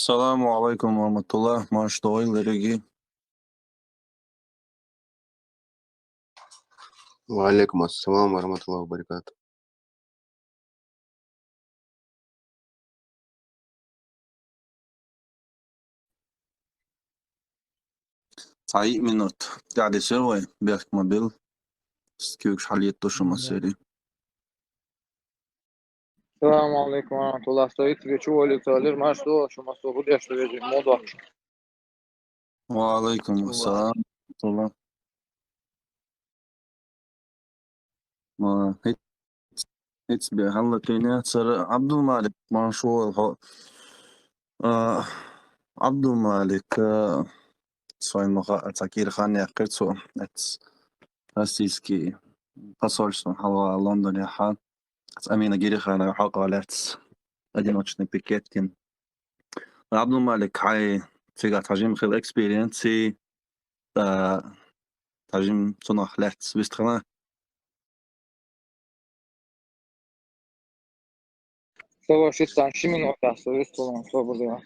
السلام عليكم ورحمة الله. Маш дорогие. وعليكم السلام ورحمة الله وبركاته. Цай минут. Дяди севой, бег мобил. Скюк шалит тушу масери. السلام عليكم ورحمة الله. Стоит вечу лицалир машту, что масту будешь что ведь мода. وعليكم السلام ورحمة الله. ما هيت بهلا تيني سر عبد المالك ما شو الها. عبد المالك своим такир хане кырцу это российский посольство хала Лондоне ха амина гирихана حقالات одиночный пикеткин عبد المالك هاي تيجا تاجم خير اكسبيرينسي تا تاجم صنع لات سويستخنا سوى شيء عن شيء من وقت سويت طبعا صوب ده.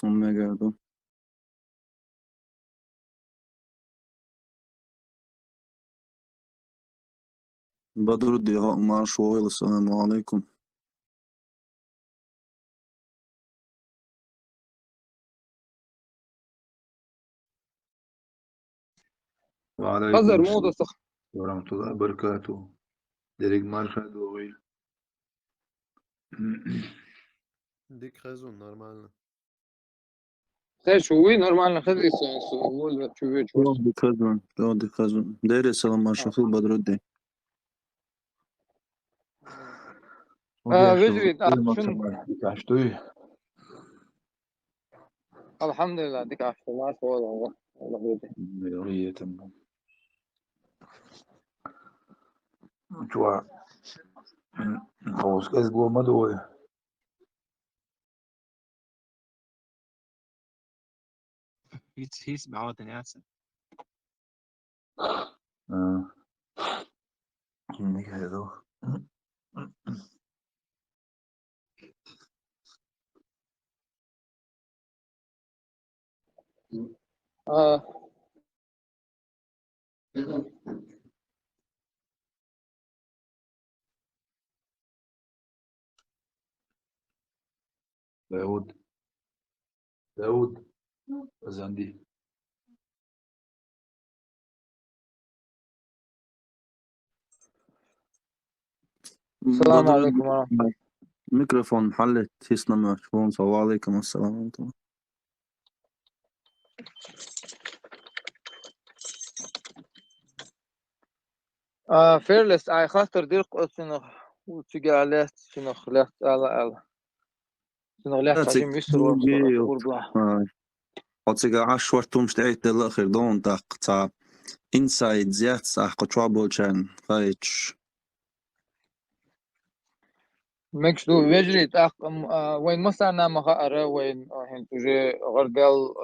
اوميجا بدر الدهاء مع شويل. السلام عليكم. وعليكم هزر السلام موضة سخ. ورحمة الله وبركاته. Direkt Malfred говорил. ديك خازون نورمالنا. خير شوي نورمال نخذ سؤال شوي شو. دي خزون داير السلام مع شخص بدر الدين. وجري شنو؟ شنو؟ الحمد لله ديك عشت ما سوى الله بيدي. مليورية تمام. شو؟ خلاص أسبوع ما دوي. He's بعوض ناسا. هذا. داود زندي. السلام بدر عليكم ورحمة الله. ميكروفون حلت هيسنا مشفون. وعليكم السلام ورحمة الله. فيرلس أي خاطر دير قصنا وتجي عليه شنو خلات على شنو خلات عجيم يسر وربلا. Otsiga ashwartum shteit del akhir don ta inside zet sa trouble chan فايتش. ماكش دو ويجري تاق وين مثلا ما خأره وين هن تجي غردل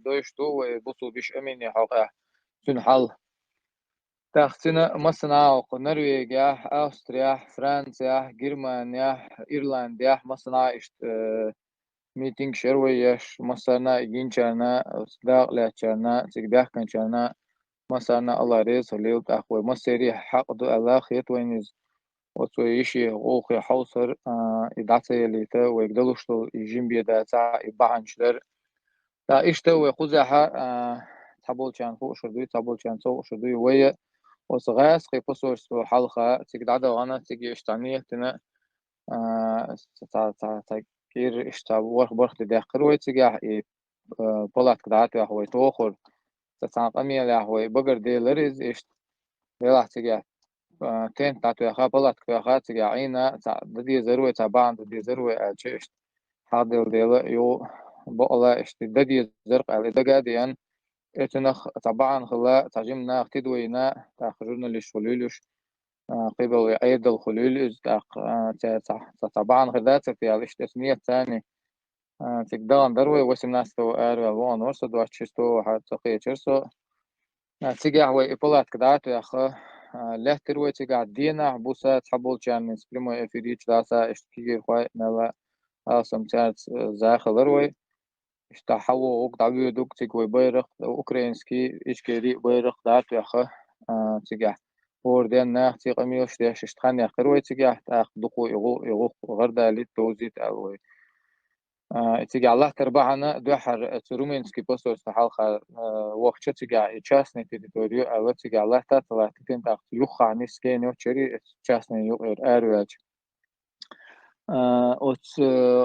دوش تو وبصو بيش أمين يحقق شنو حل تاختنا مثلا نرويج أستريا فرنسا جرمانيا إيرلندا مثلا إشت ميتينغ شرويش مثلا جينشانا صداق لاتشانا تقدح كنشانا مثلا الله ريز هليل تأخوي مسيري حق دو الله خيط وينز وتويشي غوخي حوصر إدعسي ليتا ويقدلوشتو يجيم بيدا تاع إباعنشلر تا إشتا ويقوزاها تابول كان فوق شردوي تابول كان سوق شردوي ويا وصغاس خي بصوش حلقة تيجي عدا وانا تيجي إشتانية تنا تا كير إشتا ورخ برخ تداخل ويتيجي بولات كدعات وهو توخر تتعاق أمي هو بقر دي لرز إشت يلا تيجي تين تاتو يخا بلات كيخا تيجي عينا ددي زروي تبعن ددي زروي أشيشت حاضر ديلا يو بقلا إشت ددي زرق على دقاديان إتنخ طبعا خلا تعجمنا تدوينا تأخرجنا للشلولش قبل عيد الخلول طبعا غذات في الاشتسمية الثاني تقدر دروي وسمناس تو أروي وان ورسو دو أشتو حتى تشرسو تيجي هو إبلات كدات يا أخ له تروي تيجي دينا بوسا تحبول كان من سبريمو إفريج داسا إشتكي خوي نلا أصلا تعرف زاخلر وي اشتحوا وقت عبيو دوك تيجي بيرق أوكرانسكي إشكيري بيرق دارت يخه تيجي وردن ناخ تيجي ميوش ديش اشتخاني آخر تيجي تاخ دقو يغو غردا للتوزيت أو تيجي الله تربعنا دوحر ترومينسكي بوستوس حلقة وقت تيجي частный территорию أو تيجي الله تطلع تنتاخ يخا نسكين يوتشري частный يغير أروج от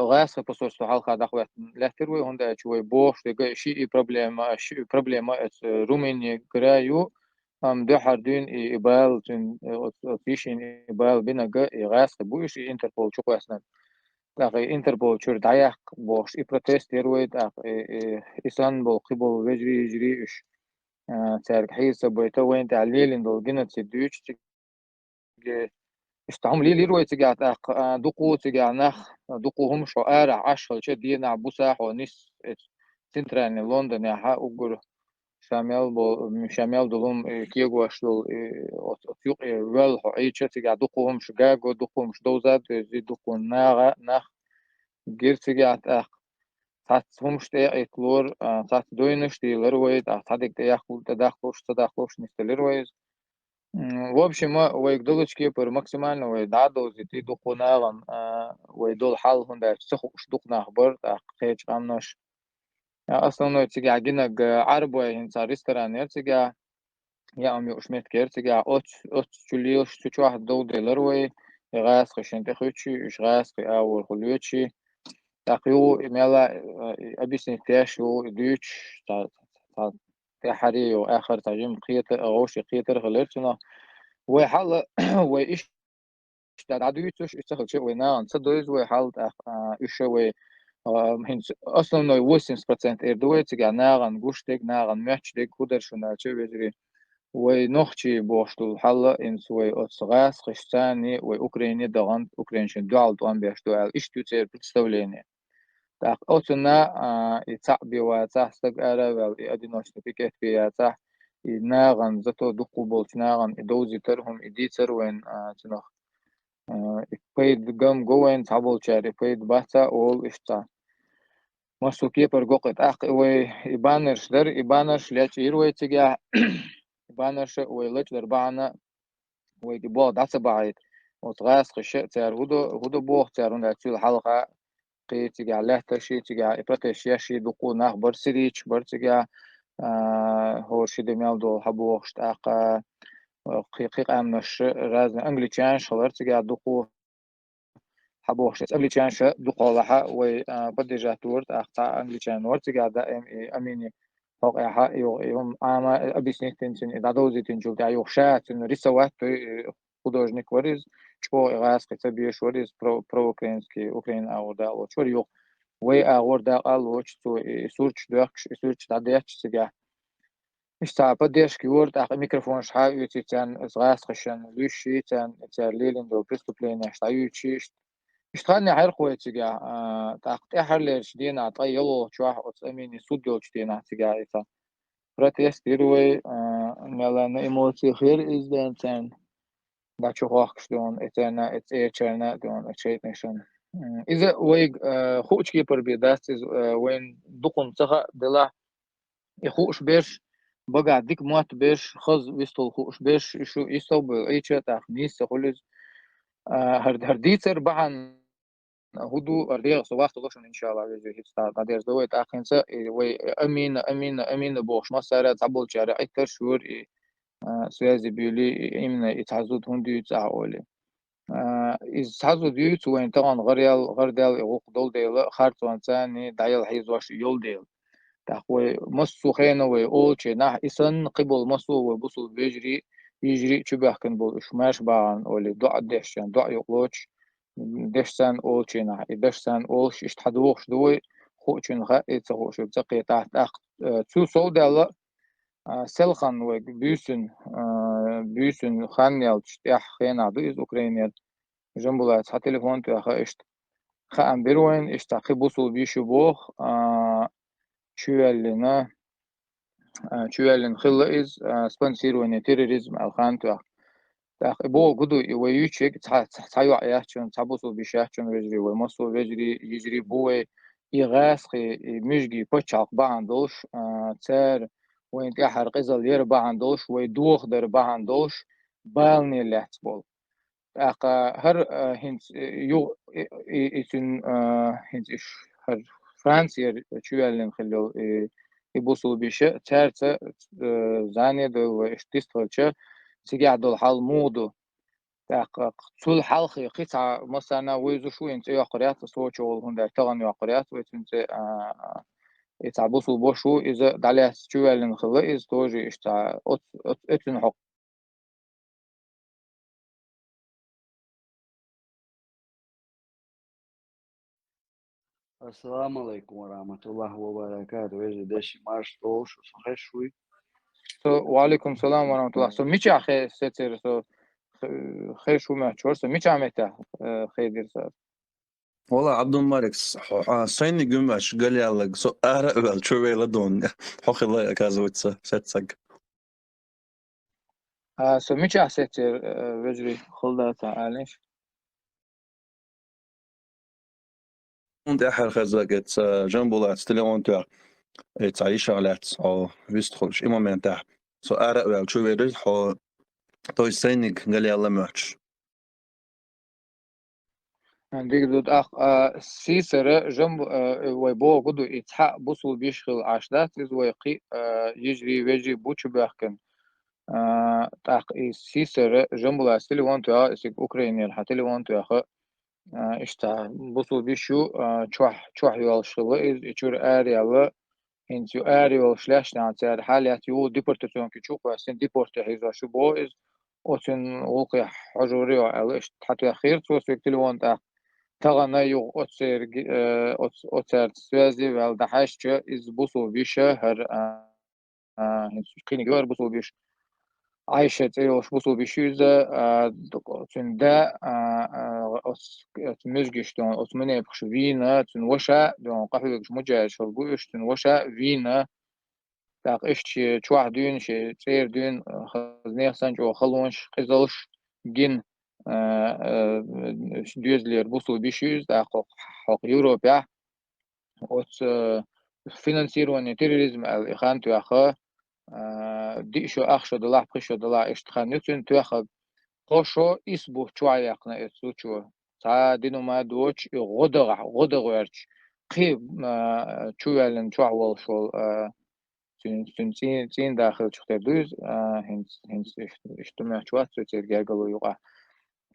غاس بوستوس حلقة دخوات لهتروي هندا شوي بوش دقة شيء проблема رومينيا كرايو دوحر دين إبال تن فيشين إبال بينجا غاس بوش إنتربول شو قاسنا تاقي انتربول شور دايق بوش اي بروتست يروي إسان بول قبول وجري يجري إش تارك حيسة بويتا وين تعليل إن دول جنة تدوش تيجي استعم لي يروي تيجي تاق دقو تيجي نخ دقو هم شو آرع عشر شدينا بوساح ونس سنترالي لندن يا حق وقول شامل دولهم كيغواش دول أتيوق ويل هو أي شيء تيجي دقو هم شجاجو دقو مش دوزات زي دقو نخ جيرتيجي تات همشتي إكلور تات دوينش دي لرويد تادك تياخل تدخلوش نستلرويز в общем ويقدلش كيبر максимально ويدعدو زيتي دقناغن ويدول حال هندا تسخوش دقنا خبر تحقيق قامناش أصلا تيجي عجينك عرب وينسى ريستوران تيجي يا أمي أشمت كير تيجي أوت تشليوش تشوح دو دلروي غاس خشنت خوتشي إش غاس أول خلوتشي تقيو ميلا أبيسني تاشو دوتش تا تحري وآخر تجيم قيتر غوش قيتر غلرتنا وحال وإيش تعديتوش استخدم شيء ونان صدوز وحال إيش و هنس أصلا نو 80% إردوي تيجي ناغن غوشتك ناغن ماتشتك كودر شنا شيء بجري ونخشي بوشتو حال إنس وأصغاس خشتاني وأوكرانيا دغان أوكرانيشن دوال دوان بيشتوال إيش تيجي بتستوليني تاق أوتنا يتعبي وتحسق أرى أدينوش نبيكت بياته ناغن زتو دقو بولت ناغن دوزي ترهم إدي تروين تنخ إبقيد قم قوين تعبول شاري إبقيد باتا أول إشتا مسو كيبر قوقت أق إوي إبانرش در إبانرش ليش إيروي تيجا إبانرش ويلج در بانا ويدبو دعس بعيد وتغاس خشة تار هدو بوخ تارون دعسول حلقة قي تيجا لهتشي تيجا إبرتش ياشي دقو ناخ برسيريش برتيجا هو شي دميال دو حبو وخشتاق قيق أمنش رازن أنجليشان شغلر تيجا دقو حبو وخشت أنجليشان شا دقو لها وي بديجا تورت أختا أنجليشان ورت تيجا دائم أميني فوق يوم عاما أبيسني تنسن إذا دوزي تنجو دا يوخشات رسوات художник ورز شو إغاس كتبيش ورز про-украинский Украин أوردا أو شو يوق وي أوردا ألوش تو سورش داكش سورش تاديش سجا مش تعب بديش كيورد أخ ميكروفون شحال يتيتان إغاس خشن لوشي تان تارليلين دو بريستوبلين يشتايوشي اشتغلني حرقوي تجا تاقت إحرلش دينا طيلو شواح أميني سوديو تدينا تجا إتا протест يروي ملان إيموتي خير إزدان تان بچه خواهش دون اتنا ات ایچرنا دون اتشيت نشون إذا ويج خوش كيبر بيداست وين دقن تخا دلا يخوش بيش بقى ديك موت بيش خز ويستول خوش بيش شو يستوب ايچه تخنيس خلص هرديتر بعن هدو أرضية صباح تلوشن إن شاء الله بيجي هيستا قدير زويت أخنسا وي أمين بوش ما صار تعبول شارع أكتر شهور связи были именно يتحزود هندي يتعاولي يتحزود يوت وين طبعا غريال يغوق دول ديل خارط وانساني دايل حيز واش يول ديل تاخوي مصو خينا وي اولشي نح إسن قبل مصو وبصل بيجري يجري شبه كن بول شماش باعن اولي دع دهشان دع يقلوش دهشان اولشي نح دهشان اولش اشتحدوخش دوي خوشن خا يتسخوش بتقي تحت اخ تو سودالا سلخن ويك بيسن خانيال تشتيح خينا دويز أوكرانيا جنبولات ها تليفون تأخا إشت خا أم بيروين إشت أخي بوصل بيشو بوخ شوالنا شوالن خلا إز سبنسير وين تيريريزم الخان تأخ تاخ بو قدو ويوتشيك تايو عياتشون تابوسو بيشاتشون ويجري ومسو ويجري يجري بوي يغاسخي مشجي بتشاق باندوش تار وين تحر قزل ير باندوش ويدوخ در باندوش بالني لاتبول تاق هر هنس يو إتن هنس إش هر فرانسيا تشوالن خلو يبوسو بيشة تارتا زاني دو اشتستولشة سيجع دول حال مودو تاق تول حلقي قطعة مثلا ويزو شو انت يقريات صوت شغل هندا تغن يقريات وانت يتعبوسو بوشو إذا داليا تشوالن خلو إذا توجي اشتا اتن حق السلام عليكم ورحمة الله وبركاته. ويجي داشي مارش روش وصحيح شوي. وعليكم السلام ورحمة الله. So ميش أخي ستير خير شو ما تشور so ميش عمته خير صار. والله عبد الملك صيني قماش قال يلا سو أهرب شو لدون حق الله كازوتس ستسق so ميش ستير وجري خلدا تعالش. und أحر خزقت جنبولات تليون تاع تعيش على أو ويستخلش إما من تاع سو أهرب شو يريد حو توي صيني قال يلا ماتش عندك دود أخ سيسر جنب ويبو قدو يتحق بوصل بيشغل عشرات إذ ويقي يجري ويجي بوش بيحكن تاق سيسر جنب لا ستيل وانتو اسك أوكرانيا الحتى وانتو أخ إشتا بوصل بيشو تشوح يوالشغل إذ يشور آريا هنتو آريا والشلاش نعتار حالات يو ديبورتاسيون كيشوف واسين ديبورت هيزا شو بو إذ أوتن وقع حجوري على إشت حتى أخير توسك تلوان تاق تغنى يو أتسير أتسير سوازي والدحاشة إز بوصل بيشة هر قيني جوار بوصل بيش عايشة تيوش بوصل بيشيزة تن دا تمزجش دون أتمنى بخش فينا تن وشا دون قحوش مجاش شربوش تن وشا فينا تاق إشت شواح دون شي تير دون خزنية سنجو خلونش قزلش جن دوزلير بوصل بيشيز تاق حق يوروبيا أوت فينانسيرون تيروريزم الإخان تواخا ديشو أخشو دلع بخشو دلع إشتخان نتون تواخا قوشو إسبو شوية يقنا إسوچو تا دينو ما دوش غدغ ورش قيب شوية شوع والشول تين داخل شختر دوز هنس اشتمع شوات تير جاقلو يقع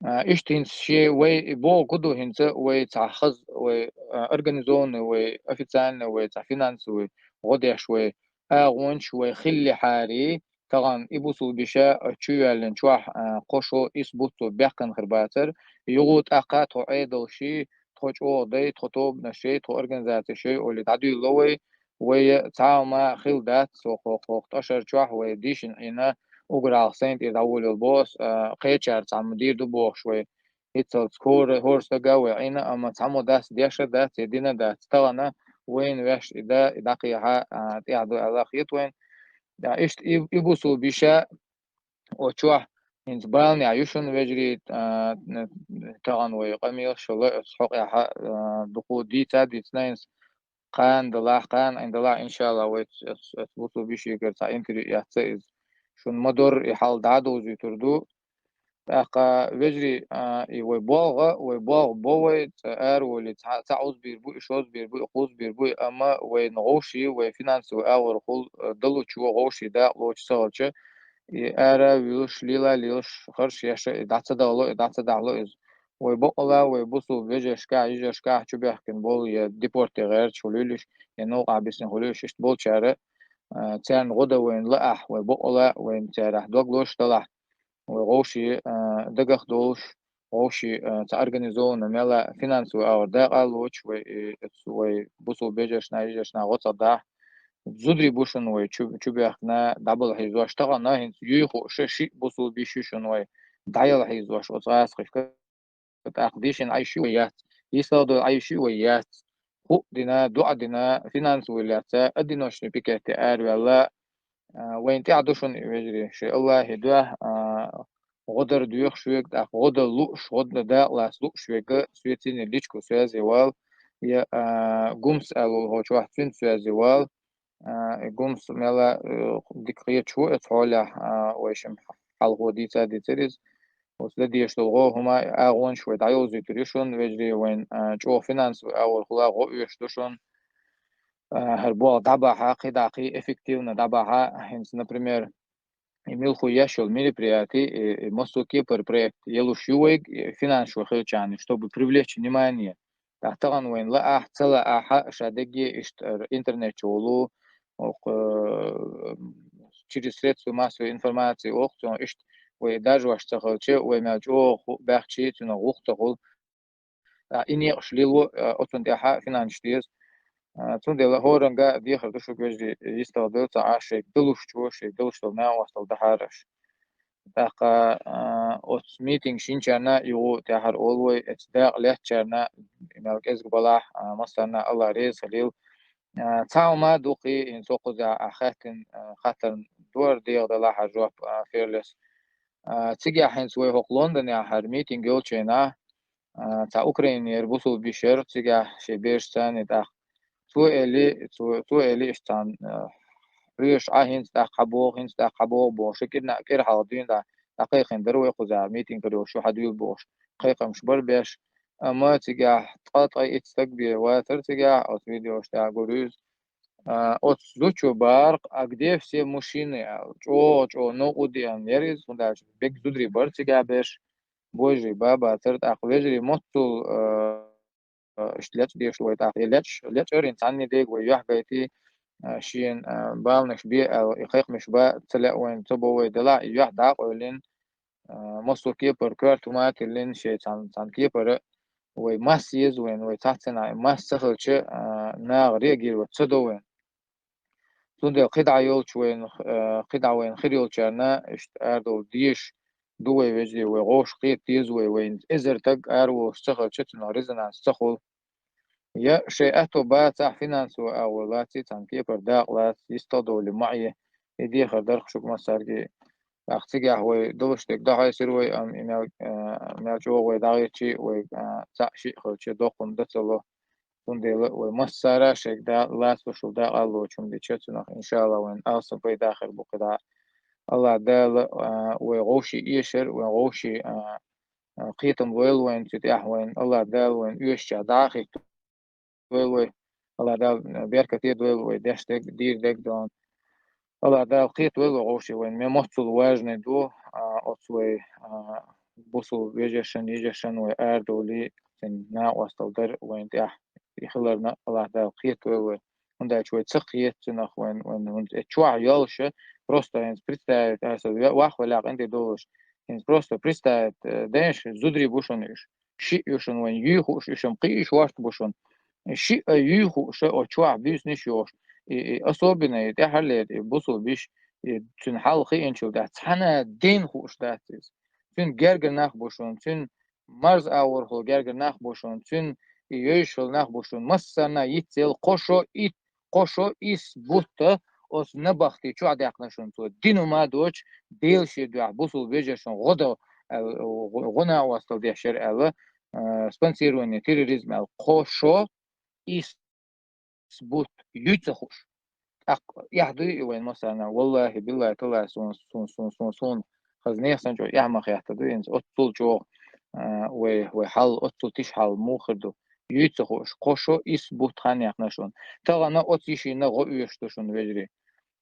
إيش هنس شيء وي بو قدو هنس وي تعخز وي أرجنزون وي أفيتسان وي تعفينانس وي غديش وي أغونش وي خلي حاري طبعا إبوسو بشا تشوالن شواح قشو إسبوتو بيحكن خرباتر يغوت أقا تو عيدل شي توش أو دي توب نشي تو أرجنزاتي شي ولي تعدي لوي وي تعاوما خلدات سو خوخ أشر شواح وي ديشن إنا وقرا سنت إذا أول البوس قيتشار تعم مدير دبوخ شوي هيتل سكور هورس تجاوي عينا أما تعمو داس ديشة داس يدينا داس تغنى وين ويش إذا قيها تعدو على خيط وين دا إشت إبوسو بيشا وشوح إنت بالني عيوشن ويجري تغن ويقمي شلو سحق يا دخول ديتا ديتناينس قان دلاح قان إن دلاح إن شاء الله ويتبوسو بيشي كرتا إنكري يحتئز شون مدور يحال دعدو زيتردو تاقا ويجري ويبالغ بوي تأر ولي تعوز بيربو إشوز بيربو إقوز بيربو أما وينغوشي وفينانس وآور خل دلو شو غوشي دا لوش سالشة أرا ويلوش ليلا ليلوش خرش يشا إدعتا دعلو إز ويبقلا ويبوسو بيجي شكا يجي شكا شو بيحكن بول يديبورتي غير شوليلوش ينوقع بيسن خليلوش إشت بول شارع تان غدا وين لأح ويبقلا وين تارح دوغلوش طلع وغوشي دقخ دوش غوشي تأرجنيزون ملا فينانس أو داقالوش ويبوسو بيجي شنا يجي شنا غطا داح زودري بوشن وي شو بيحكنا دبل حيزواش طبعا ناهن يخو شي بوسو بيشوشن وي دايل حيزواش وصاص خفك تأقديشن أي شويات يصادو أي شويات هو دينا دو دينا فينانس ولا أدينوش بيكت أر ولا وين تعدوشن يجري شيء الله هدوه غدر ديوخ شويك داخ غدر لوش غدر دا لاس لوش شويك سويتين الليشكو سوازي وال يا قمس ألو هو شواحد فين سوازي وال قمس ملا ديكريت شو اتحولة ويشم حلقو ديتا ديتريز وسلدي يشتغلوا هما أغون شوي دايوز يتريشون ويجري وين جو فينانس أول خلا غو يشتوشون هربوا دابا قداقي эффективно дабаха hence например имел хуящил мероприятий мосоки per проект елушюек финансово хылчани чтобы привлечь внимание тахтаган вен ла ахцала аха шадеги интернет чолу через средства массовой информации охтон ишт وي даже ваш цахалче وي мячо бахчи туна ухтагул إني أشليلو أصلا تاعها فينانشتيز تندل هورنجا دي خرطوش بيجي يستخدم تعاشي دلوش توشي دلوش تلنا وصل دهارش تاقا أوت ميتينغ شينشانا يو تاهر أولوي اتداق لهتشارنا مركز قبلاح مثلا الله ريز خليل تاو ما دوقي إن سوق ذا أخاتن خاطر دور ديغ دلاح جواب فيرلس تيجي حين سوي هوك لندن يا هر ميتينغ يولشينا تا أوكرين يربطوا بشير تيجي شي بيرشتان يتاق تو إلي إشتان ريش هينس دا قبوغ هينس دا قبوغ بوش كنا كير حاضرين دا دقيقة دروا يخوزا ميتين كريو شو حدويل بوش دقيقة مش بربيش أما تيجا تقاطع إتستقبل واتر تيجا أو فيديو شتا قروز от зучу барк агдев все мужчины чо но удиан ерис ундаш бек зудри барчига беш божи баба церт ахвежри моцул اشتلت دي شوية لتش إنسان ديك ويح بيتي شين بالنش بي أو يخيق مش با تلا وين تبو ويدلا يح داق ولين مصر كيبر كارت وما تلين شيء تان كيبر ويمسيز وين ويتحسن مس سخل شيء ناغري جير وتصدو وين تندل قطع يول شوين قطع وين خيول شرنا اشت أردو ديش دوي وجدي وغوش قيت ديز وين إزر تق أرو سخل شيء تنارزنا سخل يا شيء بات فينانسو أو لاتي تنكي برداق لات يستضو لمعي يدي خدر خشوك مسارجي أختي هو دوش تك ده هاي سروي أم إمال جو وداعي شيء و تعشي خلشي دقن دتلو تندل ومسارة شيء ده لات وشو ده قالو شم دي تشتنا إن شاء الله وين أصلا في داخل بقدا الله دال وغوشي يشر وغوشي قيتم ويل وين تتيح وين الله دال وين يشجع داخل وي الله دال بيركة تيد وي داش دك دير دك دون الله دال قيت وي غوشي وين ممثل واجن دو أصوي بوصل يجشن وي أردولي تنا وصل در وين تاح يخلرنا الله دال قيت وي عندها شوية سقيت تنخ وين شوع يالش просто يعني представить واخ ولا عندي دوش يعني просто представить داش زودري بوشونيش شيء يوشن وين يخوش يشم قيش واش بوشون شيء يخو شيء أشواع بيس نشيوش особенно это حلت بوصل بيش تنحل خي إنشوا ده تحنا دين خوش ده تيز تن جرجر نخ بوشون تن مرز أور هو جرجر نخ بوشون تن يشل نخ بوشون مثلا يتسل قشو إس بوته أس نبختي شو عاد يقنشون تو دينو ما دوش ديل شيء ده بوصل بيجشون غدا غنا وصل ده شر أله سبنسيروني تيروريزم القشو يثبت يتخش يحضي وين مثلا والله بالله طلع سون خزنيه سنجو يعمق يحتضي انت اطول جو وحل اطول تشحل موخدو يتخش قشو يثبت خان يقنشون تغنا اوتيشي نغو يشتشون وجري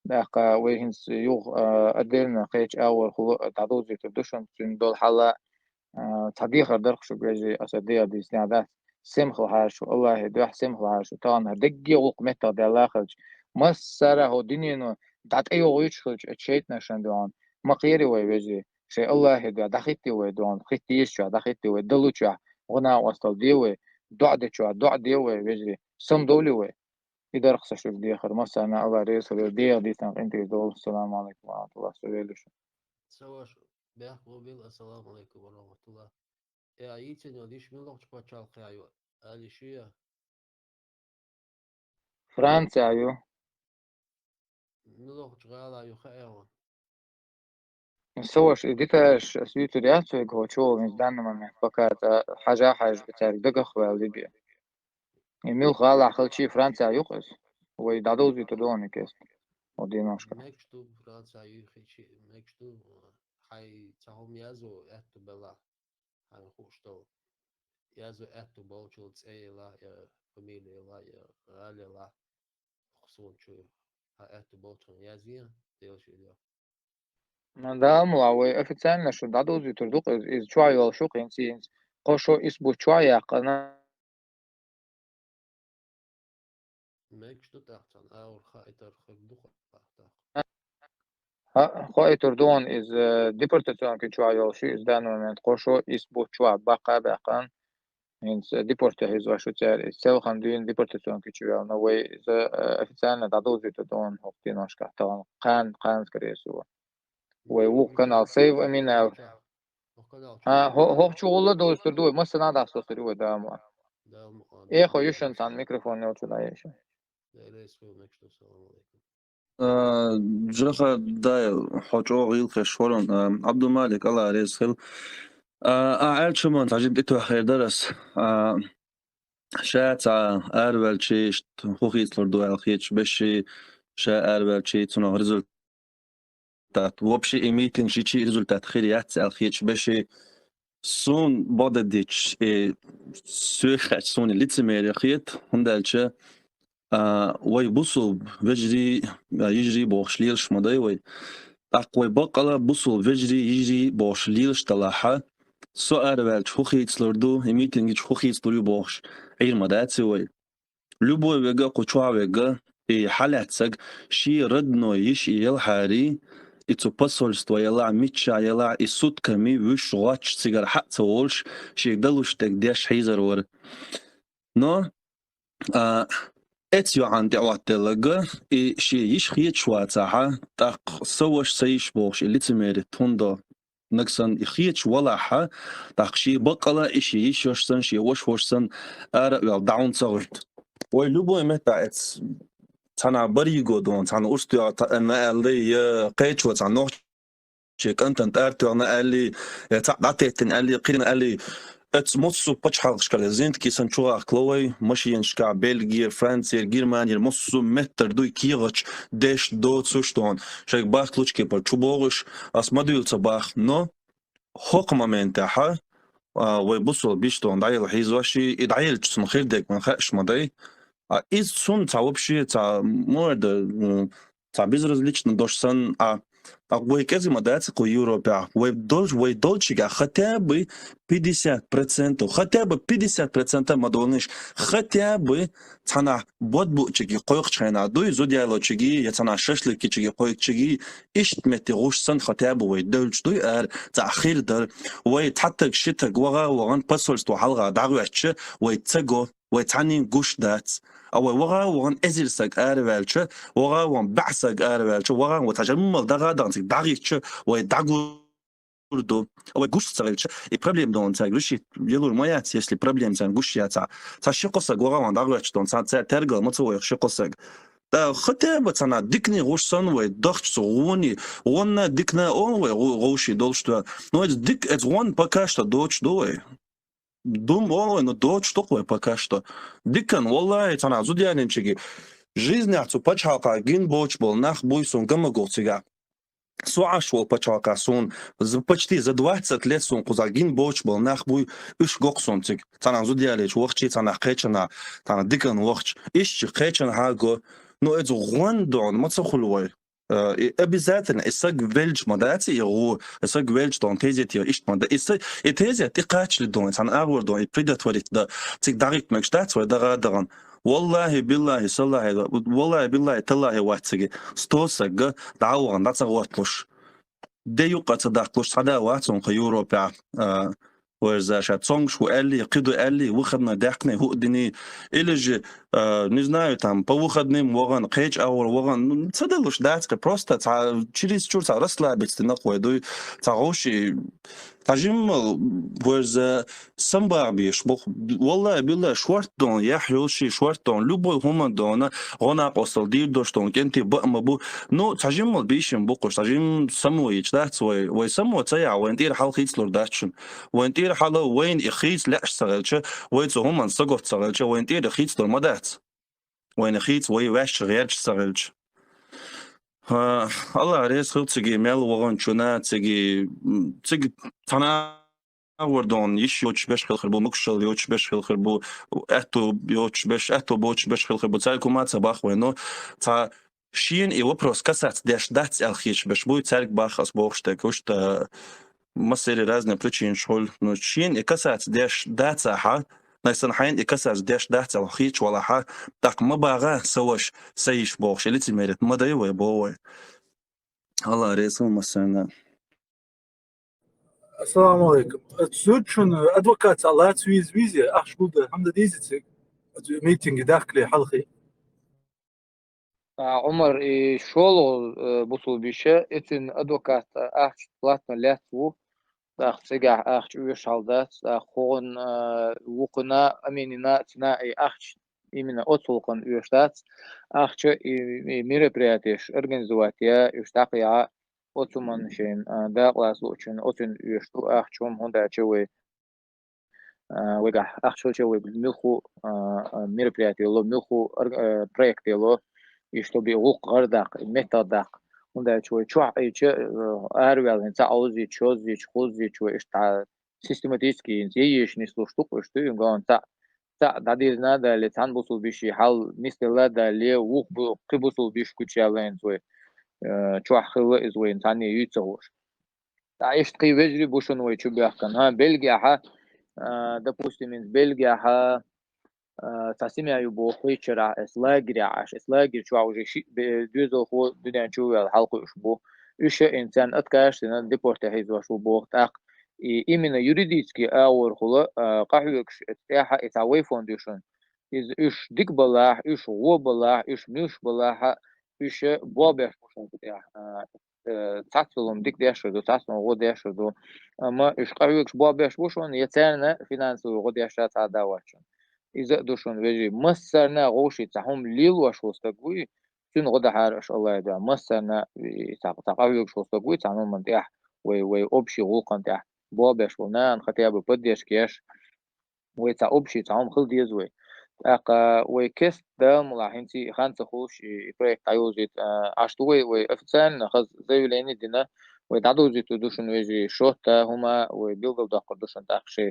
داقا ويهنس يوغ ادلنا قيش اول خلو تعدوزي تدشون دول حلا صديق درخش بيجي أصدقاء دي سنادات سمخ هاشو الله دوح سمخ هاشو طبعا هدقي وقمتا دي الله خلج مسارة هو دينينو دات أيو غيش خلج اتشيت نشان دوان مقيري وي بيجي شي الله دو دخيتي وي دوان خيتي يشو دخيتي وي دلو شو غنا وصل دي وي دع دي وي بيجي سم دولي وي إذا رخص شوف دي آخر مسانا الله ريس دي سنق انتي دول السلام عليكم ورحمة الله سبيلش سواش بيح موبيل السلام عليكم ورحمة الله عيتني وديش من لغة باتشال قيايو أليشيا فرنسا أيو من لغة غالا يخيرون سوش إديتاش سويتو رياتو يقوشو من دانا من فكات حاجة بتاعك دقخ والليبيا إميل خالع خلشي فرنسا يقص ويدادوزي تدوني كيس وديناشكا مكتوب فرنسا يخشي مكتوب هاي تهم يازو اتو بلا هاي خوشتو يازو اتو بولشو تسيلا يا فاميليا لا يا غالي لا خصون شو ها اتو بولشو يازيا ديوشي ديو Да, млавы официально, что дадози турдук из чуайол шук инсиенс. Кошо из бучуая кана. مكتوب تحتن اور خايتر خدوخ تحت خواهی تردون از دیپورتاسیون که چوایول شی از دانو من کошо из бучуа бака бакан инс депорте из вашу царь сел хандуин депортацион que чуял но вы официально дадози турдун хоктиношка кан скорее всего. Вы ух канал сейв амина. Хохчугула доостурду масана дастостурду дама. Эхо юшан тан микрофон не учудаешь. جخا داي حوجو غيل خشورن عبد المالك الله رزخل أعل شمان تعجب ديتو خير درس شاعت أربل شيء خوخيت لردو الخيتش بشي شاع أربل شيء تنو ريزولتات وبشي إيميتين شي ريزولتات خيريات الخيتش بشي سون بودديتش سوخت سون ليتسمير خيت هندالش وي بوصل وجري يجري بوخشليلش مضي وي أقوى بقلة بوصل وجري يجري بوخشليلش تلاحة سؤال بالش خوخيت لردو إيميتين خوخيت لردو بوخش عير مداتي وي لبو ويغا قوشوا ويغا حالات ساق شي ردنو يش يلحاري إتو посольство يلا ميتشا يلا إسود كمي وش غاتش سيغر حق تولش شي يقدلوش تقديش حيزر ور نو اتيو عن دعوات دلغا شي يش خيت شواتاها تاق سوش سيش بوش اللي تميري توندو نكسن يخيتش ولاحة تاق شي بقلا إشي يشوشسن شي وشوشسن أرى دعون صغرت ويلوبو متى اتس تانا بريغو دون تانا أستيا أنا اللي قيتشو تانا نوح شي كنتنت أرتو أنا اللي تعطيتن اللي قيلن اللي اتس موسو بتشحال شكال زينت كي سنشوها كلوي ماشي ينشكا بلغيا فرنسا جيرمانيا موسو متر دوي كيغش ديش دو تسوشتون شاك باخ لوچكي پر چوبوغش اس مديول صباح نو حق مومنتها ويبصوا بيشتون دايل حيزوشي ادعيل تسن خير ديك من خاش مدي из сун ца вообще ца морда ца безразлично дошсан вы кезима дается ко Европе вы дольчига хотя бы 50% хотя бы 50% мадониш хотя бы цана бодбучиги койхчайна дуй зодиалочиги я цана шашлыкичиги койчиги иштмети гушсан хотя бы вы дольчдуй ца ахирдар вы татак шитак ваган посольство халга дагвачы вы цего вы цанин гушдац أو وغان أزيرسك أربعة وغان بعثك أربعة وغان وتجمل دغادانسك دغيتش ودغودو أو جوش سريتش البروبليم دون تاغلوشي يلور مويات если проблем تان гушьяца تشقصك وغان دغوتش دون ترجل متوي شقصك да хотя бы цана дикни гушсан وي дохч вони он дикна он гуши долшто но это дик это он пока что доч дои думаю, но дочь такое пока что. Дикан, валлахи, цана зудианинчиги. Жизнь отцу пачалка гин боч был нах буйсун гамагулцига. Суашвал пачалка сун почти за 20 лет сун куза гин боч был нах буй уш гоксунциг. Цана зудиалич вахчи цана хечана, цана дикан вахч. Ищи хечан хаго, но это гуандон, мацахулуай. обязательно إساق فيلج مداتي يغو إساق فيلج دون تيزيتي إشت مدا إساق تيزيتي قاتل دون عن أغور دون بريداتوري دا تيك داريك مكشتات ودا دغن والله بالله صلاه والله بالله تالله واتسي ستوسق دعوان داتسغوتلوش ديو قاتداقلوش صدا واتسون يوروبا وزاشات сонгш وقالي قيدو قالي وخدنا داقنا هو دني إلج не знаю там по выходным وغن قيج أول وغن تصدلوش داتك просто через чур расслабиться нахуй дуй цагоши تعجمل was sambabish بخ والله بالله شوارتون يا حيوشي شوارتون لوبو هما دونا غنا قصل دير دوشتون كنتي بقم بو نو تعجمل بيشن بقش تعجم سمويش داتس وي سمو تيع وين دير حال خيس لور داتشن وين دير حال وين اخيس لاش سغلش وين هما سقوت سغلش وين دير خيس لور مدات وين خيس وي واش غيرش سغلش الله ريس خل تيجي مال وغن شونا تيجي تنا وردون يوتش باش خل خربو مكشل يوتش باش خل خربو اتو يوتش باش اتو بوتش باش خل خربو تالكو ما تباخ وينو تا شين и вопрос касаться даш дать алхиш باش будет царь бахас богшта кушта مسيري разные причины шол но шин и касаться даш дать аха نحن حين إكساس داش داحت الخيش ولا ح تق ما باغا سواش سيش بوخش اللي تمرت ما دايوه بوه الله ريسو مسنا Assalamu alaikum. Het zo'n advocaat laat wie أخشبوده حمد ديزت meeting داخلي حلقي. عمر شولو بوصل بيشه اتن ادوكات اخش بلاتنا لاتو داخ سجع اخش ويشالدات خون وقنا اميننا تناي اخش именно отсулкан уештат ахча и мероприятиеш организоватия уштақия отсуманшин да классучин отин уешту ахчум хондачевы вега ахчучевы милху мероприятие ло милху проекте ло и чтобы уқардақ методақ хондачевы чуа иче арвелин та аузи чози чхузи чуа ишта систематически ейшни слуштук что им гон та دادير نادا اللي تنبصل بيشي حال مثل لا دا اللي وق قبصل بيش كوتشالين زوي شو حخوا زوي تاني يتسوش تعيش تقي وجري بوشون وي شو بيحكن ها بلغيا ها допустим من بلغيا ها تسمع يبو خيشرا اسلاغري عاش اسلاغري شو уже دوزو خو دنيا شو الحلقه شبو ايش انسان اتكاش ديبورت هيزو شو بوخت и именно юридически аурхула кахюкш эха этавей фондation из иш дик балах иш го балах иш миш балах иш бобеш пошон я цацлом дик дешо цацлом го дешо ама иш кахюкш бобеш пошон яцена финансово го дешо цадавачон из душон вежи массарна гоши цахум лил вашостагуи сун года хараш аллах да массарна цакахюкш шостагуи цанум мантя وي общий غوقنتя بابش ونان خطيا ببديش كيش ويتا أبشي تعم خل ديزوي أقا ويكست دا ملاحنتي خانس خوش بريك تايوزيت عشتوي وإفتسان خز زي ليني دينا ويتعدوزيت دوشن ويجي شوتا هما ويبيلغل داقر دوشن تاخشي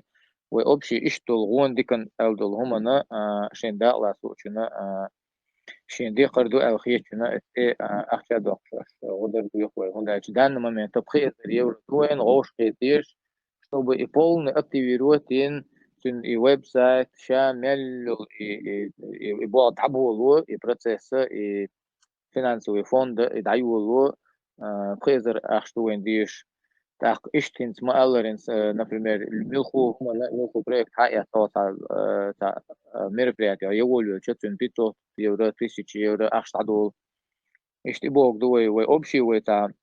وأبشي إشتول غون ديكن ألدول هما نا شين دا لاسوچنا شين دي قردو الخيتنا أخشى دوقش غدر بيخوي هندا جدان момент تبخي الريو توين غوش قيتيش чтобы и полный активировать и веб-сайт شامل и بعض حبوله и процессы и финансовый фонд يدعيوله خيزر أخشتو وينديش так إشتنس ما ألرنس например ملخو проект حقيقة تا мероприятие يقولوا 400 евро 1000 евро أخشتو إشتي بوك دوي وأبشي وتا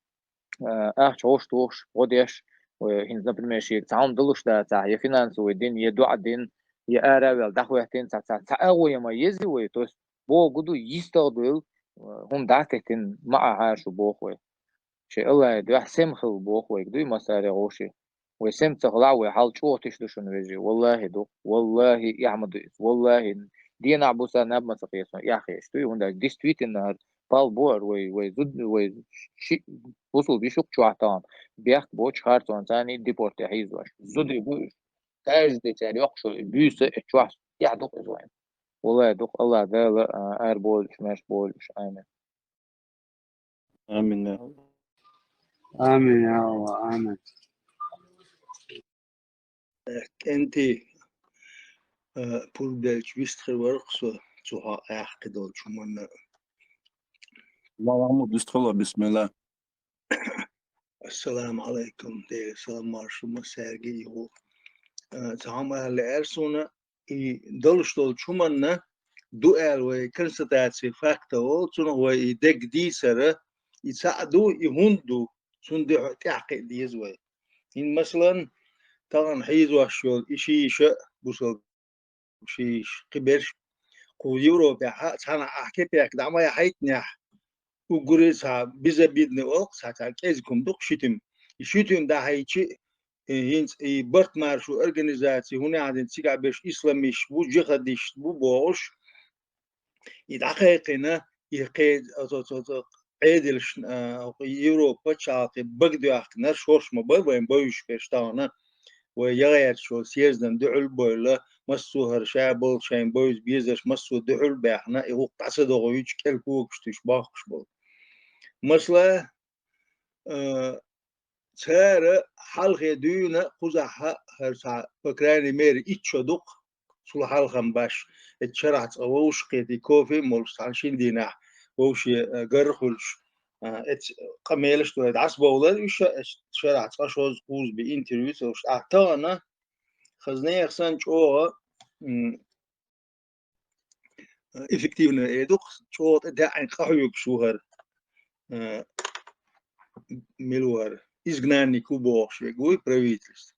أخش توش غديش وهند например شيء تعاون دلوش ده تاع يا فينانسوي دين يا دعاء دين يا أراويل دخويتين تاع أقوى ما يزوي توس بو قدو يستقبل هم دعتين معها شو بوخوي شيء الله ده حسم خل بوخوي قدو مسار غوشي وسم تغلع حال شو تشدشون وجي والله يحمد والله دين عبوسا ناب ما سقيس يا أخي شتوي هندا ديستويت النهار بالبور زد شيء وصل بيشوك شو عطان بياخ بوش هارتون ثاني ديبورت حيز واش زد بوش تاج دي تاني يقشو بيس شو يعدق زوين والله يدق الله ذا اربول شماش بول آمين آمين آمين يا الله آمين انت بول دالش بيستخي ورقصو تسوها اعقدو شمونا الله بيستخلا بسم الله السلام عليكم دي سلام مارشو مساقي هو تعمل لأرسونا دلش دول شمونا دوال وكنستاتي فاكتو تنو ويدك دي سرة يساعدو يهندو تندع تعقد ديزوي إن مثلا طبعا حيز واشول إشي بوصل شيء كبير قو يوروبا أنا أحكي بيك دعما يحيتني وقريسها بيزا بيدني وقت ساعتها كيزكم دوق شتم ده هيتشي هينس برت مارشو أورجانيزاتي هنا عندنا تيجا بيش إسلاميش بو جهاديش بو بوش يدقيقنا يقيد عيدلش يوروبا شاطئ بقدو أحكنا شورش مبايبين بويش بيشتاونا ويغير شو سيزدن دعول بويلا مسو هرشا بول شاين بويز بيزش مسو دعول باحنا يغوق تصدق ويش كالكوكش تشباخش بول مثلا تارة حلقة دينا قزحها هرسا فكراني مير إتشدق سول حلقة باش اتشرعت أوش قيتي كوفي مولس عشين دينا ووش قرخلش ات قميلش تولد عصبة ولد وش شرعت أشوز قوز بإنتريوز وش أعتانا خزني يخسان جوه إفكتيفنا إيدوك جوه داعين قحيوك شوهر ملوار изгнанный кубок швегуй правительство.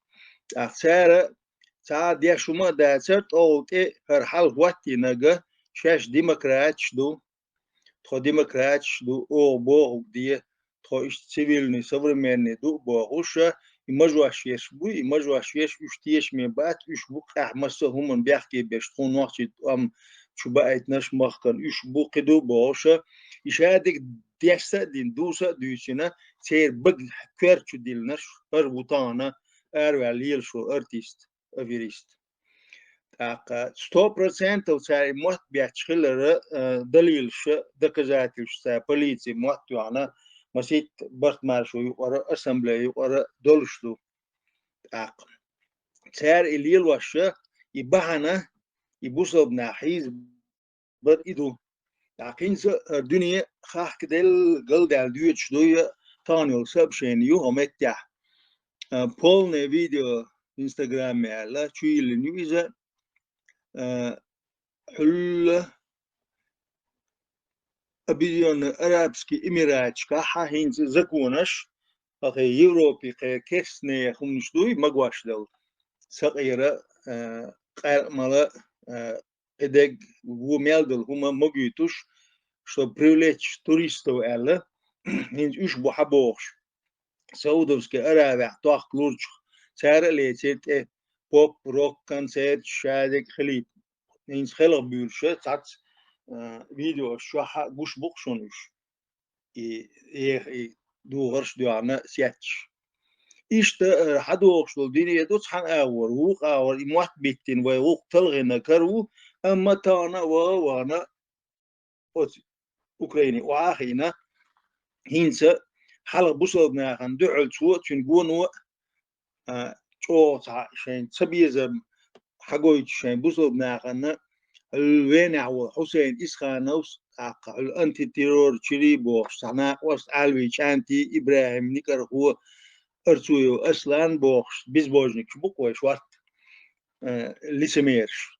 А цара дя шума да церт олте хал хвати нага шаш демократичду, то демократичду о бог где то цивильный современный ду богуша и мажуашеш буй и мажуашеш уштеш ме бат уш бук ахмаса хуман бяхки беш тон вахчит ам чубайт наш махкан уш бук ду богуша ишадик ديسا دين دوسا دوسينا سير بق كيرتشو ديلنش اربوتانا ارواليل شو ارتيست افيريست تاقا 100% او ساري موت بياتشخلر دليل شو دكزاتل شو بوليسي موت يوانا مسيت برتمار شو يقرا اسمبلي يقرا دولشلو تاقا سار الليل وشا يبحنا يبوصل بناحيز بر إدو لكن الدنيا خاح كدل قل دال ديوتش دوية تانيل سبشين يو همتيا بولنا فيديو انستغرام مالا شوي لنويزا حل أبيون أرابسكي إميراتش كاحا هينز زكونش أخي يوروبي كيسني خمش دوي مقواش دل سقيرة قارمالا إدق وميالدل هما مقيتوش что привлечь туристов эле инж уж бухабош Саудовский Аравия тох клурч цара летит поп рок концерт шадик хлип инж хело бюрше цац видео шуха гуш бухшонуш и дугорш дуана сятч иште хадош дол дине доц хан авор وق اور имат биттин و وق تلغنا كرو اما تانا وانا أوكراني وآخينا هينسا حلق بوصلنا عن دعل سوء تنقونوا شو شين سبيزم حقويت شين بوصلنا عن الوينع وحسين إسخانوس الأنتي تيرور تشريبو صناع وست علوي شانتي إبراهيم نكر هو أرسويو أسلان بوخش بيزبوجنك شبقوي شوارت لسميرش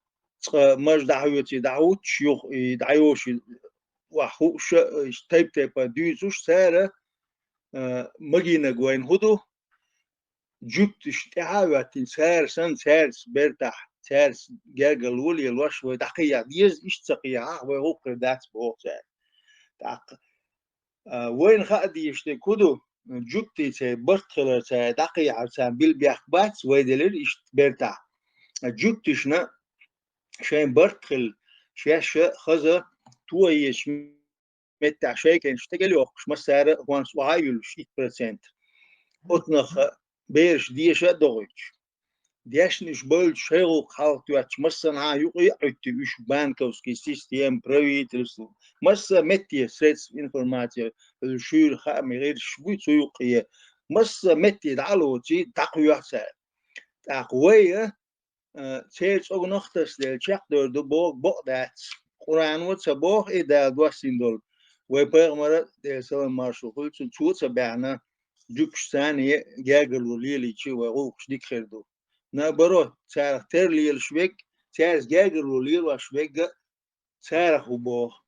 ماش دعوتي دعوت شيوخ دعوش وحوش تايب ديوزوش سارة مجينا جوين هدو جبتش تعاوتين سار سن سارس برتاح سارس جاجل ولي الوش ودقيا ديز إيش تقيا وهو قردات بوق سار تاق وين خادي يشتي كدو جبتي سي برتخلر سي دقيا سان بالبيخبات ويدلر إيش برتاح جبتشنا شين برتخل شاش خزا تويش متى شيء كان يشتغل يوقش مسار وانس وهايل 6% أتنخ بيرش ديش دوغش ديش نش بول شيء خالط ياتش مسنا يقي عتي وش بانكوسكي سيستم برايفت مسا متى سيتس انفورماتيا الشير خامي غير شوي سوقيه مسا متى دعلو تي تقويه تقويه سيرش أغنختس دل شق دو بوق بقدات قرآن وتسبوخ إذا دوسين دول ويبغمر سلام مارشو قلت شو سبعنا جوكش ثانية جاجل وليلي شيء وغوكش ديك خيردو نبرو سارخ ترلي الشبك سارس جاجل وليل وشبك سارخ وبوخ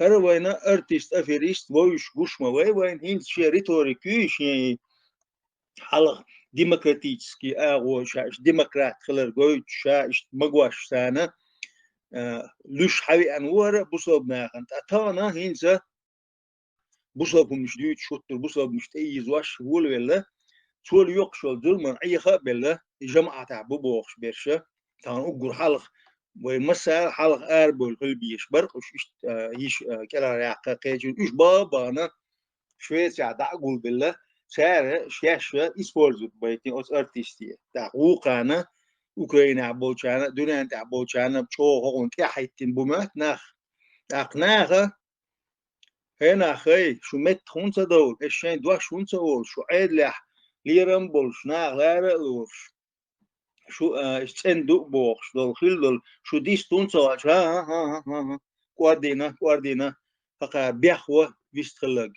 هروينا ارتست افيريست ويش قشمة وين هين شي ريتوريكي شي حلق ديمقراطيسكي أو شاش ديمقراط خلر جوي شاش مجواش سنة لوش حبي أنور بصوب ناخنت أتانا هينزا بصوب مش ديت شوتر بصوب مش تيز واش هول ولا شول يقشل ظلم أي خبلة جماعة تعبوا بوخش برشة تان أقول حلق ومسا حلق أربل هالبيش برق وش يش كلا رياق قيجون إيش بابا أنا شوية دا أقول بالله سعر شاشة إسبورزوت بيتي أوس أرتيستية دا وقانا أوكرانيا بوشانا دنيا دا بوشانا بشو هون كحيتين بومات ناخ أقناها هنا خي شو مت خونسا دول إشين دوا شونسا أول شو عيد لح ليرم بولش ناخ لارا لوش شو إشين دو بوخش دول خيل دول شو ديس تونسا واش ها كواردينا فقا بيخوة بيستخلق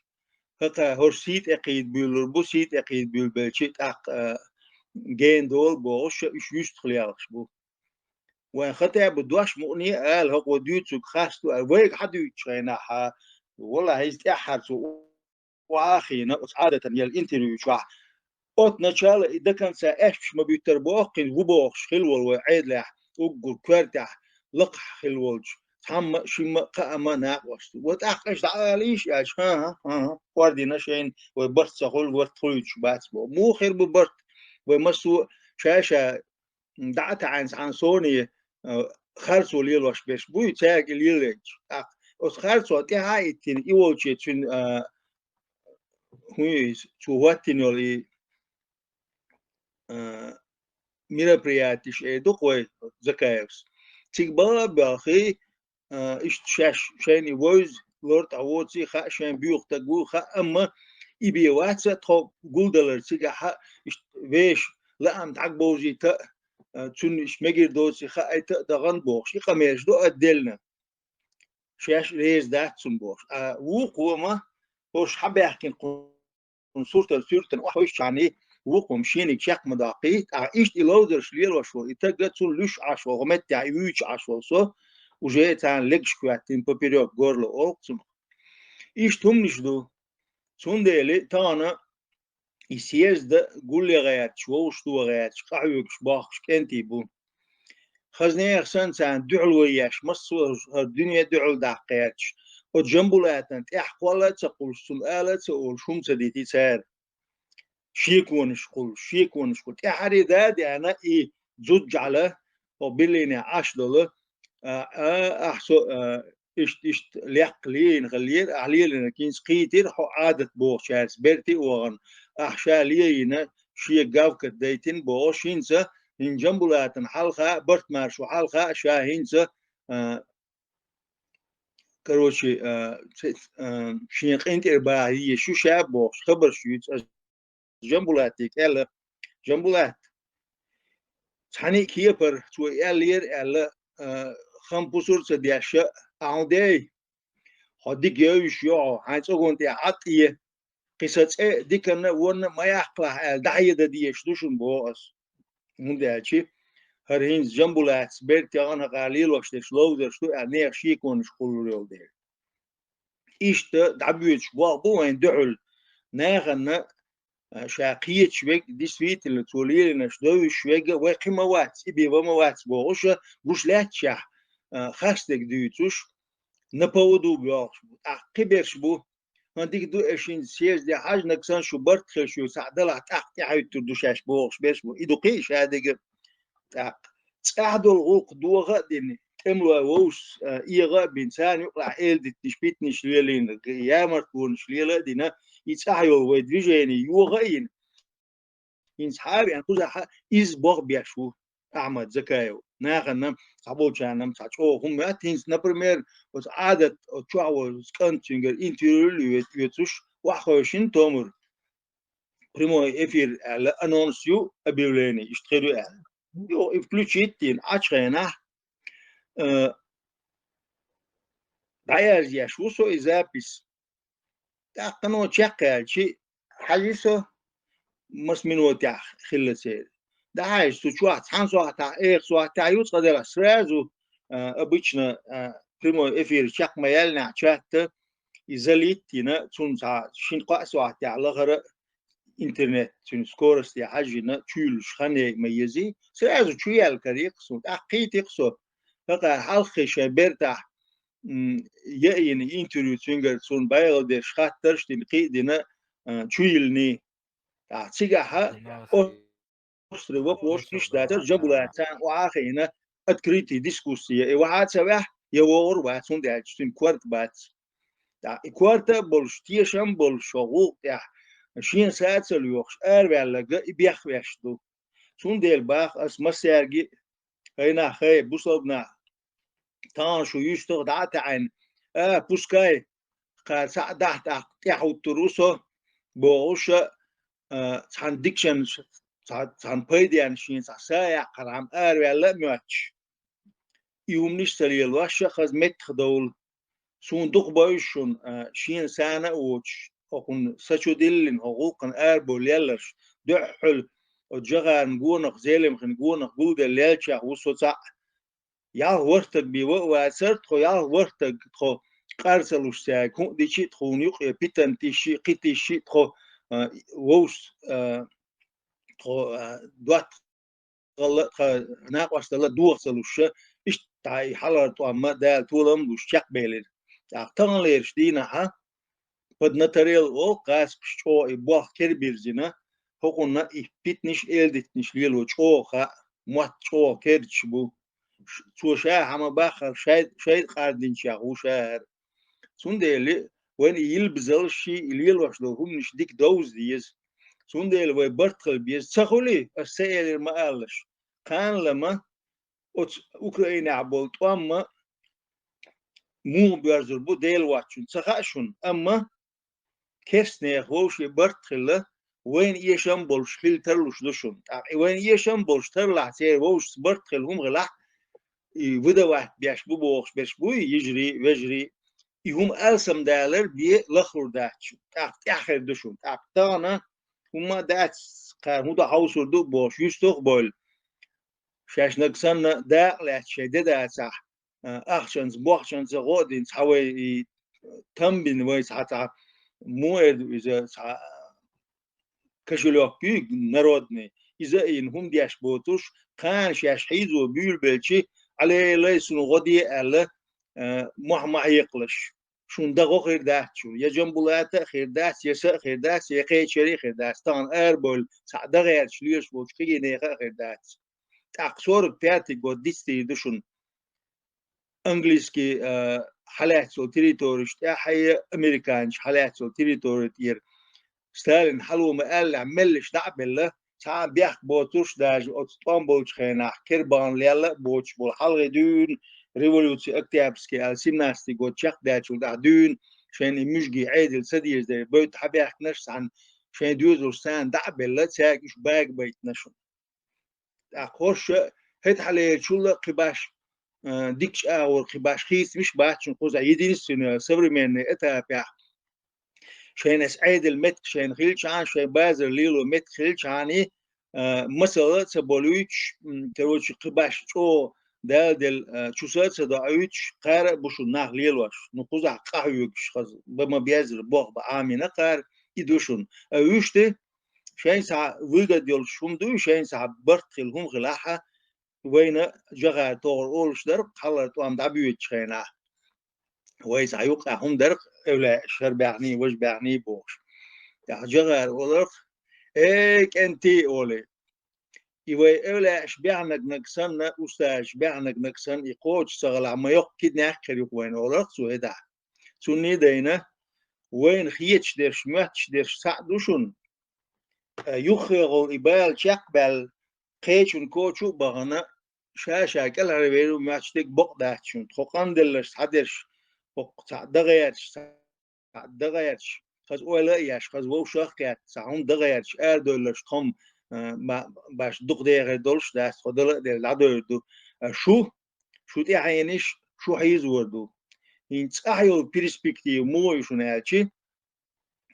هكا هرسيت أكيد بيلر بوسيت أكيد بيلبلشيت جين دول بوش إيش يستخليالش بو وين خطأ بدواش مؤني قال هو ديوتسوك خاستو أويك حد يتشينا والله هيست أحد سو وآخي نقص عادة يل إنتريو شاح أوت نشال إذا كان سأش ما بيتربوقين وبوخش خلول وعيد لح أقول كورتح لقح خلولج هم شيء قام ناقص وتأخش عليش ياش ها واردينا شين وبرت سهول ورتخلج بات مو خير ببرت ومسو شاشة دعت عن سوني خرسو ليلوش بيش بوي تاج ليلج أس خرسو تهاي تين يوجد تين هوي تواتينولي мероприятиш эдукой закаевс тигба бахи иштшаш шайни воз лорд авоци ха шайн бюхта гу ха amma ибиwatsa то гулдалер тига ха веш лаам тагбози та тун шмегир доци ха айта даган бохш иқамеш до адделна шаш рез датсун бохш وقوما хош حبيحكن صورة وحوش يعني وقوم شينك شق مداقي إيش إلودر شليل وشو يتقلتون لش عشو غمت تعيوش عشو سو وجيت عن لقش كواتين ببيريوك غورلو أوكسم إيش تمنش دو سونديلي تانا يسيز دا قول لي غيات شو وشتو غيات شقعيوك شباخش كنتي بون خزني أحسن سان دعل وياش مصور الدنيا دعل داقياتش وجنبولاتن تحقولا تقول سؤالة تقول شوم سديتي سار شيكونش قول تحري دادي أنا زوج على وبليني $10 أحسو إشت ليقلين غلير علينا كين سقيتير حو عادة بوخ شارس بيرتي وغن أحشالينا شي قاوك دايتين بوشينسا إن جنبولاتن حلقة برت مارشو حلقة شاهينسا كروشي شيخ انت ارباهي شو شاب بوخش خبر شو جنبولاتيك الا جنبولات تاني كيبر تو الير الا خمبوسور سدياشا عندي هديك يوش يو هانسوغونتي عطيه قصه ديكنا ون ما يحقله دعيه ديش دوشن بوس منداچي هرهين جنبولات بيرتي انا قليل وشتش لودر شو انير شيكون شقول ده إيش دعبيتش وابوين دعل ناغنا شاقية شويك دي سويت اللي تولي لنا شدوي شويك وقيمة وات إبي وما وات بوغوشة بوش لاتشا خاستك ديوتوش نبودو بيوغش أقبرش بو هنديك دو إشين سياز دي حاج نكسان شو برت خشو سعدلا تحتي حيوتو دوشاش بوغش بيش بو إدو قيش هاديك تساعدوا الغوق دو غاديني املوا ووس إيغا بإنسان يقلع دي تشبيت نشليلين يامر تكون شليلة دينا يتساعيو ويدفجيني يوغين ينسحابي أن كوزا إز بوغ بيشو أحمد زكايو ناغنم صابوشانم صاچو هم ياتينس نبرمير وز عادت تشعو سكانتينجر انتيريول يتوش وحوشين تومر بريمو إفير على أنونسيو أبيوليني يشتغلوا على يو إفلوشيتين عشرينه داير يشوسو إزابيس تاقنو تشاقال شي حاليسو مسمينو تاخ خلسير داعش تشوات حانسو تاع سو تاع يوت قدر سرازو обычно прямо эфир чак маялна чат изолитина цунца шинqa сو تاع لغر интернет чун скорость я хажина чул шхане мейзи сразу чуял кариксу ахитиксу فقط حلقه شبرتا يعني интервью цунгер цун байл дер шхаттер штин қидина чуилни тигаха острова площадь штата жабулата وآخرنا открытые дискуссии и وحاتسوا يوور واتون دال штин кварт бат кварта болштиешам болшогу я شين ساعات اليوخش ولا بيخ ويشتو سون ديل باخ اس مسيرجي هنا خي بوصبنا تان شو يشتغل دعت عن بوسكاي قال ساعة دحت يحو التروسو بوش تان ديكشن تان بيديان شين ساعة قرام ولا ماتش يوم نشتري الوش خز متخدول سون دوق بايشون شين سنة وش أكون سجوديلين حقوقا بوليلش دحل وجغان جونق زلم خن جونق بود الليلشة وصوصا يا ورتك بيواسرت خو يا ورتك خو قارسلوش ساي كون ديشي تخون يق بيتن تيشي قيتيشي خو ووس خو دوات غلط ناقص لا دوغسلوش إيش تاي حلرت وما دال طولم دوش شق بيلر تغليرش دينا ها под натарел о газ что и бах кербирзина хокунна ипитниш элдитниш лело чоха мат чо керчбу чоша хама бахар шайд қардинча ушар сундели when илбзал ши илел вашло хумниш дик доуз диез сундели вай бартхал биез цахули асейлер маалш кан лама от украина абол тоамма مو بيرزر بو ديل واتشون цахашун amma كسنة خوش برتخلة وين يشام بولش خيل ترلوش دوشون وين يشام بولش ترلع سير ووش برتخلهم غلع وده واحد بيش بو بوخش بيش بو يجري ويجري يهم ألسم دالر بي لخور داتشو آخر دوشون تانا هما دات قار هدا حوصر دو بوش يستوخ بول شاش نقصان دا لاتشي دا صح أخشانز بوخشانز غودين حوي تنبين ويس حتى موعد إذا كشلوك بيج народный إذا إنهم ديش بوتوش كانش يشحيز وبيل بلشي على ليس نغدي على مهما يقلش شون دغو خير دات شون يا جنبولات خير دات يسا خير دات يقي شري خير دات تان أربول سعد غير شليش بوش كي نيخا خير دات تأقصور بياتي قد ديستي دشون إنجليزكي حالات سو تريتوريش تاحي أمريكانش حالات سو تريتوري تير ستالين حلو ما قال عملش دعبله ساعة بيح بوتوش داج أتطان بوش خينا كربان ليلا بوش بول حلقة دون ريفولوسي أكتيابسكي السيمناستي قد شاق داج ودع دون شان يمشجي عادل سديز دي بيت حبيح نش عن شان دوزو سان دعبله تاكش باق بيت نشون أخوش هيت حالي شولا قباش ديكش أو قباش خيس مش باتشون قوز عيدين السنة سبرمين إتابع شين أسعيد المت شين خيلشان شين بازر ليلو مت خيلشاني مثلا سبولويتش تروش قباش شو دال شوسات سدايتش قار بشو ناق ليلوش نقوز قهويش خز بما بيازر بوخ بعامينا قار يدوشون أيوشته شين سا ويجد يل شومدو شين سا برتخلهم غلاحة وين جغا تور أولش در حلت وام دبيوت شينا ويس عيوق هم در ولا شر بعني وش بعني بوش يا جغا أولك إيك أنتي أولي يوي ولا شبعنك نكسن أستاذ شبعنك نكسن يقوش شغل عم يقيد نحكي يق وين أولك سو هدا سوني دينا وين خيتش در شمتش در سعدوشون يخيغ إبال شقبل قيشون كوشو بغنا شاشة كل هربيرو ماشتك بقداشون تخان دلش حدش بق دغيرش خز ولا ياش خز وو شاقات ساهم دغيرش دلش خم ما باش دق دغير دلش داس خدل دل لادو شو تعينش شو حيز وردو هينس أحيو برسبكتيف مو يشونالشي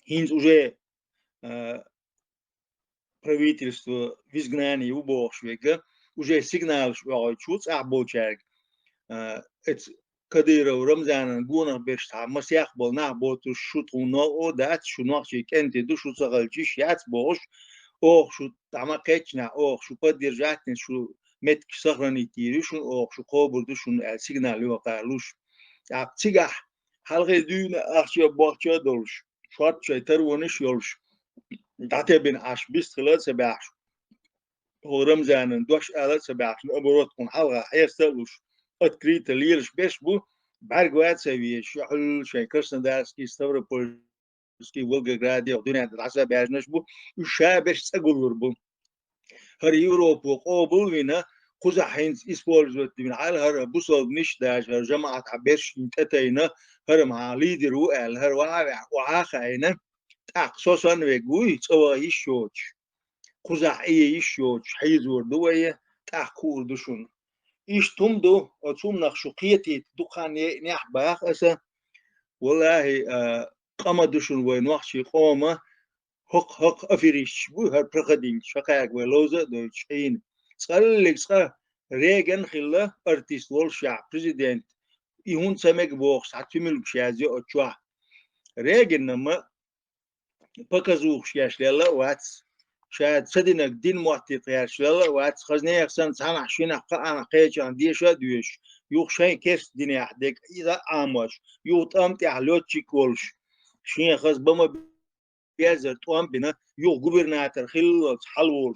هينس уже правительство в изгнании у Богшвега уже сигнал, что чуть абочек. Это كديرو رمزان جونا بيش تعمس يقبل نعبوت الشوط ونو دات شو نقشي كنت دو شو تغلجيش يات بوش أو شو تعمل كيتنا أو شو قدر جاتن شو مت كسرني تيريشون أو شو قابل دو شو السيجنال يو قالوش عب تيجح حلقة دون أخشى باخشى دولش شات شيء ترونش يولش دعته بين عش بيست خلال سبعش هو رمزان دوش على سبعش أبورات كون حلقة حيستلوش أتكريت ليرش بيش بو بعرقوات سوي شحل شيء كرسن دارسكي ستوري بولسكي ولغرادي ودنيا دراسة بيجنش بو وشابش سقول بو هر يوروب وقابل وينا خذ حينز إسبولز من على هر بوصل مش داش هر جماعة عبرش تتينا هر مع ليدر وقال هر وعاخينا أقصاً وجوي سوا يشوش خذ يشوش حيزور دوية تأخور دشون إيش تمدو أتوم نخشقيتي دخان نح باخ أسا والله قام دشون وين وحشي قامة حق أفريش بو هر برقدين شقاق ولوزة دوتشين سألك سأ ريغن خلا أرتيست والشعب بريزيدنت يهون سمك بوخ ساعت ملك شازي أتشوا ريغن نما بكزوخ شاش لالا واتس شاد سدينك دين معطي طياش لالا واتس خزني يخسن سامع شينا قانا قيش عندي شادوش يوخ شين كيس ديني أحدك إذا عامش يوطام تعلوتشي كولش شين خز بما بيزر توام بنا يو غوبرناتور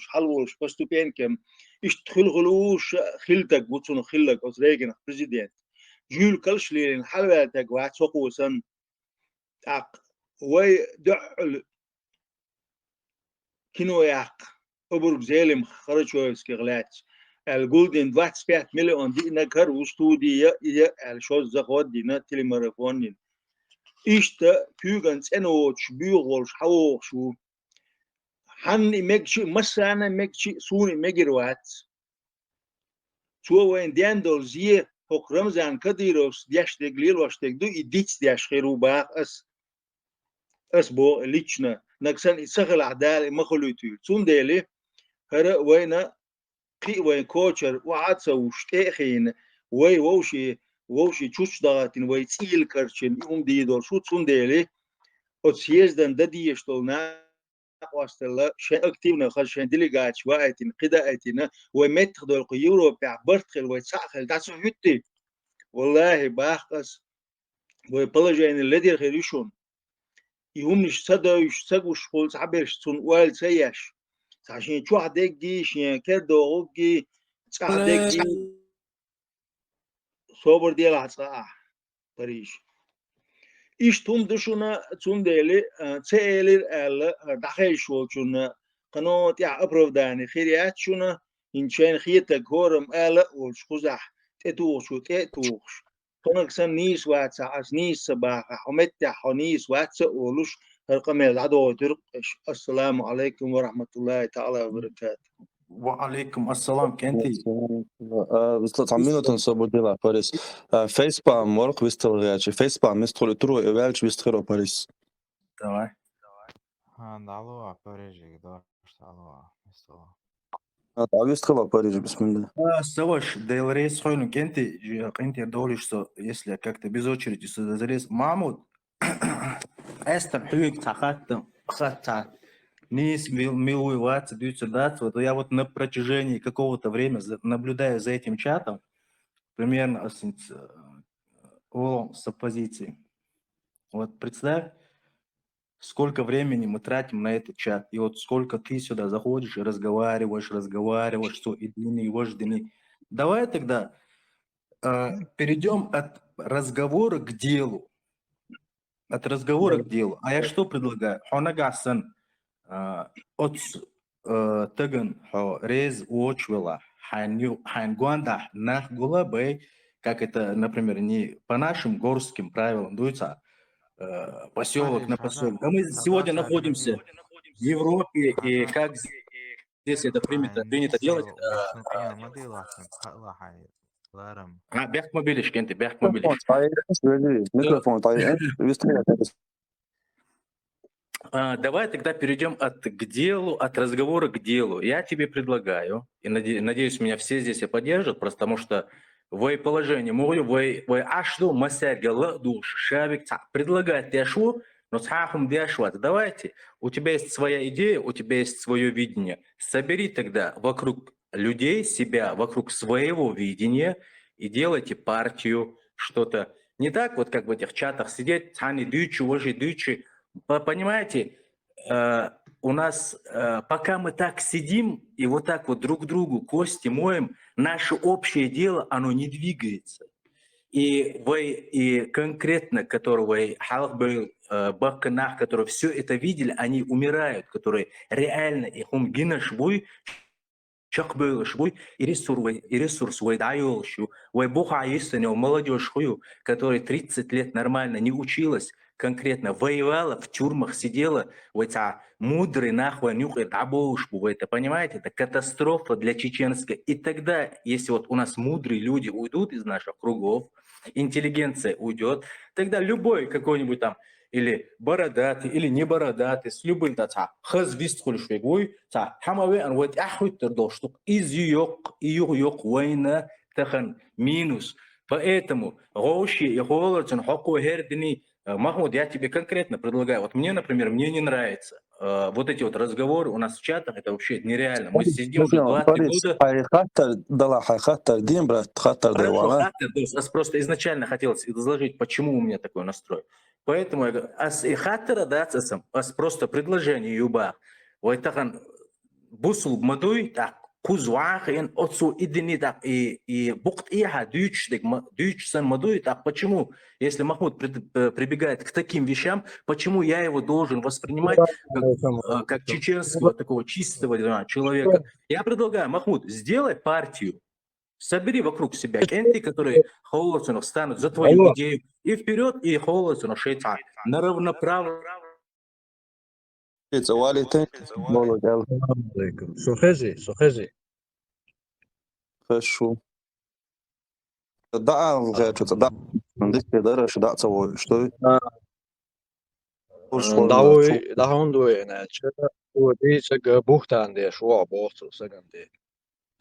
حلولش بستو بين كم اشتخلغلوش خلتك بوتسون خلك أس ريغن بريزيدنت جول كلش لين حلواتك وات سوقوسن تاق وي دعل كينو ياق أبرق زيلم خرجويس كغلات الجولدن 25 مليون دي نكر وستودية إذا الشوز زخوات دينا تلمرفونين إشتا بيغنس أنوش بيغولش حوغشو حن مكشي مسانا مكشي سوني مجروات سو وين دياندول زي هوك رمزان كديروس دياش تقليل واشتك دو إديتس دياش خيرو باق أس بو ليشنا نكسن إسخل عدال مخلوتو سون ديلي هر وين قي وين كوتشر وعدسا وشتاخين وي ووشي تشوش دغاتين وي تسيل كرشن يوم ديدول شو سون ديلي أتسيزدن دديشتولنا واستلا شيء أكتيفنا خشين ديليغات شوائتين قدائتنا ومتخدول يوروب برتخل ويتساخل داسو هيتي والله باخس ويبلجين الذي خيريشون يهمش صدايش سقوش خول صعبش سون وال سياش عشان شو عدقي شين كدو غقي صعدقي صبر ديال عصا بريش إيش توم دشونا توم ديلي تسألي ال دخل شو شونا قناة يا أبرو داني خيريات شونا إن شان خيتك هورم ال والشخوزح تتوش وتتوش كونك سن نيس واتس عس نيس صباح حمت حنيس واتس ولوش رقم العدو ترقش السلام عليكم ورحمة الله تعالى وبركاته. وعليكم السلام كنتي Вислат минутен свободила Парис. Фейспам ворк вистрелячи. Фейспам мистрол тру евелч вистрело Парис. давай. Алло, Парижик, да, что алло, что? Вистрело Париж, бисмилlah. Саваш, дейл рейс хойну кенти долишь, что если как-то без очереди сюда залез. Мамут, эстер хюик тахаттам, хатта. Нис милуй ватс, дюйца дат. Вот я вот на протяжении какого-то времени наблюдаю за этим чатом, примерно с оппозицией. Вот представь, сколько времени мы тратим на этот чат, и вот сколько ты сюда заходишь и разговариваешь, что и длинный. Давай тогда перейдем от разговора к делу. От разговора к делу. А я что предлагаю? Хонагасан от таган рез уочвела хангуанда нахгула бэй, как это, например, не по нашим горским правилам дуется, поселок на поселок. А мы сегодня находимся в Европе, и как здесь это принято делать? Бяхмобилиш, кенти, бяхмобилиш. Микрофон, вистрело. Давай тогда перейдем к делу, от разговора к делу. Я тебе предлагаю, и надеюсь, меня все здесь и поддержат, просто потому что вы положение, вы ашло масягала душ, шавик предлагает яшу, но цахум дяшват. Давайте, у тебя есть своя идея, у тебя есть свое видение. Собери тогда вокруг людей себя, вокруг своего видения и делайте партию, что-то. Не так вот, как в этих чатах сидеть, цани дючи, ложи дючи. Понимаете, у нас, пока мы так сидим и вот так вот друг другу кости моем, наше общее дело, оно не двигается. И конкретно, которые Баканах, которые все это видели, они умирают, которые реально их гинашбуй, шахбылшбуй, и ресурс вайдаёлшу, вайбуха истинно молодежь хую, которая 30 лет нормально не училась, конкретно воевала, в тюрьмах сидела, мудрый нахуй нюхает абоушбу, вы это понимаете? Это катастрофа для чеченской. И тогда, если вот у нас мудрые люди уйдут из наших кругов, интеллигенция уйдет, тогда любой какой-нибудь там или бородатый, или не бородатый, с любым хазвистхульшвегой, хамаве анват ахуйтердоштук, из юг война тахан минус. Поэтому роуши и холодцин хоку хердини. Махмуд, я тебе конкретно предлагаю. Вот мне, например, мне не нравится вот эти вот разговоры у нас в чатах, это вообще нереально. Мы сидим уже 2-3 года. Просто изначально хотелось изложить, почему у меня такой настрой. Поэтому я говорю, просто предложение юба. Вайтахан бусул мадуй так. Кузвахин отцу идини так и букт иха дючсан мадуй так. Почему, если Махмуд прибегает к таким вещам, почему я его должен воспринимать как чеченского такого чистого человека? Я предлагаю, Махмуд, сделай партию, собери вокруг себя энты, которые Холодцинов станут за твою идею, и вперед, и Холодцинов шейта на равноправно. Сухези. Хорошо. Да, что-то да. Здесь пидоры, что да, что? Да он дует, вот видите, бухтан де шуа бохту саганде.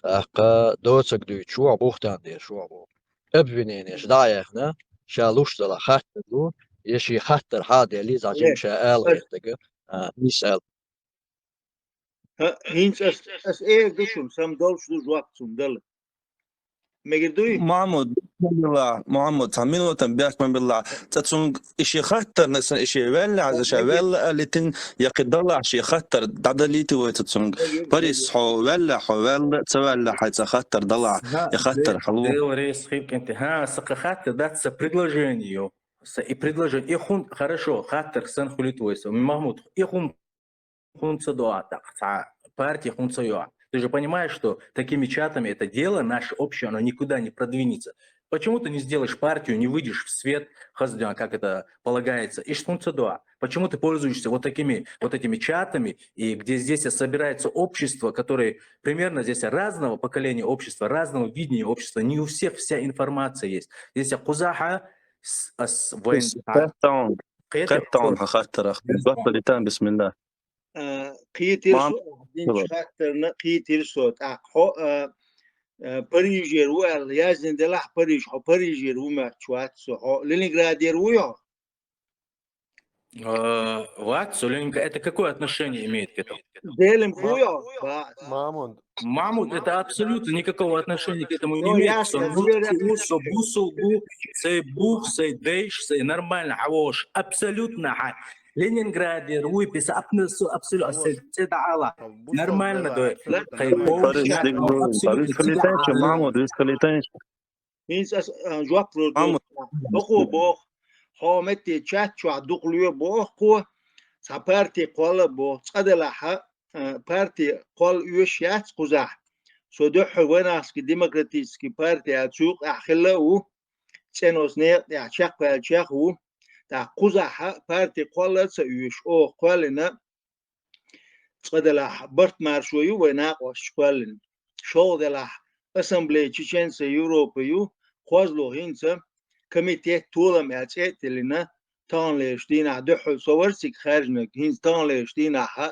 Ака доцак дует шуа бухтан де шуа бох. Обвинение ждаехна, шалуштала хатту, если хаттер хаде ли зачем шаал ихтага, мисал. Hins as dushum sam dolsh du waqtum dal. Megidui محمد تعملوا تنبيهك من بالله تتصون إشي خطر نسن إشي ولا عز إشي ولا اللي تن يقد الله شيء خطر دعدليتي وتتصون بريس حو ولا تسوى حيث خطر ضلع يخطر حلو. Рейс хипкенте. Сакахаттер, that's предложение. И предложение. Ихун, хорошо, хаттер сан хулитвойся. Махмуд, ихун хунцадуа, партия хунцаюа. Ты же понимаешь, что такими чатами это дело наше общее, оно никуда не продвинется. Почему ты не сделаешь партию, не выйдешь в свет, как это полагается, и шхунцадуа? Почему ты пользуешься вот этими чатами, и где здесь собирается общество, которое примерно здесь разного поколения общества, разного видения общества, не у всех вся информация есть. Здесь кузаха с قطعون خاطر بطل تام بسم الله قيتير صوت Парижер уэл язден делах Париж хо Парижер ума чуат со Ленинградер уё. Ватсу, это какое отношение имеет к этому? Делим уё. Мамуд, это абсолютно никакого отношения к этому не имеет. Сей бух, сей дейш, сей нормально, авош, абсолютно. Ленинградер, выпис, абсолютно, нормально, да. حامتي تشاتشو عدقليو بوخو سابارتي قول بو صدلها بارتي قول يوشيات قزح سودح وناسكي ديمقراطيسكي بارتي اتسوق اخلو تشينوس ني يعشق بالشيخو تا قزح بارتي قول سيوش او قولنا صدلها برت مارشويو وناقوش قولن شو دلح اسمبلي تشينس يوروبيو خوزلو هينسا كميتيه طولم اعتقلنا تانليش دينا دحل صورسك خارجنك هين تانليش دينا ح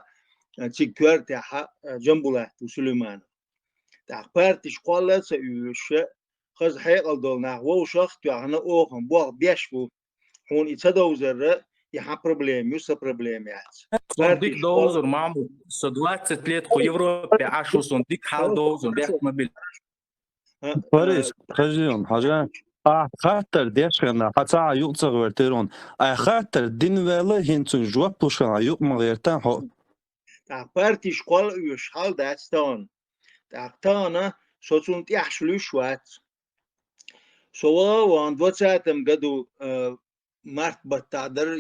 تشكرت ح جنبوله وسليمان تا بارتش قالت سيوش خز حيقل دولنا ووشخ تعنا أوهم بوغ بيشبو هون يتصدوزر يها بروبليم يوسا بروبليم يعني Son dik dozor mamu so 20 let ko Европе ашу son dik hal dozor behmabil. Paris, خجلهم حاجة خاطر ديشنا حتى يقصر ورتيرون خاطر دين ولا هنتو جواب بوشنا يق مغيرتان هو بارتي شقول يشحال داتستان تانا سوتون تيحشلوش وات سوا وان دوتساتم قدو مارت بتادر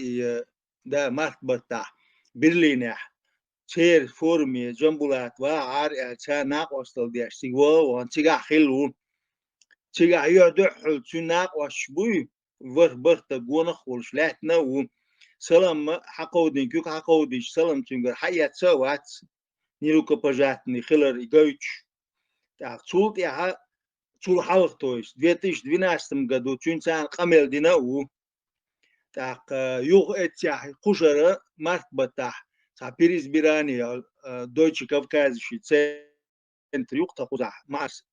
دا مارت بتا برلينح تير فورمي جنبولات وعار تا ناق وصل ديش سيوا وان تيغا خيلو تيغا يدحل تناق وشبوي ور برت غونخ ولشلاتنا و سلام حقودين كيك حقوديش سلام تنجر حيات سوات نيروكا بجاتني خلر إيجوش تاع تولت يا تول حلق تويش 2012 قدو تنسان قمل ديناو تاع يوغ اتيا قشرة مارك بتاع تاع بيريز بيراني دويتش كافكازشي سنتر يوغ تاقوزا مارس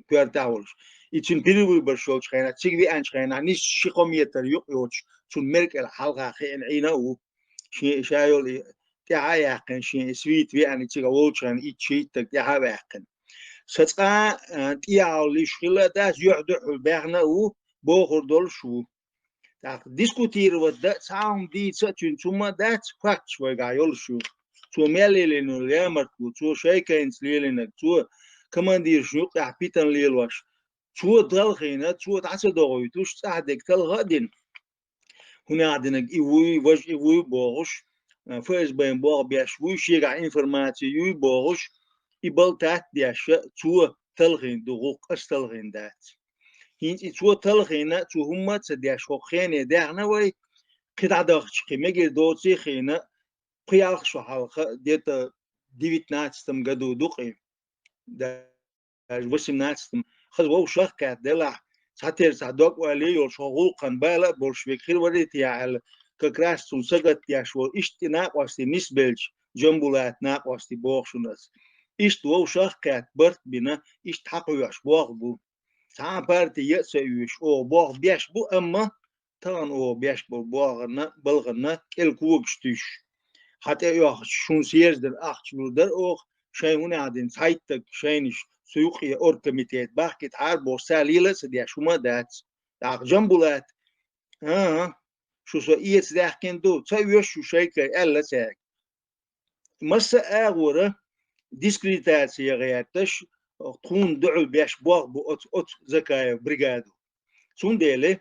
كوارتاولش يتشن بيريوي برشوش خينا تشيكوي انش خينا نيش شيقوميتر يوغ يوتش تون ميرك الحلقة خين عيناو شي شايول تاع ياقن شي سويت في اني تيغا وولشان ايتشي تاع ياقن ستا تياو ليشخلا داس يحدو بيغنا و بوخر دول شو تاع ديسكوتير ودا ساوم دي ساتون ثم دات فاكت شوي غايول شو تو ميلينو ليامركو تو شايكينز ليلينك تو كماندير شنو تاع بيتن ليلواش تو دالخينا تو تعصدوي توش صاحدك تلغدين هنا عندنا ايوي واش ايوي بوغش فاز بين بوغ بياش وي شيغا انفورماتي يوي بوغش يبلتات دياش تو تلغين دوق استلغين دات هين تو تلغينا تو هما تدياش خوخين داغنا وي قطع داخش كيميغي دوتي خينا قياخ شو حلقه ديت 19 قدو دوقي دا 18 خذ وو شركه دلع ساتير صدق ولي يشغل قن بالا بولشويك خير وديت يا كراش سوسقت يا شو اشتناق واستي نسبلج جنبولات ناق واستي بوخشنس اشت وو شركه برت بنا اشت حقو يش بوغبو ساعة بارتي يسويش او بوغ بيش بو اما تان او بيش بو بوغنا بلغنا الكوكشتيش حتى يوخ شون سيرزدر اخش بودر اوخ شاي هنا عادين سايتك شاينش سيوقي اوركميتيت باكيت عار بورساليلا سديا شوما دات داق جنبولات شو سو ايس داخكين دو تسويش شو شايكا الا ساك مسا اغورا ديسكريتاسيا غياتش تكون دعو بيش بوغ بو اوت زكايا بريغادو سون ديلي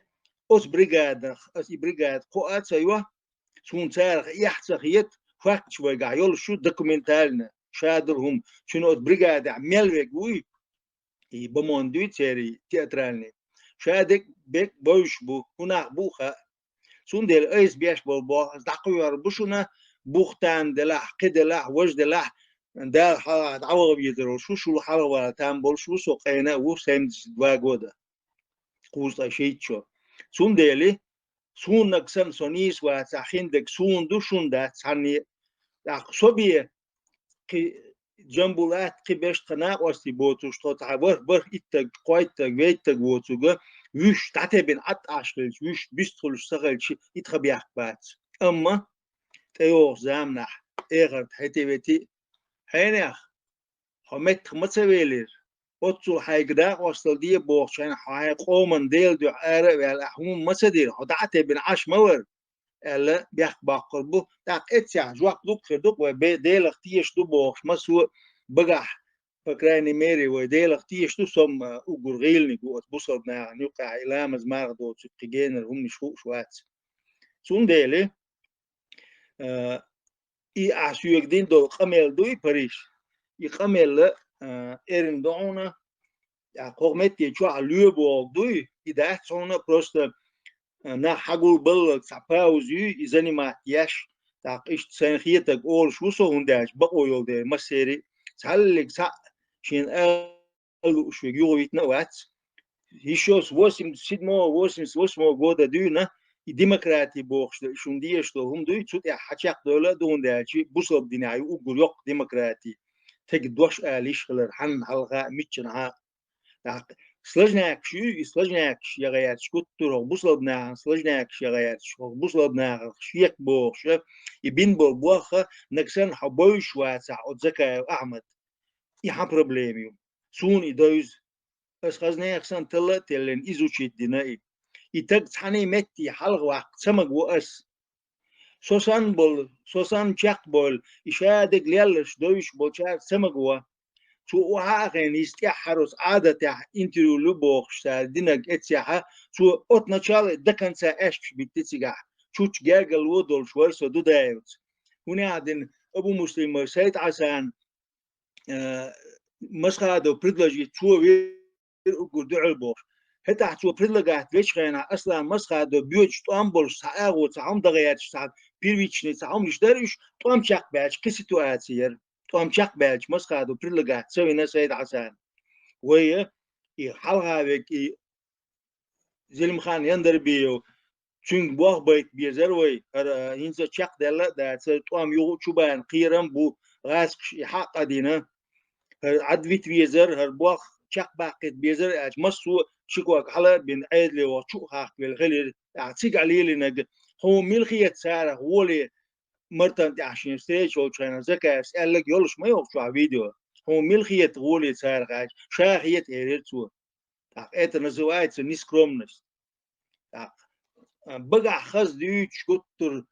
اوت بريغاد اس بريغاد قوات سيوا سون تارخ يحتخيت فاكت شوي قايول شو دوكيومنتالنا شادرهم شنو اوت بريغاد عمل وي بموندوي تيري تياترالني شادك بيك بوش بو هنا بوخا سون ديل ايس بيش بو بو دقيور بشونا بوختان دلاح قدلاح وجدلاح دا حال عوض بيدرو شو حال ولا تامبول شو سوقينا وسام دواغودا قوس شيتشو سون ديلي سون نكسن سونيس واتاخيندك سون دوشون دا ثاني صبي كي جنبولات كي باش تناق واستي بوتوش تو تعبر بر اتك قويتك ويتك بوتوغا ويش تعتبن اشلش ويش بيستخلش سغلش يتخبيح بات اما تيوغ زامنح ايغر حيتيبتي هينيخ همت متسويلر اوتسو حيقدا وصل دي بوخشان حي قومن ديل دو اره ولا هم مسدير هدعته بن عش مور الا بيخ باقربو تاق اتيا جواق دوك خدوك وديل اختيش دو بوخش مسو بقح فكراني ميري وديل اختيش دو سم اوغرغيلني قوت بوصلنا نوقع الامز مارغدو تقيجينر هم نشوق شوات سون ديلي اي عشوك دين دو قميل دوي باريش يقمل إيرن دونا يا قومت يشوع ليبو دوي إذا صونا بروست نا حقول بل سباوزي إذا ما يش تاقيش سنخيتك أول شو سو هنداش بقوا يلده مسيري سهلك سا شين ألو شو يجويتنا وات هيشوس واسم سيدمو واسمو جودا دونا ديمقراطي بوخش شون ديش تو هم دوي تشوت يا حشاق دولة دون داشي بوصل ديناي وقول يق ديمقراطي تك دوش آليش خلر حن حلقة ميتشنها سلجناكش يا غيات شكتر بوصلنا سلجناكش يا غيات بوصلنا شيك بوخ يبين بوخ نكسن حبوش واسع وزكا أحمد يحا بروبليميوم سون إدوز بس خزنا يخسن تلا تلين إزوشي الدنائي يتق تحني متي حلق وقت سمق وأس سوسان جاك بول إشادق ليلش دوش بوشار سمق وأس شو وهاغن يستحرس عادة انترو لبوخ دينك اتساها شو اتنا شال دكان سا اشش بتتسيغا شو تجاغل ودول شوي سو دو دايوت هنا عدن ابو مسلم سيد عسان مسخادو بريدلوجي شو وير اقول البوخ هتا شو بريدلوجات ويش خينا اصلا مسخادو بيوش طامبول ساعو تعم دغيات ساعه بيريتشني تعم نشدرش طام شاك باش كسيتواتير طام شاك باش مسخادو بريدلوجات سوينا سيد عسان وهي حلها بك زلم خان يندر بيو چون بوخ بيت بيزر وي هينسا شاك دلا دا طام يو شوبان قيرم بو غاسق حق دينا عدويت بيزر هربوخ شاك باقيت بيزر اج مسو شكوك حلا بين عيدلي وشو حق بالغليل اعتيق عليه لنق هو ملخية سارة هو لي مرتن عشان ستيج او تشانا زكا اسال لك يولش ما يوقف فيديو هو ملخية هو لي سارة اج شاخية ايرتو ات نزوايت نسكرومنس بقع خز ديوش كتر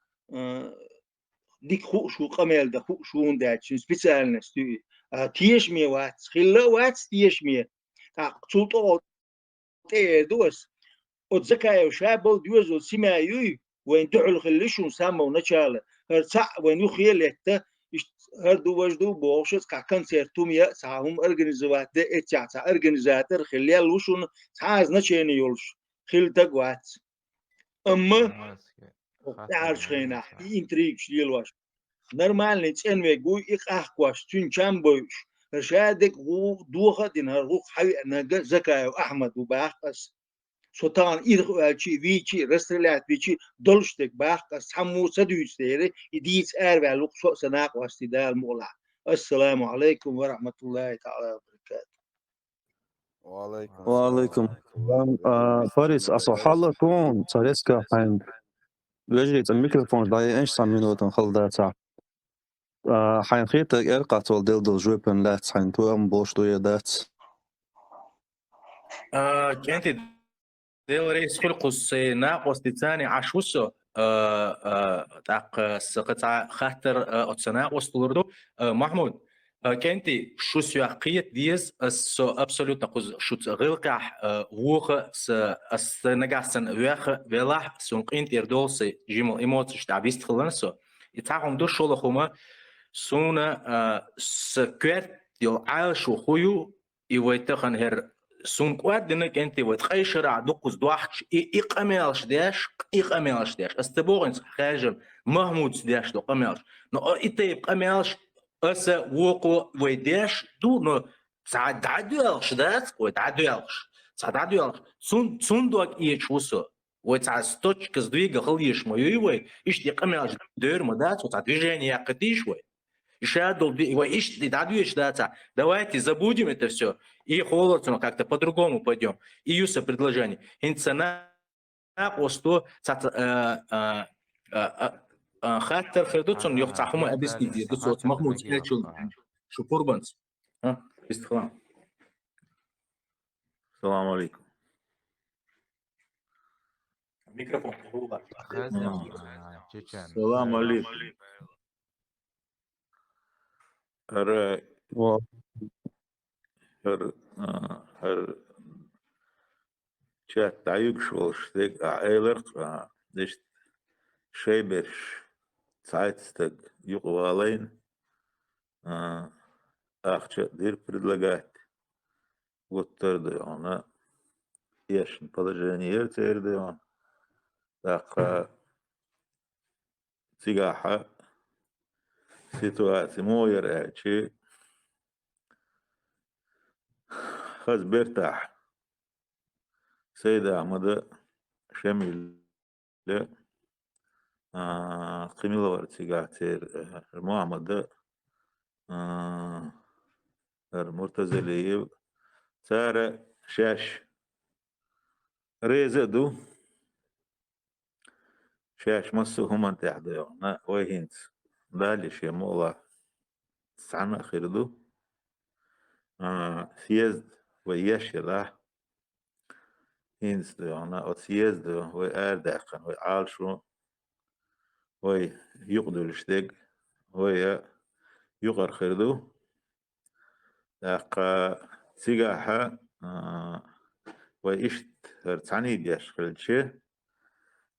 ديك خو شو قميل ده خو شو داتش سبيشالنس تيش مي وات خلا وات تيش مي تسوتو تي دوس وتزكايا وشابل دوز سيما يوي وين تعل خليشون سامو ونشال هرسع وين يخيل يكتا هردو وجدو بوشس كونسيرتوم يا ساهم اورجانيزوات ده اتشاتا اورجانيزاتر خليال وشون ساز نشين يولش خيل تقوات اما تعرف خينا انتريكش ديالواش نورمال نتسن ويقول اخواش تنشام بوش رشادك غو دوخه دين هرغو حي نجا زكايا احمد وباقس سوتان إيرغوالشي فيشي رسترلات فيشي دولشتك باقس حمو سدوستيري يديس أربع سو سناق واستدال مولا السلام عليكم ورحمة الله تعالى وبركاته وعليكم السلام فارس أصو حالا كون تاريسكا حين وجريت الميكروفون داي إنش 10 minuten خلداتا حين خيتك إرقات والديل دل جويبن لات حين توام بوش دوية دات كانت ديل رئيس خلقس ناقص تاني عشوسو تاق سقطع خاطر أتسناقص تلردو محمود كانت شو سياقية ديز سو أبسولوت نقص شو تغلقح ووخ س نجاسن وياخ بلاح سونقين تيردولس جيمو إيموتش تعبيست خلنسو يتعهم دو شغل خما سونا سكوت يو عاش وخيو يويتخن هر سون قواد دنك انت وتخيشر عدوقز دوحش اقامالش داش استبورنس خاجم محمود داش دو قامالش نو ايتيب قامالش اس وقو ويداش دو نو ساعد عدوالش داس وتعدوالش ساعد عدوالش سون دوك ايش وسو وتاع ستوتش كزدويغ خليش مويوي ايش دي قامالش دير مدات وتاع движение قديش وي Shadow, ищите, дадуешь дата. Давайте забудем это все и холодно как-то по-другому пойдем. И юса предложение. Инцена посто خاطر خدوتهم يقطعهم أبيسني دي دوت محمود شو قربانس استخدام. السلام عليكم. ميكروفون السلام عليكم. هر chat تعيق شوش ديك عيلر ديش شيبرش ساعتستك يقوالين أخشى دير предлагать вот тогда она яшн положение терды он так сигаха ситуация موير أشي خز برتاح سيدة أحمد شميل قيمة ورتيجا تير محمد المرتزلي تارة شاش ريزة دو شاش مسو هم انت يحضيو نا ويهنت دالش يا مولا سعنا خير دو سيزد وياش يلا هينس دو نا او سيزد وي داقن وي عالشو وي يقدو الشتيق وي يقر خير دو داق سيقاحة ويشت هرتعني دياش خلشي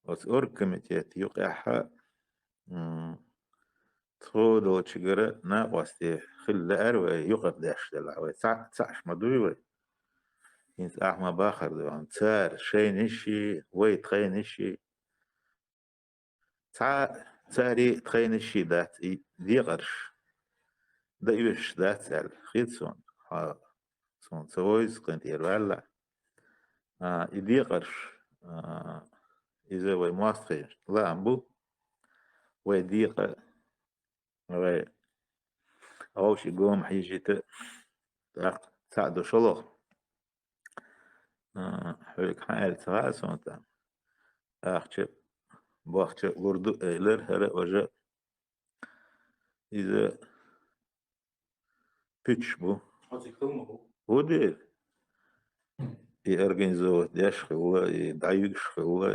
وتأركمتيت يقاحة تخودو تشجرة ناقوستي خل أروي يقف داش دلعوي تعش مدوي وي إنت أحمى باخر دوان تار شي نشي وي تخي نشي تاري تخي نشي دات دي غرش دا يوش دات سال خيدسون سون سويز قنت يروالا إدي غرش إذا وي مواستخي لا أمبو وي ديقة وي أوشي قوم حيجي تعدو شلوخ حولك حال تغاسون تام أخشى بوخشى وردو إيلر هلا وجا إذا بيتش بو هو دير يأرجنزو ديش خوا يدعيش خوا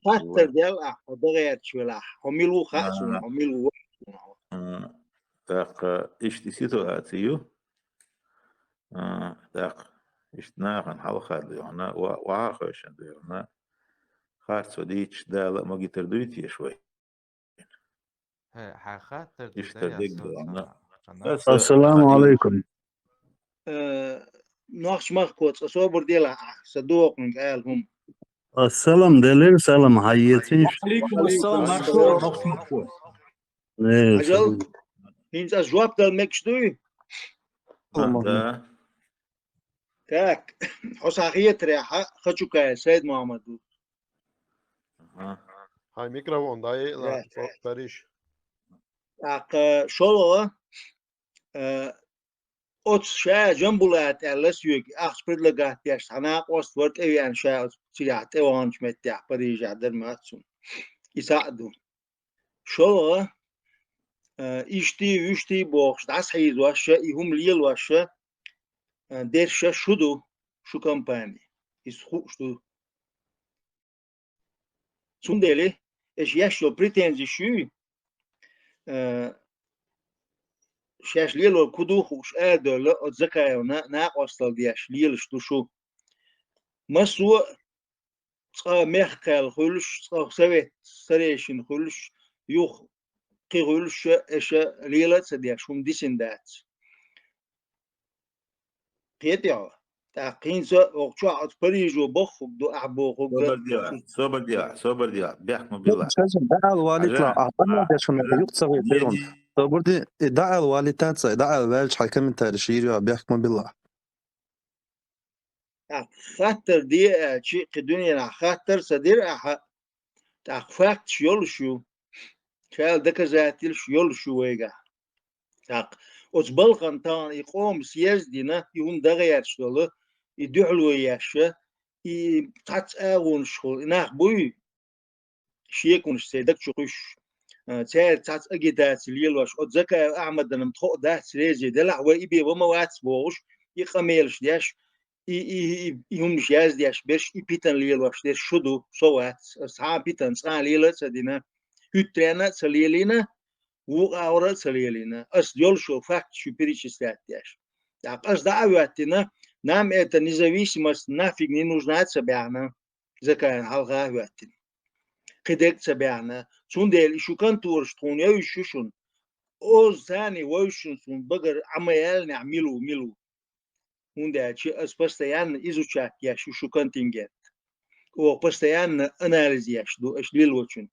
فاتر ديال ضغيت شولا حملوا خاصون حملوا تاق إشتي سيتواتيو تاق إشتناغن حلقة ديونا وعاقش ديونا خارج وديش دالا ما جيتر دويتي شوي حخاطر يشتر ديك ديونا السلام عليكم. ناقش مخكوت صوبر ديلا صدوق من قالهم السلام دليل سلام حياتيش. عليكم السلام مرحبا نقش مقبول. أجل هينز أجواب دل مكشدوي كاك حساخية ريحة خشوكا سيد محمد هاي ميكروفون داي لا فريش شلو اوتس شا جنبولات ألس يوك أخبر لقات ياش هناك وستورت أيان شا سيات أوانش متى بريج عدل ماتسون يساعدون شلو إشتي وشتي بوخش داس حيز واشا يهم ليل واشا ديرشا شدو شو كمباني يسخو شدو سندلي إيش ياشو بريتنزي شو شاش ليلو كدوخوش آدل أتذكر ناقصل دياش ليل شتوشو مسو مخكل خلش سويت سريشن خلش يوخ كي خلش إيش ليلة سدياش هم ديسندات كيتيا تاقين سو وقتوا عط بريجو بخو دو أحبو صبر ديا بيحكم بالله دعا الوالد لا أعطانا ديشون يقتصر يتيرون فبردي دعا الوالدات دعا الوالد حكم من تاريخي بيحكم بالله خاطر دي شيء الدنيا خاطر صدير أح تأخفاك شيول شو شال دك زاتيل شيول شو ويجا تاق أتبل قنطان يقوم سياز دينا يهم دغيات شغله يدعلو ياشة يتعت أغون شغل ناخ بوي شيكونش سيدك شقش تاع تعت أجدات ليلوش أتذكر أحمد أنا متخو ده سريزي دلع ويبي وما واتس بوش يقميلش دياش يهم جاز دياش بيش يبيتن ليلوش ديش شدو صوات صعب بيتن صعب ليلة سدينا هترينا سليلينا وقاورة سليلينا أس يولشو فاكت شو بريش استات دياش أس دعواتنا نام إتا نزاويسمس نافق نينوجنات سبعنا زكاين حلقة واتنا قدك سبعنا سون ديل شو كان تورشتون يوشوشون أوز ثاني ويشون سون بقر عميال نعملو ملو هوندا شيء أسبستيان إزوشاك يا شو كان تنجت وبستيان أناليز ياش دو إيش ليلوتشون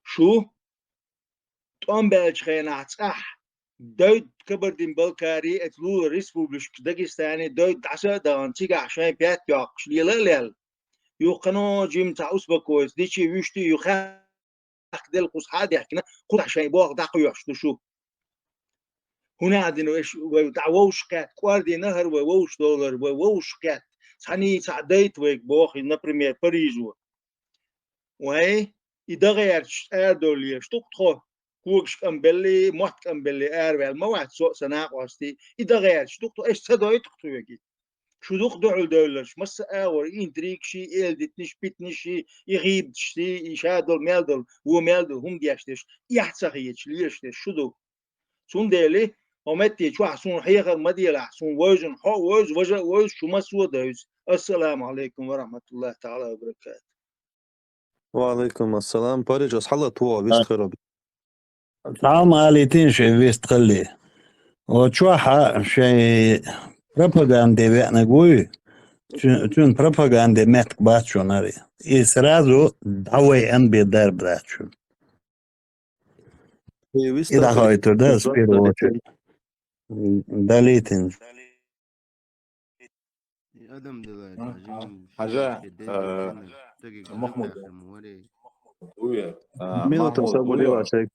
شو تقوم بالشخينا صح دوت كبر دين بالكاري اتلو ريسبوبليش داغستاني دوت عشان دان تيجا عشان بيات ياقش ليل يقنو جيم تعوس بكويس ديشي ويشتي يخاك دل قص حاد يحكينا خد عشان يبوغ داقو يحشتو شو هنا عندنا ايش ودعووش كات كواردي نهر ووش دولار ووش كات ثاني سعديت ويك بوخي например Парижу وهي يدغيرش دولية شتوقتخو كوكش كمبلي محت كمبلي أروال ما واحد سوق سناق واستي يدغيرش شتوقتو إيش تدوي تختويكي شو دخدو على دولش مس اور إندريك شي إلدتنش بيتنشي يغيب شي يشادل ميلدل هو ميلدل هم دياشتش يحتسخيتش ليشتش شو دو سون ديلي ومتي شو حسون حيغر مديلا حسون وجن حو وج شو مسو دوز السلام عليكم ورحمة الله تعالى وبركاته وعليكم السلام باريجوس حلا طوع بيش خرب تعال آليتين شيء فيست خلي وتشوحة شيء بروباغاندا بيعنا قوي تون بروباغاندا ماتك باتشو ناري إسرازو دعوي أن بيدار براتشو إذا خايتو ده سبيرو وچه داليتين ادم دلوقتي حاجة محمود ويا ميلا تصابوا لي وعشاك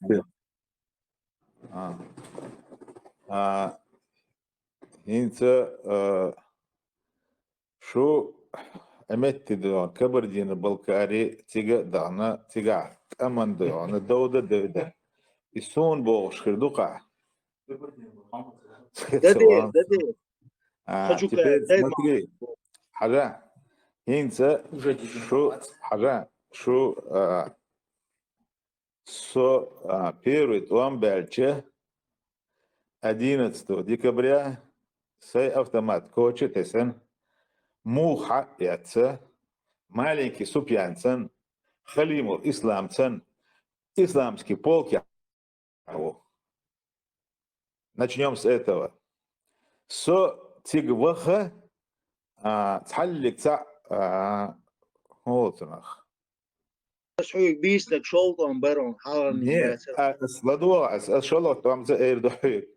انت شو امت دون كبر دين بالكاري تيجا دعنا تيجا امان دون الدودة يسون بوش خردوقع ددي теперь حاجة انت شو حاجة شو со первый том бельче 11 декабря сей автомат коче тесен муха яца маленький супьянцен Халимов исламцен исламский полк. Начнем с этого. Со тигваха تحلق تاع هوتنخ شوي بيسلك شولطن برون حالني سلادوا شولط تام زير دحيك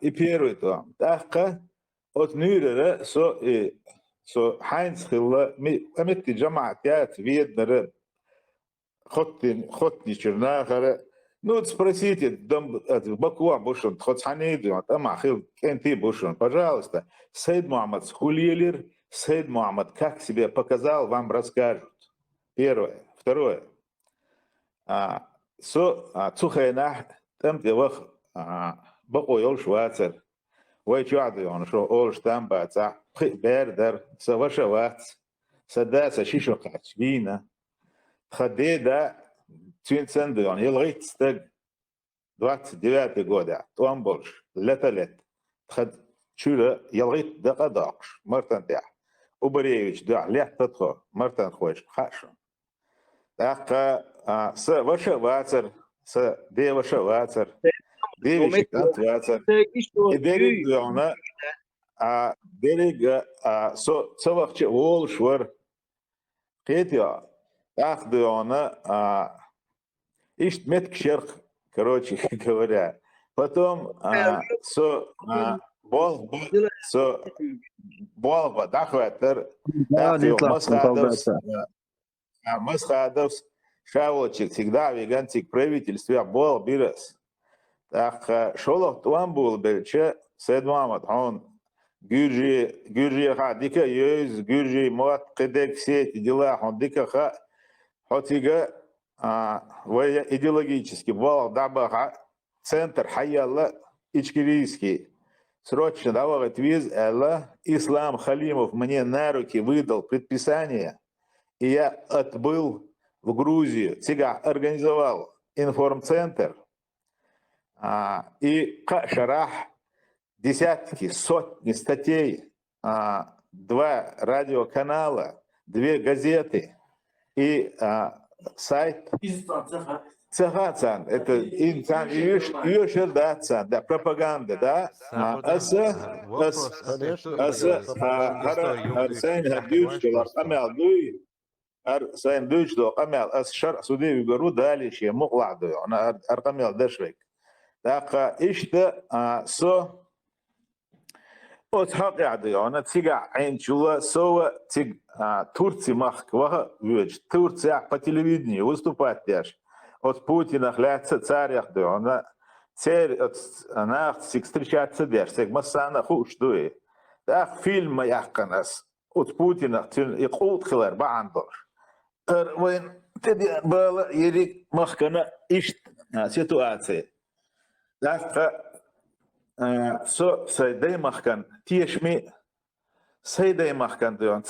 إبيرو تام تأخذ أتنيره سو حينز خلا أمتى جماعة تيات فيد نرد خطني شرنا خلا نود спросите дом Бакуа бушон хоть ханейду ама хил кенти бушон пожалуйста Сейд Мухаммад Хулилер Сейд Мухаммад как себя показал вам расскажут. Первое. Второе. Цухайнах там девах бакойл швацер. Вай чуады он шо олш там баца бердер савашават садаса шишокач вина хадеда Цвинценды он елгит стег 29 года он больше леталет хад чура елгит дакадакш мартан тя Убаревич да лет тотхо мартан хош хашон так с вашавацер с девашавацер девишкантвацер и берег она берег со цавахче волшвар кетя так она ишт метк шерх, короче говоря. Потом болба дахватер масхадовс шавочек всегда вегантик правительстве бол бирас. Так шолох туан был белче Сейд Мухаммад он гюржи ха дика юз гюржи мот кедек сеть дела он дика ха хотига идеологически был дабаха центр хаялла ичкирийский срочно давал виз Элла Ислам Халимов мне на руки выдал предписание и я отбыл в Грузию тебя организовал информцентр и шарах десятки сотни статей 2 радиоканала 2 газеты и сайт Цахацан, это инсан юшердацан, да, пропаганда, да. Арсен Хадюшкил, Аркамел Дуй, Арсен Дучдо, Аркамел, Асшар Судеви Гору, дальше, Мукладу, Аркамел Дешвик. Так, ишта, со, от хакяды, она тига, айнчула, сова, тиг, Турция махква, Турция по телевидению выступать даже. От Путина хляться царях, да, она царь от нах встречаться даже, всех массана хуш дует. Так фильм яхканас, قوت بوتين يقود خلال بعندر وين تدي بالا يريك مخكنا إيش سيتواتي لكن سو سيدي مخكن تيشمي سيدي مخكن ديون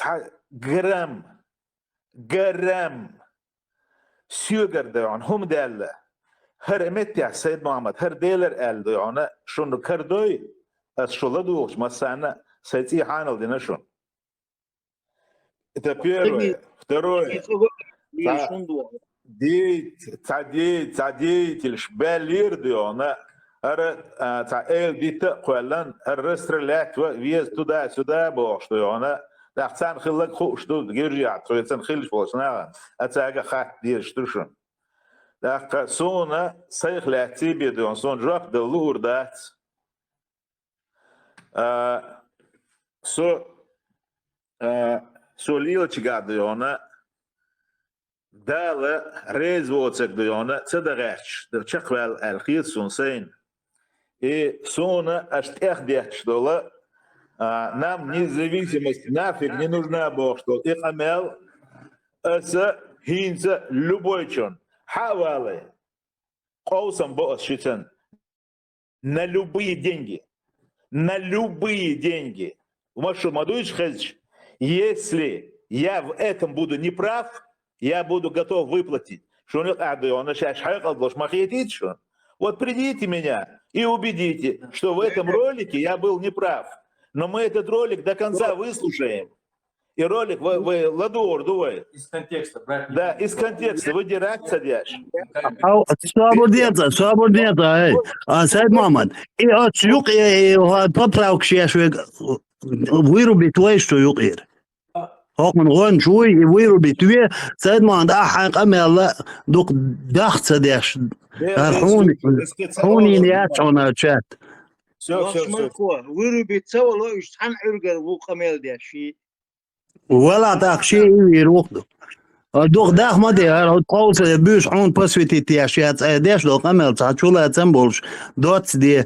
جرام سيوغر ديون هم دال هر امتيا سيد محمد هر ديلر ال ديون شون كردوي از شولدوش مثلا سيتي حانل دينا شون это первое второе تعديت الشبالير ديونا تعال ديت قولن الرسترلات ويز تدا سدا بوش ديونا تحسن خلق خوش دود جرجع تويتن خلش بوشنا اتاجا خات دير شتوشن داق سونا سيخ لاتي بيدون سون جراب دلور دات سو ليو تشغاد ديونا داله ريزوتك ديونا تدغش تشقبل الخيط سونسين и сона аштех дехштола нам независимость нафиг не нужна бог что их амел это хинца любой чон хавалы коусам босс шитен на любые деньги Машу Мадуич Хезич, если я в этом буду неправ, я буду готов выплатить. Вот придите меня и убедите, что в этом ролике я был неправ. Но мы этот ролик до конца выслушаем. И ролик вы ладуор дует. Из контекста, брать. Да, из контекста. Выдирать садишь. Свободнее, Сайд Мамад. И от шлюк поправок сейчас вырубить твой, что юкир. Хокман гон шуй и вырубить твой. Сайд Мамад, амела дук дах садишь. Хуни не отчона чат. Все. Вырубить целого, и штан ургер вукамел дяши. ولا تاك شيء يروقدو دوغ داخ ما دي هاد قوس بوش عون بسويتي تياشيات داش دو قمل تشولا تنبولش دوت دي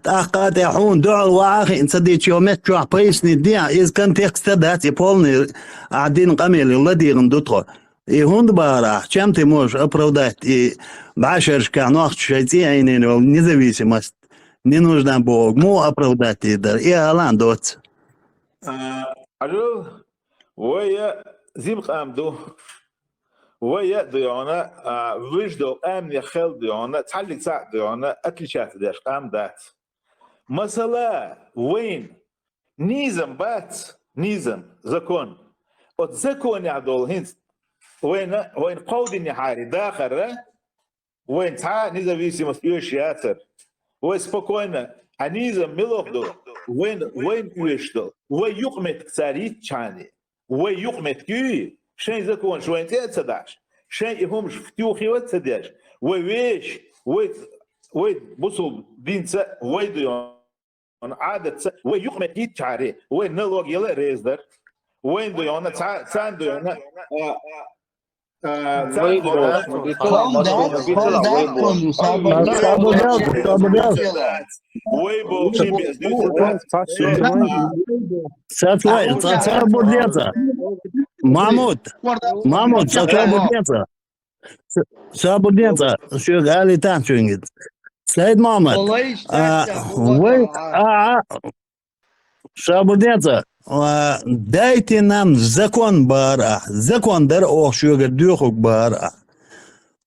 تاقات حون دعوا واخي انت دي يومت جوع بيسني دي از كونتكست داتي полный один قمل الذي غندوتو и хунд бара чем ты можешь оправдать и башершка нах шайтиайны независимость не нужно бог му оправдать и алан дот عجل ويا زيب قامدو ويا ديانا وجدو أمن يخل ديانا تعلق ساعة ديانا أكل شات داش قام دات مثلا وين نيزم بات نيزم زكون от زكون يعدول هنس وين قود النحاري داخل وين تاع независимость يوشياتر وين спокойно نيزم ملوخدو وين ويشتو ويقمت كساريت شاني ويقمت كي شين زكون شوين تتصداش شين يهمش فتوخي وتصداش ويش بوصل دينسا ويديون عادة ويقمت كي تشاري وين نلوغ يلا ريزدر وين ديونا تسان ديونا Мамут, свободнеца, что гали танцует. Сайд Мамад, свободнеца, дайте нам закон бара, закон дар охшуга дюхук бара.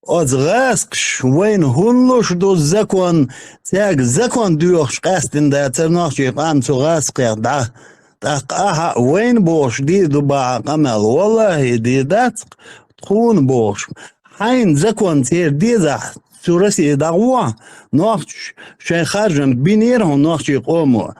От гаск вайн хуллуш до закон, так закон дюхш кастин да цернохчи пан цугаск да. Так وين بوش دي دبا قمل والله دي دات تكون بوش حين زكون تير دي ذا سورسي دعوة نوخش شي خارجن بينيرهم نوخش يقوموا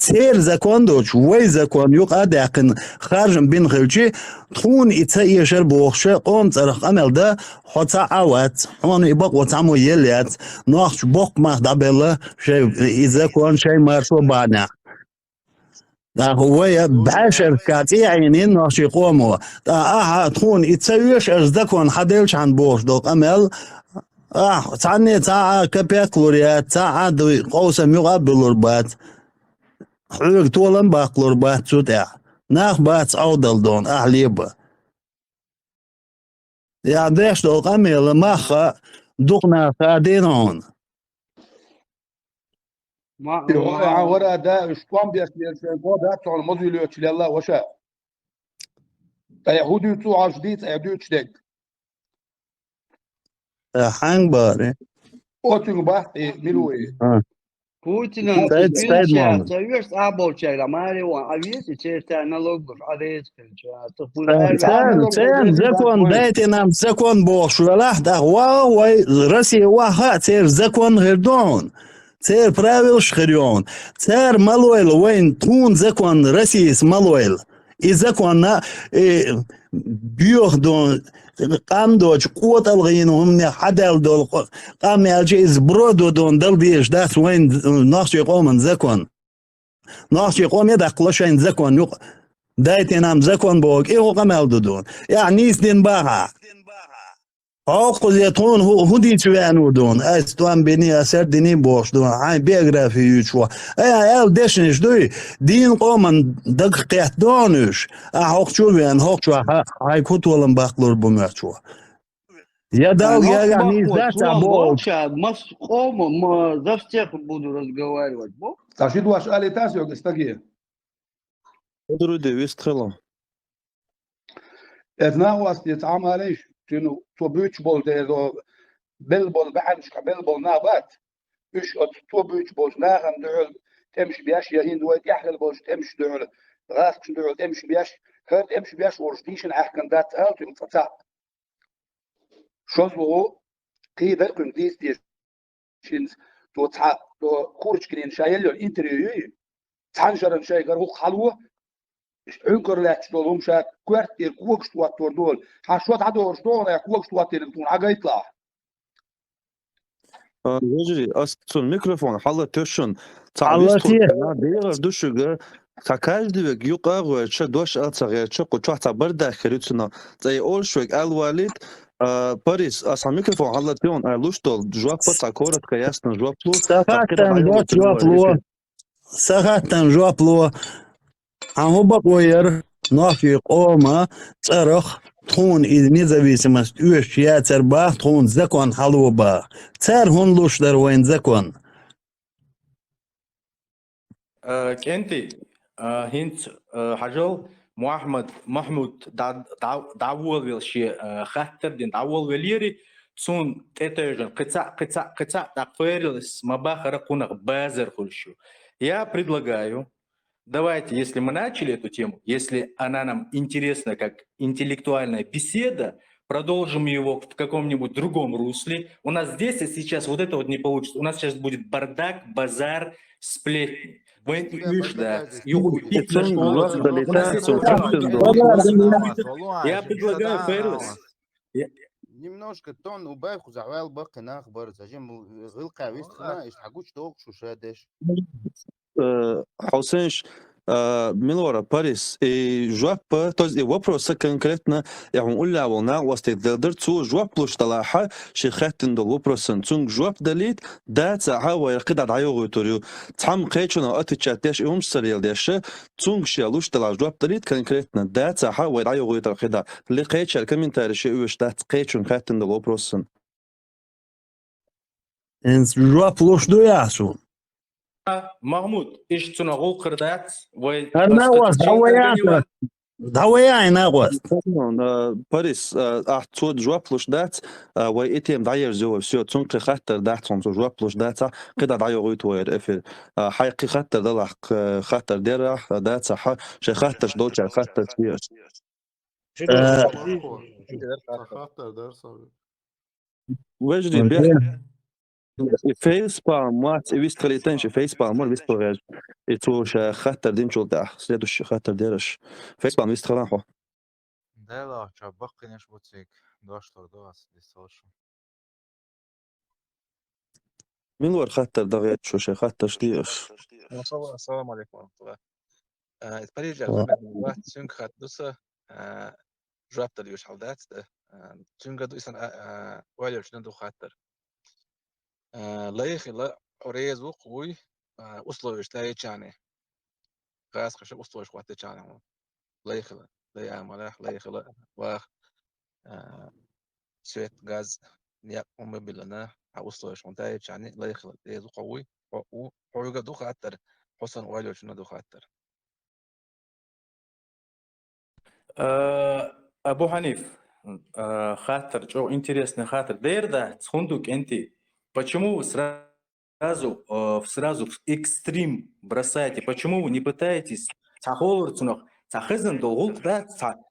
تير زكون دوش وي زكون يقعد يقن خارجن بين خلشي تكون يتسيشر بوخش قوم ترخ قمل ده حتى عوات هون يبق وتعمو يليات نوخش بوق ما دابلا شي إذا كون شي مارشو بانا هو بعشر كاتي عينين ناش يقوموا تكون يتسويش ازدكون حدلش عن بوش دوق امل تعني تا كبيكلوريات تا قوسم يقبل البات حوق طولن باقلور بات سوتع ناخ بات أودل دون أهليبا يا ديش دو قميل ماخا دقنا خادينون يا ورا ده شطوان بيسلي الفنقو ده تون مزي لو تشلي الله وشا يهودي تو عجديت يهودي تشدك حنگ باري اوتو بحثي ملوي Путина سيد محمد союз оболчайла Марион, а видите, через налогов, а видите, سين زكون دايتي نام زكون بوخ شو لاح دا واي رسي واها تير زكون غردون تير براويل شخريون تير مالويل وين تون زكون رسيس مالويل إي زكون بيوخ دون قام دوج قوت الغين هم حدال دول قام يالجيز برودو دون دل بيش داس وين ناخشي قومن زكون ناخشي قوم يدق لشين زكون يق دايتي نام زكون بوك إيه قمال دون يعني سدين باها عقل يتون هو دي توانو دون استوان بني اسر ديني بوش دون هاي بيوغرافي يشوا اي ال دشنش دوي دين قومن دقيق دونش احق شو وين حق شو هاي كتولن باقلور بمرچوا يا دال يا يعني ذات ابو مس قوم ما за всех буду разговаривать. Скажи два шали тасио гестаги. Друди вистрело. ازنا واس يتعامل ليش شنو تو بيتش بول ده بيلبول بحنش بيلبول نابات ايش تو بيتش بول ناخن دول تمشي بياش يهين دوت يحل بولش تمشي دول راس دول تمشي بياش هرت امشي بياش ورشديشن احكن دات هالت مفتاح شوزو قيدر كن ديس شينز تو تع تو خورج كرين شايل الانتريو تحنجر شاي غير خلوه عنكر لا تشتغلهم شات كوارتير كوكش تواتور دول حشوات عدو شتون يا كوكش تواتير تون عجا يطلع يجري أصل الميكروفون حلا تشون حلتي دير دوشجا تكاج ديك يقاغ شدوش أتصغير شق وشحت بردا خريطنا زي أول شوك الوالد باريس أصل الميكروفون حلا تيون لوشتول جواب بتاع كورة كياسنا جواب لو ساعتن دوت جواب لو ساعتن جواب لو هو بقوير نافي قوما صرخ تون إذ نزويسمست üç ياتر باخ تون زكون حلو باخ تار هون لوش در وين زكون كنتي هنت حجل محمود دعوة شيء خاطر دين دعوة وليري تون تتجن قطع تقفيرلس ما бахара кунах базар хульшу. Я предлагаю, давайте, если мы начали эту тему, если она нам интересна как интеллектуальная беседа, продолжим его в каком-нибудь другом русле. У нас здесь и сейчас вот это вот не получится. У нас сейчас будет бардак, базар, сплетни. Вы да, я предлагаю Фэрлес. немножко тон убавь хузавал бакна خبر зачем غلقة вистрна и حقوش توق شو شادش حسينش ميلورا باريس и جواب то есть вопрос конкретно я вам улявал на вас тقدر تو جواب لوش طلعها شي خاتن دو وبروسن تون جواب دليت دا هوا يقدر عيو توريو تام قيچنا اتچاتش ام سريل داش تون شي لوش طلع جواب دليت конкретно دا هوا عيو ترخدا اللي قيچ الكومنتاري شي وش دا قيچون خاتن دو وبروسن ان جواب لوش دو ياسون Mahmud, iş tuna gol kırdat ve انا واس دعويا انا واس باريس تو جواب لوش دات و اتم داير جو سو تون خاطر دات تون جواب لوش دات قد داير غوت وير اف حقيقي خاطر دلح خاطر دير دات صح شي خاطر دوتش خاطر تير خاطر درس وجدي بيه فيسبالم وات ويستريتنش فيسبالم مور ويستريج اتوش خاطر دين شو ده سيدوش خاطر ديرش فيسبالم ويسترانحو да чабак неш буцик доштор доас дисош من ور خاطر دغيت شو شي خاطر شديش السلام عليكم ورحمة الله. Париж واحد سونك خات دوسا جواب تليوش حودات سونك دوسا وعلي شنو دو خاطر لا يخي لا أوريز وقوي وصلوا يشتري تشاني قاس خش أسطوش وقت تشانه لا يخلق لا يعمل لا يخلق واخ سويت غاز نياق أم بلنا أسطوش وانت تشاني لا يخلق يزو قوي وحوجة دو خاطر حسن وعلي شنو دو خاطر أبو حنيف, خاطر, что интересный хатер. Дерда, схундук энти, почему сразу в экстрим бросаете? Почему вы не пытаетесь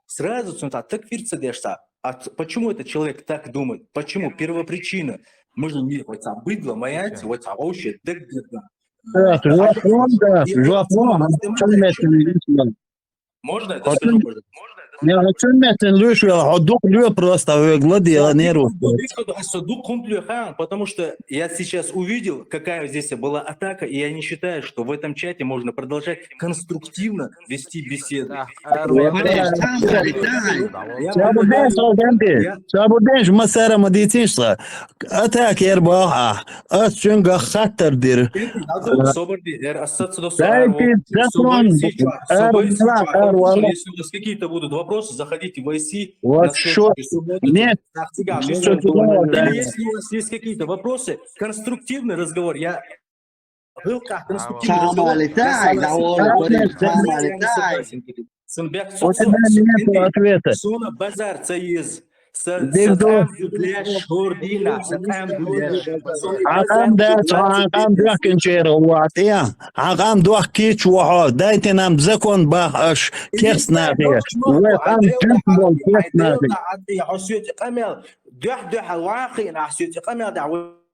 сразу такфирца дешься? Почему этот человек так думает? Почему? Первопричина. Мы же не быдло, маяти, вообще, можно это сказать? Я хочу просто гладионеру. Потому что я сейчас увидел, какая здесь была атака, и я не считаю, что в этом чате можно продолжать конструктивно вести беседу. مسار مديتيش أتاك يربح أتشنغ خطر دير Если у вас какие-то будут вопросы, заходите в IC. Нет. Если у вас есть какие-то вопросы, конструктивный разговор, я был как конструктивный разговор. Сона базар цаиз. عقام دوخ كيش وحو دايتي نام زكون باخش كيس نافي وقام تنفل كيس نافي عسيوتي قمل دوح الواقي عسيوتي قمل دعوة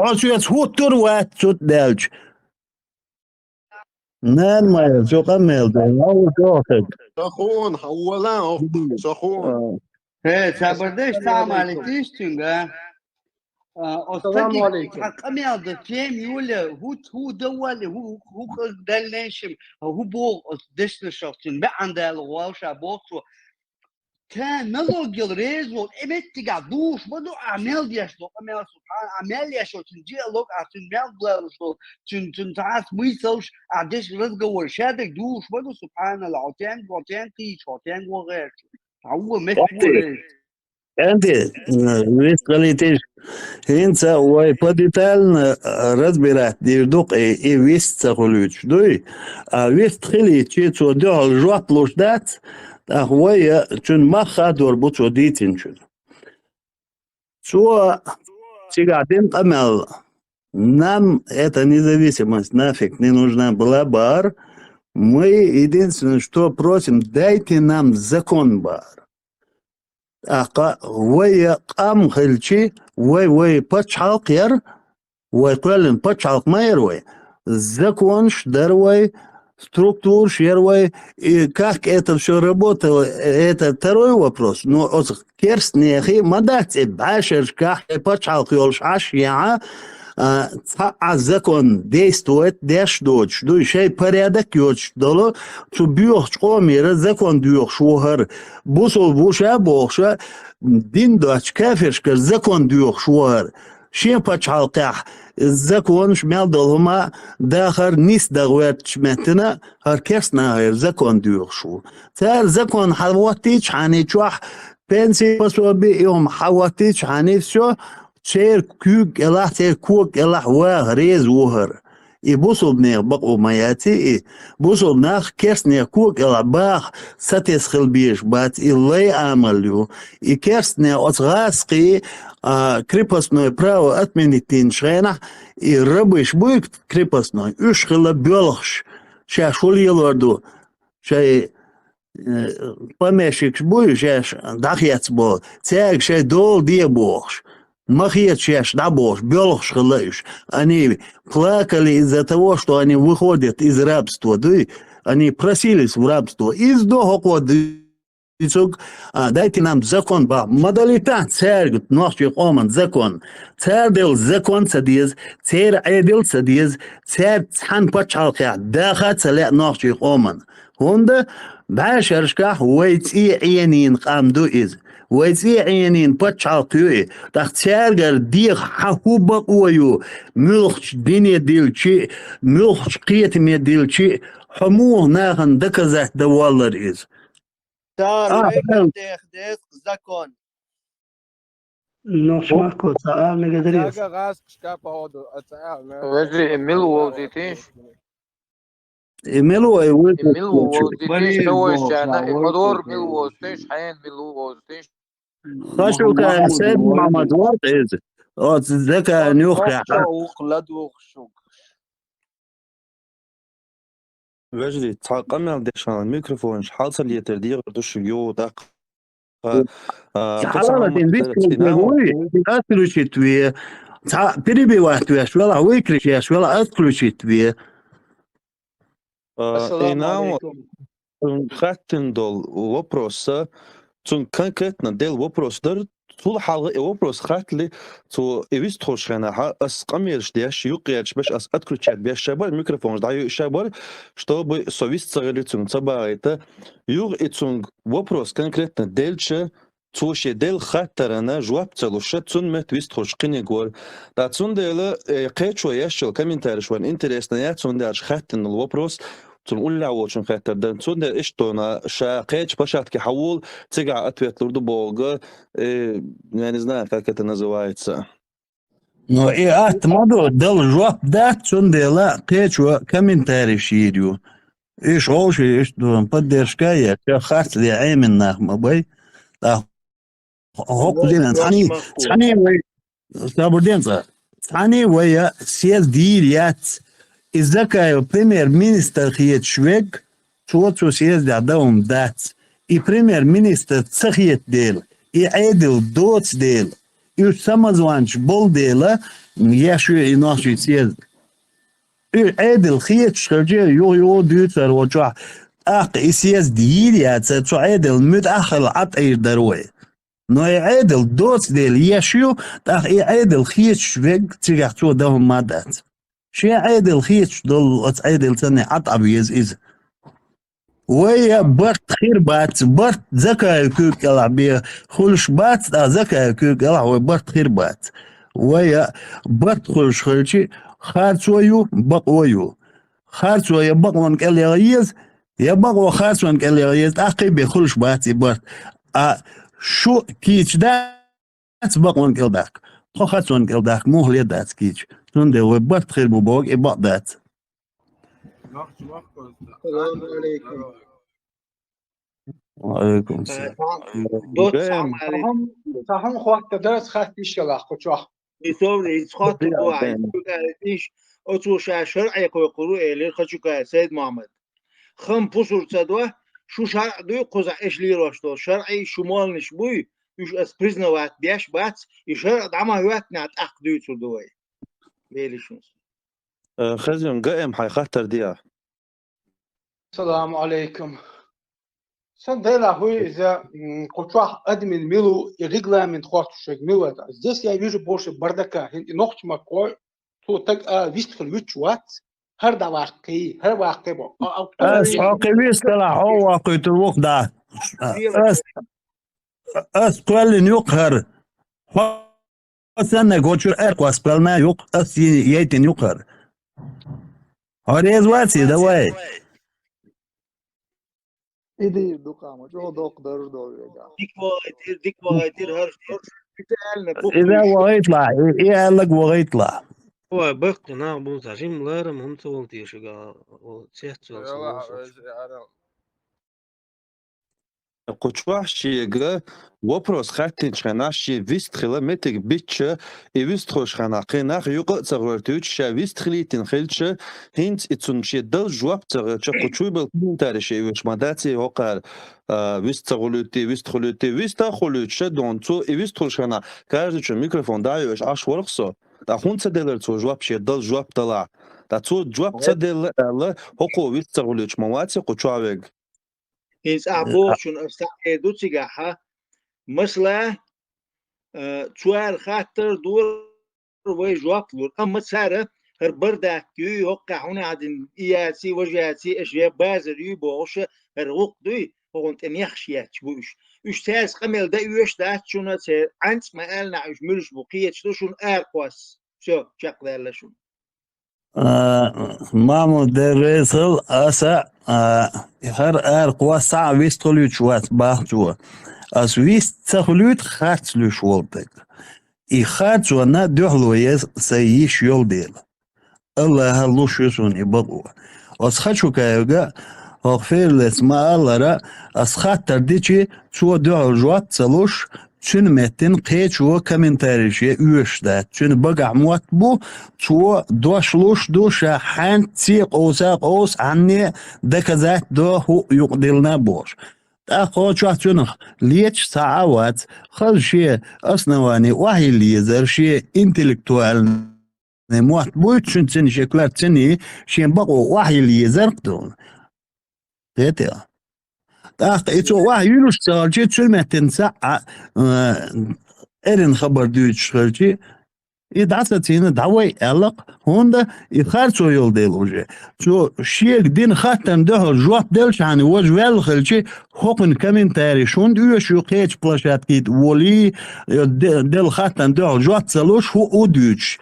عسيوت هو تروات سوت دالج نان ما شو قمل ده هو توخد سخون حولا سخون He, sabırdaş tamam tiştinga. السلام عليكم. قميض كيم يولا هو دول هو دلنشم هو بو دشن شخصين بعند الوال شابوكو كان نلوج الريزو إبت تجا دوش بدو أعمال ديشلو أعمال سبحان أعمال يشلو تنجي لوك أتنمال بلاشلو تنتعاس ميسوش أدش رزق ورشادك دوش بدو سبحان الله عتان قيش عتان وغير هو مكبور أنت ويسقليتش هنسا ويبديتال разбирать дирдук и вист цахулюч дуй а вист хили чечо дол жуат луждат а хвоя чун маха дорбучо дитинчун что сигатин камел нам эта независимость нафиг не нужна была бар мы единственное что просим дайте нам закон бар وي قام خلشي وي بتشالق ير وي قلن بتشالق ما يروي законш дарвай структур шервай и как это все работало это второй вопрос но керст нехи мадати башер как пачалк ёлш ашья закон действует деш дочь ну еще порядок ёч дало что бьёх чомира закон дьёх шугар бусол буша бохша дин дочь кафешка закон дьёх шугар شيء بتشالقه الزكون شمال دلهما داخل نيس دغوات شمتنا هركسنا غير زكون ديوخشو تار زكون حواتيش حاني شوح بنسي بسوبي يوم حواتيش حاني شو شير كوك الله تير كوك الله واه ريز وهر يبوصل بنيغ بقو مياتي بوصل ناخ كرسني كوك الله باخ ستسخل بيش بات إلي عمليو كرسني أتغاسقي крепостное право отменить тиншена и рабыш будет крепостной ушхила бёлхш ша шулилорду ша помещик будет ша дахяц бол цег ша дол дебохш махет ша дабош бёлхш хилыш они плакали из-за того что они выходят из рабства да они просились в рабство из дохода يسوق دايتي نام زكون با مدليتا تسير نوخي قومن زكون تسير ديل زكون سديز تسير عيدل سديز تسير تحن باتشالقيا داخل سلا نوخي قومن هوندا بعشرشكا ويتي عينين قامدو إز ويتي عينين باتشالقيوي تختير ديخ حهوبا ويو ملخش ديني ديلشي ملخش قيتمي ديلشي حموه ناغن دكزه دوالر إز تار ويجر ديخ زكون نوش ماركو سؤال مقدريس Zaga غاس شكابا هودو وجري إميلو ووزيتينش إميلو إميلو ووزيتينش هو شانا إمدور ميلو ووزيتينش حين ميلو ووزيتينش خشو كسيد محمد وات إز ذكا نيوخي وجدي تعقمل دشان الميكروفون شحال صار ليتر دير دوش يو دق حرارة بيت هوي أكلوشي توي بريبي واحد وياش ولا ويكريش ياش ولا أكلوشي توي السلام عليكم. خاتن دول вопроса цун конкретно дел вопрос дар тул халга вопрос хатли то эвис тошхана ас камерш дяш юқяч баш ас отключать беш шабар микрофон даю шабар чтобы совесть царицун цабайта юр и цун вопрос конкретно дельче توشه دل خطرنا جواب تلوشه تون متویست خوشقینی گور دا تون دل قیچ و یشل کامنتارش وان اینترست نیت تون درش خطن الوبروس تون اول عوضن خطر دن تون در اشتونا شا قیچ باشد که حول تیجا اتویت لردو باغ يعني знаю как это называется. Но и атмаду дал жواب да تون дела قیچ و комментарий شیریو ایش هوشی ایش دون поддержка я خاص لي عيمن نخم باي هوك لنا ثاني وي سابودينصا ثاني ويا سياس ديريات إذا كان بريمير مينستر خيت شويك تو سياس دعدهم دات إي بريمير مينستر تسخيت ديل إي عادل دوتس ديل إي سامزوانش بول ديلا ياشو يناشي سياس إي عادل خيت شخرجي يو دوتر وجوع إي سياس ديريات تو عادل متأخر عطير دروي نو عادل دوت ديل يشيو تاخ عادل خيش شويك تيجي تو دهم مادات شي عادل خيش دول عادل تاني عطب إز ويا برت خير بات برت زكا كوك يلعب بيه خلش بات زكا كوك يلعب برت خير بات ويا برت خلش خلشي خارتويو بقويو خارتويو بقوان كالي غيز يا بقوا خارتوان كالي غيز أخي بخلش باتي برت شو كيتش دات بقون كيلداك خاتون كيلداك مهلي دات كيتش تندي وبرت خير بوبوك إبق دات السلام عليكم. وعليكم السلام دوت تهم خواهد درس خاطي شلا خوشوخ يسوي يسخط واحد قالتيش أتوشع شرعي قرو إلى خشوكا سيد محمد خم بوسور تدوه شو شرع دوی قزع ايش لي راشتو شرعي شمال نشبوي يش اس بريزنا وات بياش بات يشرع دعما وات نعت اقدوي تردوي بيلي شونس خزيون قائم حي خطر ديا السلام عليكم. سندلا هو إذا قطع أدمن ميلو يرجع من خاطر شيء ميلو здесь я вижу больше бардака ногч макой то так вист خلوت وات هر دا واقعي هر واقعي بو واقعي طلع هو واقعي الوقت ده كل يقهر أصلا قوتشر أقوى سبلنا يق أس يتن يقهر هريز واتي ده واي إيدي دوقامة جو دوق در دوغا ديك وايتير هر إذا وغيطلع إيه قال لك وغيطلع هو بقنا بوز عشان لارم هم تولتي شجع وتشتغل قطواشيغ وبروس خاتين شناشي فيستخلا متك بيتش ايستروش خناقيناخ يقصرورتوش شافيستخليتين خلش هينت اتسونشي دل جوابتر تشقوچوي بالكومنتارشي وش ماداتي وقال вистхолути вистхолути донцо вистхолшана каждый что микрофон даешь аж ворхсо да хунца делер цо жвапше дал жваптала да цо жвапца дел хоко вистхолуч мавати кучавег هينس أعبوشون أستعيدو تيجاها مثلا توار خاطر دور ويجوابلور أما سارة هربردك يوقع هنا عدن إياسي وجاتي أشياء بازر يبوش هرغوق دوي هونت أن يخشيات بوش تاس قمل دا يوش دا شونا تي عنس ما قالنا عش ملش بقية شون أرقواس شو شاق ذا شون مامو درسل أسا هر قوة ساعة ويستخلوت شوات باختوا أس ويستخلوت خاتلو شوالتك I خاتوا نا دوحلو يس سيش يول ديل الله هلو شوسون يبقوا أس خاتشو كايوغا أغفر لسما الله أس خاتر ديشي شو دوحل جوات سلوش Çün metin qeço komentarişe üyüşde. Çün baga muat bu ço doşluş duşa hanti qosa anne dekazat do hu yuqdilna boş. Ta qoço çün liç saat خلشي أصنواني وحي اللي يزر شيء انتلكتوال muat bu çün çün şekler çini şen baqo وحي اللي يزر قدون. Dete. إتو واحد يلوش سالجي تسلمتن ساعة إرن خبر دوش خلجي يدعساتين دعوي ألق هوندا يخارسو يول ديلوجي شو شيك دين خاتم ده جواب دلش عن وجوال خلجي حقن كمنتاري شون دوش يقيتش بلاشات كيد ولي دل خاتم ده جواب سالوش هو دوش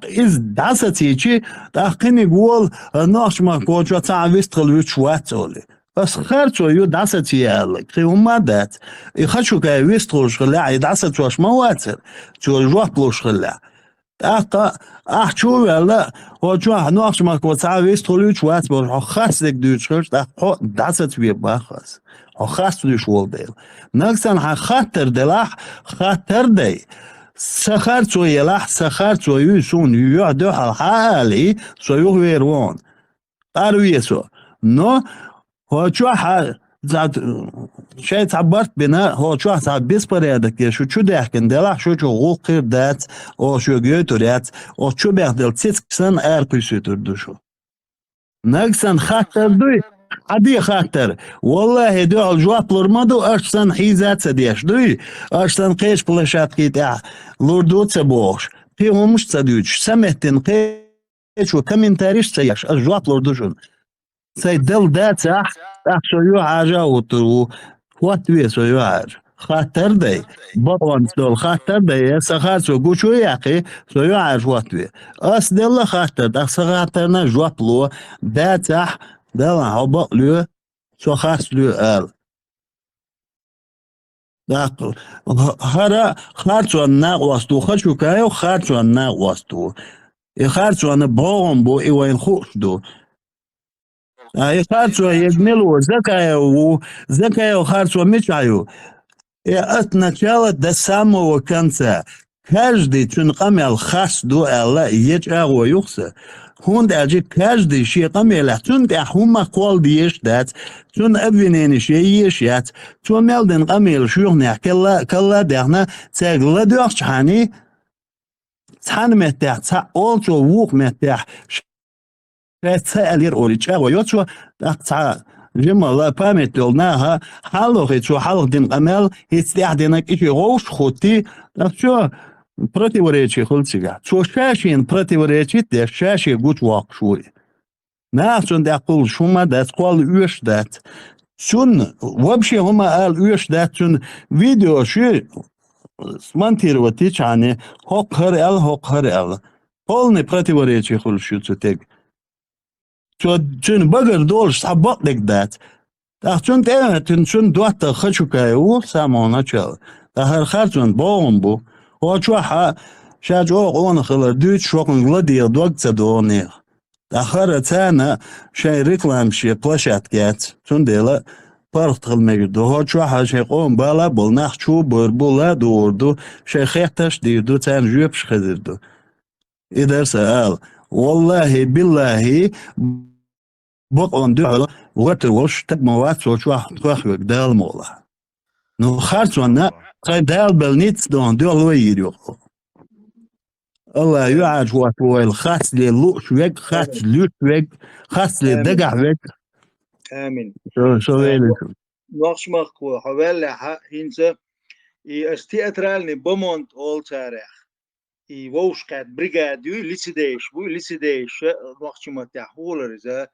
إز دعساتيجي تاقيني قول ناش ما كوجا تعويست خلوش واتولي بس خارجوا يدعسة يالك خيهم مادات يخشوا كايويستروش خلا يدعسة واش مواتر شو الجوابلوش خلا أحشو ولا هو شو نوعش ما كو تعويستروش وات بور خاص لك دوش خرج دعسة ويباخس خاص دوش والديل نكسن خاطر دلاح خاطر دي سخرتوا يلاح سخرتوا يسون يعدو حالي سو يغيرون قالوا يسو نو هو شو زاد شيء تعبرت بنا هو شو تعبيس بريدك شو ده كن دلع شو غوقير دات أو شو جيتورات أو شو بيخدل تسكسن أركيسيتور دوشو نكسن خاطر دوي عادي خاطر والله دو الجواب لرمادو أشسن حيزات سديش دوي أشسن قيش بلاشات كيتا لوردو تبوش فيهم مش تدوش سمهتن قيش وكمنتاريش سياش الجواب لوردوشون سيدل دات شو حاجة وترو واتوي شو حاجة خاطر دي بطون دول خاطر دي سخاتو قوشو ياقي شو حاجة واتوي أس دل خاطر خاطرنا جوابلو دات دل عبق لو شو خاص لو قال هرا خاطر الناق وستو خشو كايو خاطر الناق وستو خاطر أنا بوغم بو إيوين خوش دو خارجوا يجملوا زكايو خارجوا مشايو от начала до самого конца каждый тунqamel khas do alla yechagwo yuxsa hund aji каждый شيء قمل تون هما قول ديشدات تون ابنين شيء يشات تو ملدن قمل شيخنا كلا دهنا تاغلا دوخ حاني تان متاع تا اولتو ووق متاع سألير أوريتشا ويوتشو تاع جمال بامت دولناها حلو خيتشو حلو دين قمل هيتستيح دينك إيشي غوش خوتي شو противоречие خلصيقا شو شاشين противоречит ده شاشي قوش واقشوي ناخشون ده قول شوما دات قول ويش دات شون وابشي هما قال ويش دات شون فيديو شو смонтировать يعني هوق هر полный противоречие خلصيقا تيك شون بقر دولش صبط لك دات شون تين شون دوات خشو كايو سامونا شال هر خارجون بومبو هو شو شاج أون خلر دوت شوكن غلدي دوت صدوني آخر تانا شيء ريكلام شيء بلاشات جات شون ديلا بارت خل مجدو هو شو شيء قوم بالا بولناخ شو بربولا دوردو شيء خيتش ديردو تان جوبش خدردو إذا سأل والله بالله بقون دعوة وتروش تبموات شو تخوخ دال مولا نو خارجونا قايد دال بالنيت دون دول ويريو الله يعاج واتويل خاص لي لوش ويك خاص لوش ويك خاص لي دقع ويك آمين شو نوخشمخكو حوالها هينزا استياترالني بومونت اول تاريخ ووشكات بريغاديو ليسيديش نوخشمتا حولرزا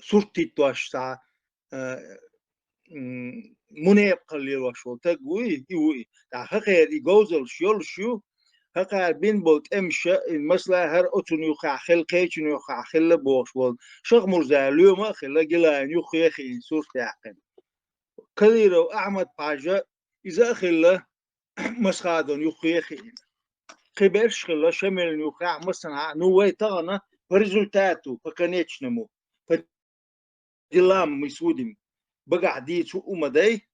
سورتي توش منيب قليل وشو تقوي يوي خير يجوزل شو هقا بين بولت امشى مثلا هر اتون يوخا خل قيچن يوخا خل بوش بول شغ مرزاليو ما خلا جلان يوخي خين سور تاقن كليرو احمد باجا اذا خلا مسخادون يوخي خين خبرش خلا شمل يوخا مثلا نوي تانا بريزولتاتو فكانيتش نمو فديلام مسودم بقى دي سو امدي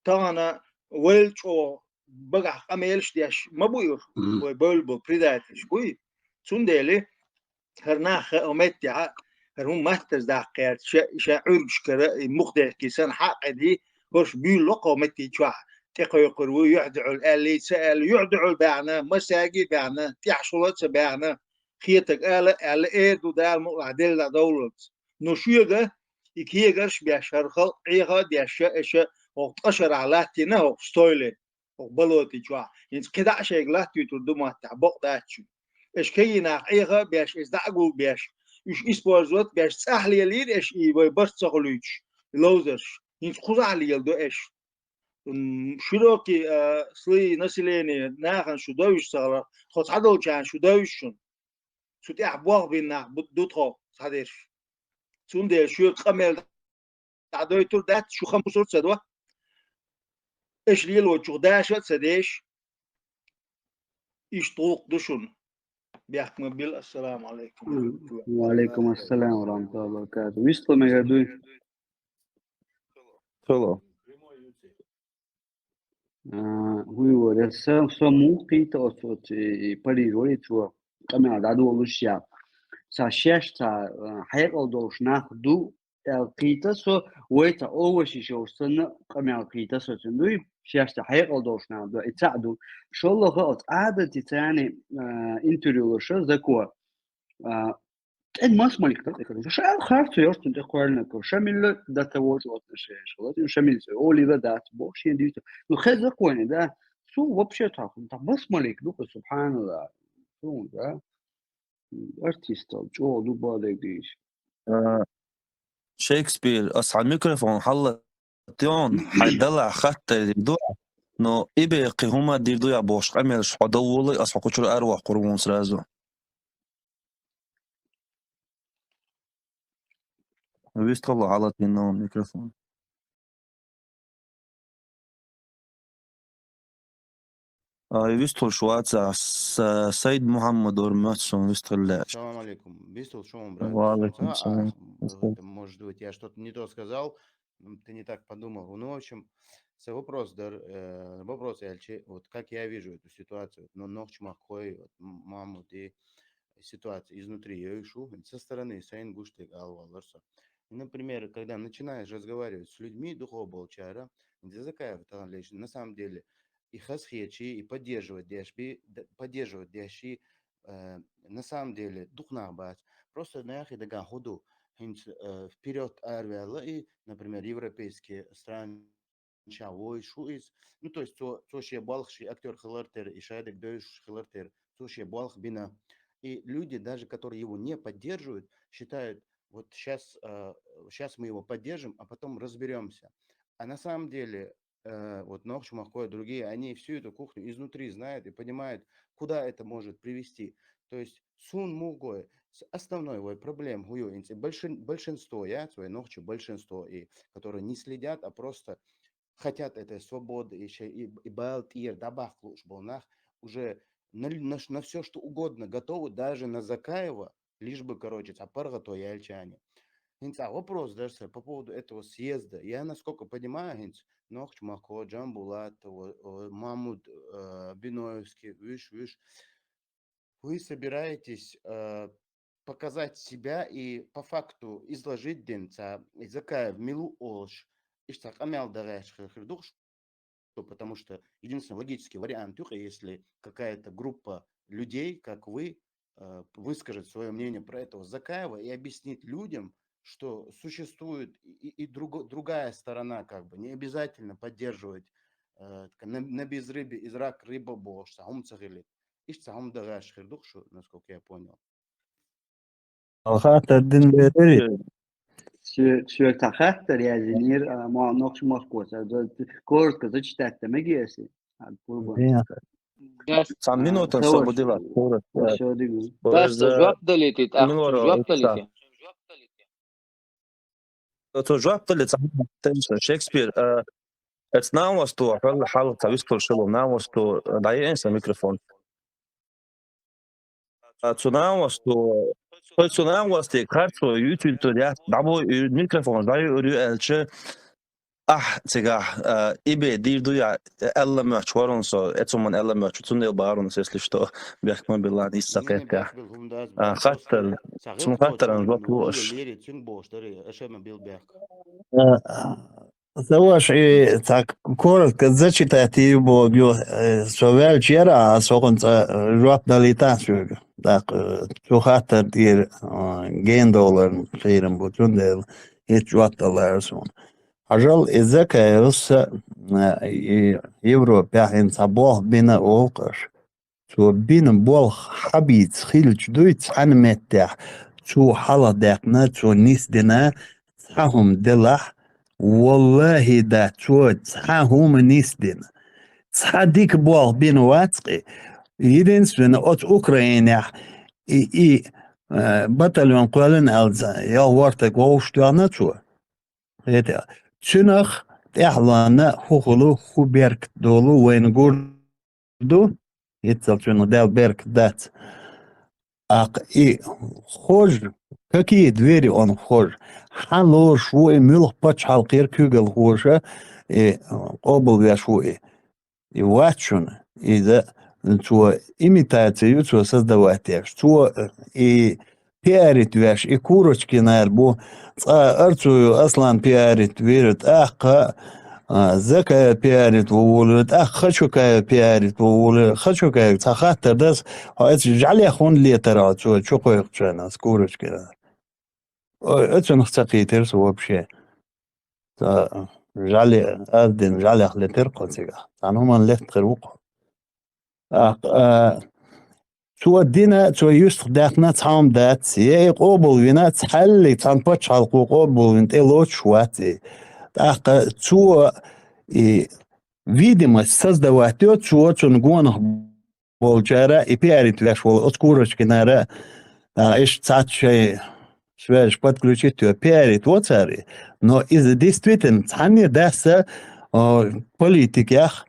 تانا ويلچو بقى قميلش ديش ما بوير وبولبو بريداتش بوي سونديلي هرناخ اومتيا هرهم مهتز داقير شاعرش كرا مخدع كيسان حق دي وش بيو لقو متي تشوح تقو يقروا يعدعوا الالي سال يعدعوا بعنا مساجي بعنا تيحشلت بعنا خيتك آل ايدو دال مقعدل دولت نشيغه يكيغرش بيشرخل عيغه ديش اش وقشر على تينه ستويله وبلوتي تشوا ينس كدا شيء لا تيتو ما تعبق داتشو اش كينا عيغه بيش از داغو بيش اش اسبورزوت بيش سهل يلير اش اي بس تخلوش لوزرش ينس خوزا يلدو اش شروكي سلي نسليني ناخن شو دوش صار خص عدو كان شو دوشن شو تحبوه بينا بدوتو صادرش سوندي شو قمل تعدوي تور دات شو خمسور صدوا ايش ليلو شو داشت سديش ايش طوق دشن بيحكم بال السلام عليكم. وعليكم السلام ورحمة الله وبركاته. Visto Megadui? Hello. Oui, ouais, ça monte au Paris, oui, tu vois. Comme on a dit au Lucia, ça cherche ça, حياة الدوش ناخدو القيتة سو ويتا أول شيء شو استنى comme القيتة سو تندوي cherche حياة الدوش ناخدو اتساعدو شو الله غلط عادة تاني انتريو شو ذكوا en masmalik da kaže šta harcu još tu deklarna ko šamil da te vođu отношения вот шамил оливер да бош и дito ну хеза коне да su вообще так да masmalik ну subhanallah ну да артист جو дубо дегдиш شكسبير أصعد ميكروفون حلتيون حيدلع خط دو نو إبقي هما ديردو يا بوش قميرش حدولي أصحى كتشر أروح قرون سرازو ويستطلع على تنو ميكروفون يستطل شواتزا سيد محمد ورماتسون يستطل Салам алейкум. Бистол, шо брат? وعليكم А, السلام может быть, я что-то не то сказал, ты не так подумал. Ну, в общем, вопрос, вопрос, Эльчи, вот как я вижу эту ситуацию, но ночь махой, маму, ты ситуация изнутри, я ищу, со стороны, сайн гуштик, алваларса. Например, когда начинаешь разговаривать с людьми, духовного болчара, на самом деле, и хасхечи, и поддерживать дяши, на самом деле, дух набать, просто на яхе дага ходу, вперед арвела, и, например, европейские страны, ой, шуиз, ну, то есть, то ще балхши, актер хилартер, и шайдек дойш хилартер, то ще балх бина. И люди, даже которые его не поддерживают, считают, вот сейчас мы его поддержим, а потом разберемся. А на самом деле, вот Нохч, Махко и другие, они всю эту кухню изнутри знают и понимают, куда это может привести. То есть сун мугой, основной его проблем, большинство, Нохчу большинство, и которые не следят, а просто хотят этой свободы, еще и балтир, добавь лучболнах, уже на все, что угодно готовы, даже на Закаева, лишь бы, короче, апарга то яльчане. Вопрос даже по поводу этого съезда. Я, насколько понимаю, Нохч Махо, Джамбулат, Мамуд Биноевский, вы собираетесь показать себя и по факту изложить денца Закаев Милу Олш, и что амял дараш хердуш, потому что единственный логический вариант, если какая-то группа людей, как вы, выскажет свое мнение про этого Закаева и объяснит людям, что существует и другая сторона, как бы, не обязательно поддерживать на безрыбье из рак рыба бош, сахум цагили. Иш сахум дагаш хирдухшу, насколько я понял. خاطر الدين بيدري Sur ta chatter yazılır ama nokş maskos. Kors kızı çiğdette mi giyesi? Sam minūtes sabudilāt. بس جواب دليتي أخ جواب دليتي To žvap tali Shakespeare. Ett navas to halta vispār navas to daje mikrofon. To navas te kartu YouTube to ja dabo mikrofon daje örü elçi tiga ibe dirdu ya ella möç varın so etsoman ella möç tunel barın sesli što bekman bilan isaqet ya. Hatta sumqataran zvatloş. Зауаш и так коротко зачитати его совел вчера, а соконца жвап далитасю. Так, сухатар дир $1 хирам бутундел, и жвап даларсон. Ажал изакаус Европа инсабох бина олкаш. Су бина бол хабит хилч дуйц анметтах. Су хала дакна, су нисдина, сахум дилах. والله دا تو هم نیستین صدیق بال بینواتقی یدین سوین ات اوکراینیا ای باتلیون قلن الزا یا وارتک ووشتوانه تو هیته چنخ احلانه خوخلو خوبرک دولو وین گردو یتسال چنو دل برک دات اق ای خوش какие двери он вхож. Хало швуи мюлх пачал киркюгел хожа и обувь швуи. И вачун и да цо имитацию цо создавать цо и пиарит вяш и курочки на арбу арцу аслан пиарит верит аха زكاة بيارت وولد خشوكا بيارت وولد خشوكا تخاطر داس هايت جعلي خون لي ترى شو قوي قشنا سكورش كده اتشن خسقيتر سو بشي جعلي أردن جعلي خلتر قصيقة عنهم أن لفت خروق سو الدينا سو يست داتنا تام دات يا قبل وينا تحلي تنبتش على قبل وينت إلوت شواتي سو видимость создавать что гонах болчара и пиарит вешвол от курочки нара иш цачей свеж подключить то пиарит вот цари но из действительно цане даса политиках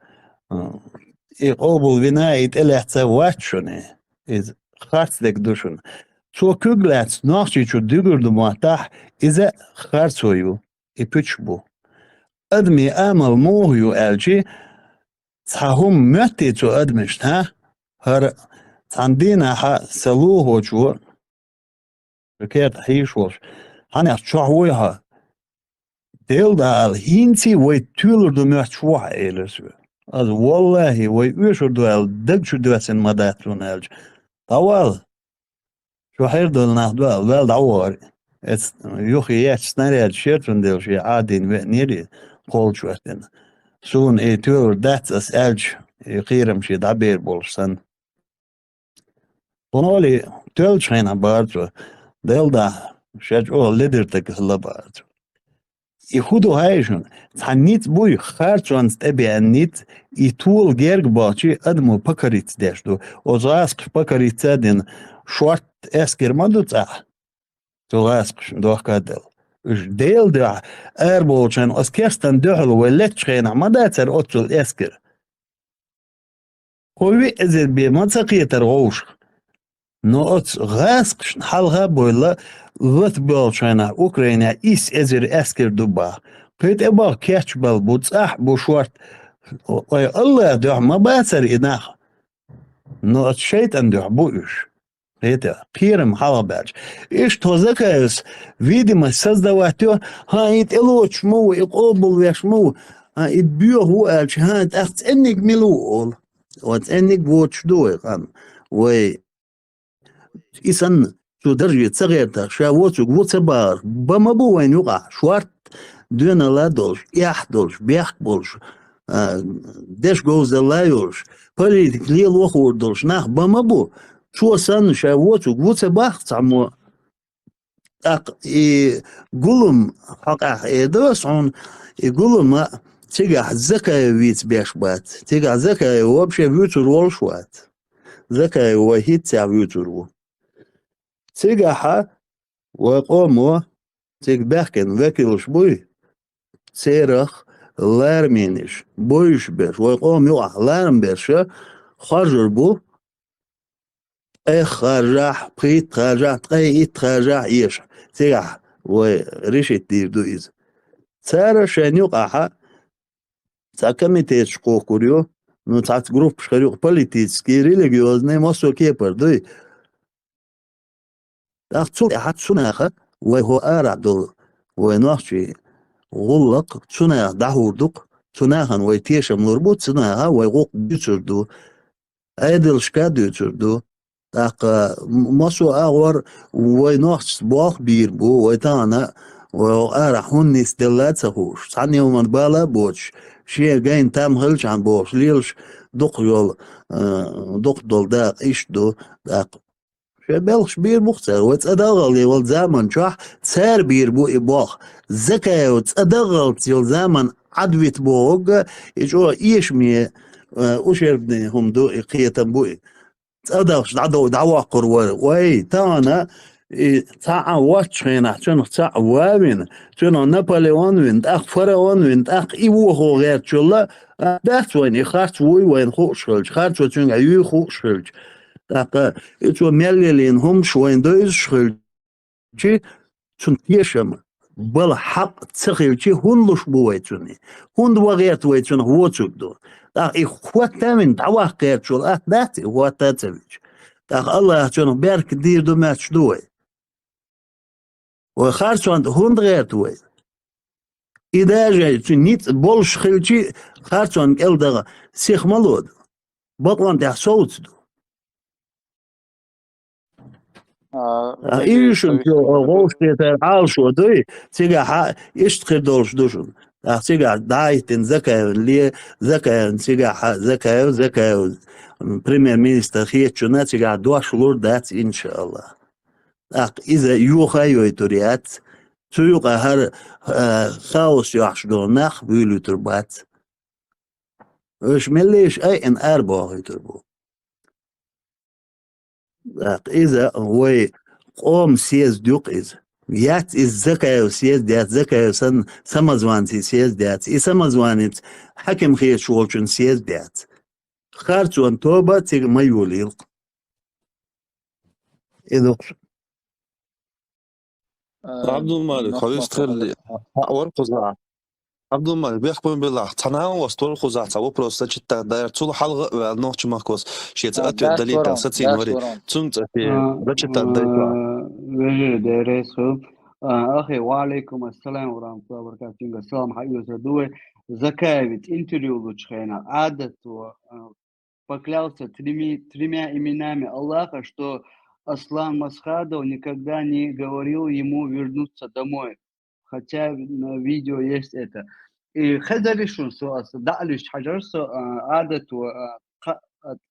и обл винает элеца вачуне из хартдек душун что куглац нахчи что дигурду матах из хартсою и пучбу أدمي أمل موهيو ألجي تهم متي تو أدمشت ها هر تندينا ها سلوه جو ركيت هيشوش هني أشوهوها ديل دا الهينتي وي تولر دو مشوه إيلسو از والله وي ويشور دو الدقشو دوسن مداتون ألج طوال شو حير دول ناخدو الوال دعوار يوخي يتسناري الشيرتون ديل شي عادين نيري قولشوتن سون ايتور دات اس الج قيرم شي دابير بولسن بونولي تلشينا بارتو دلدا شجو ليدرتك هلا بارتو يخودو هايشون تنيت بوي خارجون تبي انيت يتول جيرج باتشي ادمو بكريت داشدو اوزاسك بكريت تادن شورت اسكر مادوتا توغاسك دوكادل ديل دا اربولشن اسكستن دهل ولتشين مداتر اوتل اسكر خوي ازل بي منطقيتر غوش نو ات غاسق حلغا بولا لت بولشنا اوكرانيا اس ازر اسكر دوبا قيت ابا كاتش بال بوصح بوشورت اي الله ده ما باسر اناخ نو ات شيطان ده بوش это пиром халабач и что заказ видимо создавать هايت элоч مو يقبل ويش مو يبيو هو الش هاد اخت انك ملول وات انك واتش دوي قام و إسن شو درجة صغيرة شاوتك وصبار بما بو وين يقع شوارت دون لا دولش يحدولش بيحبولش دش جوز لا يولش بوليتك لي الوخور دولش ناخ بما بو شو سن شاوتك وصبار تعمو اق قولم حق ادرس عن يقولم تيجا زكاة ويت بيشبات تيجا زكاة وابشي بيوتر والشوات زكاة وهيت تاع بيوتر تيجا وقوموا تيك بحكن وكيلش بوي سيرخ لارمينش بويش بيش وقوم يوح لارم بيش خرجر بو اي خرجح بقيت خرجح تقيت خرجح ايش تيجا وريشت دير دو إز سارة شان يوقع تاكميتيت شقو كوريو نو تاعت جروب شخريو بوليتيسكي ريليجيوزني ماسو كيبر دوي تاعت حد سناخة وهو آرع دول ونوحشي غلق سناخ دهوردق سناخن ويتيشم نربط سناخة ويغوق بيتردو ايدل شكا ديتردو تاق ماسو اغور وينوحش بواخ بيربو ويتانا وآرع هوني ستلات سخوش تعني ومن بالا بوش شيء جاين تام هلش عن بوش ليلش دق يول دق دول داق ايش دو داق شبالش بير مختار وتأدغل يول زمن شح تسار بير بو إباخ زكاة وتأدغل يول زمن عدويت بوغ يجو إيشمي وشربني هم دو إقيتم بوي تأدغش دعو دعواقر وي تانا تاع واتشينا تشنو تاع وامين تشنو نابليون وين أخ فرعون وين أخ إيوه غير تشلا دات وين يخارت وين خوشلج خارت وتشنو أيو خوشلج تاق إتو مليلين هم شوين دوز شلج شي تشن تيشم بل حق تسخيل شي هنلش بويتوني هند وغيرت ويتون هو تشدو تاق إخوات من دعواه غير تشلا داتي هو تاتفيج تاق الله تشنو بارك دير دو ماتش دوي وخارجون هند غير توي إذا جاي نيت بولش خلشي خارجون كالدغ سيخ ملود بطلان تاع صوت دو إيش انتو غوش تاع شو دوي تيجا يشتخي دولش دوشن تيجا دايتن زكاة اللي زكاة تيجا زكاة بريمير مينستر خيتشونا تيجا دواش لور دات إن شاء الله إذا يوخا يويتوريات سيوقع هر خاوس يحشدو نخ بيلو تربات وش مليش أي إن أربعة يتربو إذا هو قوم سياز دوق إذا يات الزكاة وسياز ديات زكاة سن سمزوانتي سياز ديات سمزوانت حكم خير شغلشن سياز ديات خارجون توبة تيغ ما يوليلق إذا عبد المالك خليش تخلي ورقزع عبد المالك بيحكم بالله تناول وستول خزع تاو بروستا تشتا داير طول حلقه نوتش ماكوس شيت اتو دليل ستين وري تنت في بتشتا داير وجه ديريسو أخي وعليكم السلام ورحمة الله وبركاته السلام حقيقة دوي زكاة انتريو لوچخينا عادة поклялся тремя именами Аллаха, что Аслан Масхадов никогда не говорил ему вернуться домой. Хотя на видео есть это. И خذلشون سو دعلش حجر سو عادة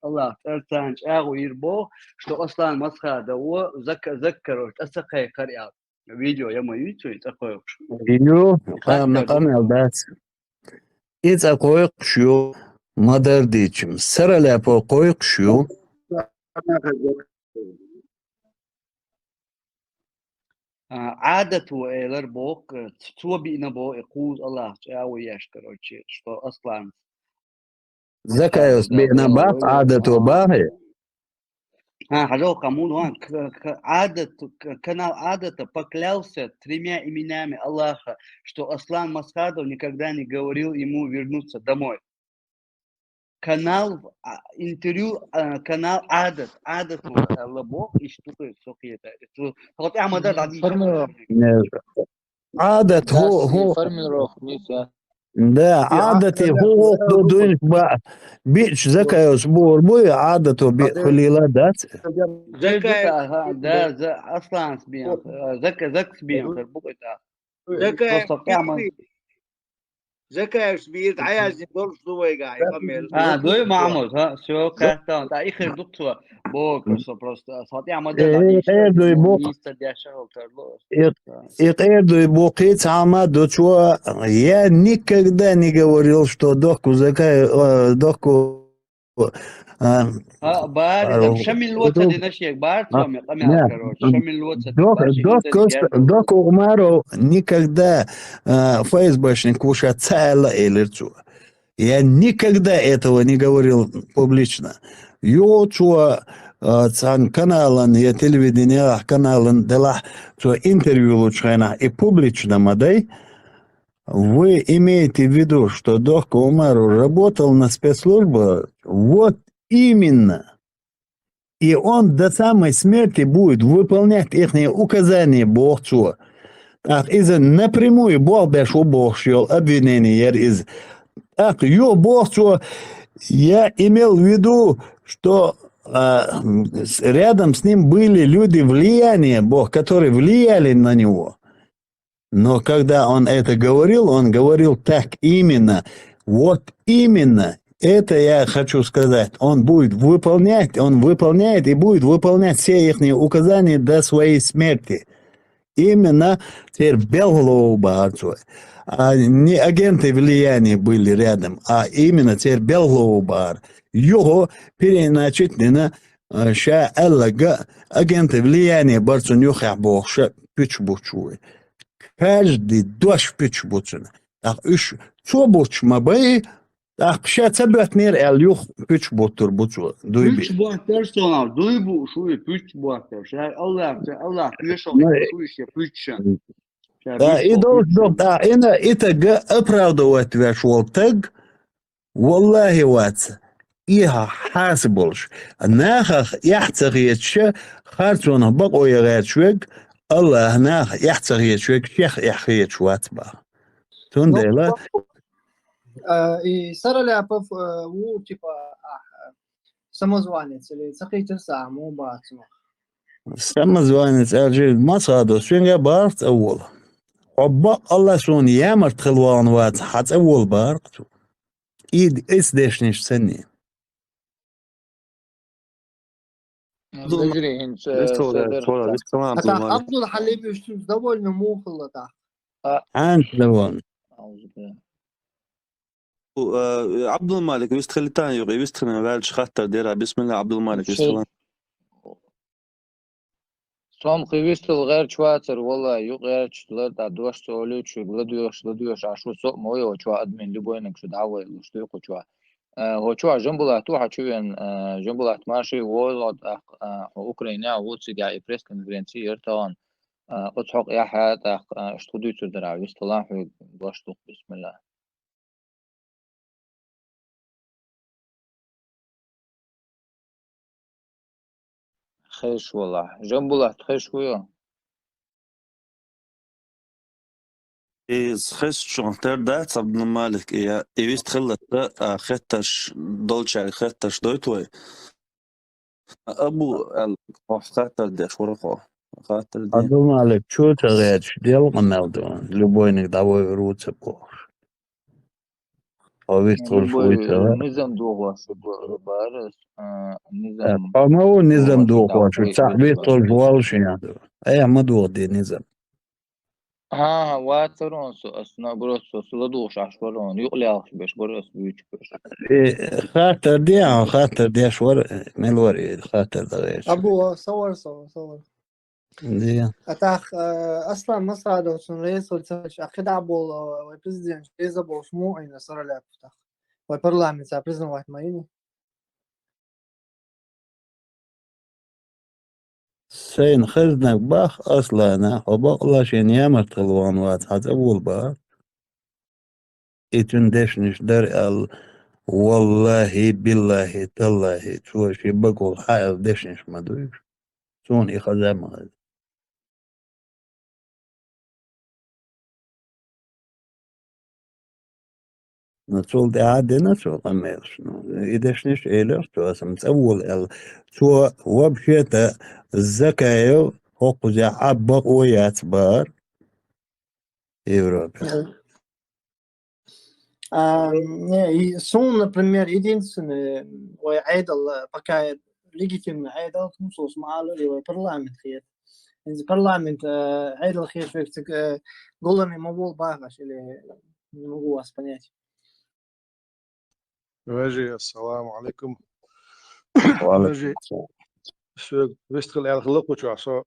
الله ترتانج أغو يربو что Аслан Масхадов ذكروا تسقي قرية فيديو يوم يوتيوب تقول فيديو مقام بات إذا قويق شو مدر ديچم سر لپو قويق شو عادة وإيلر بوك تسوى بينا بو يقول الله تعالى يشكر что أصلا زكايوس بينا بات عادة وباهي حلو قامون وان عادة канал عادة поклялся тремя именами Аллаха, что Аслан Масхадов никогда не говорил ему вернуться домой. Канал интервью канал عادة لبوك يشتغل سوقية فقط أحمد عادي عادة هو فرمي روح نيسا Да, عادتي هو دودين بيش زكاة أسبوع بوي عادته بخليلة دات زكاة ده أصلا سبيان زكاة سبيان خربوقتها زكاة بس قيامة زكاة سبيرت عايز دول شوي قاعد يكمل دوی معمول ها شو كارتون تا آخر دكتور بوك سو بروست صاتي عمدا دا إيقيدو يبوق نيستا دي شغل ترلو إيقيدو يبوقيت عمادو чё я никогда не говорил, что доку закая, доку باري دم شمل الوتا دي نشيك بار تومي قمي عسكروش شمل الوتا دي باشي انت دي доку Умару никогда ФСБшник уж цайла или чё. Я никогда этого не говорил публично. Чё цан каналан, я телевидение каналан дела, что интервью лучше и публично модай. Вы имеете в виду, что Дохка Умару работал на спецслужбу? Вот именно. И он до самой смерти будет выполнять их указания Бог чего. Так, из напрямую Бог беш у Бог шел обвинение из. Так, Бог чего. Я имел в виду, что рядом с ним были люди влияния, Бог, которые влияли на него. Но когда он это говорил, он говорил так именно. Вот именно. Это я хочу сказать. Он будет выполнять, он выполняет и будет выполнять все их указания до своей смерти. Именно теперь Белголову Бахарцу. А не агенты влияния были рядом, а именно теперь Белголову Бахар. Его переначить на ша аллага агенты влияния барцу нюха бохша пичбучуй. Каждый дождь пичбуцuna. Так уж что буч мабай, так ша цабят мир алюх пичбутур бучу. Пüç buaktör sonra duybu şu püç buaktör. Allah yaşa şu işte püç. Да, и должен, да, это оправдывать ваш волтег, والله واتس. إيها حاسبولش. ناخ يحتغ يتشا خارتونه بقو يغيتشوك الله ناخ يحتغ يتشوك شيخ يحيت شوات با. Тундела. И сараляпов типа самозванец или цахитер сам убацма. Самозванец أجل ما صادو شنجا بارت أول. عبق الله شون يامرت خلوان وات حت أول بارت. إيد إسدشنش سني. بجري هنش أتاخ عبد الحليب يشتم دول نمو خلطه. عن لون. عبد المالك بيستخلي تاني يغي بيستخلي بالش خاطر ديرها بسم الله عبد المالك بيستخلي Som kıyvistil gayr çuatır valla yok gayr çutlar da duaş söylüyor ладуешь а что со моё чуа админ любой на что давай что я хочу хочу жамбула ту хочу ен жамбула маши вот Украина вот сидя и пресс-конференции ертан отхق я حد что дучу дара вистала баштук бисмилlah خيش والله جنبولا خيش خويا خش شونتر دات عبد المالك يا إيست خلت خطش دولشة خطش دويتوي أبو خاطر ديش ورقة خاطر دي عبد المالك شو تغيرش ديال قمالدون любойник давай руца бог. Овистол шуйта. نظام دوغواش بارس نظام ما هو النظام دوغواش ويستول جوالش يعني. أي ما دوغ دي نظام. ها واترون أصلا بروس سلادوش عشورون يقلعش بيش بروس بيش خاطر دي شور ملوري خاطر دغيش. أبو صور. دي. أتاخ أصلا مصر هذا وشن رئيس والسفش أخذ عبول والبريزيدنت رئيس أبو شمو إنه صار له أفتح والبرلمان سا بريزيدنت واحد مايني. سين خزنك باخ أصلا وبقلا شين يامرت الوان وات حتى أول بار. إتندشنش در والله بالله تالله شو شي بقول حائل دشنش ما دويش. شون إخزام نصول عادي نصول أميرش إذاش نش إيلر تو أسمت أول ال تو وبشيتا الزكايو هوق زي عبق ويات بار Европе. Son, например, единственное, عيدل пока легитимный عيدل خصوص معاه اللي парламент خير. إذا парламент عيدل خير فيك قولني مبول باغش اللي مبول أسبانيات. واجي السلام عليكم. وعليكم واجي السلام. شو بيشتغل على خلق وشو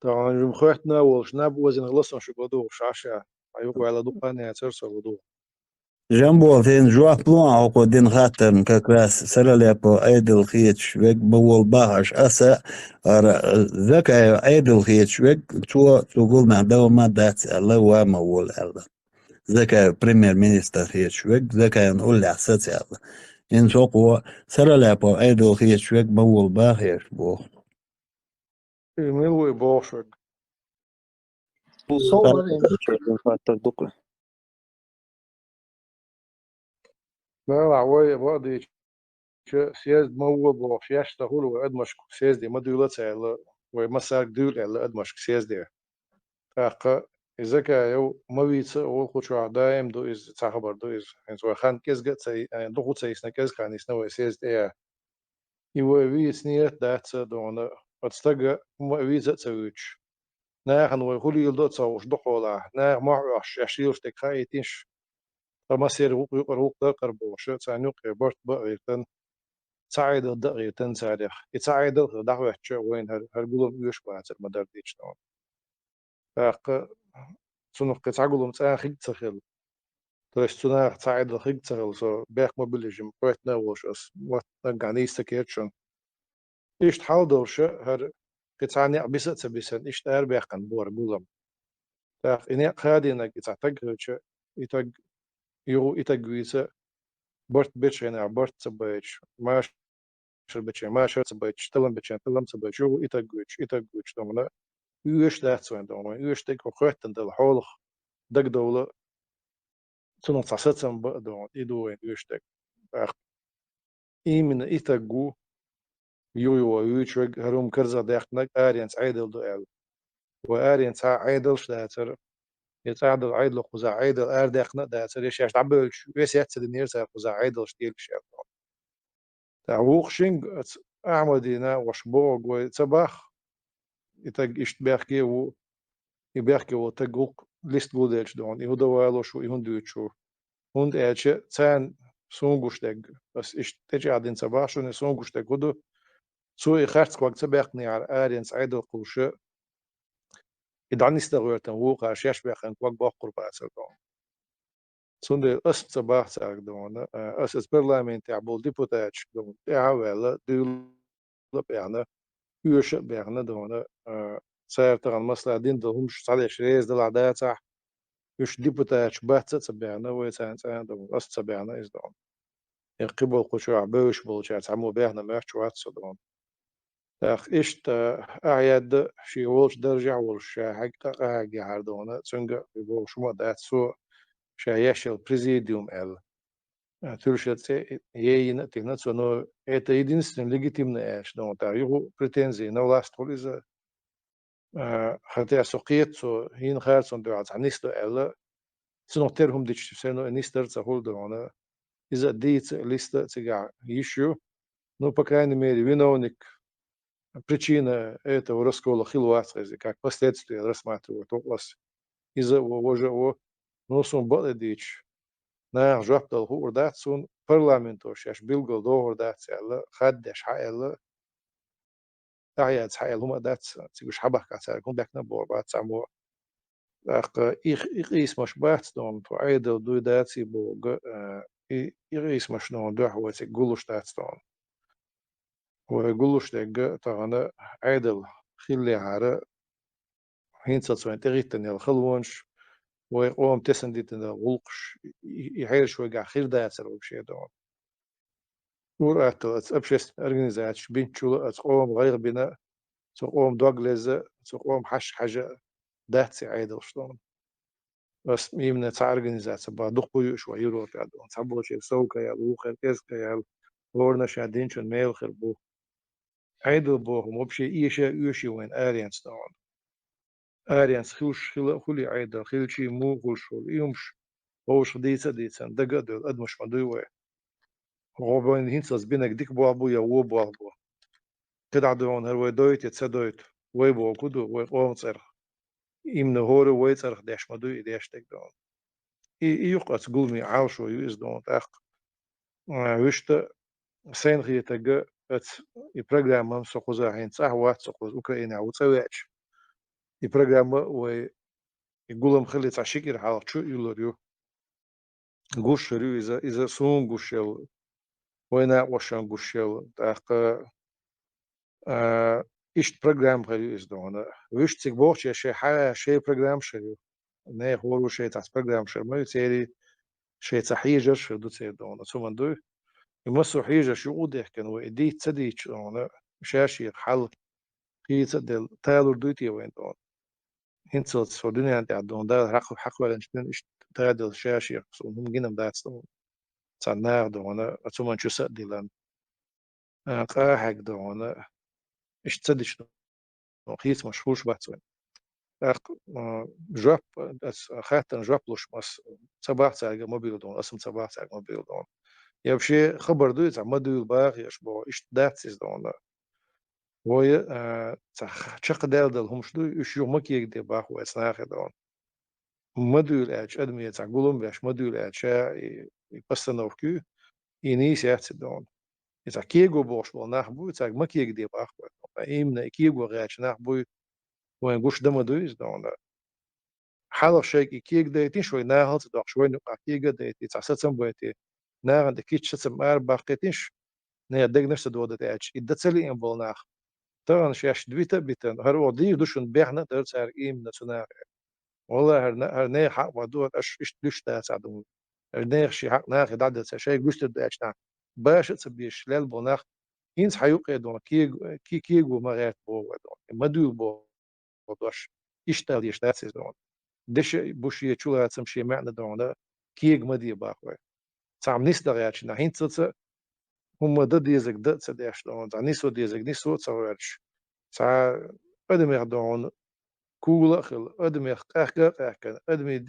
طبعا جمخوتنا والشناب وزن غلصنا شو بدو شاشة أيوة على دقانة ترسل بدو جنبو فين جواك بلون عقو دين خاطر كاكراس سراليابو ايدل خيت شويك بول باهش اسا ذكا ايدل خيت شويك تو تقول مع دو ما دات الله وما وول الله ذكا بريمير مينيستر خيت شويك ذكا نقول لي احساسي الله ان سوقو سراليابو ايدل خيت شويك بول باهش بو ملوي بوشك صور خاطر دقة لا عوي بعدي شو سياز مو بوش يشتغل وعد مشك سياز دي ما دولت على ومساك دول على قد مشك سياز دي تاق إذا كايو ما بيت أو خشوع دايم دو إز تخبر دو إز إن سو خان كيس جت سي دو خد سي سنا كيس خان يسنا سياز دي يو بي سنيت دات دون أتستجع ما بيت تسويش ناخن ويقول يلدو تصوش دخولا ناخ ما عش يشيل تكايتش فما سير روق قربو شو تانيو قبرت بقيتن سعيد الدقيقتن سارخ يسعيد دعوة شو وين هرقولهم يوش باتر مدار ديش نون فاق سنق تعقولهم تاخيق تخيل ترش سناخ سعيد الخيق تخيل سو بيخ موبيلجم قوتنا وش أس وات نقعني سكيتشن إيش تحاول دوش هر قطعني عبسة تبسن إيش تار بيخن بور قولهم تاخ إني خادي إنك يتعتقد يتق يتقويسة برت بيتش يعني برت تبيتش ماش بيتش ماش تبيتش تلم بيتش تلم تبيتش يو يتقويش دومنا يوش دات وين دومنا يوش تك وخوتن دل حولخ دق دولة تنو تصاصتن بقدون إدو وين يوش تك إيمن إتقو يو يوش هروم كرزا داخنك آرينس عيدل دو إل وآرينس عيدل شداتر يتعدل عيدل خزا عيدل آر داخنا داتر يشاش تعبلش ويسيات سدنير سا خزا عيدل شتيل شيء تعوق شينغ أعمدينا وشبوغ وتباخ يتق إشتباخكي و يباخكي وتقوق ليست بودلش دون يهودا والوشو يهندوتشو هند إيش تان سونغوش دق بس إيش تجي عدين تباخ شو نسونغوش دق هدو سو يخرج وقت تباخني على آرين سعيد القوشة يدعني استغويرتن ووقع شاش باخن وق باقر باسر دون سند أس تباخ ساق دون أس برلمان تعبول ديبوتاتش دون تعاول دول بيعنا يوش بيعنا دون صار تغن مسلا دين دهم شو صار شريز دل عدات صح يوش ديبوتاتش بات تبعنا ويتان تان دون أس تبعنا إز دون قبل قشوع بوش بولشات عمو بيعنا مرش واتس دون تاخ إشت أعياد شي ولش درجة ولش حق أعجي عردونا تنجا بوش ما دات سو شايش البريزيديوم ال تلشت يين تينا سونو это единственное легитимное что та его претензии на власть из хотя сокет со хин харсон до анисто эл снотерхум дич сено нистер захолдона из-за диц листа цега issue ну по крайней мере виновник причина этого раскола хилуации как последствия рассматривают область из-за его носом балдич на жаптал хурдатсун парламентош яш билгол дохурдатс яла хаддаш хаяла تعياد حيل هما دات تيجوش حبك عسى كون بيكنا بوربات سامو اخ إيس مش بات دون تو عيد دو داتي بوغ إيس مش دون دو هو تقولوش دات دون ويقولوش دق تانا عيدل خلي عارة هين تسوين تغيتن الخلونش ويقوم تسنديتن الغلقش يحير شوي قاع خير داتر وبشي دون ورأت أبشست أرجنيزاتش بنتشو تقوم غير بنا تقوم دوغلز تقوم حش حاجة داتسي عيدل شلون بس يمنا تاع organizacija دقويش ويروح عندهم صعبوا شيء سوكا يا لوخر كيسكا يا ورنا شادين شن ميل خربو عيدو بوه مو بشي إيشا يوشي وين آريانس طبعا آريانس خلي عيدا خيل شي مو خلشول يومش هوش ديسا دقا دول أدمش مدوي هو بين هينساس بينك ديك بو أبو يا وو بو أبو كده عدوان هر دويت يتسدويت وي بو كدو وي قوم صرخ يمنا هورو وي صرخ داش مدوي داش تك دون يقص قولني عاوشو يوز دون تاق وشت سين خي تجا البروجرام مم سقوزا هين صح واحد سقوز أوكرانيا وتسويش البروجرام ويقولهم خلي تعشيكي حال شو يلوريو قوش ريو إذا سون قوشل وينا وشان قوشل تاق إيش بروجرام خلي إزدونا ويش تكبوش شيء حاجة شيء بروجرام شريو نه هو شيء تاع بروجرام شر ما يصير شيء تحيجر شو دو تصير دونا ثم دو يمسو حيجة شو قدح كان وإدي تصديق دونا شاشي حل هي تصدق تالور دوتي وين دون هنتو تصدقني أنت عدون ده حق ولا نشتن إيش تادل شاشي so هم جينا بدات دون صناع دونا ثم نشوف صدقلن قاحق دونا إيش تصدق دون خيس مشهورش باتوين جواب خاطر جواب لوش مس صباح ساعة موبيل دون اسم صباح ساعة موبيل دون يبشي خبر دوي تاع مدوي باغ يشبو إيش داتسيز دون وي تاع شق دال هم شدو إيش يوم مكيك دي باغ واسناخ دون مدوي الأج أدمي تاع قولهم باش مدوي الأج يبستنوف كيو ينيس يحت دون تاع كيغو بوش بو ناخبو تاع مكيك دي باغ إيمنا كيغو غاش ناخبو وين قوش دمدويز دون حالا شيء كيك دايتين شوي ناهل تدق شوي نقع كيك دايتي تعساتم بويتي ناغن دكيتش ستم باقيتينش نيا دق نفس دودة تاعش يدتسلي إن بولناخ ترى شاش دويتا بيتن هر ودي دوشن بيحنا ترسار إيم نتسناغ والله هر نيا حق ودوت أش إش دوش تاسعدون هر نيا شي حق ناخ دعدة شيء قشت داش نا باش تسبيش ليل بولناخ إنس حيوقع دون كي ومغات بو ودون مدو بو دوش إشتال يشتاسي دون دش بوشي تشولا تمشي معنا دون كيغ مدي باقوي تعم نيس دغياتش نحين تسا هم ضد يزك ضد سداش دون تاع نيسو ديزك نيسو تصورش تاع ادمي دون كولا خل ادمي قاك ادمي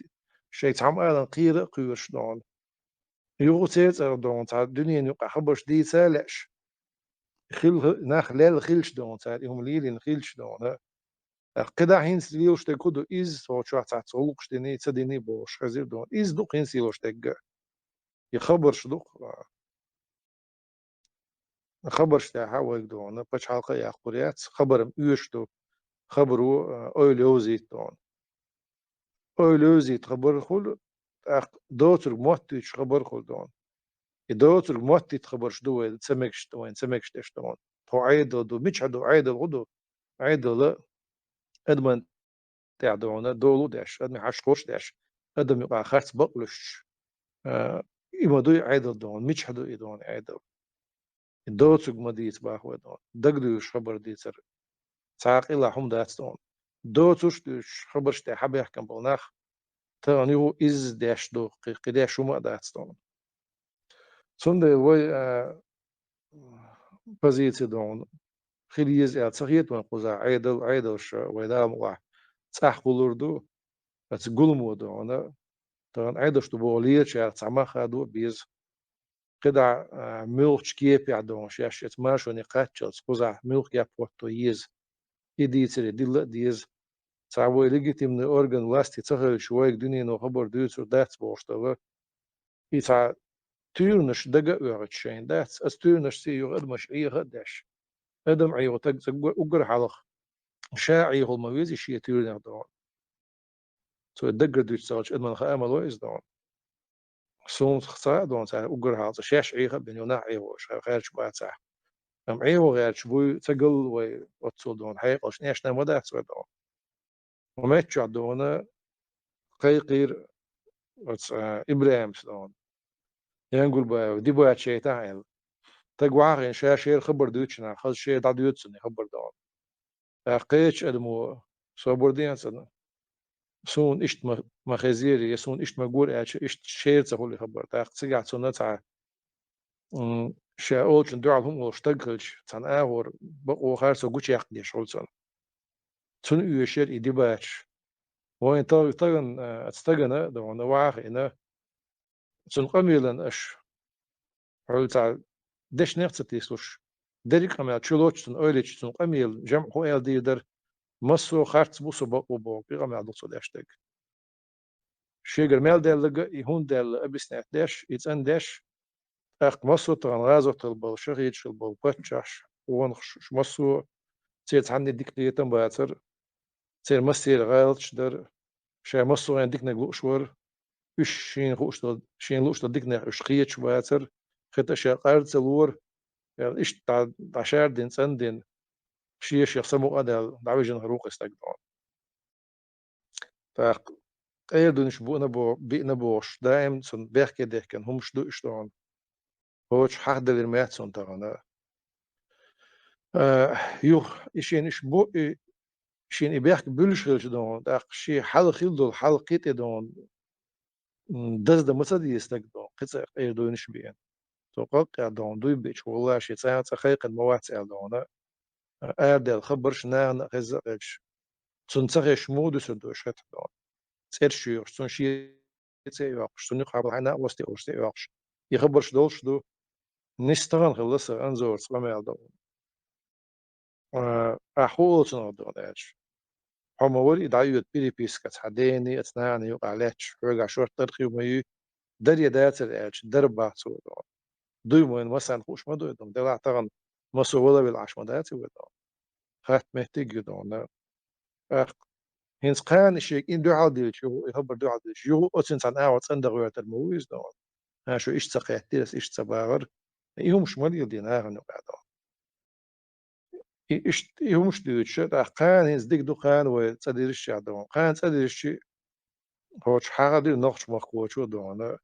شيء تعم انا قيره قيرش دون يوتيت دون تاع الدنيا نقع خبرش دي سالش خل نخلال خلش دون تاع هم ليلي نخلش دون قدا هين سيلوش تكودو إز هو شو عتات سولوش تني تديني بوش خزير دون إز دوق هين سيلوش تك يخبر شدوق خبر شتا حاول دون باش حلقة يا قريات خبر ميوش دو خبرو أولوزيت دون أولوزيت خبر خل دوتر موتيش خبر خل دون دوتر موتيت خبر شدو تسمكش دون تسمكش تش دون هو عيدو دو مش عدو عيدو غدو عيدو لا أدمن تاع دون دولو داش أدمي حشقوش داش أدمي يقع خارت بقلش إما دوي عيدل دون مش حدو إدون عيدل دوتسوغ مديت باخو دون دقدوش خبر ديتر ساق إلا حم دات دون دوتوش دوش خبر شتا حب يحكم بوناخ تاني هو إز داش دو قداش شو ما دات دون سند وي بزيت دون خليز يا صغيت من قزا عيدل شو ويدا موا صح قولردو بس قولمو دون تان عيدش تبوليت شا تعما خادو بيز قدع ملخ كيف يعدون شاش يتماشوا نقاتشلس قزع ملخ يا بوتو يز يديتر ديلا ديز تعوي لقيتي من أورجن لاستي تغير شوية دنيا نو خبر دوتر دات بوشتوا يتع تيرنش دقا وعد شين دات استيرنش سي يغد مش أي غداش أدم عيو تقزق أقر حلق شاعي هو المويزي شي تيرنش دون سو الدقر دوت سالش أدمن خامل ويز دون سون خصا دون تاع أقر حلق شاش عيغ بن يونا عيوش خارج باتاع أم عيو غير شبوي تقل وتصل دون حقيقة شنيش نمدات سو دون وما يتشع دون قيقير إبراهيم دون ينقول با دي بوات شيء تاعل تقواعين شاشير خبر دوتشنا خل شيء دا دوتسني خبر دون قيتش أدمو صبر دين سنة سون إشت مخزيري يسون إشت مجور أش إشت شير تقول خبر تاخ تسجع سنة تاع شاول شن دعال هم واشتغلش تان أور بقوا خارسو جوش يقدي شغل سن تون يشير إدباش وين طاغن استغنى ده وانا واخ إنه تون قميلن أش حول تاع دش نفس تيسوش دريك قميل تشلوش تون أوليش تون قميل جمع هو يلدي در مسو خارس بوسو بقوا بقوا قميل دوسو داشتك شيغر ميل دل يهون دل أبسنات داش يتسن داش أخ مسو تغن غازو تلبل شغيد شلبل بتشاش ونخش مسو تيت عني ديكتيتم باتر تير مسير غالتش در شا مسو عندك نقول شور إيش شين خوش شين لوش تديكنا إيش خيتش باتر خت أشياء قارد سلور يعني إيش تعشار دين سندين شيء يخصمو أدل دعوجن هروق استقدام فاق أيضا شبونا بينا بوش دائم سن بيحكي ده كان هم شدو إشتون هوش حد المات سن تغنا يوخ إشين إيش بو إشين إبيحك بلش دون داق شيء حل خيل حل قيت دون دز ده مسدي يستقدام قصة أيضا إيش بيان توقع دون دوي بيش والله شيء ساعة خيق الموات دون أردل خبرش نان غزقش سن سخش مودو سدوش هت دون سيرشيو سن شيء يتسيوقش سن يقابل عنا وستي يوقش يخبرش دولش دو نستغن خلص أنزور سلام دون أحول سن دون إيش هم ولي دعيوت بيري بيسكت حديني أتناني وقعلاتش رجع شورت ترخي ومي دري داتر إيش دربا سو دون دوي من مثلا خوش ما دوي دون دلع تغن مسو ولا بالعش مداتي ودون خات مهتيج دون هنس قان شيء إن دو عادل شو يخبر دو عادل شو أتين سان أعوض صندق ويات المويز دون ها شو إيش تقيت تيرس إيش تباغر إيهم مش مالي دينار نقعدون إيش إيهم مش ديوت شو قان هنس ديك دو قان وتصدر الشيء دون قان تصدر الشيء هوش حاجة دي نقش مخكوة شو دون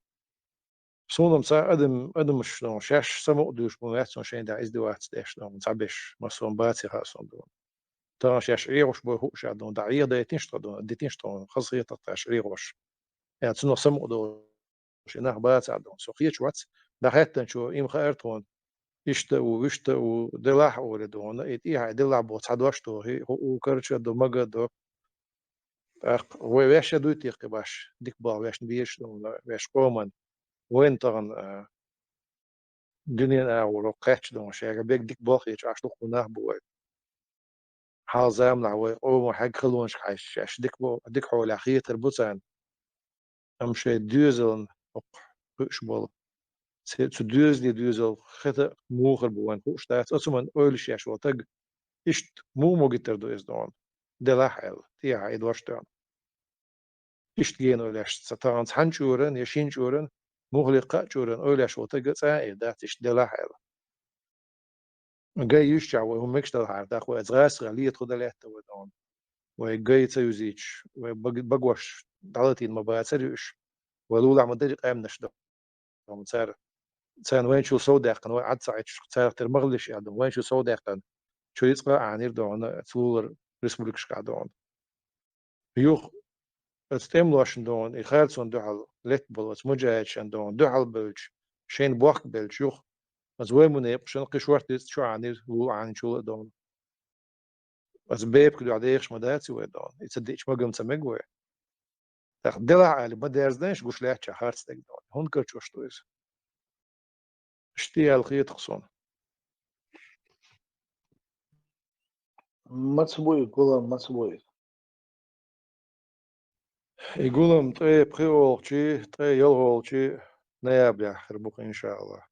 صونم سا أدم مش دون شاش سمو دوش مواتون شين دا إز دوات داش دون تعبش مصون باتي خاصون دون ترى شاش عيروش بو هوش دون دعير دا يتنشط دون ديتنشط خاصية تطاش عيروش يعني تنو سمو دون شناه بات عدون سوقية شوات دا حتى شو إم خيرتون يشتا ودلاح ولدون إيه دلاح بوت عدوشتو هي هو كرتش دو مجد هو ويش دو تيقي باش ديك با ويش بيش دون ويش قومن وين طغن دنيا أو رقاتش دون شيء بيك ديك باخيش عشتو خناه بوي حال زامنا أو حق خلونش حش ديك حول أخيه تربطان أم شيء دوزلن بوش بول zu duizend duizel gete moger boen hoogstaat als man oilish ja zo tag ist mo gitter do is don de lahel ja edwarstaan ist geen oilish satans hanchuren ja shinchuren مغلقة جورن أولى شو تجسا ده إيش ده لحال جاي يشجع وهم مكشتل هارد أخو أزغاس غالية خد له تودون وجاي تيوزيش وبقوش دالتين ما باسريش ولولا ما دري قام نشدو صار سان وين شو صودق وين عد ساعة صار ترمغلش يعني وين شو صودق شو يسقى عنير دون تور ريسبوليك شقادون يوخ استملوشن دون إخالصون دعال لت بلوت مجاهدش دون دعال بلج شين بوق بلج يوخ از وين من يبشن قشورت شو عنير هو عن شو دون از بيب كدو عديش مداتي ودون يتصدقش ما قمت مجوي تخدلع على ما دارزناش قش لا تشهرت دون هون كرت وش تويس اشتي الخيط خصون مصبوي كلهم مصبوي يقولهم طيب خيولشي طيب يلغولشي نيابل آخر بوك إن شاء الله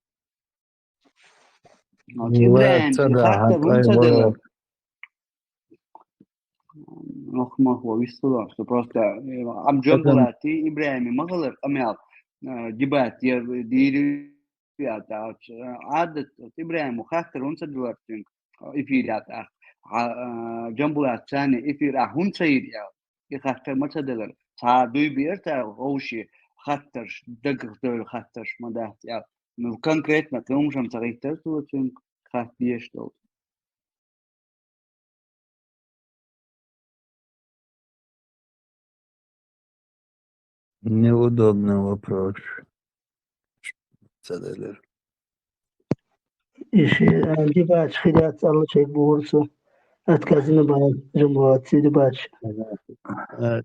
إبراهيم يخاطر ونصدر نخمة هو ويستلا просто عم جنبلاتي إبراهيم ما غلط أميال جبات ديري عادة إبراهيم وخاطر ونصدر إفيرات جنبلات ثاني إفير هون سيد يخاطر ما صدر تعدوي بيرتا هوشي خاطر دقق دول خاطر ما ده يا كونكريت ما كلهم شم تغير تو خاطر بيشتغل Неудобный вопрос. Цеделер. ديباتش خدات الله شيء بورصة أتكازن بعد جمعات ديباتش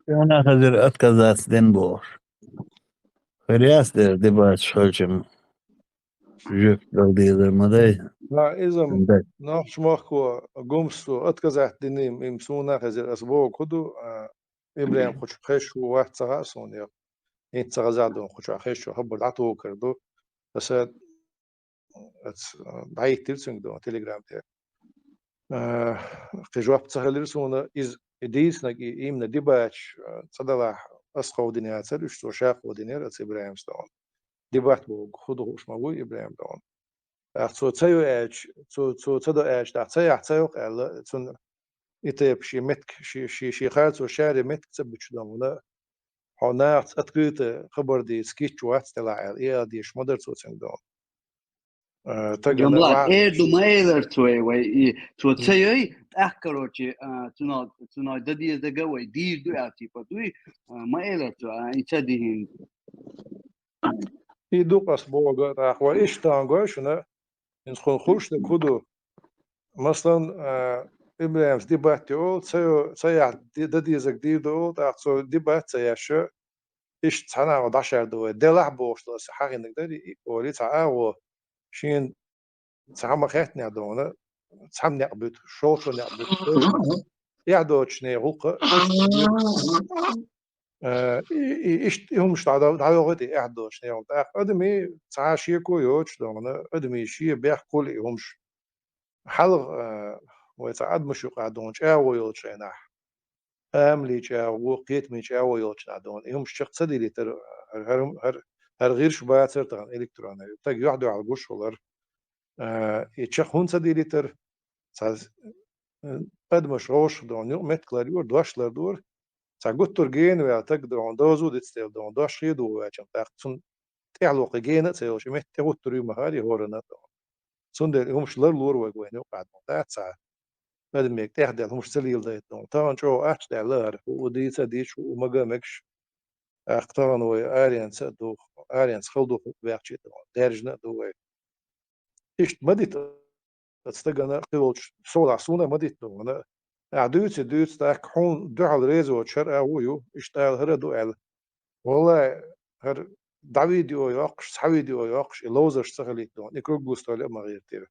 أنا خزر أتكازات دنبور. خرياس در دبات شالشم. جوك دردير مداي. لا إذا نحش ماكو قمصو أتكازات دينيم إمسونا خزر أسبوع كدو إبراهيم خوش خش وواحد ساعة سونيا إنت ساعة زادو خوش خش وحب العطو كردو بس بعيد تلسنج دو تليجرام تاع خجواب تسهل سونا إز إديس نجي إمنا ديباتش صدق أسقو دنيا تسلش تو شاق ودنيا تس إبراهيم ستون ديبات بو خدو وش مابو إبراهيم دون أخذ تسيو إيش تو تدو إيش تسيو قال تون إتى شي متك شي خالص وشاري متك تبتش دون لا هنا أتقيت خبر دي سكيتش وات تلاعب إيه دي شمدر توسنج دون جملات دو مايلر توي وي تو تسيي اخكروتي تنا ددي دغوي دي دو اتي بدوي مايلر تو يتدين يدو قص بوغا راح وايش تانغو شنو نسخن خوش كودو مثلا إبراهيم ديبات يقول سيع ددي زك دي دو تاخذ ديبات سياشو إيش تانا 11 دو دلع بوش لس حاجة نقدر ولي تعاو شين تعمق خاتني دونا تعم نقبت شوشو نقبت يعدوش نيغوق إيش هم مش تعدوا غدي يعدوش نيغوق أدمي تعاشي كويوش دونا أدمي شيء بيح كل يهمش حلق ويتعد مش قاعدونش أويوش نح أمليش أو قيت مش أويوش نعدون يهمش شق صدي لتر هر غير شبات صرتان إلكتروني تاج يحدو على الجوش ولر يتشخ هون صدي لتر ساز قد مش روش دون يوم متكلر يور دوشلر دور ساقطر جين ويعتق دون دوزو ديتستيل دون دوش يدو ويجم تاخذ تعلق جين تسويش مت تقطر يوم هاري هورنا سندر يومش لر لور وين يقعد تاع ساعة هذا ميك تحدث مش سليل ده دون طبعا شو أحد لر ودي تديش وما جامكش أختارن وآريانس دو آريانس خلدو بيعشيت درجنا دو إيش مديت تستجنا قلوش صول سونا مديت دو أنا دوت تاك حون دعال ريزو شرع ويو اشتغل هردو ال والله هر دعويديو ياقش سحويديو ياقش اللوزر سهليت دو نكروج بوستول ما غير تير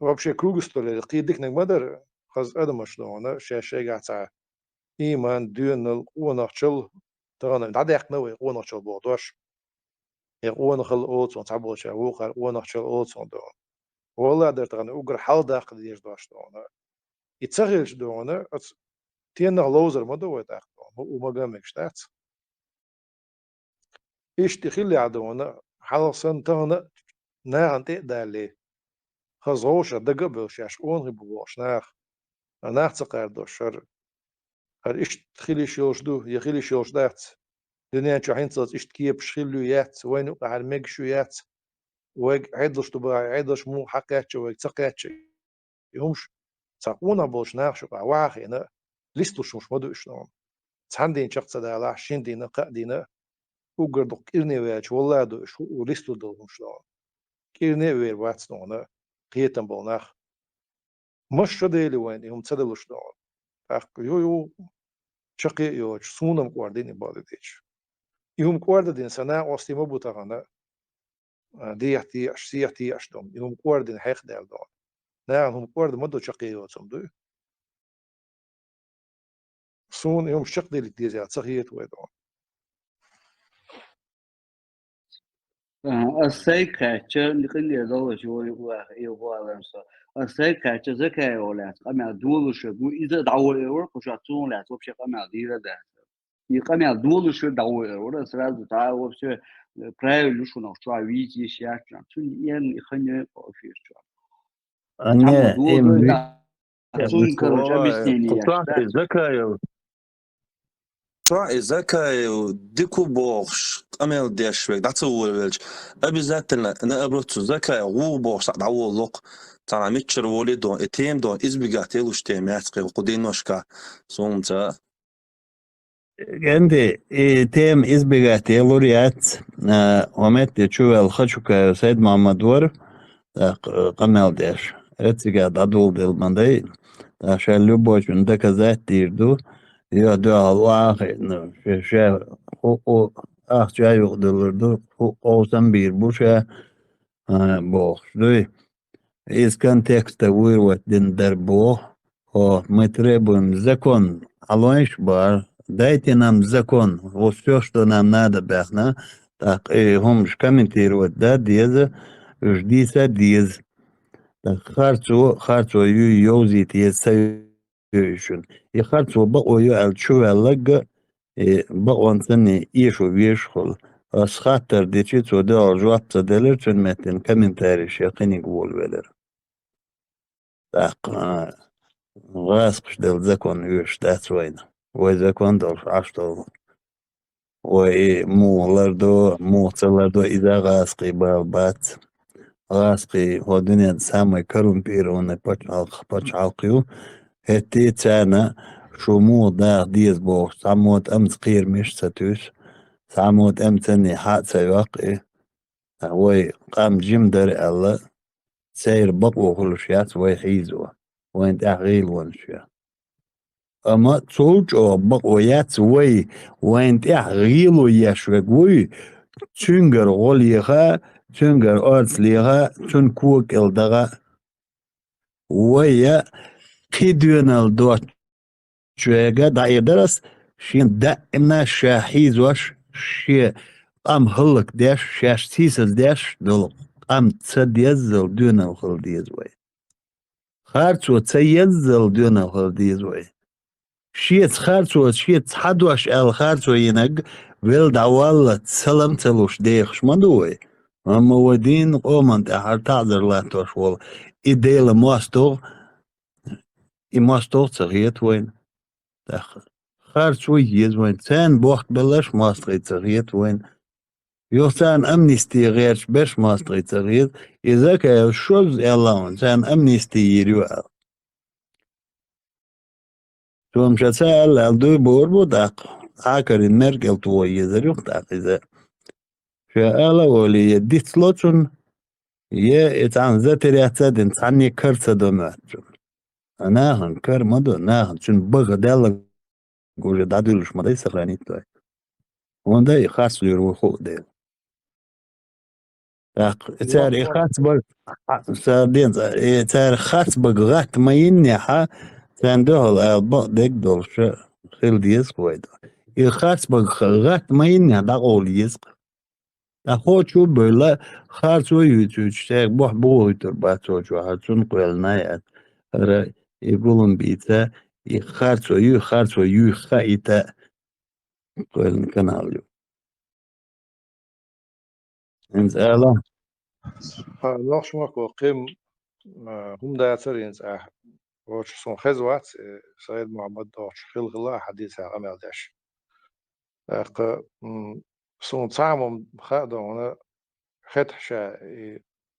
وابشي كروجستول قيدك نقدر خز ادمش دو أنا شيء قاعد ساعة إيمان دون ونخشل ترى دعك نوي ونخشل بودوش ونخل أوت ونتعبوش وقر ونخشل أوت دو والله در ترى أقر حال داخل ديش دوش دو أنا يتسهلش دو أنا تين لوزر ما دوت أخ وما جامكش تات إيش تخلي عدونا حلصن تهنا ناعن تقدالي خزوش دقبلش ياش أون غبوش ناخ ناخ تقار دوشر هر إيش تخلي شيوش دو يخلي شيوش دات دنيا شو حين إيش تكيب شخلو يات وين وقع المجشو يات ويج عدلش تبع عدلش مو حقاتش ويج تقاتش يهمش تقونا بوش ناخ شو واخينا ليستوش مش مدو إشلون تحندين شخص دالا شندين قادين وقردو كيرني وياش والله دو شو وليستو دو شلون كيرني وير واتسنونا قيتن بولناخ مش شديلي وين يوم تسدلو شلون أخ يو شقي يوش سونم قواردين يباديش يوم قواردين سنة أستي مبوتانا دي احتياج سي احتياج دوم يوم قواردين حيخ دال دون نعم هم قوارد مدو شقي يوتسم دو سون يوم شق دي الاتجاه صحيت ويدون السيكاتشر نقول يدور شو يبغى لمسه السيكاتشر ذكاء ولا قمع دول شو إذا دعوة ورق وش عطون لا توبش قمع ديرة ده يقمع دول شو دعوة ورق سراز تعاو وش برايل شو نوع شو عويجي شيء شون ين يخني في شو أنا دول ده شون كروجا بيستني ذكاء ذكاء ديكو بوش أميل ديشوك دعتو ولج أبي ذاتنا أنا أبرتو ذكاء وو بوش دعوة لق ترى متشر ولي دون اتيم دون إزبيجاتي لوش تيمات قيل قدين وشكا صومتا عندي تيم إزبيغاتي لوريات ومت شو الخشوكة سيد محمد ور قمال ديش اتسيقاد عدول ديل مندي عشان لبوش من دكا ذات ديردو يهدو الواقع شا هو جاي يقدردو هو سنبير بوشا بوخ دوي إذ كان تكست وير واتدين دربوه هو مترебуем закон алоиш бар дайте нам закон вот все что нам надо бяхна так и хомш комментировать да диз ждиса диз так харцо ю йозит есаюшун и харцо ба ою алчувалга ба онсани ишу вишхол асхатер дичи цода алжуат цаделер чун метен комментарий шекини гвол велер так غاسقش دل زكون يوش دات وين وزكون دل عشتو ومو موصلردو إذا غاسقي بالبات غاسقي هو دنيا سامي كرمبيرون بچالقيو هتي تانا شمو دا ديز بو ساموت أمس قير مش ستوش ساموت أمتني حات سيواقي وي قام جمدر الله سير بقو خلوشيات وي حيزوه وين تغيل ونشيا أما تولج أو بقويات وين تغيل ويشوي تنجر غوليها تنجر أرسليها تنكوك الدغا ويا كيدونال دوت شوية دا يدرس شين دائما شاحيز وش شي أم هلك داش شاش تيسز داش دول أم تسديزل دون الخلديز وي خارتو تسيزل دون الخلديز وي شيت خارتو شيت حدوش خارتو ينق ويل والله تسلم تلوش ديخش مدوي أما ودين قومن تحر تعذر لا توش والله إديل ماستو تغيت وين داخل خارتو يز وين تان بوقت بلاش ماستغي تغيت وين يوسان أمنيستي غيرش باش ماستغي تغيت إذا كان شوز يلاون تان أمنيستي يريو توم شتسأل الدوي بوربو داق عاكرين مركل تو يزريق داق إذا شاءلا ولي يديت سلوتشن يه اتعن ذاتي تادن تعني كرسة دوماتشن ناهن كر مدو ناهن شن بغ دالا قولي دادولش مدى سخراني توي وان دا يخاص يروحو ديل تاري خاص بغ سادين تاري خاص بغ غات ما ينيحا تاندوهل البق ديك دولش خيل ديسك ويدا يخاص بغ غات ما ينيح دا قول يسك دا خوشو بلا خاصو يوتوش تاك بوح بوهيتر باتوشو هاتون قويل نايات يقولون بيتا خاصو يو خايتا قويل نكناليو انت الا nog smak wel qim هم دا ترينز وش صون خزوات سيد محمد دوش خل غلا حديث عمل داش صون تعمم خادون خدشة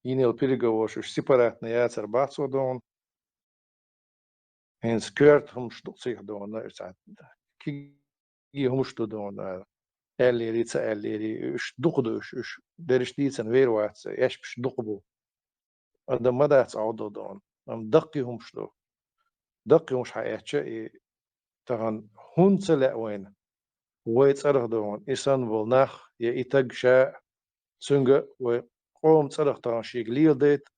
ينيل بيرجو وش سيبرات نياتر باتسو دون هن سكيرت هم شتوصيح دون ارتعد كي هم شتو دون اللي ريتsa اللي اش دقدوش اش درش ديتن ويروات ايش بش دقبو هذا ما دات عوضو دون ام دقيهم شتو دقي مش حياتشا تغن هون سلا وين ويتصرخ دون إسان volnach je itag شا سنجا وقوم تصرخ تغن شيك ليل ديت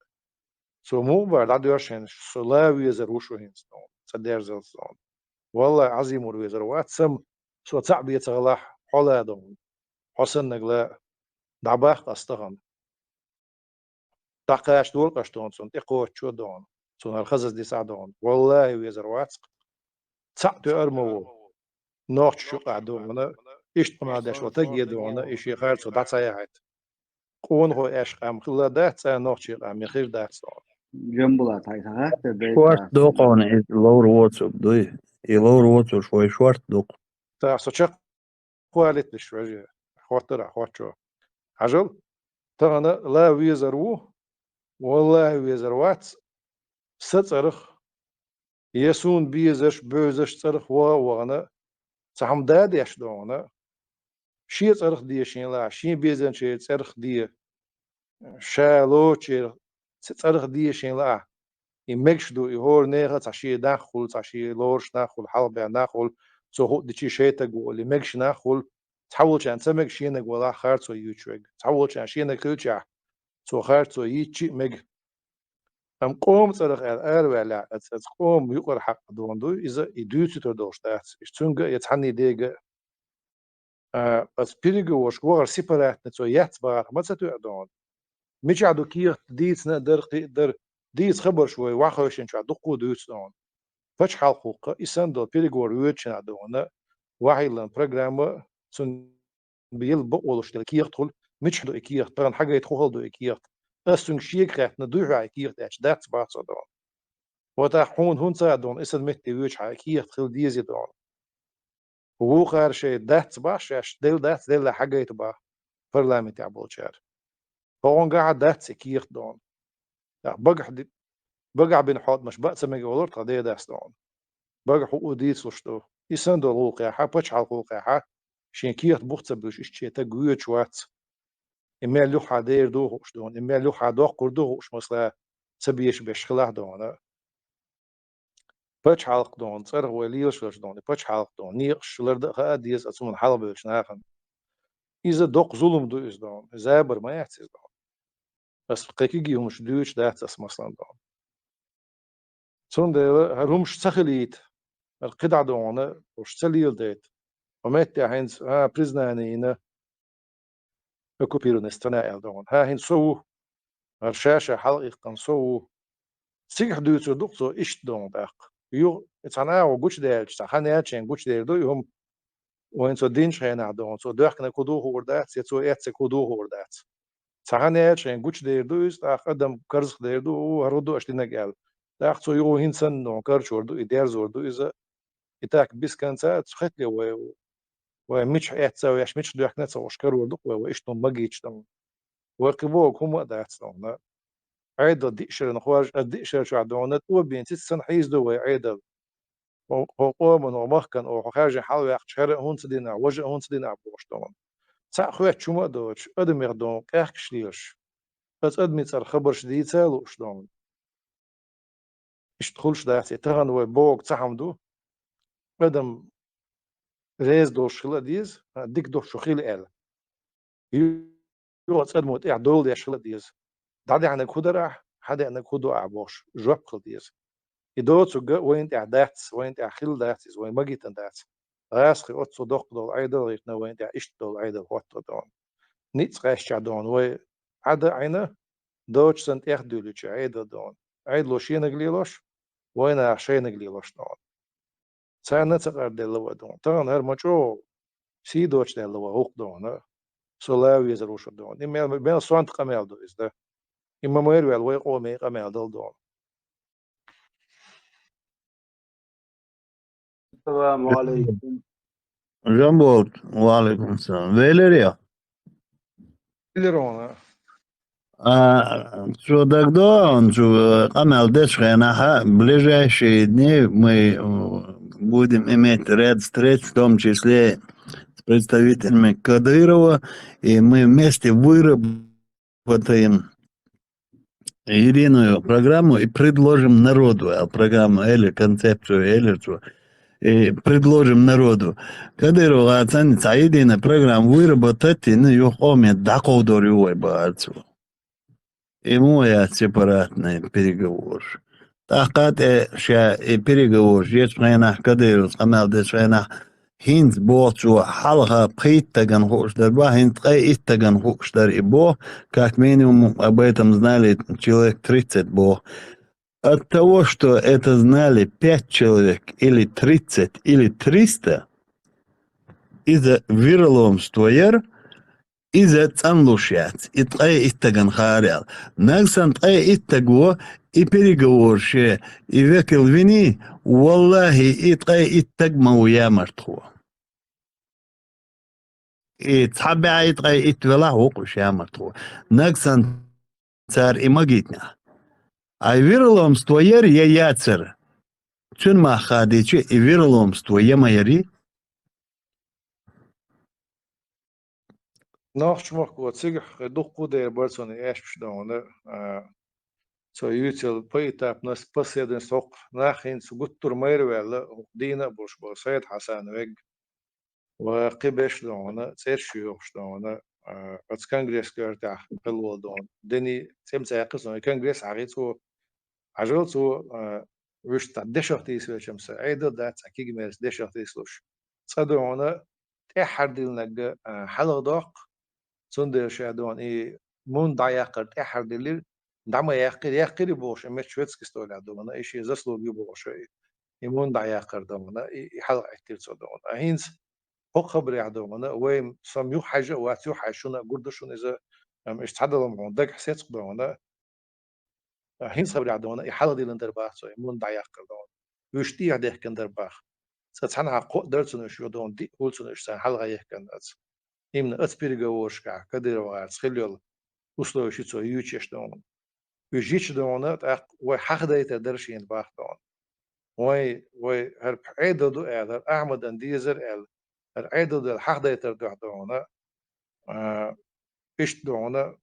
سو مو بعد عدوش هن سلا ويزر وشو هن ستون صدير زل ستون والله عظيم ويزر واتسم سو تعب يتغلح حلا دون حسن نقلا دعباخ أستغن تقاش دول قشتون سون تقوش شو دون سون الخزز دي سعدون والله ويزر واتسق تعتو أرمو نوش شو قعدون أنا إيش ما داش وتجدون إيش يخير سو دعسايات قون هو إيش قام خلا دات نوش قام يخير دات صار جنبلات هاي هات شورت دوقون إز لور واتساب دوي لور واتساب شوي شورت دوق تاسو شق قالت شوي خاطر خاطر عجل ترى لا ويزرو والله ويزر واتس سترخ يسون بيزش بوزش صرخ وانا صحم دادش دونا شي صرخ دي شين لا شي بيزن شي صرخ دي شالو شي صرخ دي شين لا يمكش دو يهور نيغا تشي داخل تشي لورش داخل حلب داخل سو هو دي شي تقول يمكش داخل تحول كان سمك شينك ولا خارتو يوتشوج تحول كان شينك كلچا سو خارتو يچي مج ام قوم صرخ ال ولا ات قوم يقر حق دوندو اذا يدوت تدوشتات شتونغ يتحني ديغ بس بيريغو وشغور سيبرات نتو ياتبار ما تتو دون مش عدو كير ديس در ديس خبر شوي واخوشن شو دقو دوت دون فش حلقوق اسندو بيريغو روتشن دون واحد برنامج سن بيل بقولش كير تقول مش دو كير طبعا حاجه يدخل دو كير أستون شيك رات ندوع كير تاش دات بات دون وتا حون هون صادون اسد مت ويش كير تخل ديزي دون هو خار شيء دات باش دل دات دل حاجه يتبا برلامنت عبولشار فون قاعد دات كير دون بقع بين حوض مش بقى سمي ولور قضيه داس دون بقع حقوق ديس وشتو يسندو لوقيا حبش حلقوقيا شين كير بوخت بش اشتي تغويت شوات إما لوحة دير دوغوش دون إما لوحة دوغ دوغوش مثلا سبيش بشخلاه دون بتش حلق دون صرغ وليش دون بتش حلق دون نيقش لرد ديز أسمن حلب بشناخن إذا دوق ظلم دو إز دون زابر ما يحتز دون بس قيكي همش دوش دات أس مثلا دون سون ده هرمش سخليت القطع دون وش سليل ديت ومت هينز بريزنانينا أكوبيرو نستناء دون هين سو الشاشة حلقي كان سو سيح دوتو دكتو إيش دون داق يو اتانا وغوش ديل تاخانيا تشين غوش ديل دو يوم وين سو دينش هنا دون سو داخنا كودو هوردات سو اتس كودو هوردات تاخانيا تشين غوش ديل دو است قدم كرز ديل دو هردو اشتينا قال داق سو يو هينسن نو كرش وردو يدير زوردو اذا اتاك بيسكانسا تخت لي و مش اتساوي اش مش داخنا سو اشكر وردو و ايش تو ماجيش دون وركبوك هم دات دون عيدا ديشر نخواج الديشر شو عدونات وبين تسن حيز دو عيدا وقوم ومخكن او خارج حلو ياخ شهر هون تدينا وجه هون تدينا بوشتون سا خوات شو ما دوش ادم يردون كاخشليش بس ادمي صار خبر شديد سالوش دون اشتخلش داعتي تغن وبوق تحمدو ادم ريز دوش خلا ديز ديك دوش خيل ال يو ادموت دول دي شلا ديز دادي عن كودرا حدا عن كودو عبوش جواب خديز يدوت سجى وين تعدات وين تعخيل دات وين ما جيت دات راسخي أتصو دق دول عيدل يتنا وين تعيش دول عيدل هوت دون نيت قاش دون وين عدا عينا دوتش سنت دولتش عيدل دون عيدلو شي نقليلوش وين عشان نقليلوش دون سنة تقدر دلوا دون تان هر مچو سي دوتش دلوا هوق دون سلاوي زروش دون إما سوانت قمال دو إزده إما مير ويل ويقومي قمال دون السلام عليكم. جنبوت وعليكم السلام فاليريا ليرونا شو догдон, что Амел Дешхенаха, в ближайшие дни мы будем иметь ряд встреч, в том числе с представителями Кадырова, и мы вместе выработаем единую программу и предложим народу, программу или концепцию, или что, и предложим народу. Кадырова оценится единая программа выработать, и на ее хоме дакодорюй бацу. Ему я сепаратный переговор. Такат переговор, если я Кадыров, Амел Дешхенах, هند بوتشو حلقة بقيت تجن خوشدار با هند قايت تجن خوشدار إبو как минимум об этом знали человек 30 бо. От того, что это знали 5 человек или 30 или 300 из-за верломства из-за цанлушяц и тقايت تجن خارل نقصن تقايت تجو и переговорщи и векел вини والله إتقايت تجمع ويا مرتخو إتحبي إتقايت ولا هوقش يا مرتخو نقصن صار إماجيتنا أي верломство я яцер чун ма хадичи и верломство я майри ناخش مخكو تسيح دقو دير برسون إيش دونه سو يوتيل بيتاب ناس بسيدن سوق ناخين سقطر مير ولا دينا بوش بوسيد حسن ويج وقبش دونه تسير شيوخ دونه أتس كونغرس كرتاح قلو دون دني تم ساقس دون كونغرس عريتو عجلتو وش تعدشر تيس وشمس عيدو دات أكيد ميرس دشر تيسلوش صدقونا تحدي لنج حلق دق سندر شادون إيه مون دايقر تحدي لل دعما يقر بوش مش شويتس كستول عدونا إيش يزسلو بيبوش يمون دايقر دونا يحلق احتيل صدقونا هينس هو خبر يعدونا وين سميو حاجة واتيو حاجة قردشون إذا مش تعدلوا معون دق حسيت صدقونا هينس خبر يعدونا يحلق دي لندرباخ سو يمون دايقر دونا يشتي عده كندرباخ ستحنا قو درسون شو دون دي هولسون إيش سان حلقة يهكن أتس إمن أتبيرجوشكا كدير وعد خليل وصلوا شيء سو يوتشش دون يجيش دون تأق وحقدا يتدرشين باخ دون وي هر عيدو دو هر أحمد أنديزر هر عيدو دو حقدا يتردع دون إيش دون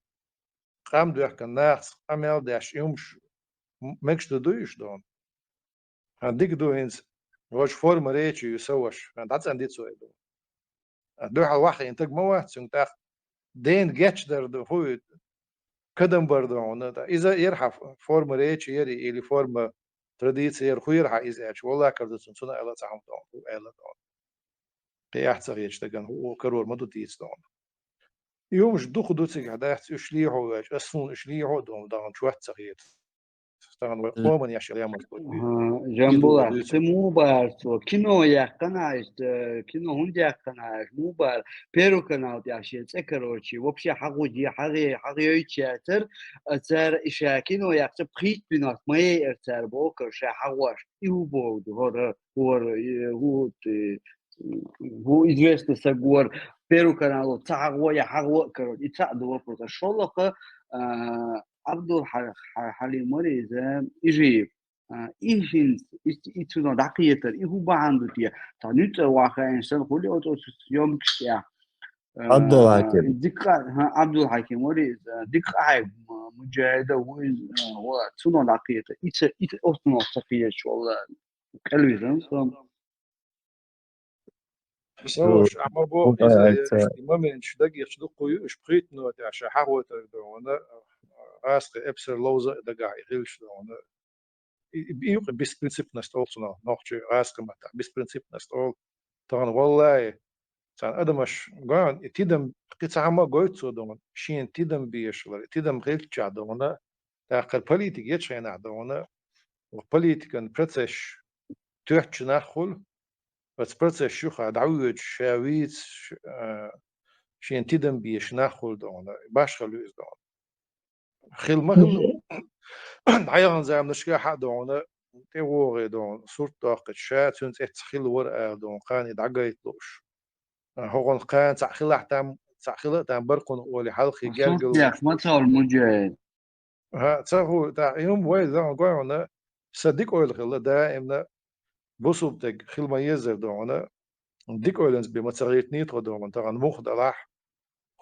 قام دو يحكن ناس أميل داش يومش مكش دو إيش دون هنديك دو هنس وش فورم ريتشي يسوش هندعس أنديت سو دون دو حواحي إنتاج موه سنتاخ دين جاتش در دو هو كدم بردون إذا يرحف فورم ريتش يري إلي فورم تراديتي ير خوير ها إز إتش والله كردت سنة إلا تعم دون هو إلا دون قياح تغيش تجن هو كرور مدو تيس دون يومش دخ دوتي قاعد يحت إشليه هو أسفون إشليه هو دون شوات تغير تغن وقومن يشيل يا مزبوط جنبولا مو بارتو كينو يقناش كينو هندي يقناش مو بار بيرو كانال ياشي تكروشي وبشي حقوجي حقي تشاتر اتر اشاكينو يقت بريت بينات ماي ارتر بوكر شا حواش يو بود هو известно сагор بيرو كانال تعغو يا حقو كرو يتعدو بروتا شولق عبد الحليم مريزة يجيب إيشين إتونا دقيقة إيهو بعندو تيا تانيت واقع إنسان خلي أوتو يوم كشيا عبد الحكيم دقة عبد الحكيم مريزة دقة عيب مجاهدة هو تونا دقيقة إت أصلا دقيقة شو الله كلويزن سوش أما بو إذا إمامين شدقي شدقو يشبخيت نوت عشان حاول تردونا أسق إبسر لوزة دقاع يغيلش دونا بيوق بس برنسيب نستول صنا نوخشي أسق متى بس برنسيب نستول طبعا والله كان أدمش قان تيدم قيت عما قويت سو دون شين تيدم بيش ولا تيدم غيلش دونا تاخر بوليتيك يتشين دونا وبوليتيكن برتش تحش ناخل بس برتش شوخ دعوج شاويت شين تيدم بيش ناخل دونا باش خلوز دون خيل مغل عيان زي نشكا حق دونا تيوغي دون صورت طاقة شات سنت اتخيل ورقة دون قاني دعقايت لوش هون قان تخيل تام برقن أولي حلقي صوت يا ما تصور مجاهد ها تسهو تاع يوم وايد دون قاعنا صدق أول خلا دائما بوصل تك خيل ما يزر دونا ديك أولنز بمتغيرت نيتو دون تغن مخد راح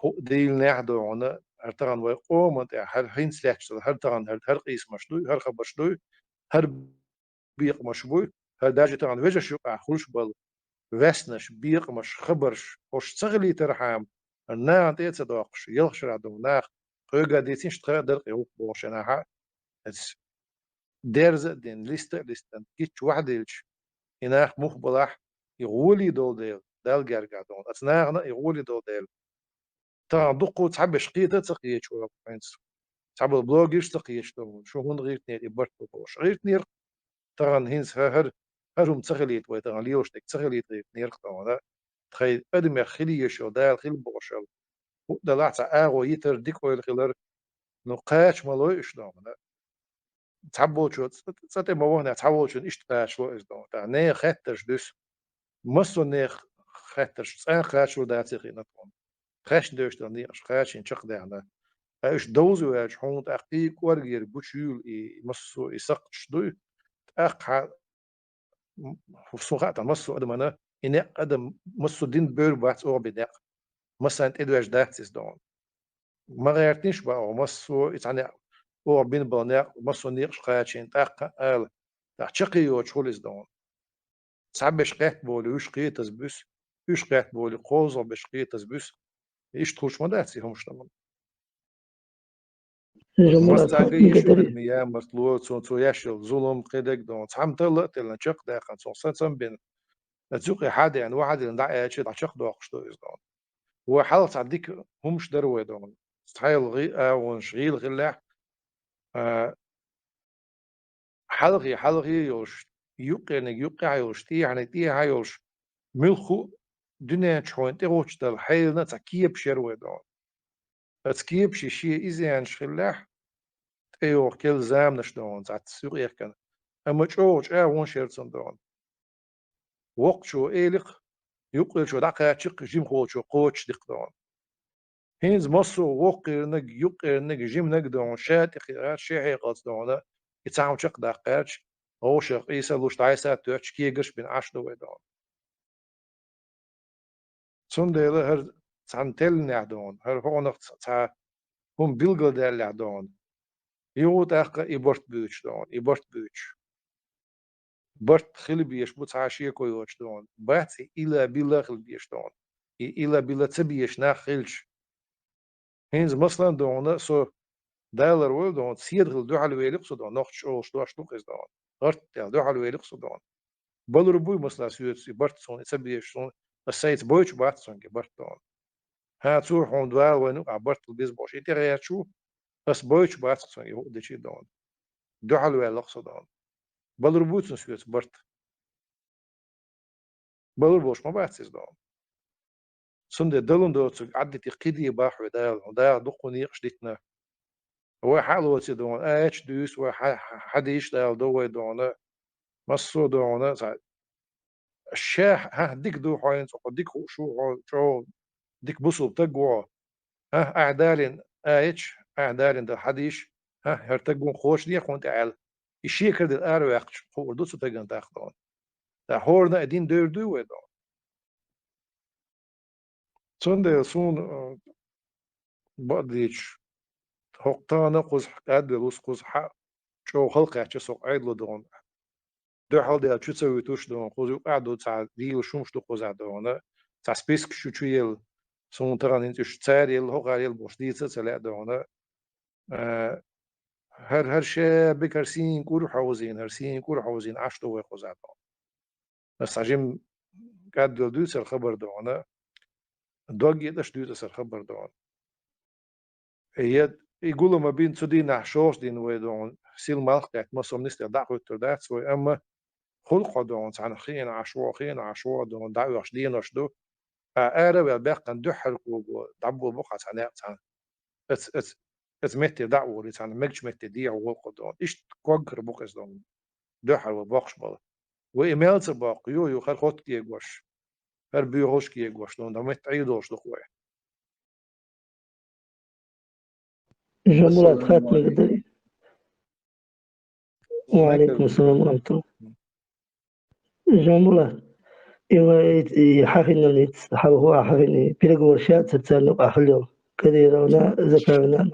هو ديل ناح دونا هرتغن ويقوم هر حين سلاحش هرتغن هر قيس مشدوي هر خبر شدوي هر بيق مشبوي هر داجي تغن وجه شو أخوش بال وسنش بيق مش خبرش وش تغلي ترحم النا أنت يتصدقش يلخش عدو ناخ قيقا ديتين شتغل درق يوق بوش ناها درز دين لستن كيتش وحدلش إناخ مخبلاح يغولي دول ديل دال جرقادون أتناغنا يغولي دول ديل تغن دقو تحب شقيتة تقيت شو بينس تحب البلوجيش تقيت شو هون غير نير يبرتو بوش غير نير تغن هينس هرهم تغليت ويتغن ليوش تك تغليت غير نير قطعنا تخيل أدم يخلي يشو دال خيل بوشل دلعت آغو يتر ديكو الخلر نقاش ملوي إشدامنا تعبو شو ستة موهنا تعبو شو إشتقاش لو إشدام تا نير خاتش دوس مستو نير خاتش سان خاتش لو داتي خيناتون خاش دوش نير خاش إن شق دهنا إيش دوزو إيش هون تحقيق ورجير بوشيول مستو يسقش دوي أق فسوقات مستو أدمنا إن أدم مستو دين بير بات أو بدأ مثلا إدواج داتس دون ما غيرتنيش بقى ومسو يعني هو بين بناق مسو نيقش قاچين تاق قال تشقي وشولز دون صعب شقيت بولي وش قيتز بس وش قيت بولي قوزو بشقيتز بس إيش تخش مداتسي هم شتمن جملة مستعجي خاتم شو قدري المياه مطلوع سو ياشل ظلم قدك دون صعم طلع تلنا شق داخل سو سنسن بين تزوقي حدا يعني واحد اللي دعي شيء شق دوق شتو إز دون هو حال تعديك همش دروي دون استحيل غي ونشغيل غلاح حلغي يوش يقع يوش تي يعني تي هايوش ملخو دنيا تشوين تروش دل حيلنا تكيب شروي دون تكيب شي إزيان شغلاح تيو كل زامنش دون زات سوريا كان أما تشوش وون شيرتون دون وقت شو إيلق يقل شو دقا تشق جيم خو شو قوتش دق دون هينز مصو وقر نج يقر نج جيم نج دون شات خيرات شيء قص دون يتعاون شق دقاتش هو شق إيسا لوش تعيسا تشكي كيجش بين عش دو دون سندل هر عن تل نعدون هر هو نقط تا هم بيلجل دل نعدون يو تاق إبرت بيوش دون إبرت بيوش برت خيل بيش بوت عاشية كويوش دون بات إلى بيلا خيل بيش دون إلى بيلا تبيش ناخلش هينز مثلا دون سو دايلر وول دون سيد غل دو على ويلق سو دون نقش أوش دو أشتوق إز دون غرت دو على ويلق سو دون بلر بوي مثلا سيد برت سون تبيش سون السيد بويش بات سون برت دون ها تو هون دوال وينو عبرت البيز بوش إنت غير شو بس بويش بات سون يهو دشي دون دو على ويلق سو دون بلر بوتن سيد برت بلر بوش ما بات سيز دون سند دلون دوت عدت قدي باح ودال دقني قشدتنا هو حال وتي دون اتش دوس وحد يشتغل دو دون مصو دون الشاح ها ديك دو حوين ديك شو ديك بصل تقوى ها اعدالين اتش اعدالين ده حديش ها هرتقون خوش دي كنت عال الشيء كرد الارواق هو دوس تقن تاخدون ده هورنا ادين دور دو دون سند سون بقديش هقطانا قز قد لوس قز حق شو خلق يحكي سوق عيد لدون دو حال ديال شو تسوي توش دون قز قعدوا تاع ديال شو مش قز دون تاع سبيسك شو يل سون تران انت شو تسار يل هو قال يل بوش دي تسلا دون هر شيء بكرسين كورو حوزين هرسين كورو حوزين عشتو وقز دون بس عجم قد دو سر خبر دون دوغ يدش دو سر خبر دون هي يقولوا ما بين تدين عشوش دين ودون سيل مالك تاعت مصر نستر دعوة تردات سوي أما خلق دون عن خين عشوا دون دعوة عشدين عشدو آره وباقي دو حلق ودعبوا بقعة عن ات متى دعوة عن مجش متى دي وقع دون إيش تقدر بقص دون دو حلق وباقش بلا وإيميل تباق يو خل خد كي يقوش هر بيوش كي يقوش دون دمت عيدوش دقوة جملة خاتم قدري وعليكم السلام ورحمة الله جملة يحاكينا اللي تستحوا هو حاكيني بيلقوا ورشات تتسالوا أحلو كثيرا ذكرنا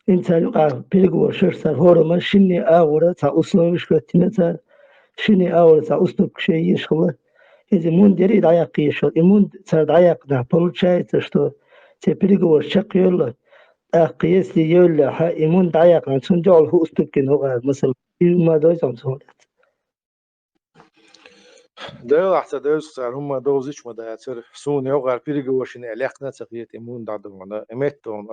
انت يقع بيلقوا ورشات صار هو ما شني أورا تا أصلا مش كتير شني أورا تا أصلا كشيء شغله إذا مون دري دعيق يشغل إمون صار دعيقنا بلوشاي تشتو تبيلقوا ورشات يلا قياس لي يلا ها إمون دعيقنا تنجول هو أستوكين هو مثلا ما دوز عم سهولة دل حتى دل صار هم دوزيش ما ده يصير سون يوغر بيرجع وشين علاقنا تغيير إمون دعونا إمتون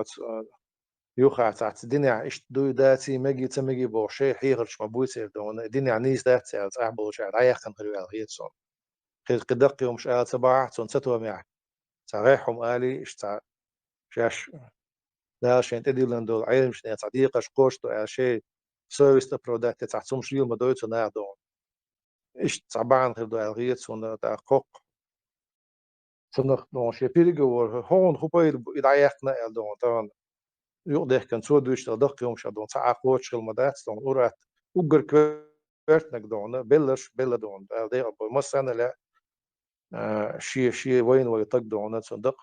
يوخع تاعت الدنيا إيش دو داتي مجي تمجي بوشي حيغرش ما بويسير دون الدنيا عنيس دات ساعة أعبو شعر عيخن غير الغيت صون خير قدق يوم شاء تبع صون ستوا مع تعريحهم آلي إيش تاع شاش لا شين تدي لندول عيل مش تعديق أشقوش تو شيء سيرفيس برودكت تاعتهم شيء ما دويت نار دون إيش طبعا غير دو الغيت صون تحقق صنخ دون شيء بيرجع هون هو يدعيقنا دون طبعا يقدر كان سو دوش تدق يوم شدون تعاقوت شغل مدات دون أورات وقر كورت نقدون بلش بلا دون ده أبو مثلا لا شي وين ويطق دون صندق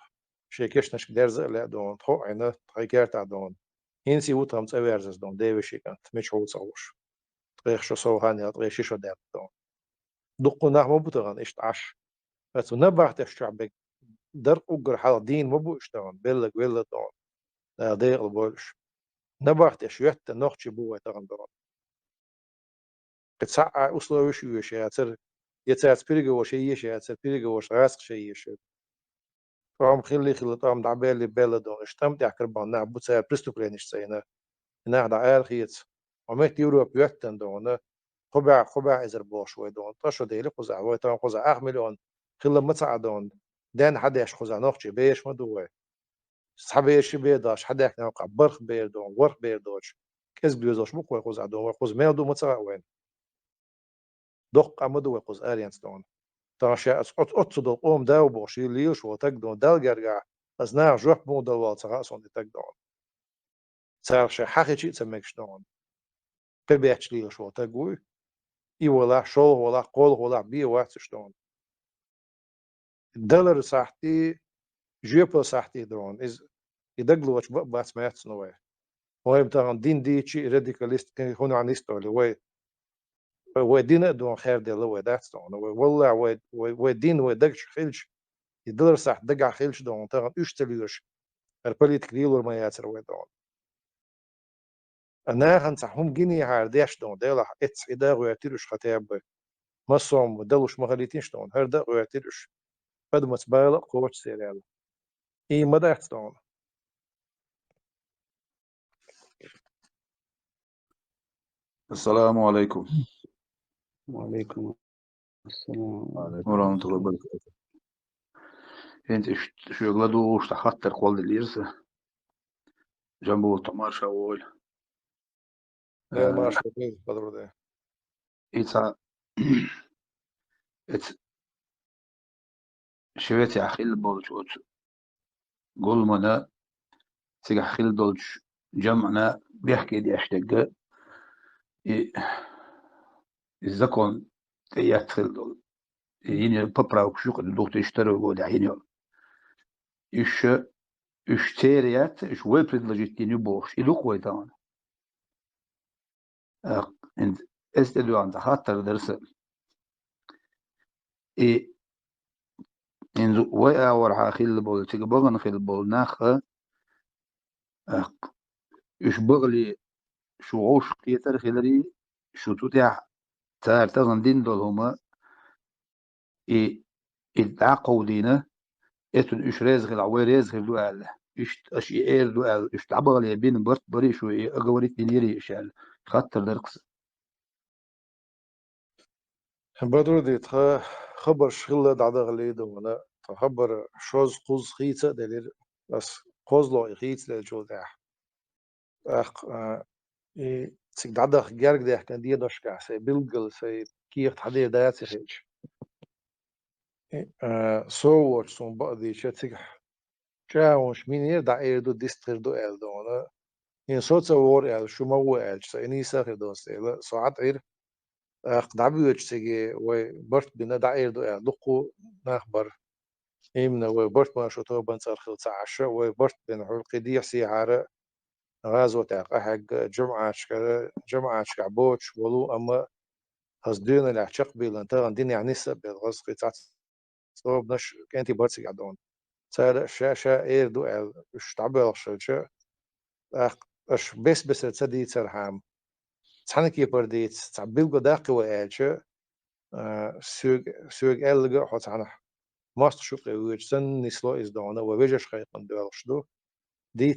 شي كشنش درز لا دون تخو عنا تغيرت دون هنسي وتهم تسويرز دون ديفي شي كانت مش هو تصوش تغير شو سو هاني تغير شي شو دار دون دقو نح مو بتغن اشتعش بس نبعت الشعب در أجر حال دين مو اشتغل بلق دون لا دير البولش نبعت شويت نوختي بو تغن دون تسعى أصلا وش يشياتر يتساعد بيرجع وش يشياتر بيرجع وش راسك شيء يشيات فهم خلي طعم دعبالي بلدون اشتمت يحكر نعم بتساعد بريستوكرينش سينا نعم دعال خيت ومت يوروب يوتن دون خبع إزر بوش ويدون تشو ديلي خزع ويتون خزع 8 مليون خلا متساعدون دان حدا يش خزع نوختي بيش مدوه صحابي يش بيداش حدا يحكي نوقع برخ بيردون ورخ بيردوش كيس بيوزوش مو كوي خزع دون خز ميلدو متساعد وين دق مدوه خز أريانس دون تاشا أتصدق قوم داو بوشي ليش وتقدون دالجرجع از نار جوح مو دوال تغاسون تقدون صار شي حقي شي تسميكش دون ببيعش ليش وتقوي اي ولا شو ولا قول ولا بي واتش دون الدولار صحتي جيبو صحتي دون از يدقلو وش بس ما يتصنوه هو بتاعن دين دي شي راديكاليست كان يكونوا عن يستولي و دين دون خير دي لو داتس دون والله و دين و دقش خلش الدولار صح دقع خلش دون تاعن اشتليوش البوليتيك ديلور ما ياتر ويدون أنا هنصحهم جيني هارديش دون ديلا إتس إدا غواتيرش خطيب مصوم دلوش مغاليتينش دون هردا غواتيرش بد متبايل قوش سيريال إي مدارت دون السلام عليكم وعليكم السلام ورحمة الله وبركاته. انت شو يغلدو اشتحطر قوال الإرسة جنبه تمار شاول ما شوفي بدر ده إيتا إت شويتي أخيل بولج قول منا تيجي أخيل بولج جمعنا بيحكي دي أشتاق الزكون تياتخل دول يعني ببرا وكشوك الدكتور يشتروا يقول يعني إيش تيريات إيش وين بريفليجيتي نبوش إلوك ويتان إنت استدوا عند خاطر درس إيه إن ويا ورها خيل بول تيجي بغن خيل بول ناخ إيش بغلي شو عوش كيتر خيلري شو تتاع تار تغن دين دول هما إيه العقو دينا إتن إيش رازغ العوي رازغ دو قال إيش أشي إير دو قال إيش تعبغلي بين برت بري شو إيه أجوريت نيري إيش قال خاطر درس بدر دي خبر شغلة دعدا غلي دونا خبر شوز قوز خيتة دليل بس قوز لو خيتة دليل شو ده أخ إيه تسك دعدا جارك ده كان دي دشكا سي بيلجل سي كيف تحدي دايات سيش صور صون بعضي شتك شاوش مين يردع إيردو ديستر دو إل دونا إن صوت صور إل شو مو إل سو إني ساخر دوست إل ساعات إير دعبيوش سيجي وبرت بنا دع إيردو إل دقو نخبر إمنا وبرت ما شو تو بنصر خلص عشرة وبرت بين حلقي دي سيارة غازو تاق حق جمعة شعبوش ولو أما هصدينا العشق بيلان تغن دين يعني سب الغزق تاع صوب نش كنتي برتسي قدون صار شاشة إير دو إل إش تعبير شاشة أش بس تصدي ترحم تحنكي برديت تعبيل قداقي وإلشة سوق إلغا حط عنه ماست شوف ويش سن نسلو إز دانا ووجش خيطان دوالشدو دي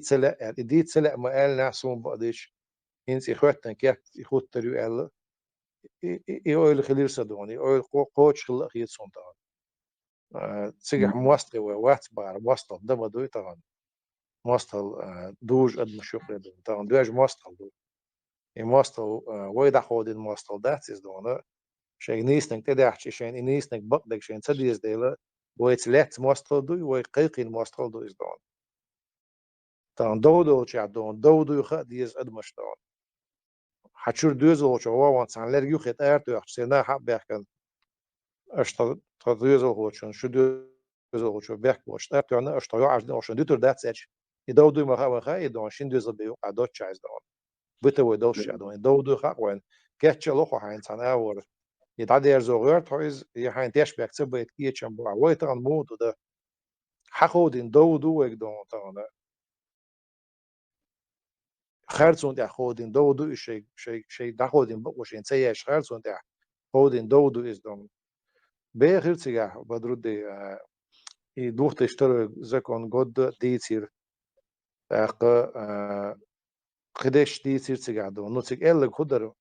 تسلع ما قال نعسون بقديش إنس إخواتنا كيف إخوت تريو قال إيوه خليل صدوني إيوه قوتش خلق خيط صندان تسيح مواسطة ووات بار مواسطة دم دوي طبعا مواسطة دوج قد مشوق دون طبعا دوج مواسطة دو مواسطة ويدا خودين مواسطة داتس دونا شيء نيستنك تدعش شيء نيستنك بقدك شيء تديس ديلا ويتلات مواسطة دوي ويقيقين مواسطة دوي دون طبعا دودو شيء دودو يخا ديز قد مش دون حتشور دوزو شو وان سان لرجو خيط ارتو يحسنا حب يحكن اشتغل تضيزل هوشن شو ديزل هوشو بيك وش تاب يعني اشتغل عشان عشان ديتر دات ساتش يدودو ما خا يدون شين ديزل بيو عدوت شايز دون بيتو يدوش يدون يدودو خا وين كاتش لوخو هاين سان اور يتعدي زوغر تويز يهاين تيش بيك تبيت كيتشن بوا ويتان مودو ده حخودين دودو ويكدون تانا خرصون ده خودين دودو شيء ده خودين بقوشين سياش خرصون ده خودين دودو إز دون بيخير سيجا بدرودي دوخت اشترك زكون جود ديتير اق خدش ديتير سيجا دون نو سيج ال خدرو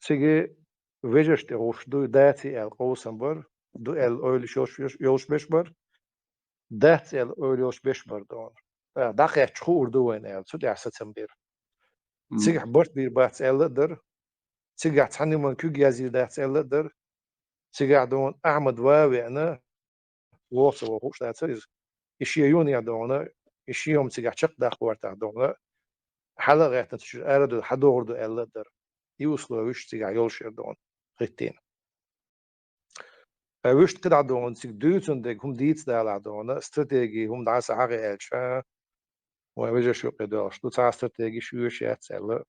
سيجي ويجش تروش دو داتي ال قوسنبر دو ال اول يوش بشبر داتي ال اول يوش بشبر دون داخل تشخور دو وين ال سو دي ستمبر سيجي حبرت بير بات ال در سيجي تحني من كو جازي دات ال در سيجي دون احمد واوي انا وصل وحوش داتيز إشيون يدونا إشيهم تيجي شق داخل تعدونا حلقة تشير أردو حدور دو ألدر يوصلوا وش تيجي يولش يدون غتين وش كده عدون تيجي دوتون ديك هم ديت دال عدونا استراتيجي هم دعس حاجة إلشا ووجه شو قداش دو تاع استراتيجي شو يشيات سلا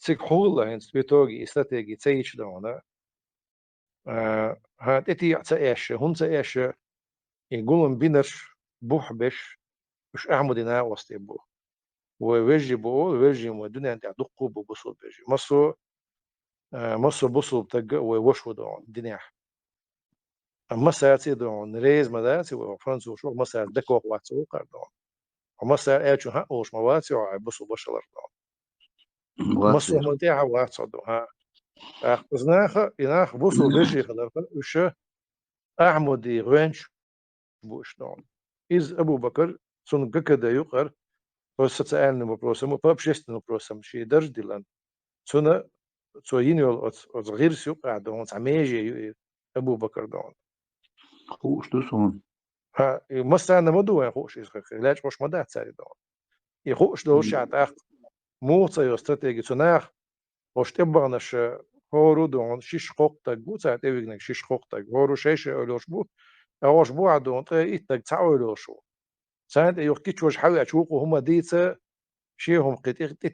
تيجي حولة هنس بيتوجي استراتيجي تيجي دونا هاد إتي تعيش هم تعيش يقولون بينش بوح بش مش أحمدنا وسط بوح ووجه بقول وجه مدني عند دقوا ببصل بيجي مصر بصل بتج ووشوا دون الدنيا مصر دون ريز مدارس وفرنسا وشو مصر دكوا واتسو قردون ومصر ايش ها وش مواتي وبصل بشلر دون مصر منتهى واتسو دون ها أخذناخ يناخ بصل بيجي خلر وش أحمدي غنش بوش دون إز أبو بكر سن كده يقر بس تسألني ببروسم وبابشيستن ببروسم شيء درج ديلان سنة سوينيو از غير سوق عندهم عميجي ابو بكر دون خوش دوسون ها مثلا مدو خوش علاج مش مدات ساري دون يخوش دوش عتاق موصا استراتيجي سناخ وش تبغنش هورو دون شيش خوقتك بوصا تبغنك شيش خوقتك هورو شيش اولوش بو اوش بو عدون ايتك تعولوشو ساعات يوكيتش وش حاول اشوقو هما ديتا شيهم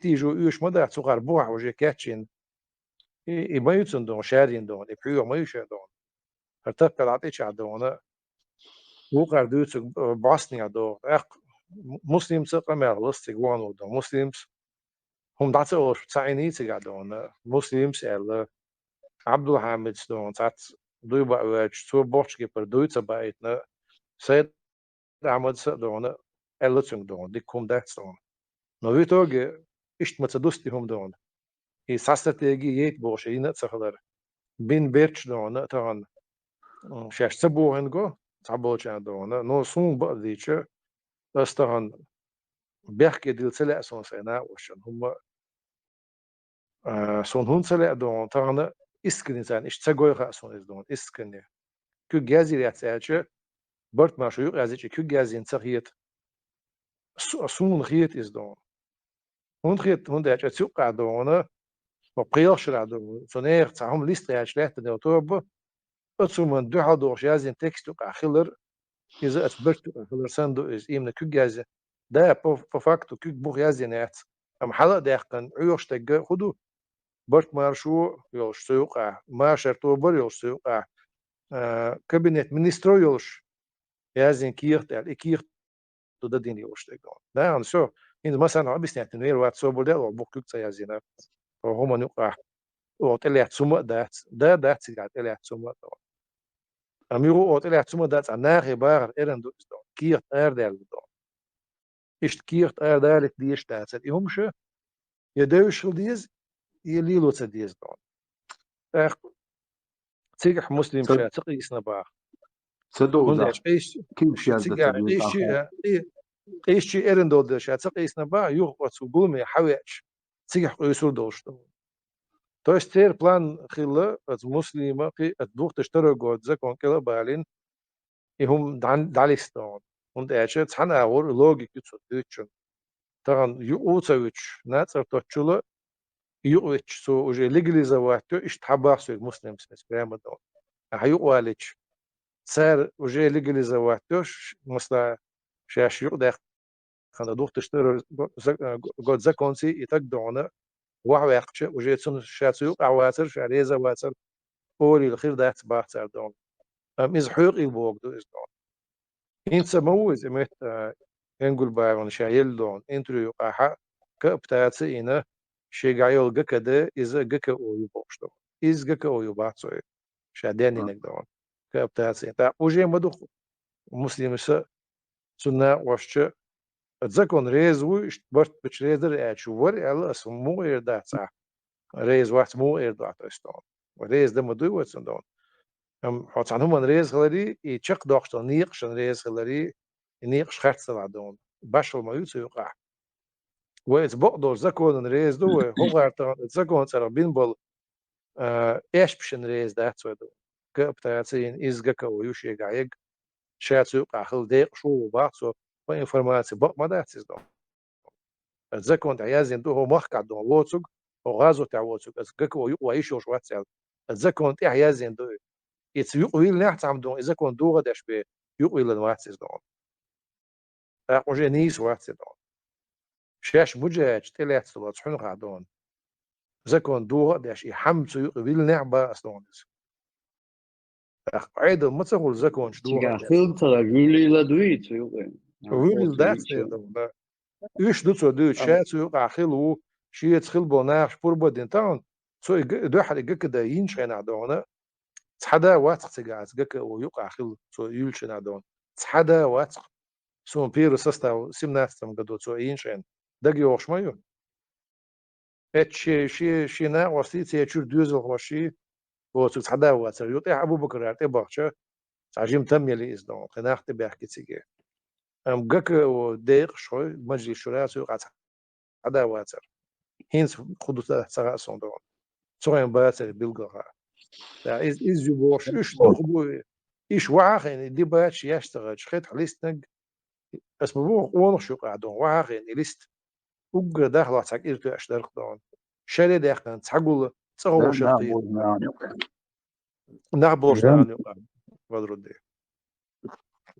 تيجو يوش مدات صغار بوع وجي كاتشين ما يتسن دون شارين دون يبيو ما يشا دون ارتقى العطيش عدونا وقع دوتس باسنيا دون مسلم سقى ما لست جوانو دون مسلمس هم دعت اوش تسعيني تقعدون مسلمس ال عبد الحميد دون تات دوي بقى تو بوش كيبر دويت بايتنا سيد عمد دون التسن دون دي كوم دات دون نو يتوج اشت متدوستي هم دون هي ساستراتيجي يت بوشينا تسخدر بين بيرتش دون تان شاش سبو هنگو تعبوش عندنا نو سون بقديش استهان بيحكي ديل سلا سون سنا وشن هم سون هون سلا دون تانا اسكن سان اش تسغوي خاصون از دون اسكن كو جازي رياتش برت ما شو يقازي كو جازي انتخيت سون خيت از دون هون خيت هون داش تسوق عندنا وقياش عندنا سونير تاعهم ليست رياتش لهت دوتوب اتسومن دو حدوش يازين تكست اخلر إذا أثبت فلرساندو إز إيمنا كجازة ده بفاكتو كج بوخ يازينات أم حلا داقن عيوش تجا خدو برت مارشو يوش سيوقع ما شرطو بر يوش سيوقع كابينت منسترو يوش يازين كيرت يعني كيرت ده دين يوش تجا ده عن شو إن مثلا عبس نعتنير وات صوب ده وبوك كج يازينات وهما نوقع وطلعت سمع ده تسيقات طلعت سمع أميرو طلعت سمع ده عناخي بار إيرن دو كيرت دال دو إشت كيرت دالك ديش داتت يهمش يدوش ديز يليلو تديز دون تيجح مسلم شا تقيسنا با صدق هندش ده قيش كيف شيء تيجا قيش إيرن دول شا تقيسنا با يوقف سقومي حويش تيجح قيسول دوش دون توستير بلان خلا مسلمة قي الدوق تشتري جود زكون كلا بالين يهم داليستون هندش تحنا أور لوجيك يتصدقون ترى يوتسويتش ناتر توتشلا يقويتش سو وجي ليجليزا واتو اشتحباس مسلم سنس برامد دون هيقواليتش صار وجي ليجليزا واتوش مثلا شاش يقدر خنا دوخ تشتري قد زكونسي يتقدعنا وعواقش وجي تسن شاتو يقع واتر شاريزا واتر أولي الخير ده تبعت صار دون إز حقوق يبوق دو إز دون إنت سموز إمت إنقل بايرون شايل دون إنترو يقع كابتاتي إنا شيء عيال جكده إذا جك أو يبوش دون إز جك أو يبعت صوي شاديني نقدون كابتاتي تا وجي مدخ مسلم سنة وشش تذكر ريز وش برت بتشريدر أشوفر على اسمه إردات صح ريز واحد مو إردات أستون وريز ده مدوي وتسندون حط عنهم ريز غلري يشق داخل نيقش ريز غلري نيقش خرط سلادون باشل ما يوقع وإذ بقدر ذكر ريز دو هو غرطان ذكر ترى بينبل إيش بشن ريز ده تسودو كابتاتين إز جك ويوشي جايج شات يوقع خل ديق شو بعصو وإنفورماتي بق ما ده تسدون ذكر عيازين دو هو مخك دون واتسوق وغازو تاع واتسوق إز جك ويشوش واتسال ذكر عيازين دو يقويل نحت عمدون إذا كون دوغة داش بي يقويل الواتسيز دون أقوجي نيس واتسي دون شاش مجاج تلات سلوات حن قاعدون إذا كون دوغة داش يحمسو يقويل نعبا أسدون عيد ما تقول إذا كون دوغة داش filtra jullie la doet ويل دات دون إيش دوتو دوت شات يقع خلو شيت خل بوناش بوربا دينتان سو دو حد كده ينشين عدونا تحدا واتق تقعد جك ويقع خل سو يلشن عدون تحدا واتق سو بيرو سستا سمناستم قدو سو ينشين دقي وش مايو شي نا وسيتي تشور دوزل وشي وتو تحدا واتق يطيح ابو بكر يعطي باخشه تعجيم تم يلي ازدون قناخت بيحكي تيجي ام جك وديق شوي مجلس شورى سو قاعد تحدا واتق هينس خدو تاع صندوق سو باتر بيلقى إز جبوش إيش دخبو إيش واعخين دي باتش يشتغل شخيت حليستنج اسمه بو ونخ شو قاعدون واعخين ليست وقر داخل تاك إرتو أشترك دون شالي داخل تحقول تصغو شرطي نعبوش نعني وقع بدردي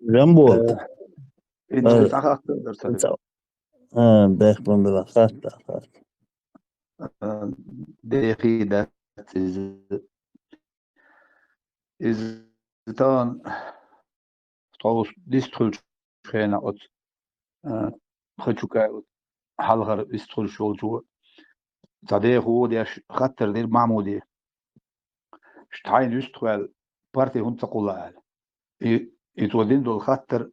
جنبول إنت أخذت داخل بلا خاطة دقيقي ده إز تان طاوس ديسترول شينا أت خشوكا حلغر ديسترول شول جو تادي هو ديش خطر دير معمودي شتاين يستوال بارتي هون تقولها يتودين دول خطر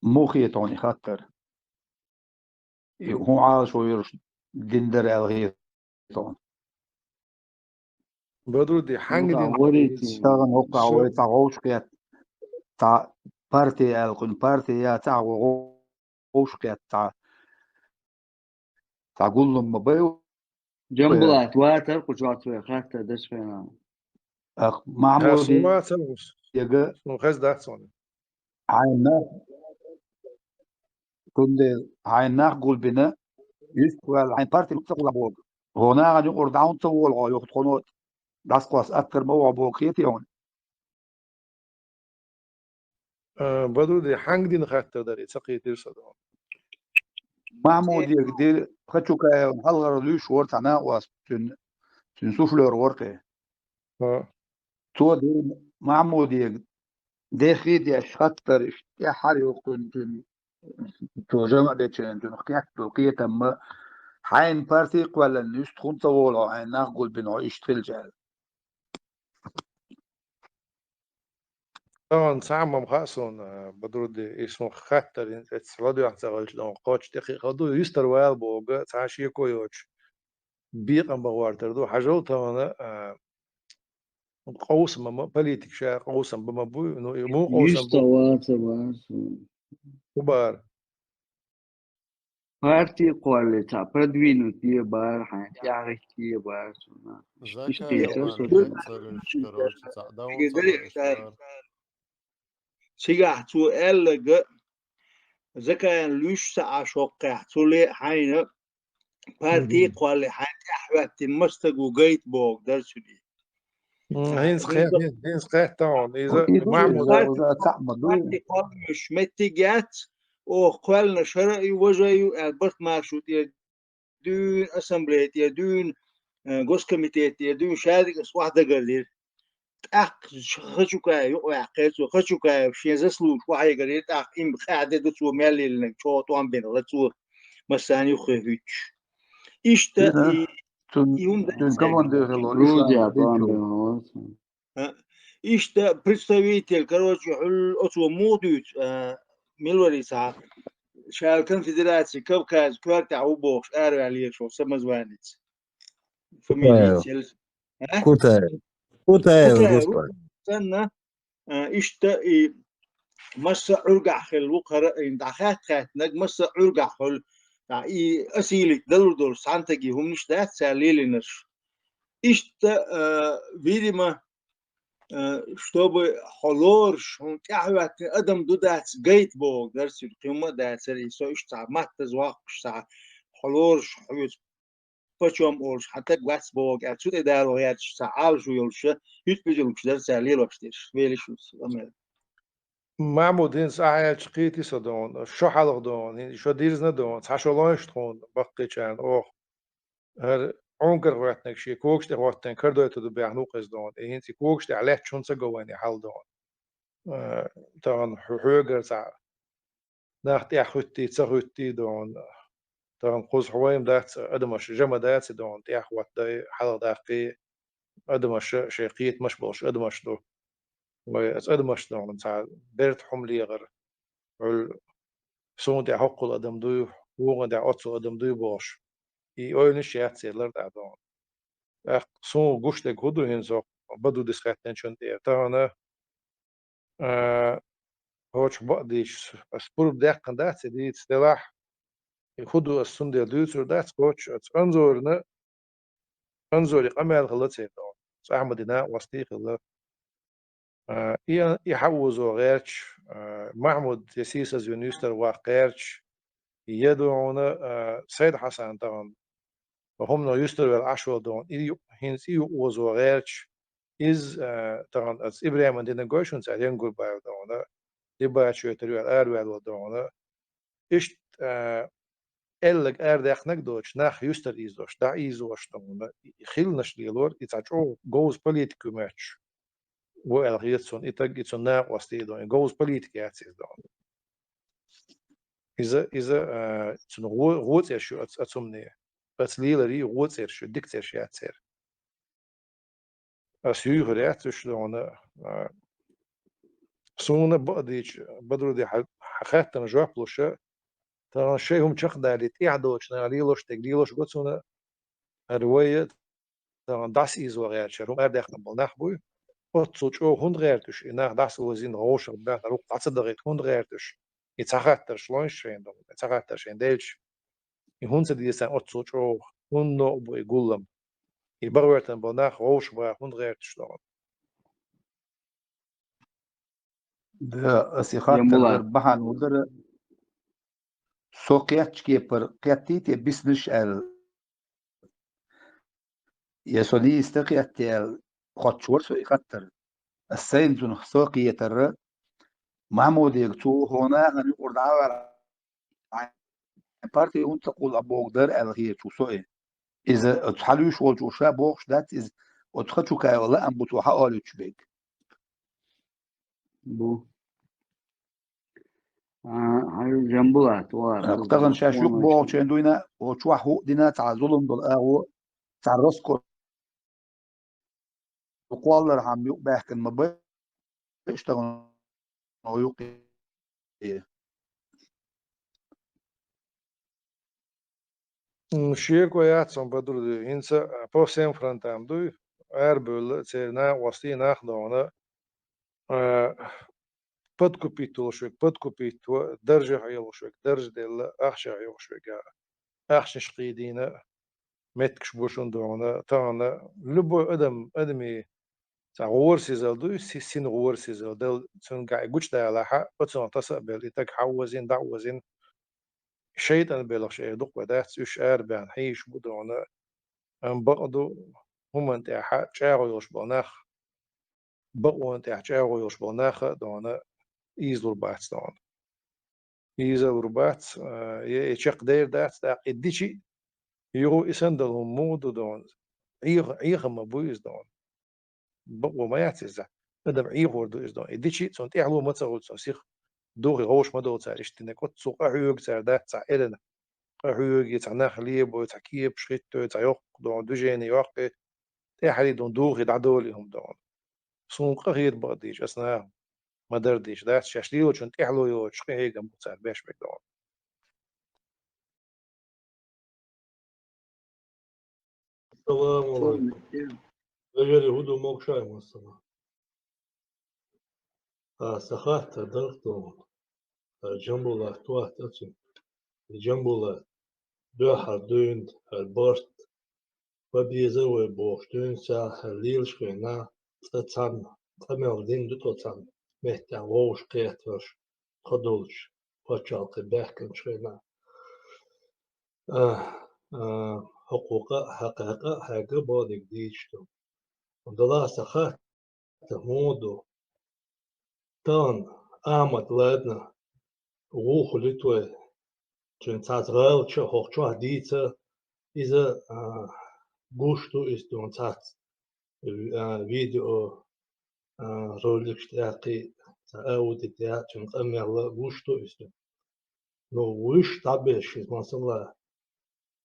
موخي توني خطر هو عاش ويرش دندر الغيث تون بدردي حنج دي اشتغل وقع ويتعوش كيات تاع بارتي الكون بارتي يا تاع وغوش كيات تاع قول لهم مبايو جنبلات واتر قجوات خاطر دش فينا معمودي يجا غاز داتسون عينا كل عينا قول بنا يسوال عين بارتي تقول بوق هنا غادي يقول داون طول او يخطونو داس كواس اكثر مو بوقيتي هون بدردي حنج دي خاطر داري تقي ترصدون معمودي يقدر خشوكا هالغر ليش ورت انا واس تنسوفلور ورته تو دي معمودي داخلي دي خطر يا حري وكنت تو جمع دي تشين نحكي توقيه تم حين بارتي ولا نيش تكون طول عين نقول بنو يشتغل جال طبعا ساعة خاصون بدردي اسمه خطر اتسلادو يحتاج لون قوتش دقيقة دو يستر ويل بوغ تعشي كويوش بيقم بغوارتر دو حاجة طبعا قوس ما بوليتيك شا قوس بما بو انه مو قوس يستوات كبار بارتي قوالي تاع بدوينو تي بار حين يعرف تي بار سيجا تو إلج زكاين لوش ساعة شوقع تولي حين بارتي قال حتى أحوات مستقو جيت بوك درسولي هينس قاعد تاون إذا معمود بارتي قال مش متجات أو قالنا شرعي وجايو البرت مارشوت يدون أسمبليت يدون جوس كوميتيت يدون شارك واحدة قليل أخ خشوكاي وعقيت وخشوكاي شيء زسلوش وحي قليل أخ إم قاعدة دتو مالي لنك شو توان بين رتو مساني خفيتش إشتا يوم إشتا представитель короче أتو مودوت ملوري ساعة شال конфедерации Кавказ كوارتع وبوش أرى عليه شو سمزوانيت فاميليتيل كوتايو استنى إشتا مسا عرقع خل وقرا دعخات خات نج مسا عرقع خل إي أسيلك دلدور سانتجي هم نشتات ساليلنش إشتا فيديما чтобы حلورش هم كحوات أدم دودات جيت بوغ درس القيمة دات سري سو إشتا ماتز واقش سا حلورش حيوت بچوم أولش حتى قواتس بوغ أتشوت إدارو هياتش سا عالشو يولش يت بيجلوش درس ساليلوشتيش ويلشوس أمل معمود هينس أعيال شقيتي صدون شو حلق دون شو ديرزنا دون تحشولانش تخون بقي كان أوه هر عنكر وقتنك شيء كوكش ده وقتن كردو يتدو بيعنوق دون هينسي كوكش ده عليه شونسا جواني حل دون طبعا حوجر ساعة ناختي أخوتي تسخوتي دون طبعا قوس حويم دات أدمش جمع دات دون تياخ وقت ده حلق داقي أدمش شيقيت مش بوش أدمش دو وأس أدمش دون ساعة بيرت حملي غير سون دي حقل أدم دو وون دي أتصل أدم دو باش إي أولنش ياتسيلر دا دون سون گوش دي هدو هنزو بدو دسخاتن شون دي تانا هوش بقديش أسبور بداقن دات دي تستلاح هدو السون دي دوتر دات هوش أنظرنا أنظر قمال غلطي دون أحمد دينا وستيق الله يحوزو غيرش محمود يسيس زيونيستر وغيرش يدونا سيد حسن طبعا وهم نو يستر العشوة دون هنس وزو غيرش إز طبعا از إبراهيم دينا قوشون سعدين قول بايو دونا يبقى شوية تريو الأروال دونا إشت إلق أردخنك دوش ناخ يستر إزوش دا إزوش دونا خيلنش ليلور إتاجو جوز بوليتيكو ماتش والغيتسون إتاجيتسون ناق وستي دون جوز بوليتيكي أتسيز دون إذا تسون غوت إرشو أتسمني أتليلري غوت إرشو ديكت إرشو أتسير أسيوه رياتش دون سونا بقديش بدرو دي حقاتنا جوابلوشة ترى شيء هم شخ داري تيعدوش ناليلوش تقليلوش قصونا رواية ترى داس إيزو غيرش هم أردخنا بالنخبوي أتصوش أو هند غيرتش إنه داس وزين غوش بنا روق تصدقت هند غيرتش يتساقطش لونش شين دون يتساقطش شين ديلش يهون سدي سان أتصوش أو هند نو بيقولم يبغوتن بالنخ غوش بنا هند غيرتش دون ده أسيخات بحان ودر سوقياتش كيبر قياتيتي بيسنش يسوني استقيات خطشور سو يقتر السين زن سوقية تر محمود يكتو هنا غني قرد عوار بارتي أنت تقول أبوك در الغير شو سوء إذا تحلوش والجوشا بوخش دات إذا وتخطشو كاي والله أم بتوحا أولو تشبيك بو هاي جنبلات أقتغن شاشوك بوخش عندنا وتشوح هو دينا تاع ظلم بالأغو تاع الرسكو وقال رحم يقبح كان ما بيشتغل ويقي شيء كويس سام بدر دي إنسا بوسين فرنتام دوي أربل تينا وستي ناخدونا بدكوبيتو شوك بدكوبيتو درجة عيال شوك درجة دل أخش عيال شوك أخش شقيدينا متكش بوشون دونا تانا لبو أدمي تا غورسي زال دوي سين غورسي زال دل تون قاعد قوش دا لها بتسون تسقبل إتاك حوزين دعوزين شيطان بلغ شيء دق ودات إيش أربعن حيش بدونا أم بقدو هم أنت حق شاعر يوش بناخ بقوا أنت شاعر يوش بناخ دونا إيزور بات دون إيزور بات يشق دير دات داق إديشي يرو إسندلهم مود دون عيغ ما بويز دون بقوا ما يعتزع ندم عيغ وردو إز دون إديشي سنت إعلو ما تقول سنسيخ دوغي غوش ما دول تاع إشتنا كنت سوق أحيوك تاع دات تاع إلنا أحيوك تاع ناخليب وتاع كيب شخيت تاع يوق دون دوجيني يوقي تاع حالي دون دوغي دعدولهم دون سوق غير بقديش أسناهم ما درديش دات شاشليو شنت إعلو يو شخي هيك مبتاع باش بك دون السلام عليكم. أجل هدو موكشاي مثلا. سخات درختو جنبولا توه تاتي جنبولا دوحة دوند البورت وبيزوي بوش دون ساح ليلش كنا تتسان تمل دين دو تتسان مهتا ووش قيتوش خدولش وشالق بحكم شينا حقوق حقيقة حاجة بودك ديشتو ودلا سخات تمودو تان آمد لادنا ووخ لتوي چون تاتغال چه حق چه دیتا إذا گوشتو استون تات فيديو رولك تاقي تأود تاع چون قمي الله گوشتو استون نو وش تابش مثلا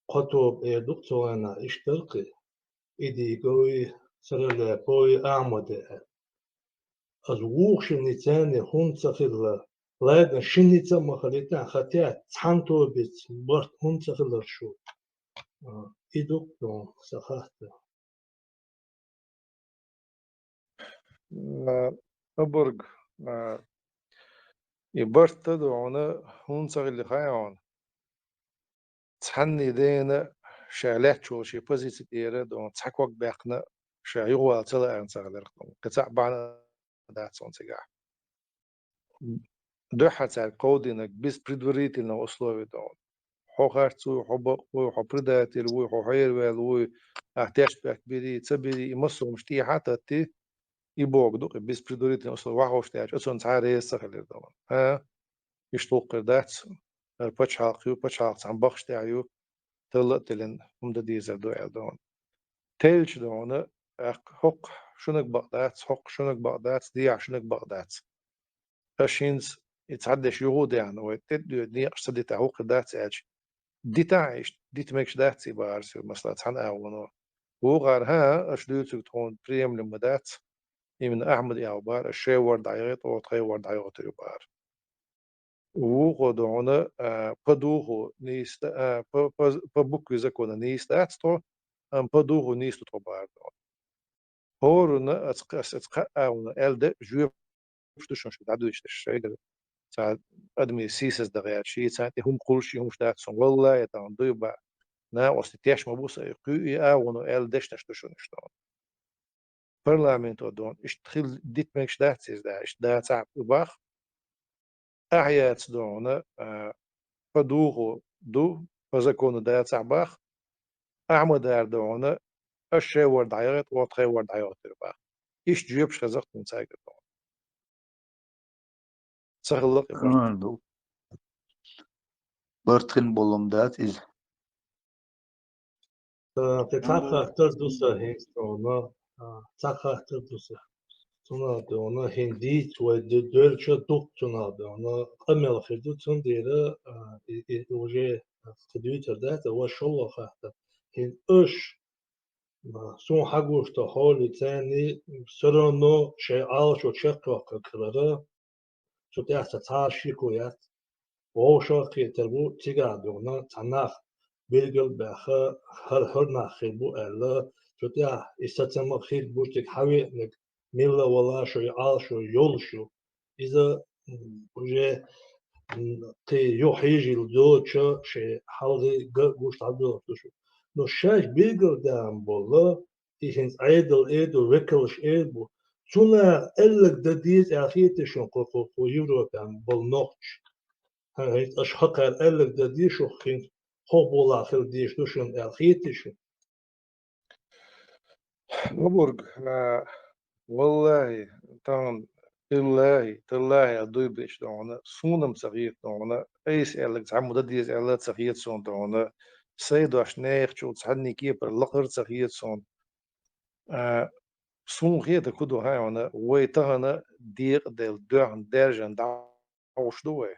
قطب دكتور أنا اشترقي إدي قوي سرلا قوي أعمد از ووخ شنيتاني هم تخيل لادنا شنيتا مخليتا خاتيا تانتو بيت برت هم تخيل شو إدوك دون سخاته أبرج يبرت دونا هون صغير اللي خايعون تحني دينا شالات شو شي بوزيتيف إيرا دون تحكوك باقنا شايغوا تلا أن صغير قطع بعنا دات صون سجاح دوحة تاع قودينك بس предварительно условия دون حوخارتو حبقو حبرداتل وي حوحير وي احتاج بكبيري تبري يمصو مشتي حتى تي يبوك دوك بس предварительно условия واحد احتاج أصلا تعالى يسخل الدون يشتوق دات البتش حاقيو بتش حاق عم بخش تاعيو تلت لين هم ديزر دو دون تيلش دون حق شنك بقدات حق شنك بقدات دي شنك بقدات اشينز يتعدش يهود يعني ويتدو دي أصدي تعوق دات اج دي تعيش دي تمكش دات سيبارس مثلا عن اولو وغار ها اشدوتو تكون بريم لمدات من احمد يعبار الشيور دعيط او تغيور دعيط يبار وغدونا بدوغو نيست ببوكو زكونا نيست اتستو ام بدوغو نيست تبار هورنا اتقا او ال جو شتوشن شو دعدو الشيء تاع ادمي سيسس دغيات شي تاع هم كل شيء هم شتات سون والله يتان دوبا نا واستياش مبوس قي او ال دشت شتوشن شتون برلامنتو دون اشتخل ديت ماكش داتس دا اش دا تاع باخ احيات دون بدوغو دو فزكون دا تاع باخ اعمد دار دون الشي ورد عيط وتخي ورد عيط باخ ايش جيبش خزقت من سايق دون سهلق رونالدو برتخن بولم دات إز تتاخر تردوسا هيستونا تاخر تردوسا تونا دونا هندي ودول شو دوك تونا دونا قمل خدو تون ديرا وجه كمبيوتر داتا وشو خاطر هن اش سون حقوش تحول تاني سرنو شيء عالش وشقة كررا شو تحت تعشي كويات وشو كي تربو تيجا دونا تناخ بيلجل بخا هر ناخيبو ألا شو تيا استتم خير بوتك حوي نك ميلا ولا شو يعال شو يول شو إذا وجه كي يحيج الدوتشا شيء حالي جوش تعدو شو نو شاش بيلجل دام بولا إيش عيدل ريكلش إيدو تونا إلك دديت أخيت شو قو يورو دام بول نوتش هيك أشحق الألك ده ديشو خين خوب والله آخر ديش دوشن الخيتشو وبرج والله طبعا تالله أدوي بيش دونا سونم صغير دونا أيس ألك زعم مدديز ألك صغير سون دونا سيدو أشنيخ شو تصحني كيبر لقر صغير سون سون غير كدو هاي أنا ويتهنا ديق دل دوغن درجن دعوش دوه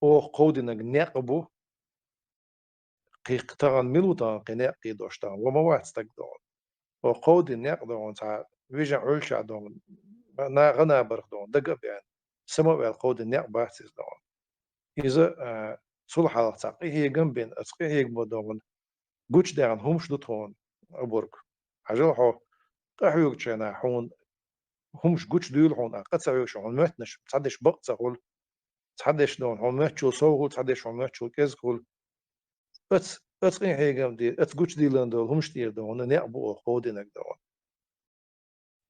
أو قودنا نقبو قيق تغن ملوتا قناق قيدوشتان وما واحد ستقدون أو قود نقدون تا ويجن عولشا دون نا غنا برخ دون دقب يعني سمو القود نق باسس دون إذا صلح على تاقي هي جنبين أتقي هي بدون جوش دارن همش دوتون أبورك عجل حو قحيوك شنا حون همش جوش ديول حون قد سوي شو حون متنش تصدش بقت سقول تصدش دون حون متشو صوغو تصدش حون متشو كزقول أتقي هي جنبي أتجوش ديلان دول همش دير دون نقبو قود نقدون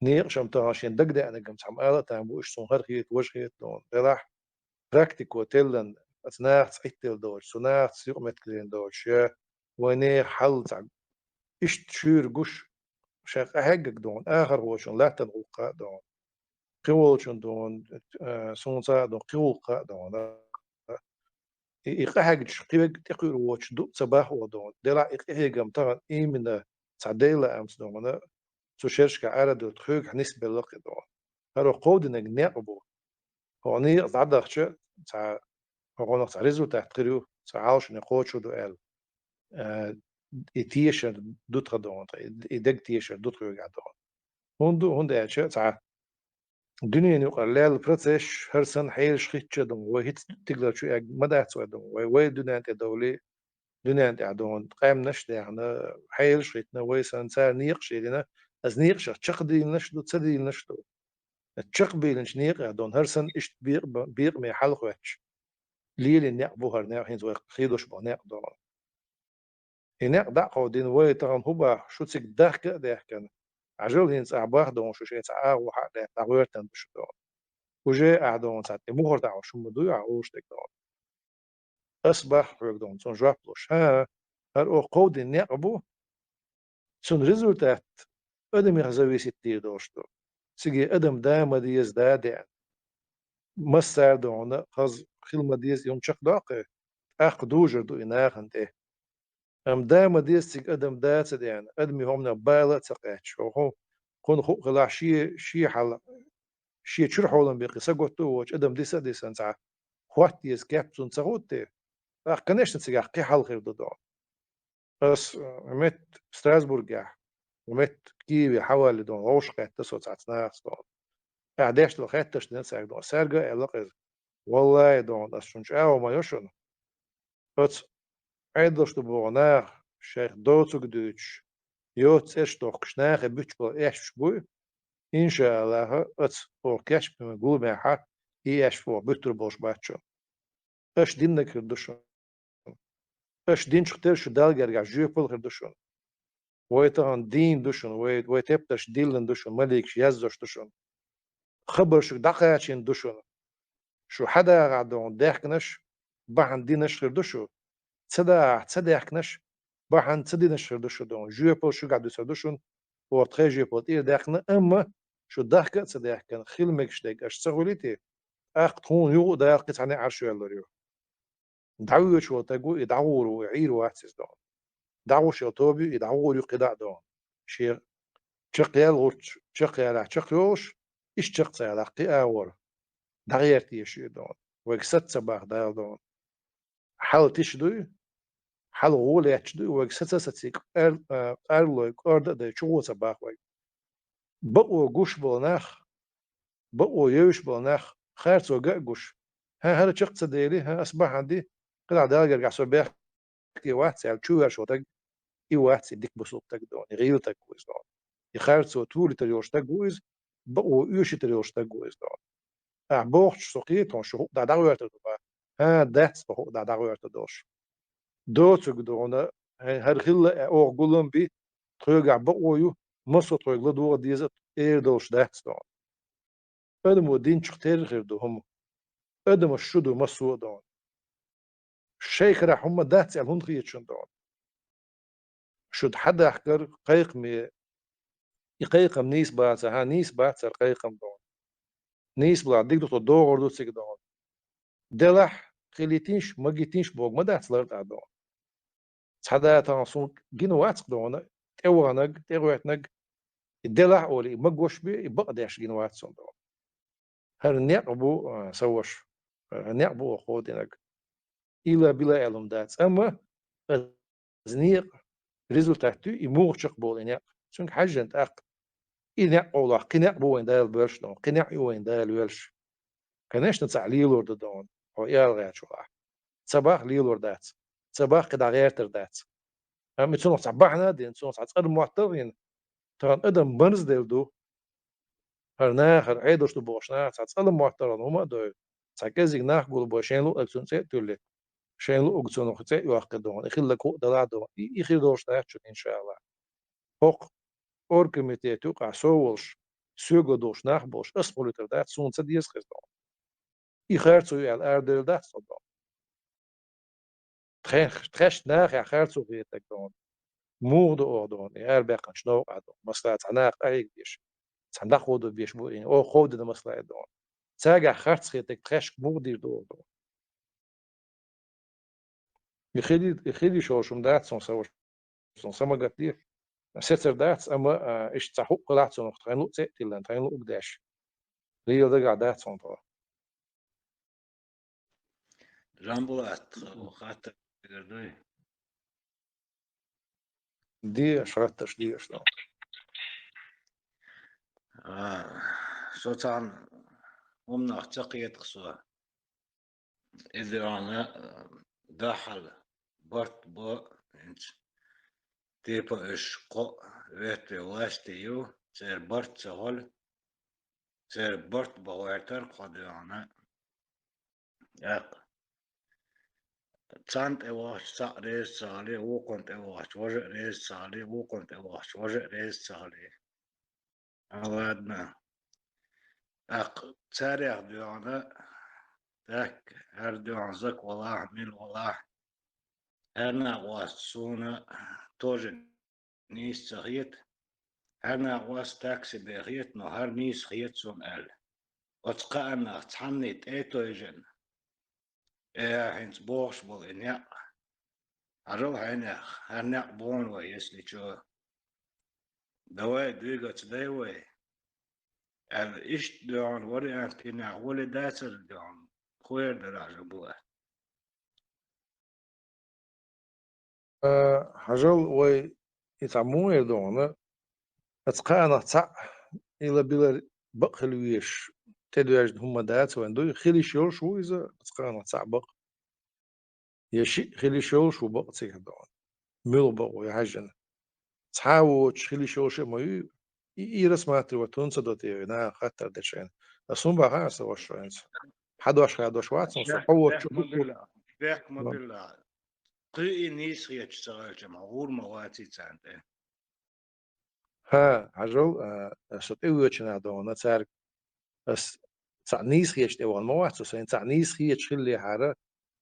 نير شم تاشين دق ده أنا قمت عم آلة تام بوش سون هرخيت وجهيت دون بلاح براكتيكو تلن أتناخ تحيتل دوش سناخ تسيق متكلين دوش يا ونير حل تاع إشت شير قش شاق أحقق دون آخر وشون لا تنقوقا دون قولشون دون سونسا دون قوقا دون إيقاحق شقيق تقير وش دو صباح ودون دلا إيقاحقم تغن إيمنا تعديلا أمس دون سو شرشك عرض تخوك نسبة لقي دون هرو قودنا نقبو هوني زعدخش تاع هونق تاع ريزولتات قريو تاع عاوش نقوشو دو ال تيشر دوت غدون يدق تيشر دوت غو غدون هوندو اتش تاع الدنيا نيو قلال برتش هرسن حيل شخيتش دون وهيت تقدر شو مدى سو دون وي دنيا انت دولي دنيا انت دون قام نش يعني حيل شخيتنا ويسن سار نيقش لنا از نيقش تشقدي نشدو تسدي نشدو تشق بيلنش نيق دون هرسن اشت بيق مي حلق واتش ليل النق بوهر نق حين زوق خيدوش بنق دون النق دقو دين وي تغن هبا شو تسك دهك دهكن عجل هين صعباه دون شو شيء صعب وحق ده تغيرتن بش دون وجاء أعدون ساعة مهر دعوة شو مدوي عوش تك دون أصبح فرق دون سون جابلوش هر أو قود النقبو سون ريزولتات أدم يخزوي ستير دوشتو سيجي أدم دائما ديز دادع مسار دون خز خلما ديز يوم شق داقة أخ دوجر دو إناخن ده أم دائما ديز سيج أدم دات ديان أدم يهمنا بالا تقاتش وهو كون خو خلا شي حل شي تشرح ولن بيقي سقوتو وش أدم ديسا نسعى خوات ديز كابسون سقوتي أخ كناش نسيج أخ حل غير دون بس مت ستراسبورغ ومت كيفي حوالي دون روش قاعد تسوت ساعة ناس دون قاعدش لو خدتش نساق دون سرقة علاقة والله دون أشونش أو ما يشون بس عيدش تبغناه شيخ دوتسو قدوش يوت إيش توقش ناخ بيتشكل إيش بوي إن شاء الله أتس أو كاش بمقول معها إيش فو بيتر بوش باتشون إيش دينك كردشون إيش دين شخترش دالجر جوبل كردشون ويتان دين دشون ويتبتش ديلن دشون ملكش يزوش دشون خبرش دقاتشين دشون شو حدا قعدون داخنش بحن دين نشر دشو تصدقنش بحن تصدي نشر دشو دون جوبل شو قعدو سدشون وتخي جوبل إيه داخنا أما شو داخك تصدقن خيلمكش ديك أش سغوليتي أختون يو داخت عن عرشو يلوريو دعوة شو تقول يدعورو يعيرو أحسس دون دعوة شو توبي يدعورو قدع دون شيء شقيال غوش شقيال شقيوش إيش شقيال قي أور دغيرتي يشي دون وكست صباح دون حال تشدوي حال غول يشدوي وكست ستيك أرلوك أرد ده شو صباح وي بقوا جوش بلناخ بقوا يوش بلناخ خيرت وجا جوش ها هذا شق صديري ها أصبح عندي قطع داير قاعد صباح كي واحد سال شو شو تك إي واحد سيدك بصوت تك دون يغير تك كويس دون يخيرت سو طول تريوش تك كويس بقوا يوش تريوش تك كويس دون بوخش سقيت شو دا دعوة تدوبا ها دهس بخو دا دعوة تدوش دوت دون هر خلا أو قولن بي ترجع بقويو مصر ترجع دو ديزت دوش دهس دون أدم ودين شختير غير دوهم أدم الشدو مصر دون الشيخ راح هم دات هون خيط شندون شد حدا حكر قيق يقيق نيس بات ها نيس بات قيق دون نيس بلا ديك دو دور دو سيك دون دلح خليتينش ما جيتينش بوق ما دات لرد دون حدا تانسون جينو واتق دون توانق تواتنق دلح اولي ما جوش بي يبقى داش جينو واتسون دون هر نيقبو سوش نيقبو خودينك إلا بلا علم دات أما زنيق ريزولتاتو يموغشق بولينيق شنك حاجة انت أق إنيق أولا قنيق بوين دال برش دون قنيق يوين دال ويلش كناش نتسع ليلور دون أو إيال غير شو صباح ليلور دات صباح قد غير تردات أما تسونو صباحنا دين تسونو صعد معترين تران أدم بنز ديل دو هرنا هر عيدوش دو بوشنا صعد معترين هما دو ساكزيك ناخ قول بوشين لو أكسون سيتولي شين لو أكسون وختي يوقع دون إخيل لكو دلا دون إخيل دوش ناخشون إن شاء الله فوق أور كوميتي توقع سوولش سوغو دوش ناخ بوش أسبوليتر دات سون تديس خزدون إخارتو يال أردل دات صدون تخش ناخ يا خارتو غيتك دون مود أردون يار بقى شنو عدون مسلا تناق أيك بيش تندق خودو بيش بوين أو خود ده مسلا دون تاجع خارت غيتك تخش مودي دون يخلي شوشم دات سون سوش سون سما قتير ستر دات أما إيش تحقق قلعت سون تخين لو تقتل تخين لو قداش ليه ده قعدات سون طبعا جنبوات وخاطر قردوي دي شرطش دي شلون شو كان هم نعتقد قصوى إذا أنا داخل برت بو إنت تيبا إشقو ويتي واستيو سير برت سهل سير برت بوارتر قد أنا تانت اواش سا ريز سالي وكنت اواش وجه ريز سالي وكنت اواش وجه ريز سالي أودنا تاريخ ديانا ذاك هر ديان زك والله من والله هرنا واسونا توجن نيس سخيت هرنا واس تاكسي بخيت نهار نيس خيت سون ال وتقعنا تحنيت ايتو يجن هنس بوش بول إنيا عرو هنيا بون ويسلي شو دواء دويقة دواء إيش دون وري أنتنا ولا داسر دون خوير دراجة بوا حجل وي يتعمو يدونا اتقانا تع إلا بلا بقلويش تدواج هم دات وندو خلي شول شو إذا اتقانا تع بق يشي خلي شول شو بق تيك دون ميل بق ويحجن تحاوش خلي شول شو ما يرس ما تروتون صدتي نا خطر دشين أصلا بقى سوى شو إنس حد واش واتسون صحوة شو بيحك ما بالله قي نيس هي تشتغل جمهور مواتي تانتين ها عجل شو تقويتشنا دونا تارك بس تاع نيس هيش اول موات سو تاع نيس هيش خلي حارة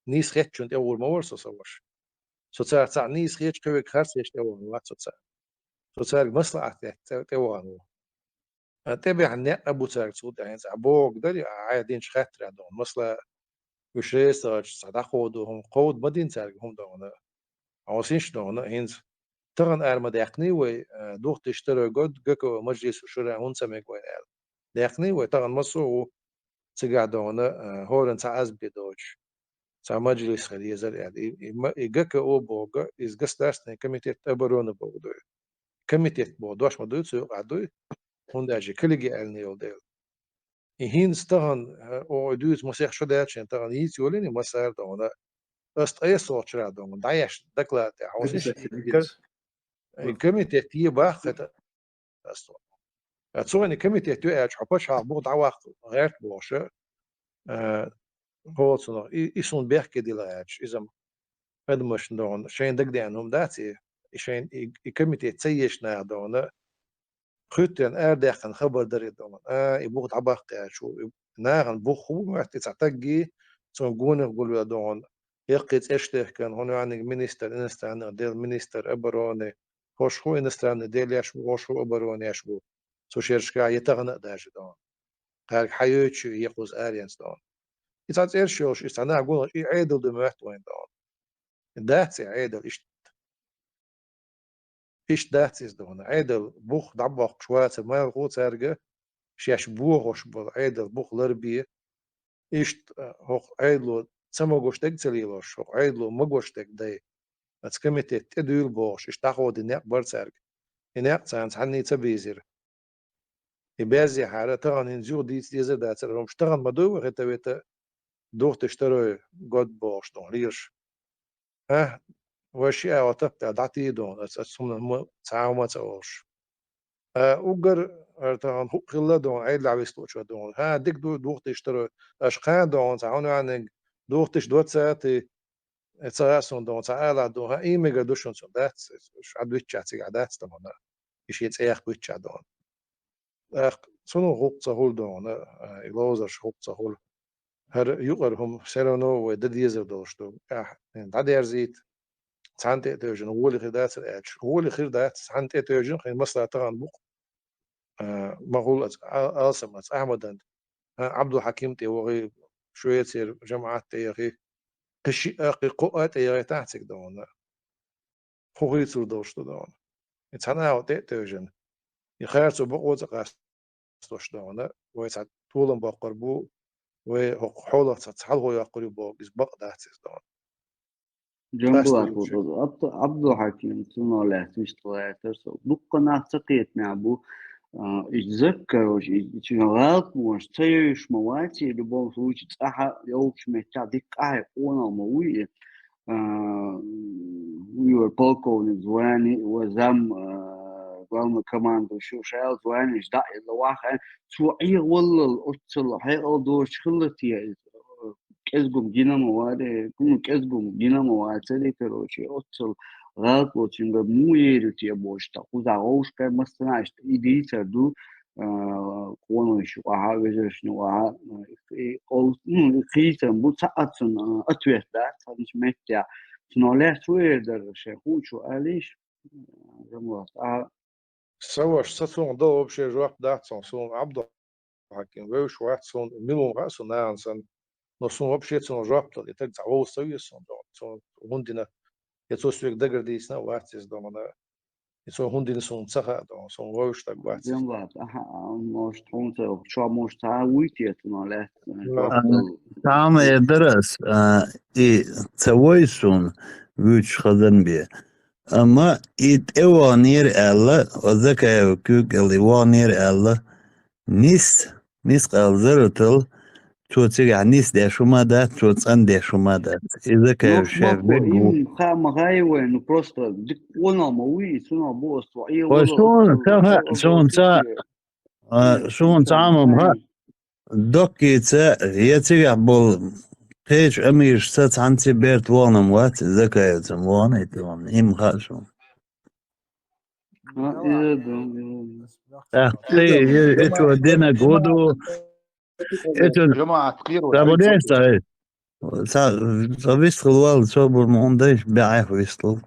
نيس هيش شنت اول موات سوش سو تاع نيس هيش كوي خاص هيش اول موات سو تاع مصلحة تاع اول تبع عن ابو تاع سود يعني تاع بوق داري عادين شخاتر عندهم مصلحة وش ريسيرش صدق خودهم قود بدين تاع هم دونا عاوزينش دونا هينز ترن ارمد يقني و دوخت اشترى قد جكو مجلس الشورى هون سمك وين يقني و ترن مصر تقعدونا هورن تاع أزبي دوش تاع مجلس خليزر يعني يجاك أو بوجا إزجستاسن كميتة أبرون بودو كميتة بودوش ما دوت سوق عدوي هنداجي كل جي ألنيو ديل يهين استهن أو دوت مسيح شو داتشين تهن يتوليني مسار دونا أست أي صوت شرا دونا دايش دكلا تعوزش كميتة تيبا خت أستو أتصورني كميتة تيجي حبش عبود عواقب غير بوشة هو صنع يسون بيحكي دي لاج إذا مش دون شين دق دينهم داتي شين يكمل يتسيش نا دون خطن أردخن خبر دري دون يبغى عباق شو ناغن بخو معت تعتقي تون جون يقول دون يقيت اشته كان هون يعني مينستر انستان ديل مينستر ابروني خوش هو انستان ديل يشبو خوش هو ابروني يشبو سو شيرشكا يتغنى داش دون قال حيوتشو يقوز ارينس دون يتعز ايرشوش يستعنى اقول اي عيدل دمهت وين دون داتسي عيدل إيش داتسيز دون عيدل بوخ دعبوخ شوات ما الغوت سارجة شيش بوخش بل عيدل بوخ لربيه إيش هوخ عيدلو سموغوش تجتليلوش هوخ عيدلو مغوش تجدي أتكمت تدويل بوش إيش تاخو دنيا برسارج هناك سانس حني تبيزر يبازي حالة تغن ينزو ديزر داتسر هم اشتغل مدو غتويتا دوخ تشترو قد بوش دون ريش وشي أوتبت دعتي دون أتسمنا تعاوما تأوش اوگر ارتان خلا دون عيد لعبستو شو دون ديك دوخت يشترو اشقان دون تعاونو عنك دوختش دوت ساعتي اتساسون دون تعالى دون اي ميجا دوشون سون دات مش عاد ويتشاتي عادات طبعا ايش يتسيخ ويتشا دون سونو غوت هول دون يلوزر غوت هول هر يقرهم سيرونو ودديزر دوشتو داد يرزيت سانتي توجن هو اللي خدات هو اللي خدات سانتي توجن خي مصر تغان بوق مغول آسم أحمد عبد الحكيم تيوغي شوية سير جماعات تيغي قشي أقي قوة تيغي تحتك دون خوغي تسور دوشتو دون يتحنا هاو تيجن يخيرتو بقوة قاستوش دون ويتحد طولن باقربو وحولة تتحلغو يقربو بيزبق دحتك دون جنبات عبد الحكيم تنو لا تشتغل بقنا تقيت نعبو يتذكر غلط مش تيش مواتي لبون فوش تصحى يوش متى ديك قونا موية ويور بولكو نزواني وزم قام كمان شو شايل زواني جدا اللي واحد شو أي والله الأصل هاي أدوش خلتي كذبوا جينا مواد كم كذبوا جينا مواد تلي كروشي أصل غلط وتشنغ مو يرتي أبوش تأخذ عوش كان مثلا عشت إيدي تردو قوانو شو عها وجرش نو عها أو خيتم بتساعدن أتوه ده هذا متى تناله شو يقدر شيء هو شو قاليش جمعت سوش ستون ضوء بشي جواب دات صون عبد الحكيم ويش واحد صون ميلون رأسون نانسن نصون بشي صون جواب تلي ترجع هو سوي صون هندنا يتوسويك دقر ديسنا واتس دومنا يتو هندنا صون سخا دون صون ويش تك واتس جمعت مش تونت شو مش تعويتي تناله تعم يدرس إي تسويسون ويش خدن بيه أما إت إيوانير ألا وذكا كوك الإيوانير ألا نيس قالزرتل توتيغ نيس داشو مادا توتسان داشو مادا إذا كان شاف بيجو خام غايوين просто ديك وانا موي سنا بوست وعي شون تعمم ها دوكي يتيغ بول قيش أميش سات عنتي بيرت وانم وات ذكا يتموان يتموان إيم خاشون إتو دينا قودو إتو جماعة خير سابونيش تاي سابيستغل والد صابر مهندش بعيف ويستغل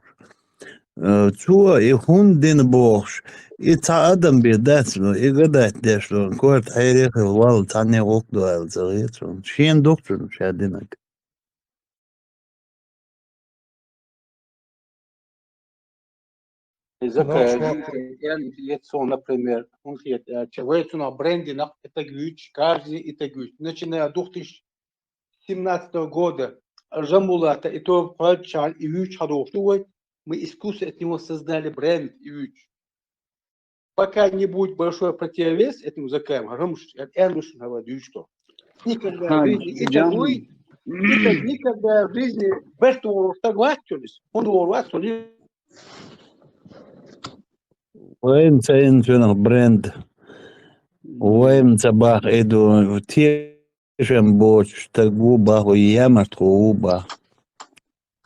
تو يخون دين بوخش يتعادم بيداتلو يقدات داشلو كورت حيريخ الوالد تاني غوكدو الزغيتون شين دكتور شادينك Яйцо, например, человеческого брендинга это ключ, каждый это ключ. Начиная с 2017 года Жамбулата и то прочал и ключ хороший, мы искусственно от него создали бренд и ключ. Пока не будет большой противовес этому заказам, Рамш, Эндуш говорит, что никогда в жизни это будет, никогда в жизни без того согласились, он согласился. وين تين شنو براند وين تباخ إيدو تيشن بوش تقوبا ويامر تقوبا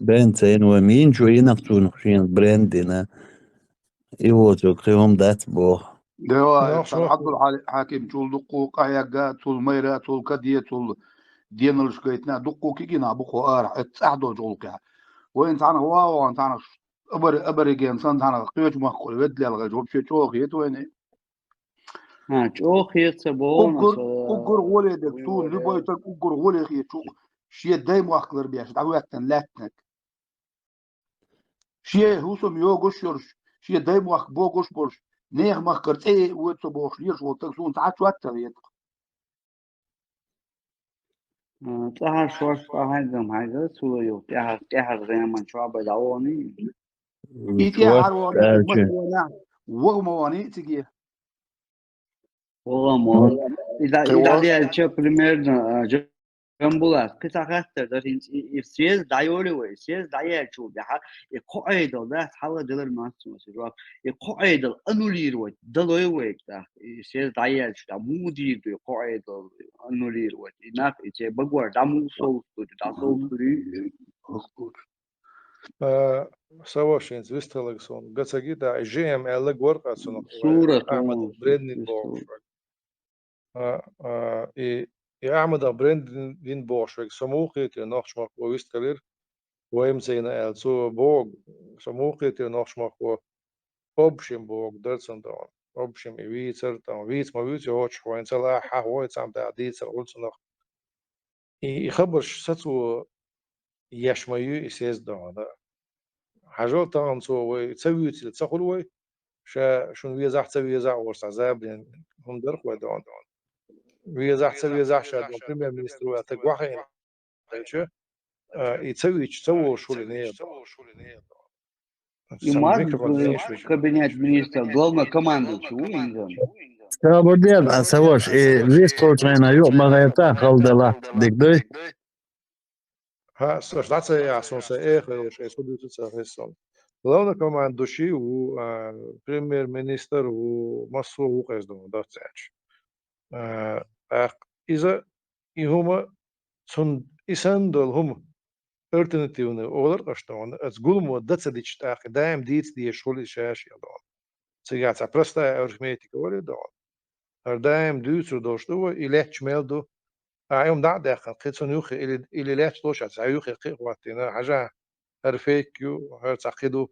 بين تين ومين شو ينقطون خشين براندنا يوتو قيوم دات بوخ دوا عبد الحكيم تول دقوق أيقا تول ميرا تول كدية تول دين الشقيتنا دقو كينا بخو اتعدو جولك وين تانا واو تانا أبر جنسان تانا قيوش مخول ودلي الغجوب شو شوخيت وين شوخيت سبون أقر غولي دكتور لبايتك أقر غولي خيتو شيء دايم واخلر بياش دعواتن لاتنك شيء هو سم يوغش يرش شيء دايم واخ بوغش برش نيخ مخكرت ايه وتصبوش ليش وتكسون ساعات شواتر يتق تهر شوش هايدم هايدا سويو تهر زيما شو بدعوني إيتي عرواني ومسوانا وغمواني تجيه والله إذا دي شو بريمير جنبولاس كتا خاطر دارين سيز دايوري وي سيز دايال شو بها يقعد ده حاول دلر ما سمع يقعد انولير وي دلوي وي تا سيز دايال شو مودي دو يقعد انولير وي ناك يجي بغور دامو سو دا سو فري سواشين زوستلكسون قصقي دا جي ام ال ورقه سنق صورة احمد بريدني بوش أحمد بريندين بوشويك سموقيت نخشمك ويستلر ويمزينا ألسو بوغ سموقيت نخشمك وبشم بوغ درسن دون وبشم ويتر دون ويت ما ويت يوتش وين سلا حويت سام تعديت سرولسنخ يخبرش ستو يشميو يسيز دون حاجات تان سو ويتسوي تسخل وي شون ويزح تسوي يزح ورس عذاب لأن هم درخ ودون ويزح شاد بريمير مينستر واتك واحد يتسوي شو لنيه يماد كابينет министр главный командующий Уинган Скабордер, а савош, и вистроčajna jo magajta haldela, dikdoj. ها سوش يا سونس ايش سودو تسافيسون главный командующий و بريمير مينستر و مسو وقزدون داتش إذا يهما سن إسندل هم alternatивные олар что с гулмо дацадич так даем дит die школе шаш я дон сега простая арифметика вали дон даем дюцер до что и леч мелду يوم ده داخل قيتون يوخي اللي لاتش دوش يوخي قواتنا حاجة هرفيكيو هرتعقدو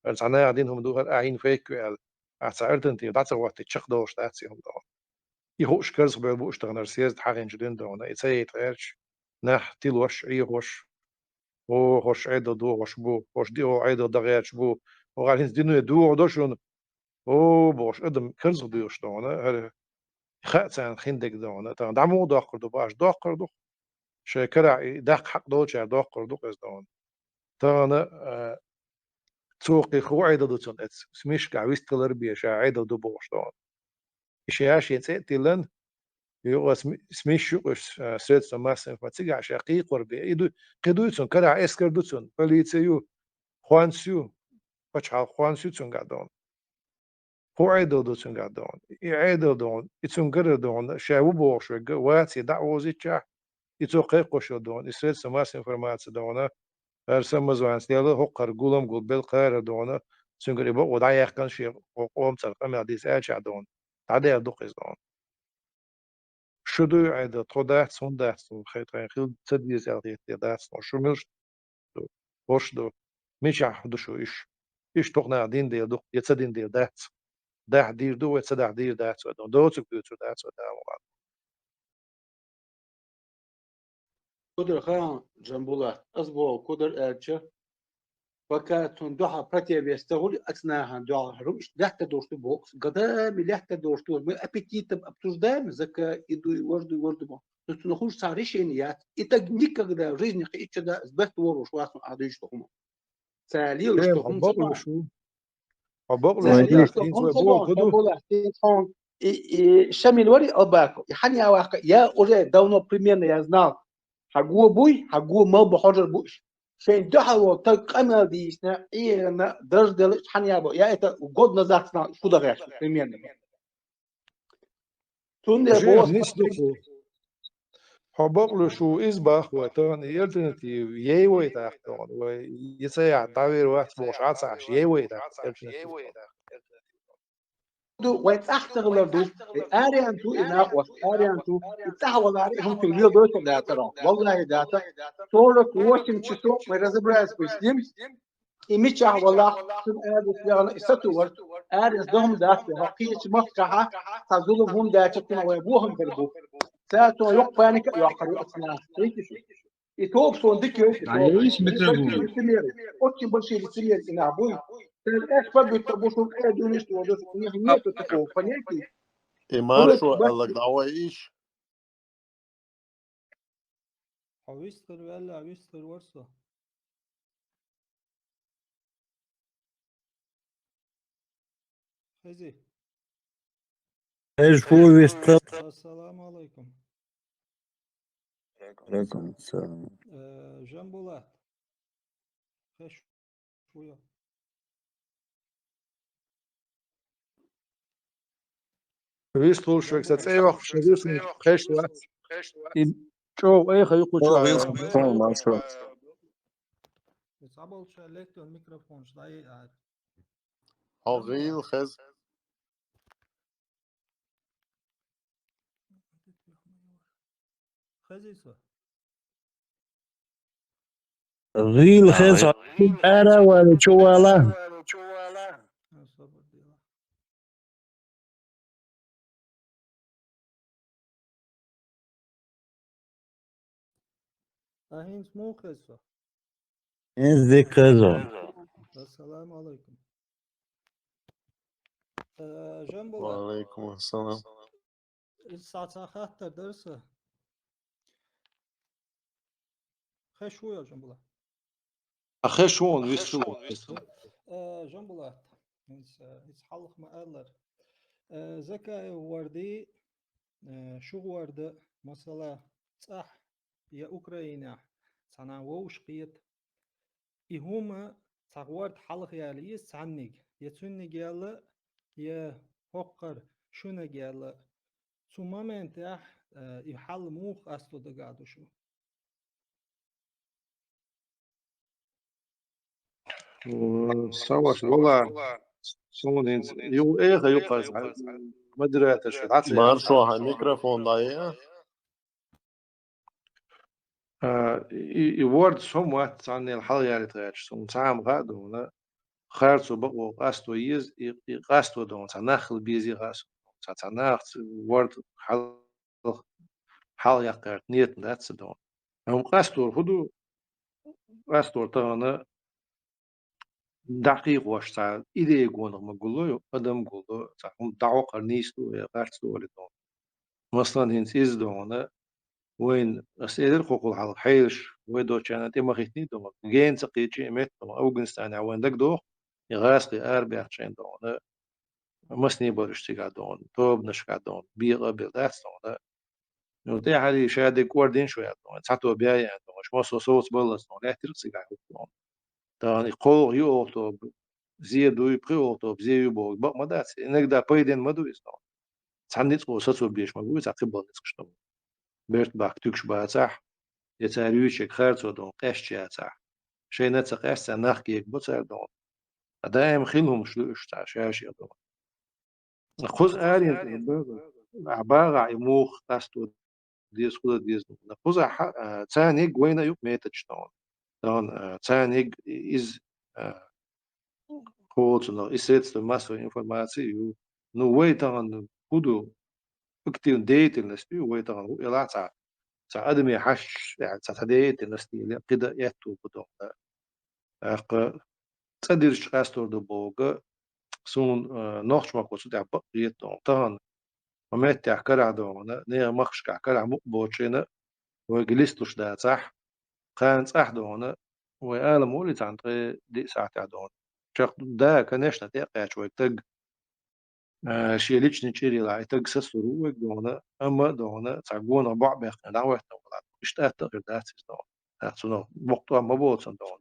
هرتعنا قاعدين هم دو هرقاعين فيكيو هرتعرتنتي داتس وقت تشخ دوش داتس يوم دون يهوش كرز بوش تغنر سياز حاجة جدين دون يتسيت غيرش نح تلوش عيهوش او hoş ayda do hoş bu hoş di o ayda da geç bu o galin dinu do do şun o boş adam kırz diyor işte ona her خاتن خندق دون تا دعمو داخل دو باش داخل دو شكرا داق حق دو شا داخل دو قز دون تا انا تسوقي خو عيدا دو تون ات سميش كعويست كلر بيا شا عيدا دو بوش دون اشياش ينسيتلن يو سميش يوش سيد سماس فاتيغا شقيق وربي يدو قدوتون كرا اسكر دوتون بليتيو خوانسيو بچا خوانسيو تون قادون هو عيدو دوتون قادون يعيدو دون يتون قرر دون شاو بوش واتي دعوزي تشا يتوقع قشو دون يسيد سماس انفرماتي دون ارسم مزوان سيالو هقر قولم قول بالقار دون سنقري بو ودعي يحقن شي قوم ترقم يعديس اجع دون تعدي يدوقز دون شدو عيدا تودات سوندات خيط خيل تدي زاليت دات شو ملش وش دو مش عهد شو إيش تقنع دين دي دو يتصدين دي دات ده دير دو يتصدع دير دات دو تكبيوتر دات قدر خان جنبولات أصبو قدر أرجع وكاتون دوحة براتيا بيستغل أثناء دوحة رمش لحتى دورتو بوكس قدام لحتى دورتو ما أبيتيت أبتوش دام زكا يدو يوردو ما نخوش صاريش إنيات إتاق никогда в жизни إيش ده زبست وروش واسم عاديش تهما ساليو شتهم عباقلو شو ساليو شتهم صبان جنبولات تيشون شامل وري أباكو يعني يا واقع يا أولي داونو بريمير يا زنال حقوه بوي حقوه ما بحجر بوش شين دحوا تقمل دي سنا إيه أنا درج دل حنيا بو يا إتا وجود نزاعنا شو ده غير بريمير تون ده بوس نسدو عباقلو شو إزباخ وتان الالترناتيف يوي تحتون ويسيع تعبير واحد بوش عطسعش يوي تحت ويتأخر دو آريان تو إناقوس آريان تو يتحول عليهم تلبية دوشة داترا والله داتا صورة واشم تشتو مرزبراز بسلم إميتشا والله سن آدس لغنا إستوار آريس دوهم دات بحقية مفكحة تظلم هم داتكنا ويبوهم بربو ساتو يقفانك يقروا أسنا ريكشو يتوب صون ديك يوشي عايش متربو أوكي بلشي لسمير إنابوي الأكبر بيتربوشون أدونيش ودوش نهنية تتفو فنيكي إيه مارشو الله دعوة إيش عويستر ولا عويستر ورصة خزي ايش هو يستر السلام عليكم عليكم السلام جنبولات خش شوية ويستول شوك سات أي وقت شدوس خيش وقت شو أي خيقول شو مارشو يصعبوا شاليت الميكروفون شوي عاد هغيل خز خزي سو غيل خيس أنا ولا شوالا أهين سمو خزو إنزي كذا السلام عليكم جنبولات وعليكم السلام الساعة خاطر درسه خش شوية جنبولات أخشون ويستول جنبولات حلق مقالر زكاة وردي شو ورد مثلا صح يا أوكرانيا صنع ووش قيت إهما تغورد حلق ياليس عنك يتسنك يالا يا هقر شنك يالا ثم من تح يحل موخ أصله دقادو شو سواش والله صون هنس يو إيه خيقاس مدري شو عطسي مارشو هاي ميكروفون ضايع يورد somewhat عن الحل يعني تغيرش سون سام غادو ولا خارج بقو قاستو يز قاستو دون تناخل بيزي قاستو تناخ ورد حل يقرت نيت ناتس دون هم قاستو هدو قاستو تانا دقيق واش تاع إيدي يقول ما قدم قولو تاع هم دعوة قرنيستو قاستو ولا دون مثلا هنس إز دون وين أسئلة حقوق على حيش ويدو كانت إما خيتني دو جين سقيتشي مت دو أوجنستان عوان دك دو يغاسقي أربع شين دو مسني برشتي دون توب نشكا دون بيغا بيغداس دون نو تي حالي شادك وردين شوية دون ساتو بياي دون شما صوص بلس دون لا ترسي دون دون يقول يوتو زيدو يبقي يوتو بزيو بو بق مداس إنك دا بايدين مدو يستون سامنيت قو ساتو بيش مغوي ساقبل نسكشتو بيرت باك تكش باصح يتاريوشك خارطو دون قش جاتا شيء نتسقش سنخ كيك بوتر دون دائم خيلهم شلوش تاع شاشي دون خذ آلين عبارة يموخ تاستو ديس خذ ديس دون خذ تانيك وين يوك ميتش دون تانيك إز خذ نو إسيتس ماسو إنفورماتيو نو ويتان خذو اكتيون ديت النسبي ويتان يلا تاع أدمي حش يعني تديت النسبي كده يتو بدون تديرش قاستور دو بوغ سون نوخش ما كوسو تاع بقيت دون تان ومات تاع كرع دون نير مخش كاع كرع مقبوتشينا وجلستوش دا صح كان صح دون وأنا مولي تاع دي ساعة تاع دون شق دا كناش تاع شوي تق شي ليش نشيري لا تق سسرو دون أما دون تاع قونا بعض بيخنا دعوة ولا اشتات غير دات دون تاع وقتها ما بوتن دون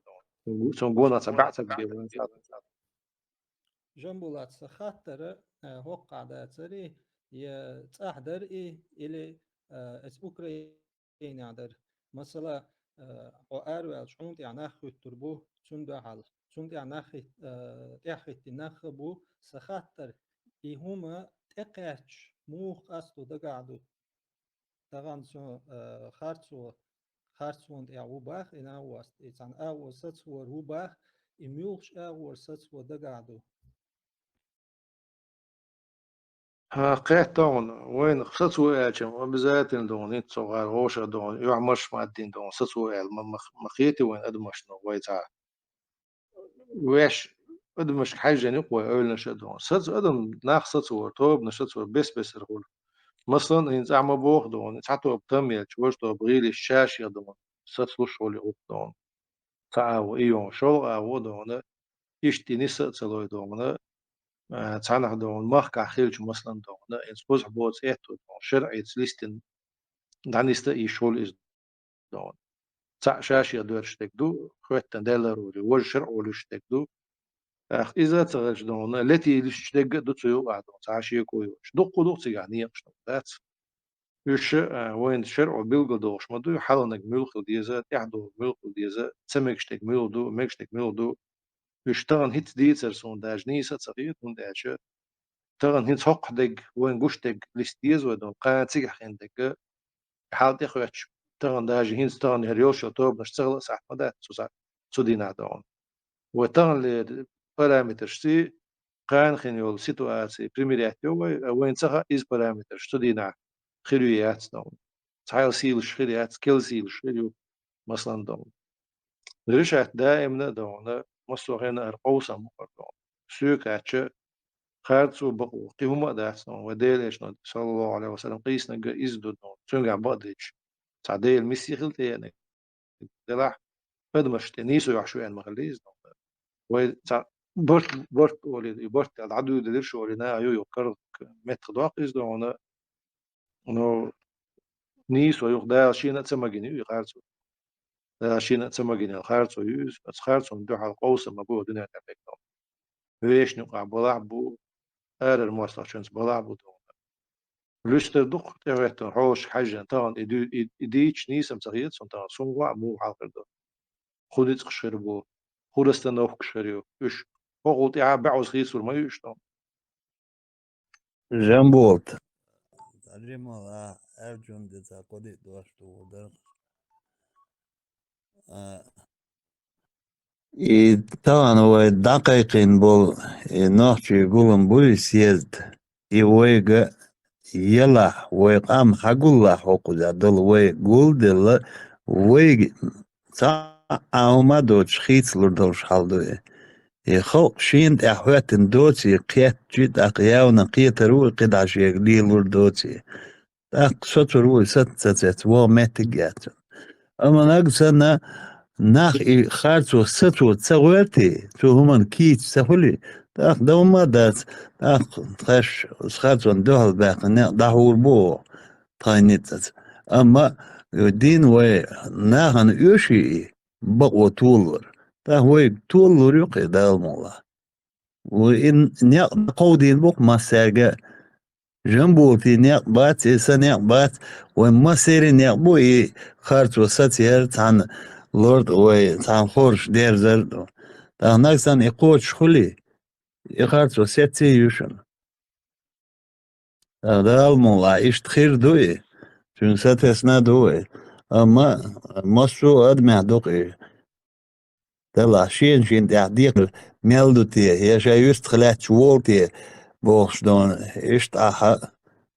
سون قونا تبعتك بيوان جنبولات سخاطر وقع داتري يتأحضر إلى أوكرانيا در مثلا أروال شونت يعني أخذ تربو شون ده حال شونت يعني أخذ تأخذ تنخ بو سخاطر هما تقعش موخ أصله دقعدو تغان سو خارتسون يعو باخ إن أوست إذا أول ستصور هو باخ يميوخش أول ستصور دقعدو ها قيت دون وين خصت وقاچم وبزاتن دون انت صغار غوش دون يعمرش ما الدين دون خصت وقال مخيتي وين ادمش نو ويتا ويش ادمش حاجه نقوى اول نشدون صت ادم ناخصت ورتوب نشت بس الغول مثلا ان زعما بوخ دون تعتو بتميل شوش تو بغيلي الشاش يا دون صت وش ولي دون تعاو ايون شو او دون يشتي نسا تلوي دون تعال دون مخ خيلش مثلا دون ان سبوز بوت ايتو دون شرعي تليستن دانيستا يشول از دون تاع شاشي دورشتك دو خوتن دلار ولي وجر ولشتك دو اخ اذا تغش دون التي لشتك دو تيو بعد تعشي كويوش دق دق يعني يقشن ذات يش وين شرع بيلقى دوش ما دو حالنك ملخ ديزا تعدو ملخ ديزا تمكشتك ملدو مكشتك ملدو يشتغل هيت ديتر سون داجنيسا تصغير من داش تغن هيت حق دق وين قشتك لستيز ودون قاتيك حيندك حالتي خواتش تغن داجي هين تغن هريوش توب نشتغل ساعة مدى سودينا دون وتغن ل بارامتر شتي قان خنيول سيتواسي بريميرياتيو وين تغا إز بارامتر شتودينا خيريات دون تايل سيل شخيريات سكيل سيل شخيريو مثلا دون رشات دائما دون مصوغين أرقوسا مقر دون سيوكاتش خارتسو بقو قيهما داس دون وديلش صلى الله عليه وسلم قيسنا إزدو دون تنقع بقديش تعديل مسيخل تيانك دلاح بدمش تنيسو يحشو مغليز و برت ولي برت العدو يديرش ولينا يو يكرك متر دواقيز دون انه نيسو يخدا شينا تسمجيني يخارسو دا شينا تسمجيني الخارسو يوز بس خارسو ندوح القوس ما بو دنيا تبك دون ويش نقع بلعبو ار المواصلة شنس بلعبو دون لوستر دق تهوتن حوش حاجة تان إديش نيسم صغير سنتان سونغوا مو حاضر دون خودت قشربو خودستن أوك قشريو إيش فوقت بعوز خيسور ما يشتون جنبولت تعلم الله أرجون دتا قدي دوشتو ودر طبعا هو دقيقين بول نوحش يقولن بول سيزد يويق يلا ويقام حقول حقو دل ويقول دل ويق ما دوتش خيت لردوش حالدوه يخلق شين أحواتن دوتي قيت جد أقياونا قيت روي قد عشيق لي لردوتي أق سطر روي ستت ومتقات أما نقصنا ناخ خارتو ستو تسويتي تو همان كيت سهولي تاخ دوما دات تاخ تخش خارتو ندوهل باقي دهور بو تاينيتت أما دين وي ناخن يوشي بقو تولر تا هو تولر يقي دالم الله وإن نيق قودين بق ما ساقا جنبوتي نيق بات إسا نيق بات وما سيري نيق بو خارتو ساتير تان لورد وي تان خورش دير زردو تا ناكسان يقوش خلي يخارتو ساتي يوشن تا دالم الله إشت خير دوي چون ساتسنا دوي أما مصرو أدمع دوقي تلا شين تعديق ميلدوتي هي شايوست خلات شوولتي بوخش دون إشت أحا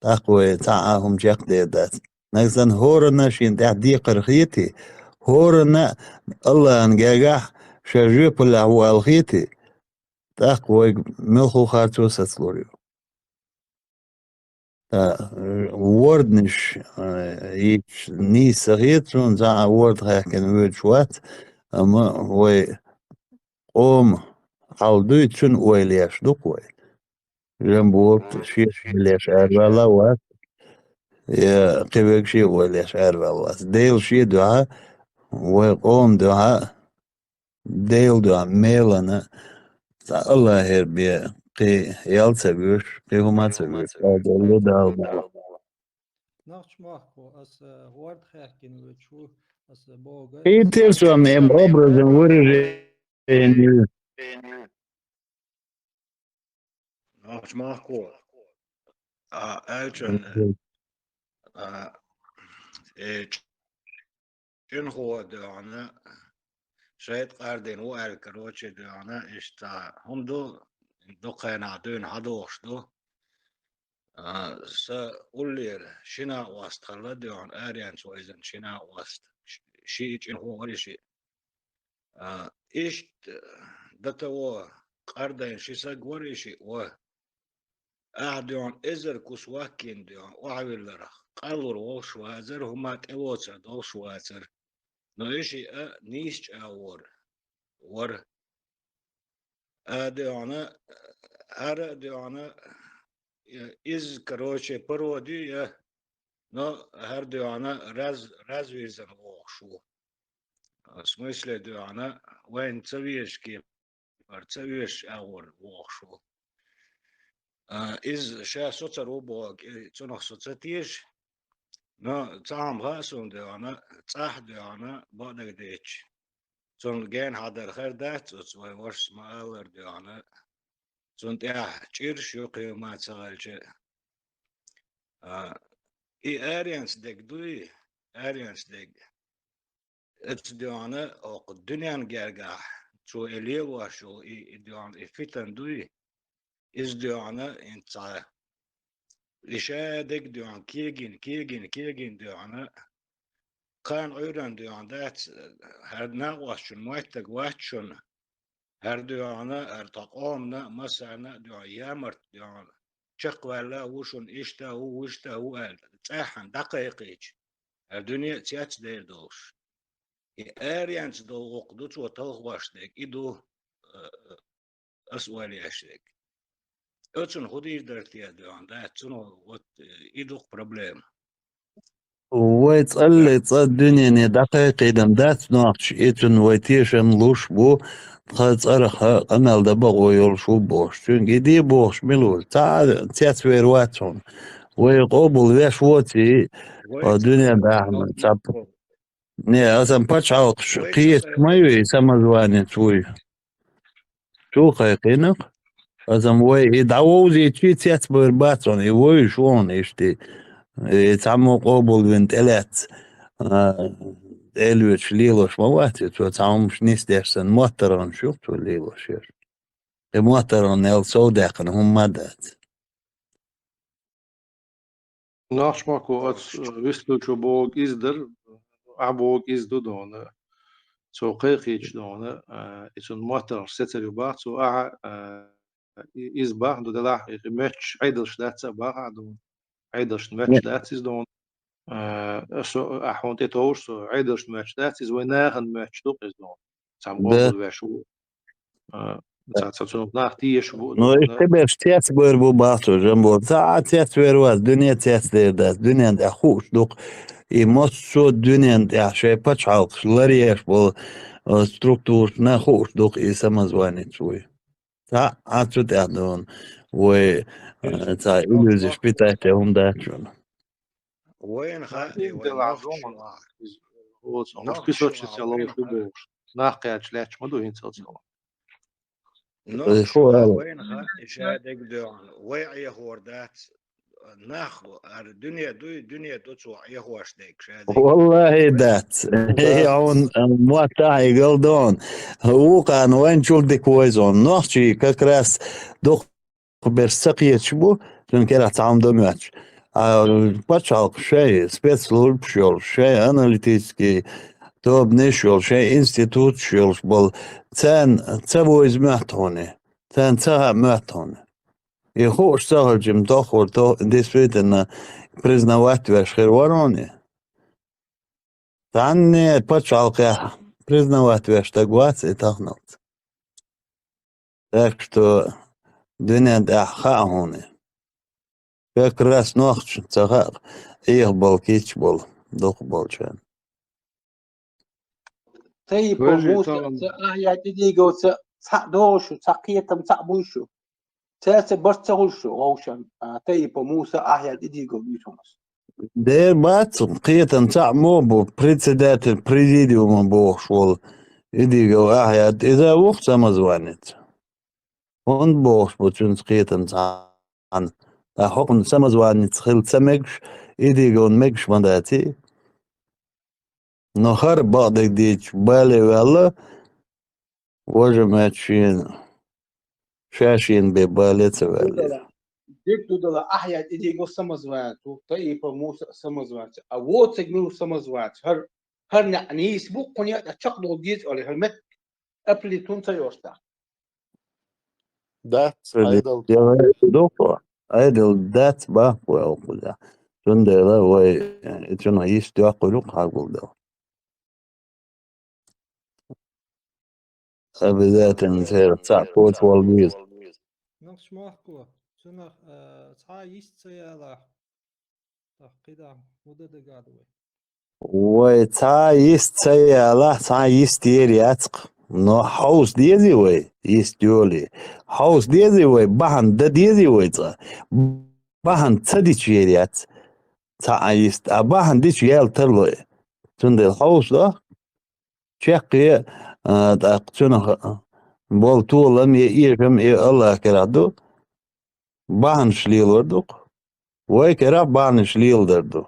تقوي تعاهم جاق ديدات ناكسان هورنا شين تعديق رخيتي هورنا الله انجاقح شاجوب الله الخيتي تقوي ملخو خارتو ستلوريو وردنش يش ني صغيرون زع ورد هاكن ورد شوات اما هو قوم حالدوي تشن ويلياش دوكوي جنبوت شي ليش اروالا وات يا قبك شي ويلياش اروالا ديل شي دعاء وقوم دعاء ديل دعاء ميلنا الله هربي قي يالتبيوش قي هما تبيوش هذا دال ناخش ماخو أس وارد خاكين وتشو أس بوغا Peter som obrazom uređeni Ach, Marco. Elçin. Çin hoğdu ana. Şehit kardin o el karoçe de ana işte humdu dokayna dön hadoştu. Sa uller şina wastalla de an arian soizen şina wast. Şi için hoğri şi. İşte data o kardin şisa gori şi o. أعدون إزر كوس واكين ديون وعويل لرخ قالور وشوازر هما تقوتر دو شوازر نويشي نيش ور ديونا ديونا إز كروشي برودي نو هر ديونا راز ويزن وشو смысле ديونا وين تسويش كيف تسويش وشو إز شا سوتر وبوك تنخ سوتيش نا تعم غاسون ديانا تصح ديانا بعدك ديتش تون جين هذا الخير دات وتسوي ورش مالر ديانا تون تياه تشيرش يقي ما تسغلش إي أريانس ديك دوي أريانس ديك ات ديانا أو الدنيا نجرجع شو إليه وشو إي ديانا إفتن دوي إز ديانا إنت إشادك ديان كيجين ديانا كان عيران ديان دات هر ناقوشن مويتك واتشن هر ديانا هر تقامنا مسانا ديان يامرت ديان شق ولا وشن إشتا هو وشتا هو قال تاحن دقيقيج الدنيا تيات دير دوش إيريانس دو وقدوت وتوغواش ديك إدو أسوالي أشديك أتون خدير درتيا ديان دات تنو إدوق بروبليم ويتصلي الدنيا دقيقة دم دات نوعش إتن ويتيشن لوش بو تخلص أرخ أمل دبغو يلشو بوش چونكي دي بوش ملول تيات ويرواتهم ويقوبل ويش ووتي الدنيا داحمة تاب نه أصلا باش عوقش قيت مايوي سمزواني توي شو خيقينك أصلا وي يدعوزي تيات برباتون يوي شون إشتي تعمو قوبل بنت إلات إلوش ليلوش مواتي تو تعموش نيس ديرسن موترون شوفتو ليلوش موترون إل سوداقن هم مدات Naš mako at visluču bog izder, a bog izdu dona. So qeqić dona, itun motor seteru ba, so a izbah do de lah match aidelsh datsa ba do aidelsh match dat is don. So a honte toos so aidelsh match dat is we nagen match do is don. Sam gobel we shu. So nach die shu. No إختبر تيات بيربو باتو جنبو تيات ويروات دنيا تيات ديردات دنيا دا خوش دوق إيموسو دنيا دا شيء باش عالقش لاريش بو ستركتور نا خوش دوق إيسامزواني شوي تا عاتو تاعدون و تا إلوزي شبيتايتي هم داتشون وين خالي وين Ons pisootje is al over de nachtkijkt slechts, maar doe je het zelfs al. نوش وين إشادك دون وعي هوردات ناخو الدنيا دو توعي هوش ديك شادك والله دات يعون مواتاي قلدون هو كان وين شول دي كويزون نوحشي كاكراس دوخ برسقية شبو تنكرا تعام دمياتش باشالق شيء سبيسلول بشول شيء أناليتيسكي توب نشول شيء انستيتوت شول بل تسويز مهتوني تسها مهتوني يخوش سهل جم تأخر تو ديسبيت إن признавать ваш херварони. Танне почалка признавать ваш тагвац и тахнат. Так что дуня да хахони. Как раз ночь цагар их был кич был дух был чен. تي بوموسا يا تيجو دوشو سقيتم تعبوشو تاسع برتغوشو روشن تي بوموسا يا تيجو بيشومس Der Batsum, Kietan Mobo, председатель президиума был шел, иди говорят, и за ух самозванец. Он бог بتشون سقيتن عن حكم سمزوان تخيل سمكش إيدي جون مكش مداتي نخر بعضك ديش بالي والله وجمعتشين شاشين ببالي تبالي Did do the Ahya did go Samazwat, to Taipa Musa Samazwat, a word signal Samazwat, her knees book on yet a chocolate deeds or her met apply Tunta Yosta. That's idle. دوكو idle that باكو كذا تندى لا وي تنا يستوى حقول ده أبدات نسير تعبوت والبيز نقش ماكو شنو تا يستيلا تقيدا مدة قادوي وي تا يستيلا تا يستيري أتق نو حوس ديزي وي يستيولي حوس ديزي وي بحن دا ديزي وي تا بحن تدي تشيريات تا يست بحن دي تشيال ترلوي تندى الحوس ده شقي تقتنه بول طولم يفهم الله كرادو بان شليل وردوق وي كرا بان شليل دردو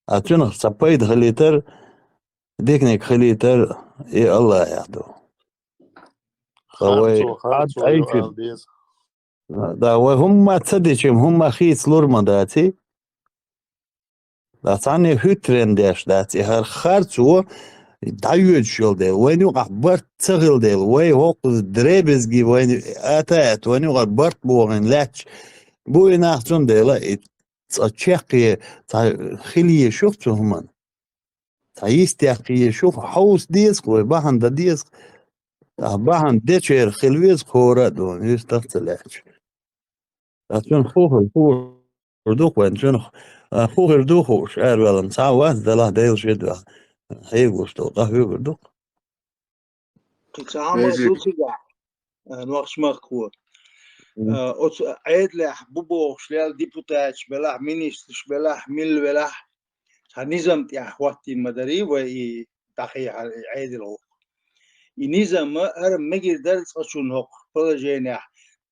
اتنه سبايد خليتر ديكنيك خليتر الله يعدو خوي عاد ايكم دا وهم تصدقهم هم خيس لورما داتي دا تاني هترن داش داتي هر خرچو دايود شول ديل وين يوقع برت تغل ديل وين هوقز دريبزجي وين اتات وين يوقع برت بوغن لاتش بوي ناختون ديل تشقي خليه شفتو همان يستحقي شوف حوس ديسك وباهن دا ديسك باهن ديشير خلويز خورادون يستغتلاتش اتون خوه دوك وين شنو خوه دوخوش ارولن ساوات دلا ديل شدوا هيغوستو قهوه دوك تعامل دوسيجا نوخش مخو اوت عيد لح بوبو شلال ديبوتات بلا مينيستر بلا ميل بلا نظام تاع وقتي مدري وي تخي عيد له النظام ار مجي درس اشون هوق بروجينا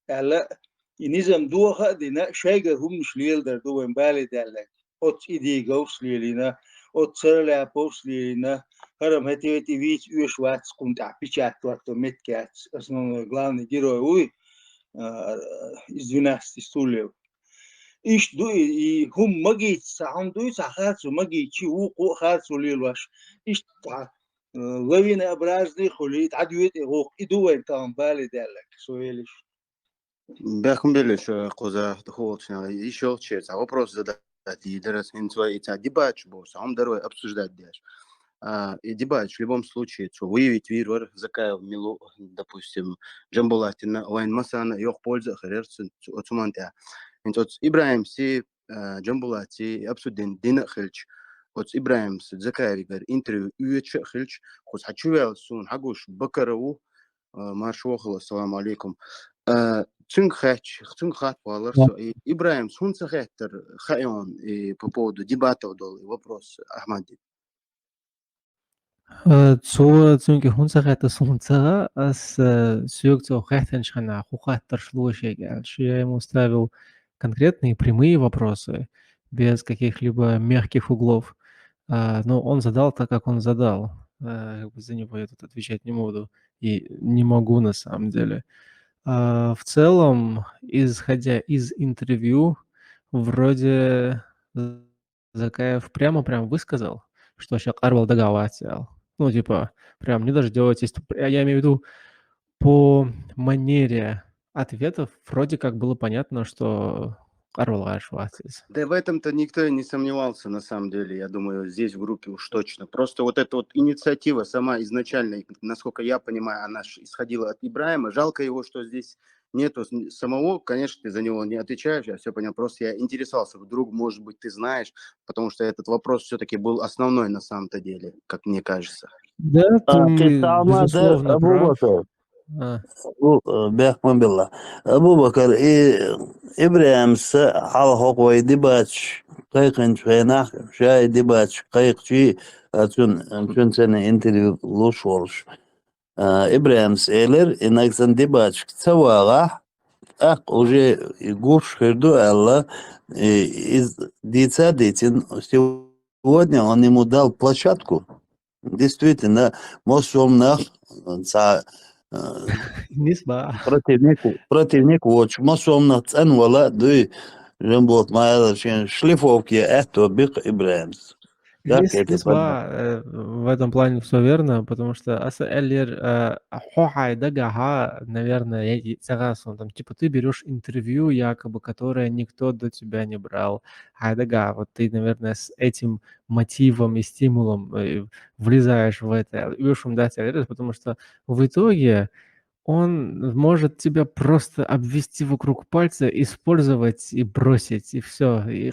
على النظام دو خدنا شيغر هم شليل در دو بالي دالك اوت ايدي غوس لينا اوت سرلا بوس لينا هرم هتيتي ويش يوش واتس كنت عبيشات واتو متكات اسمه главный герой уй из 12 стульев إيش دو هم مجيء ساعون دو ساعات ومجيء شيء وقو خالص وليلوش إيش تع وين أبراز دي خليت عدويت هو إدو أنت عم بالي دالك سويلش Бяхм белиш коза холчна еще чец. А вопрос задать и дерес инсуэйца дебач босс, а он дорой обсуждать дешь. И дебач в любом случае, что выявить вирвар, закаев милу, допустим, джамбулатина, вайн масана, ёх польза, харерцин, отсумантя. Интот Ибраим си джамбулати обсуден дина хилч. От Ибраим с закаевигар интервью уечь хилч, хос хачуэл сун хагуш бакарау, маршвохла, салам алейкум. Цунг хат балар, Ибраим сун сахеттер хайон по поводу дебата удал вопрос Ахмади. Цо цунги хунсахата сунцага ас сюкцо хэтэншхана хухаттар шлошега. Я ему ставил конкретные прямые вопросы, без каких-либо мягких углов. Но он задал так, как он задал. За него я тут отвечать не буду. И не могу на самом деле. В целом, исходя из интервью, вроде Закаев прямо высказал, что сейчас Арвал договаривал. Ну, типа, прям не дождетесь. Я имею в виду, по манере ответов вроде как было понятно, что Арвал Ашватис. Да в этом-то никто и не сомневался, на самом деле, я думаю, здесь в группе уж точно. Просто вот эта вот инициатива сама изначально, насколько я понимаю, она исходила от Ибраима. Жалко его, что здесь нету самого, конечно, ты за него не отвечаешь, я все понял, просто я интересовался, вдруг, может быть, ты знаешь, потому что этот вопрос все-таки был основной на самом-то деле, как мне кажется. Да, ты, безусловно, прав. بيحكم بالله أبو بكر إبراهيم حال حقوي دباتش قيقن شويناخ شاي دباتش قيق شي أتون سنة انتري لوش ولش إبراهيمس إيلر إنك سندباتش تسواغا أق уже гуш херду Элла из Дица Дитин сегодня он ему дал площадку. Действительно, Мосомнах نسبة противник watch Мосомнах Ценвала дуй Жембот Майла шлифовки это бик Ибраимс. Как это نسبة в этом плане все верно, потому что аса Эллер хохай дагага, наверное, я согласен, там, типа, ты берешь интервью, якобы, которое никто до тебя не брал. Хайдага, вот ты, наверное, с этим мотивом и стимулом влезаешь в это, и будешь им дать Эллер, потому что в итоге он может тебя просто обвести вокруг пальца, использовать и бросить, и все. И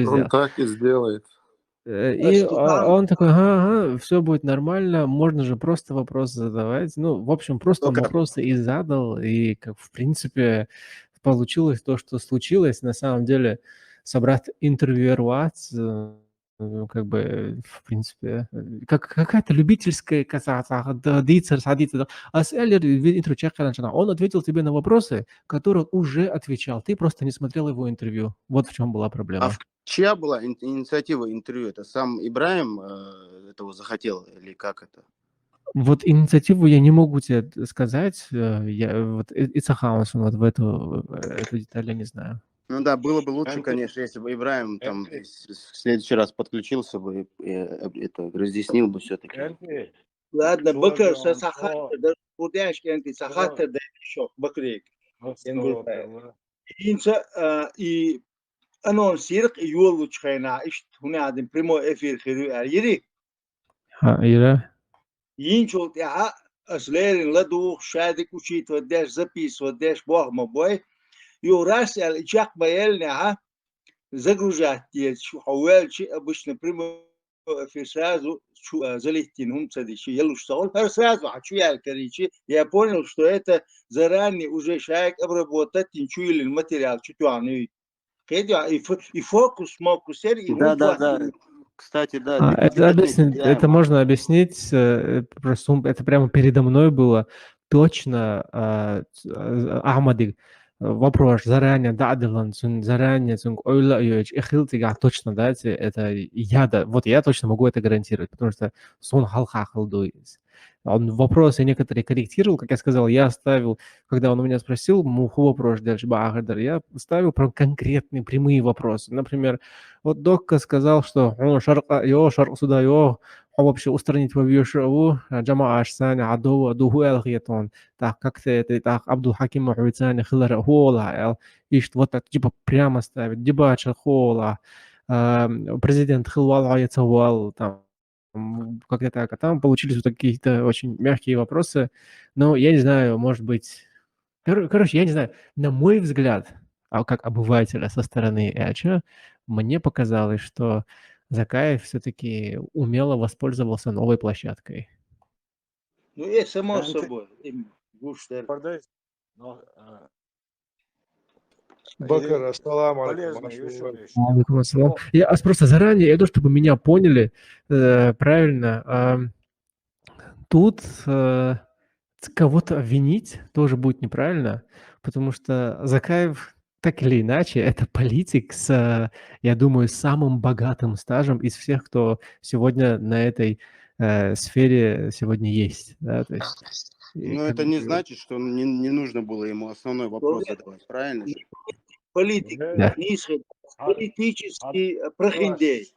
Он так и сделает. и он такой, ага, все будет нормально, можно же просто вопросы задавать. Ну, в общем, просто он вопросы и задал, и, как в принципе, получилось то, что случилось. На самом деле, собрать интервьюировать, как бы, в принципе, как какая-то любительская казаться, диться, садиться. Да. А с Эллер, он ответил тебе на вопросы, которые он уже отвечал. Ты просто не смотрел его интервью. Вот в чем была А проблема. чья была инициатива интервью? Это сам Ибраим этого захотел или как это? Вот инициативу я не могу тебе сказать. Я вот Ицахаус, вот в эту деталь я не знаю. Ну да, было бы лучше, конечно, если бы Ибраим там в следующий раз подключился бы и это разъяснил бы все-таки. Ладно, Бакр, сахатыр, да, кудяш кенти, сахатыр да шок, Бакрик. Инца, и анонсирк يولو تشخينا إيش هنا عندنا بريمو إفير خيرو يري Ира? ينشل تيها أسلين لدو شادك وشيت وداش زبيس وداش بوه مبوي يوراس الإشاق بيلنا زجرجات شو حوال شيء أبوش نبريمو في سازو شو زليتين هم تصدق شيء يلو اشتغل هر سازو حشو يالكريشي يابوني وشتويته زراني وجي شايك أبربوتاتين شو الماتيريال شو تواني كده يفوكس موكس سري Да. Кстати, да, Это объяснить, это можно объяснить, просто это прямо передо мной было точно, Ахмадик, вопрос заранее, да, заранее, точно, да, это я, да, вот я точно могу это гарантировать, потому что сон халхахал дуис. Он вопросы некоторые корректировал, как я сказал, я оставил, когда он у меня спросил, муху вопрос дальше, я ставил прям конкретные прямые вопросы. Например, вот Докка сказал, что шарк сюда, вообще устранить вовьюшеву, джама ашсани, адова, духу элхиетон, так как-то это, так, Абдул Хаким Махуицани, хилара хола, ишт вот так, типа прямо ставить, дебача хола, президент хилвал аяцавал, там, как-то так, а там получились вот какие-то очень мягкие вопросы, но я не знаю, может быть, короче, я не знаю, на мой взгляд, как обывателя со стороны Эльча, мне показалось, что Закаев все-таки умело воспользовался новой площадкой. Ну, и само собой. Бакр, ассаламу Полезно, алейкум. Я просто заранее, я то, чтобы меня поняли правильно, тут кого-то обвинить тоже будет неправильно, потому что Закаев так или иначе это политик с, я думаю, самым богатым стажем из всех, кто сегодня на этой сфере сегодня есть. Да? То есть, Но это не значит, что не нужно было ему основной вопрос задавать, правильно же? Политик, низкий, политический прохиндей.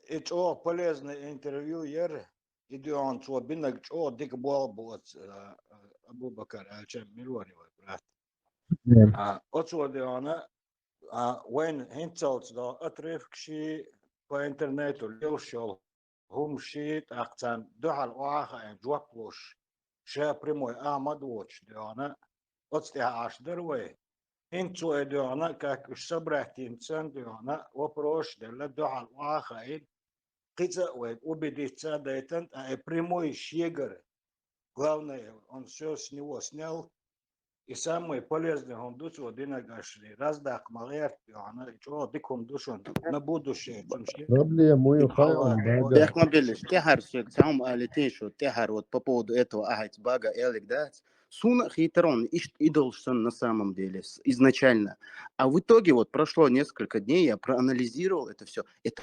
Это полезное интервью, идеон, что бинак, что дик был Абу Бакар, чем миллионы, брат. От что идеона, وين هنتوت دا أتريف كشي بإنترنت واليوشل هم شيت أقتن دحل واقع جوابلوش شا بريموي أحمد واتش ديانا أتستيها عاش دروي هنتو ديانا كاك الصبرتين سن ديانا وبروش دل دحل واقع قيتة ويد وبديت دايتن بريموي شيجر главное он все с него снял и самое полезное, он душ вот динагашли, раздак малert, она что диком душон на будущее, чумши. Проблему И он бага. Эх, мабелиш, техар сек, сам алитейшо, техар вот по поводу этого, ахать бага элик, да, суна хитрон, идолшсон на самом деле, изначально. А в итоге вот прошло несколько дней, я проанализировал это все. Это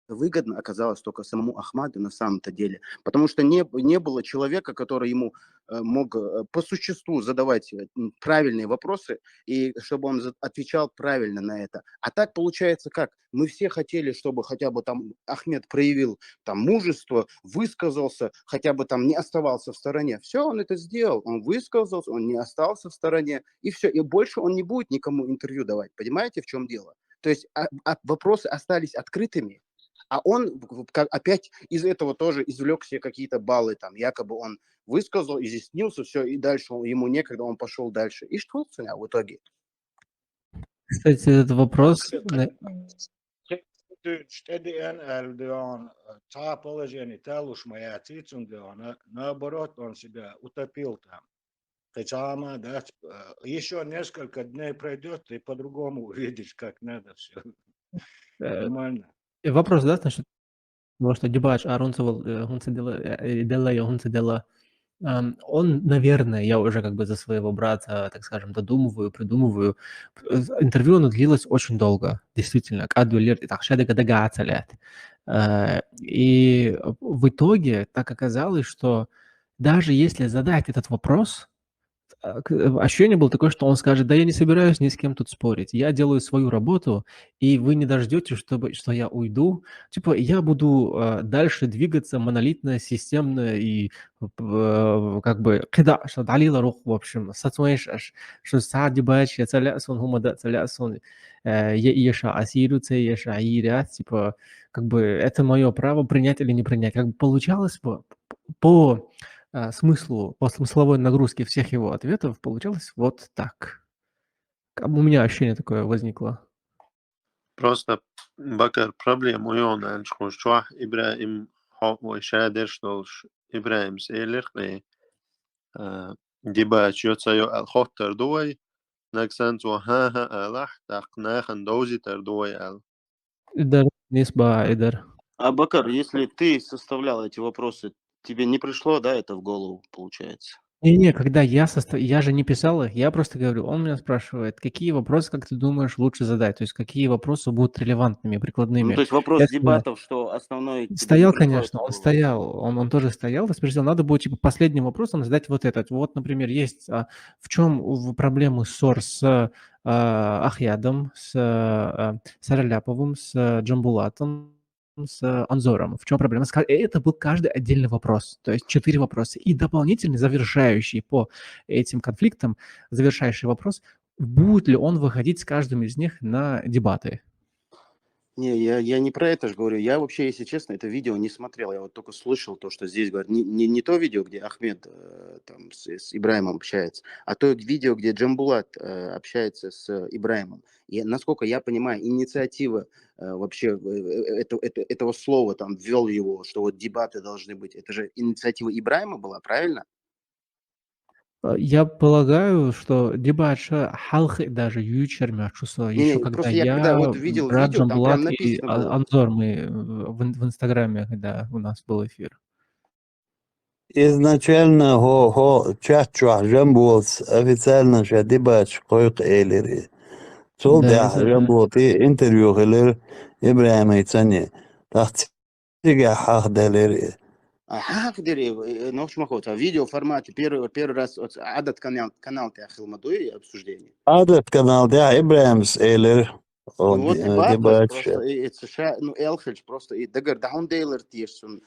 выгодно оказалось только самому Ахмаду на самом-то деле, потому что не было человека, который ему мог по существу задавать правильные вопросы, и чтобы он отвечал правильно на это. А так получается как? Мы все хотели, чтобы хотя бы там Ахмед проявил там мужество, высказался, хотя бы там не оставался в стороне. Все, он это сделал, он высказался, он не остался в стороне, и все. И больше он не будет никому интервью давать. Понимаете, в чем дело? То есть вопросы остались открытыми, а он опять из этого тоже извлек себе какие-то баллы, там, якобы он высказал, изъяснился, все, и дальше ему некогда, он пошел дальше. И что в итоге? Кстати, этот вопрос... Stedien Элдион положение талуш моя цицундиона, наоборот, он себя утопил там. Хотя да, еще несколько дней пройдет, и по-другому увидишь, как надо все. Нормально. Вопрос, да, значит, потому что дебаш Гунцедела, он, наверное, я уже как бы за своего брата, так скажем, придумываю. Интервью, оно длилось очень долго, действительно. И в итоге так оказалось, что даже если задать этот вопрос, ощущение было такое, что он скажет: да я не собираюсь ни с кем тут спорить, я делаю свою работу, и вы не дождетесь, что я уйду. Типа я буду дальше двигаться монолитно, системно и как бы что далила рух, в общем, сатуэшаш, что садибач, я целясон, хумада целясон, я еша асируце, еша аирят, типа как бы это мое право принять или не принять. Как бы получалось по смыслу, по смысловой нагрузке всех его ответов получалось вот так. У меня ощущение такое возникло. Просто Bakar problēmu jaunāņš, šo Ibrahim vai šādēr štolš Ibrahim sēlirqi dibāč jocajo al-Khottar doi, naksanc wahaha al-Aht aqnāhan dozitар doi al. Идар, нисба, Идар. А, Бакар, если ты составлял эти вопросы, тебе не пришло, да, это в голову, получается? Не, когда я же не писал их, я просто говорю, он меня спрашивает, какие вопросы, как ты думаешь, лучше задать, то есть какие вопросы будут релевантными, прикладными. Ну, то есть вопрос дебатов, что основной... Стоял, конечно, он стоял, он тоже стоял, то есть надо было типа последним вопросом задать вот этот. Вот, например, есть в чем проблемы ссор с Ахьядом, с Сараляповым, с Джамбулатом, с Анзором. В чем проблема? Это был каждый отдельный вопрос, то есть 4 вопроса. И дополнительный, завершающий по этим конфликтам, завершающий вопрос, будет ли он выходить с каждым из них на дебаты. Не, я не про это же говорю. Я вообще, если честно, это видео не смотрел. Я вот только слышал то, что здесь говорят. Не то видео, где Ахмед там с Ибраимом общается, а то видео, где Джамбулат общается с Ибраимом. И, насколько я понимаю, инициатива вообще этого слова, там, ввел его, что вот дебаты должны быть. Это же инициатива Ибраима была, правильно? Я полагаю, что дебаша халхи даже ючермя чувство. Еще когда я вот видел брат видео, там прям Джамбулат и написано было. Анзор, мы в Инстаграме, когда у нас был эфир. Изначально чат-чуах Джамбулс официально же дебач койк элери. Солдя Джамбулти интервью хелер Ибраима Ицане. Тахтига хахдалери. Ну, видео в формате первый раз адат канал Тяхил Мадуи обсуждение. Адат канал Тях Ибраимс элер. Ну вот дебат просто Элхельч просто и дагар даун-дейлер тиешсун.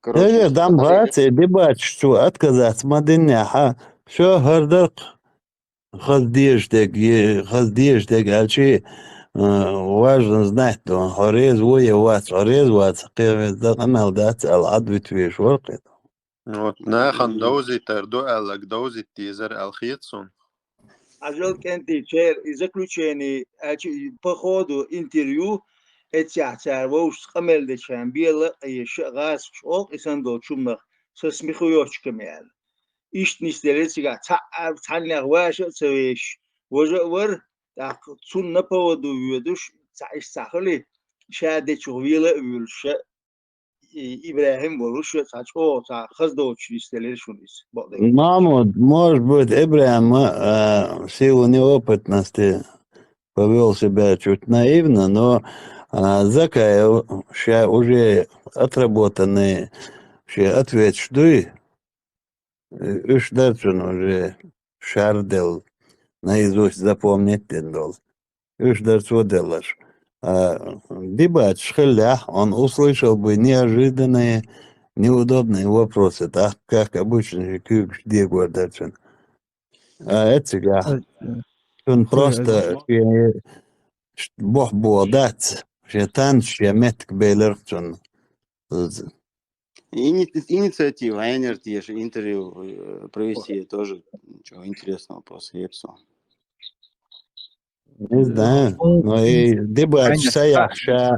Короче, дам братья дебат, что отказаться маденняха, что гардак хаздеждек, альчи важно знать, что хорез воевать, кевет амел дать ал'адвит веш воркет. Вот нахан дозитар дуэлак дозит тизер алхитсон. Ажал кенти чер и заключение по ходу интервью اتيعتار ووش قمل دشان بيلا أي شيء غاز شوق إسان دو شمخ سسمخويوش كمال إيش نستلت سجا تعني غواش سويش ور تاق تون نبوا دو يدوش تعيش ساخلي شادة شغيلة ويلش إبراهيم وروش تاچو تا خزدو نستلت شونيس بعدين Мамут, может быть, Эбрахим в силу неопытности повел себя чуть наивно, но Закаев ща уже отработанный ответ, что и уж дальше он уже шардел наизусть запомнить тендол. Уж дальше вот делаешь. Дебат шхалях, он услышал бы неожиданные, неудобные вопросы, так как обычно где дальше. А это он просто бог бодать, что танц, метк белерцон. Инициатива, а не интервью провести тоже ничего интересного просто, и все. Не знаю, но и дебат стоят, что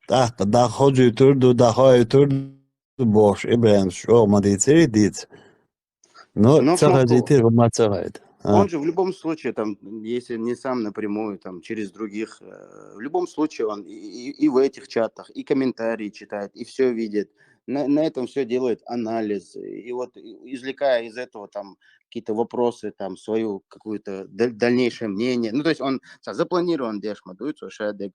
да ходит турду, да ходит турду, бош, Ибрахим, что мадицери дит. Но цагазите мацагает. Он же в любом случае, там, если не сам напрямую, там, через других, в любом случае он и в этих чатах, и комментарии читает, и все видит. На этом все делает анализ. И вот извлекая из этого там какие-то вопросы, там, свою какую-то дальнейшее мнение. Ну, то есть он запланирован, дешма, дуется, шадек.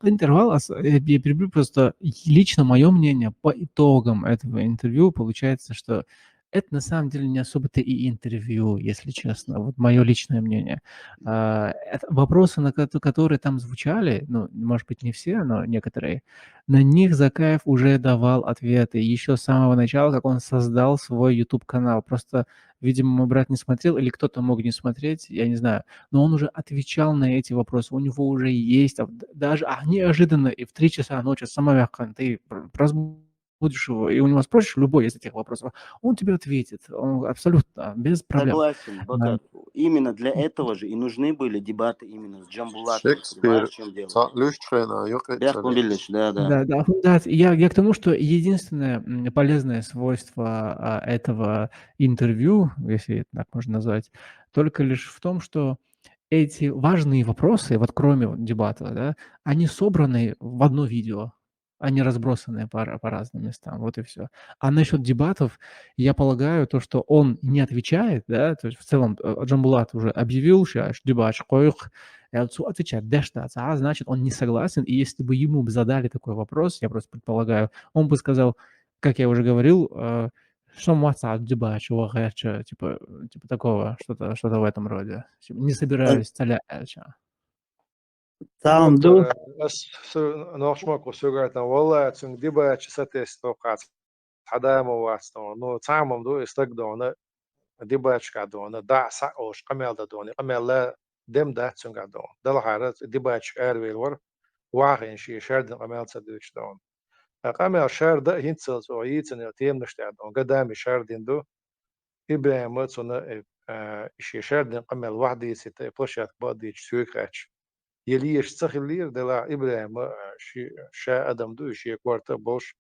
Интервал, я перебью просто лично мое мнение по итогам этого интервью получается, что это на самом деле не особо-то и интервью, если честно. Вот мое личное мнение. Вопросы, на которые там звучали, ну, может быть, не все, но некоторые, на них Закаев уже давал ответы еще с самого начала, как он создал свой YouTube-канал. Просто, видимо, мой брат не смотрел, или кто-то мог не смотреть, я не знаю. Но он уже отвечал на эти вопросы, у него уже есть, даже неожиданно, и в 3 часа ночи самовяк, ты разбудишь его, и у него спросишь любой из этих вопросов, он тебе ответит, он абсолютно без проблем. Согласен, Бакат. Именно для этого же и нужны были дебаты именно с Джамбулатом. Шекспир, Да, я к тому, что единственное полезное свойство этого интервью, если это так можно назвать, только лишь в том, что эти важные вопросы, вот кроме дебата, да, они собраны в одно видео, они разбросаны по разным местам, вот и все. А насчет дебатов, я полагаю, то, что он не отвечает, да, то есть в целом Джамбулат уже объявил, что дебат отвечает, значит, он не согласен, и если бы ему задали такой вопрос, я просто предполагаю, он бы сказал, как я уже говорил, что дебат, типа такого, что-то в этом роде. Не собираюсь цалять. Там ду. نوشمك وسوغرتنا والله تسون ديبا تشاتيس توقعت حداما واسطون نو تعمم دو استقدونا ديبا تشكادونا دع ساقوش قمال دادوني قمال لا دم دا تسون قادون دل حارت ديبا تشكارويل ور واغين شي شاردن قمال تسدوش دون قمال شارد هينتسل او يتن تيم نشتادون قدامي شاردين دو إبراهيم تسون شي شاردن قمال وحدي سيت بلشات بادي تسويكاتش يليش تخلير دلا إبراهيم شا أدم دو شيء كوارتا بوش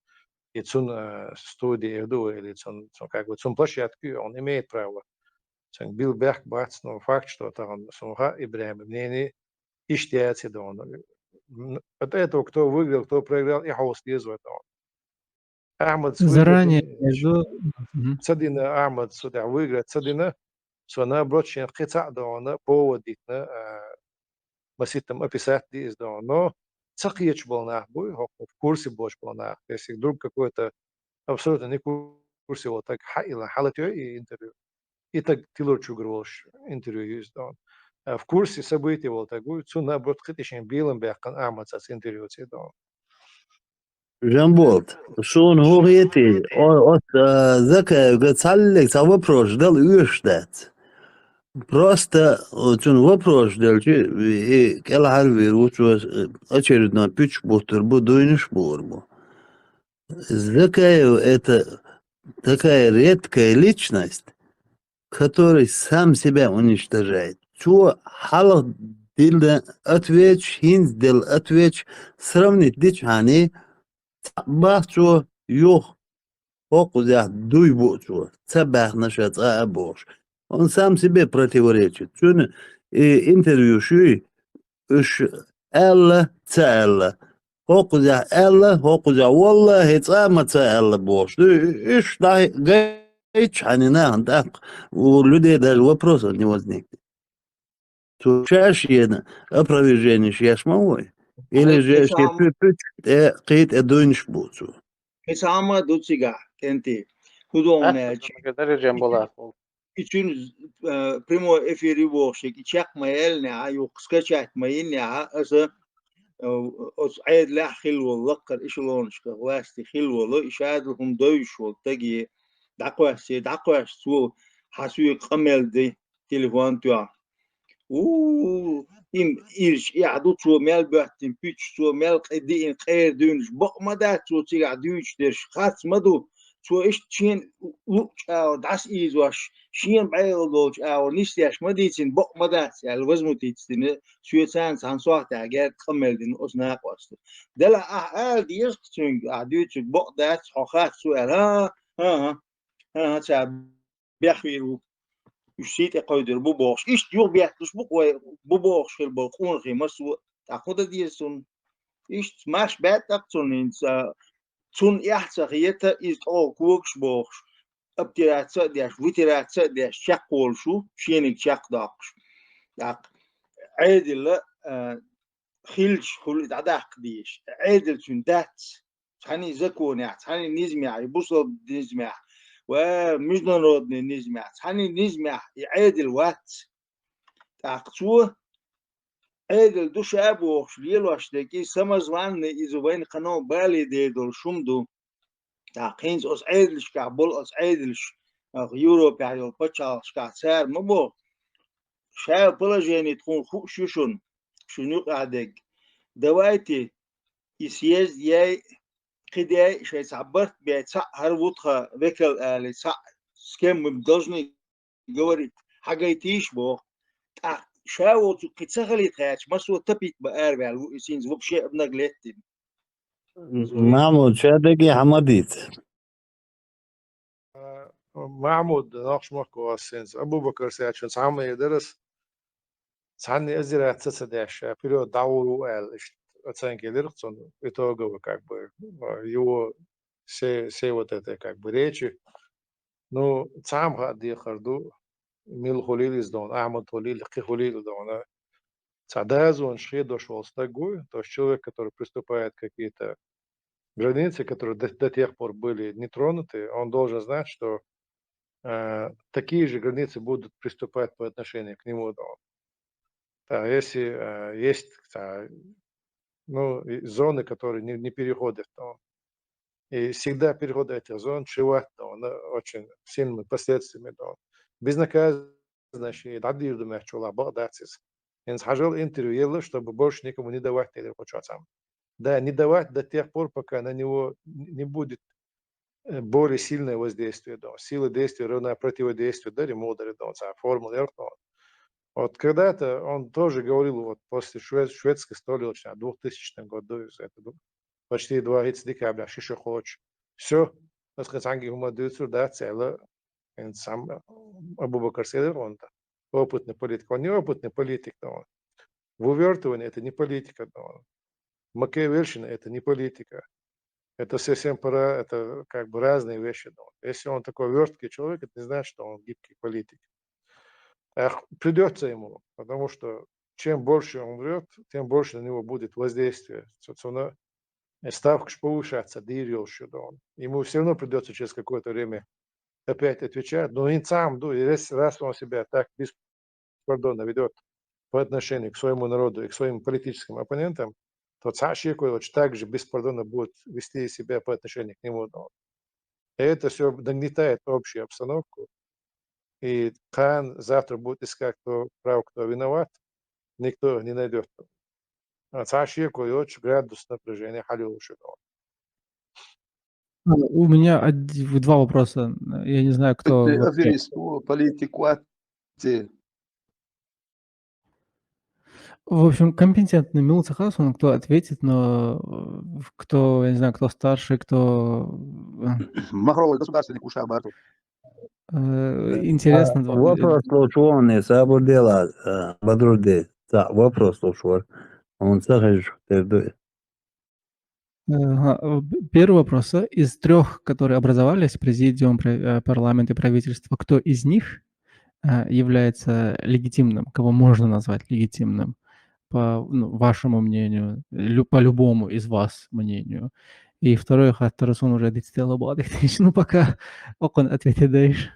يتسون студии دو или тсон как бы тсон площадки он имеет право тсон бил бэх бац но факт что там сумха Ибраһим мнение иштиати да он от этого кто выиграл кто проиграл и хаос лезет он Ахмад заранее цадина Ахмад сюда выиграть цадина сона брочен قطع да он поводитна مسيتم описать здесь да но цахиеч болнах бой в курсе больше болнах если вдруг какой-то абсолютно не в курсе вот так хаила халатё и интервью и так тилор чугрош интервью есть да в курсе событий вот так будет цу наоборот хотишь белым бяхан амаца с интервью це да Жамбот, шон хогети, от Закаев гацаллек за вопрос дал уштат. Просто он вопрос делчи и келахар вирус очередной пич бутер будуинш бурбу. Закаев это такая редкая личность, который сам себя уничтожает. Чего халах дилда отвеч, хинз дил отвеч, сравнить дичани, бахчо юх. Хокузя дуй бочу, цабах нашат абош. Он сам себе противоречит. Чуны интервью шуй, уж элла цэлла. Хокузя элла, хокузя walла, хецама цэлла бош. Иш да гайч анина так. У людей даже вопросов не возникнет. Чаще опровержение шьяш мовой. Или же قيت أدونش بوتو. Hesama dutsiga kenti. Hudon için primo efiri boşek içak mayel ne ayu kıskaçat mayin ne asa os عيد لا خلوة لقر إيش لونش كواستي خلوة لو إشادهم دويش والتجي دعقواش سو حسوي قمل دي تليفون توا إم إيش يعدو سو مال بحتم بيتش سو مال قدين خير دونش بق مدات سو تيجا دويش درش خاص مدو سو إيش تشين لوش أو دعس إيز واش شين بعيل لوش أو نيستيش مديتين بق مدات يعني وزمو تيتين سويتان سانسوات أجر قمل دين أصناق واست دلا ديش تشين عدوش بق دات خاص سو ها تاب بيخيرو يشيت قيدر بوبوش إيش يو بيحتش بوبوش في البلكون غي مسو تأخذ ديسون إيش ماش بات أكتون إنسا تون يحتاجيته إز أو كوكش بوش أبترات ديش وترات ديش شقول شو شينك شق داقش داق عادل خيلش خل داق ديش عادل تون دات تاني زكوني تاني نزمع يبوصل نزمع ومش نرد نزمع تاني نزمع يعادل وات تاقتوه عادل دوش أبوش ليلوش دكي سمزوان إذا بين قناة بالي دي دول شمدو تاقينز أس عادلش كعبول أس عادلش يوروب يعني البتشالش كعسار مبو شايف بلا جاني تكون خوش شوشون شنو قاعدك دوايتي يسيز ياي قداي شيء تعبرت بيتسع هربوتها ذكر اللي سع سكيم مبدجني جوري حاجيتيش بو شاو تقتسخلي تاش مسو تبيت بأربع الوسين زوب شيء بنقلتين محمود شادقي حمديت. محمود ناقش مكو سينز أبو بكر سياتشن سامي يدرس سعني أزرع تسداش بيرو داورو ال оценки лирцон итогово как бы его все вот это как бы речи. Ну сам гади харду мил холилис дон Ахмад холил холил дон цадазу он шли дошел с такой, то есть человек, который приступает к какие-то границы, которые до тех пор были не тронуты, он должен знать, что такие же границы будут приступать по отношению к нему. Да, если есть зоны, которые не переходят, то и всегда переходы этих зон чреваты очень сильными последствиями. Безнаказанность и дадир думаю, что лаба датис. Я схожу интервью, чтобы больше никому не давать телефон. Да, не давать до тех пор, пока на него не будет более сильное воздействие. Сила действия равна противодействию, да, ремодеры, формула. Вот когда-то он тоже говорил, вот после шведской столицы, 2000 году, это почти 20 декабря, что хочешь. Все, рассказанги гумадуются, да, целое. Сам Абу Бакр Седер, он опытный политик. Он не опытный политик, но в увертывании это не политика. Макиавельщина это не политика. Это совсем пора, это как бы разные вещи. Если он такой верткий человек, это не значит, что он гибкий политик. Придется ему, потому что чем больше он врет, тем больше на него будет воздействие. Ставка повышается, ему все равно придется через какое-то время опять отвечать, но и сам, раз он себя так беспардонно ведет по отношению к своему народу и к своим политическим оппонентам, то Цашикович также беспардонно будет вести себя по отношению к нему. И это все нагнетает общую обстановку. И хан завтра будет искать, кто прав, кто виноват, никто не найдет. А Цашикович градус напряжения халюши. У меня два вопроса. Я не знаю, кто вообще... В общем, компетентный Милуца Хасон, кто ответит, но кто, я не знаю, кто старший, кто Махровый государственный кушал Барту. Интересно. Вопрос лучший, сабу дела, Бадруде. Да, вопрос лучший. Он сахаришь, ты Первый вопрос. Из 3, которые образовались, президиум, парламент и правительство, кто из них является легитимным, кого можно назвать легитимным, по вашему мнению, по-любому из вас мнению? И второй, Хаттарасон уже децител обладает. Ну, пока Окон ответит даешь.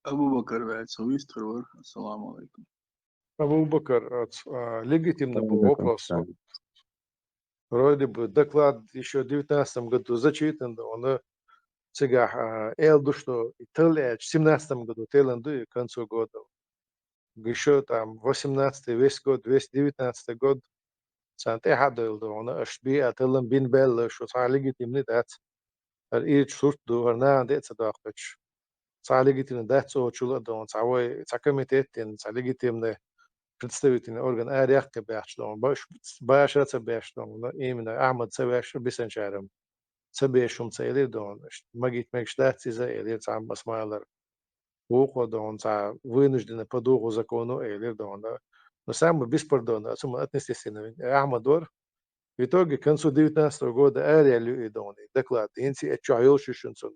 Абу Бакр выстроил. Ассаламу алейкум. Абу Бакр, легитимный был вопрос. Вроде бы доклад еще в 2019 году зачитан, он сега элду, что в 2017 году, к концу года. Еще там 18-й весь год, 219 год, سنتي حدا يلدونا أشبيه أتلم بين بال شو صالحي تمني دات الإيد شرط دو هرنا دات صداقتش صالحي تمني دات سو شو لدون صاوي صاكمتين صالحي تمني представительный орган аряхка бяшлон баш это бяшлон именно Ахмад Саваш бисенчарам сабешум цели дон магит мегштати за или сам басмайлер уходон за вынуждены по духу закону или дон. Но самое беспардонное, отнестись Ахмадор, в итоге к концу 2019 года реализует доклад. Инси отчаял шишунсон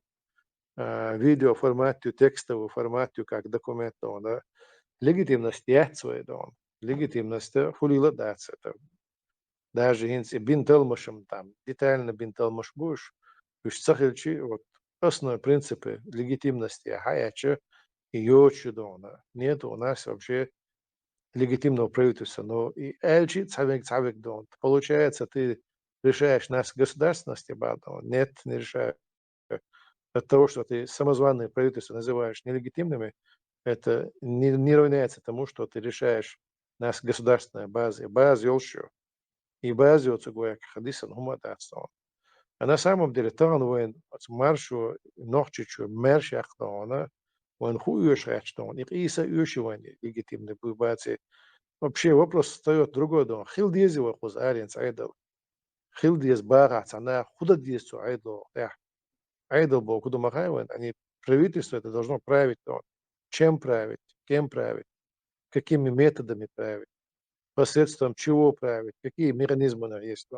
видео формате, текстовый формате, как документ дон. Легитимность есть свой дон. Легитимность хулила дается. Даже инси бинтелмашем там детально бинтелмаш будешь, уж сахельчи вот основные принципы легитимности, хаяче ее чудона. Нет у нас вообще легитимного правительства, но и эльчи цавик дон. Получается, ты решаешь нас государственности, нет, не решаешь. От того, что ты самозваное правительство называешь нелегитимными, это не равняется тому, что ты решаешь нас государственная база. База елшую. И база вот говоря, хадисан хумататстон. А на самом деле, там он маршу ночью мершах дона, он хуешь речтон, и иса юшивание легитимный бывает. Вообще вопрос встает другой дом. Хилдизи вопрос аренц айдл. Хилдиз бара цана худа дису айдл. Айдл был куда махайван. Они правительство это должно править. Чем править? Кем править? Какими методами править? Посредством чего править? Какие механизмы есть?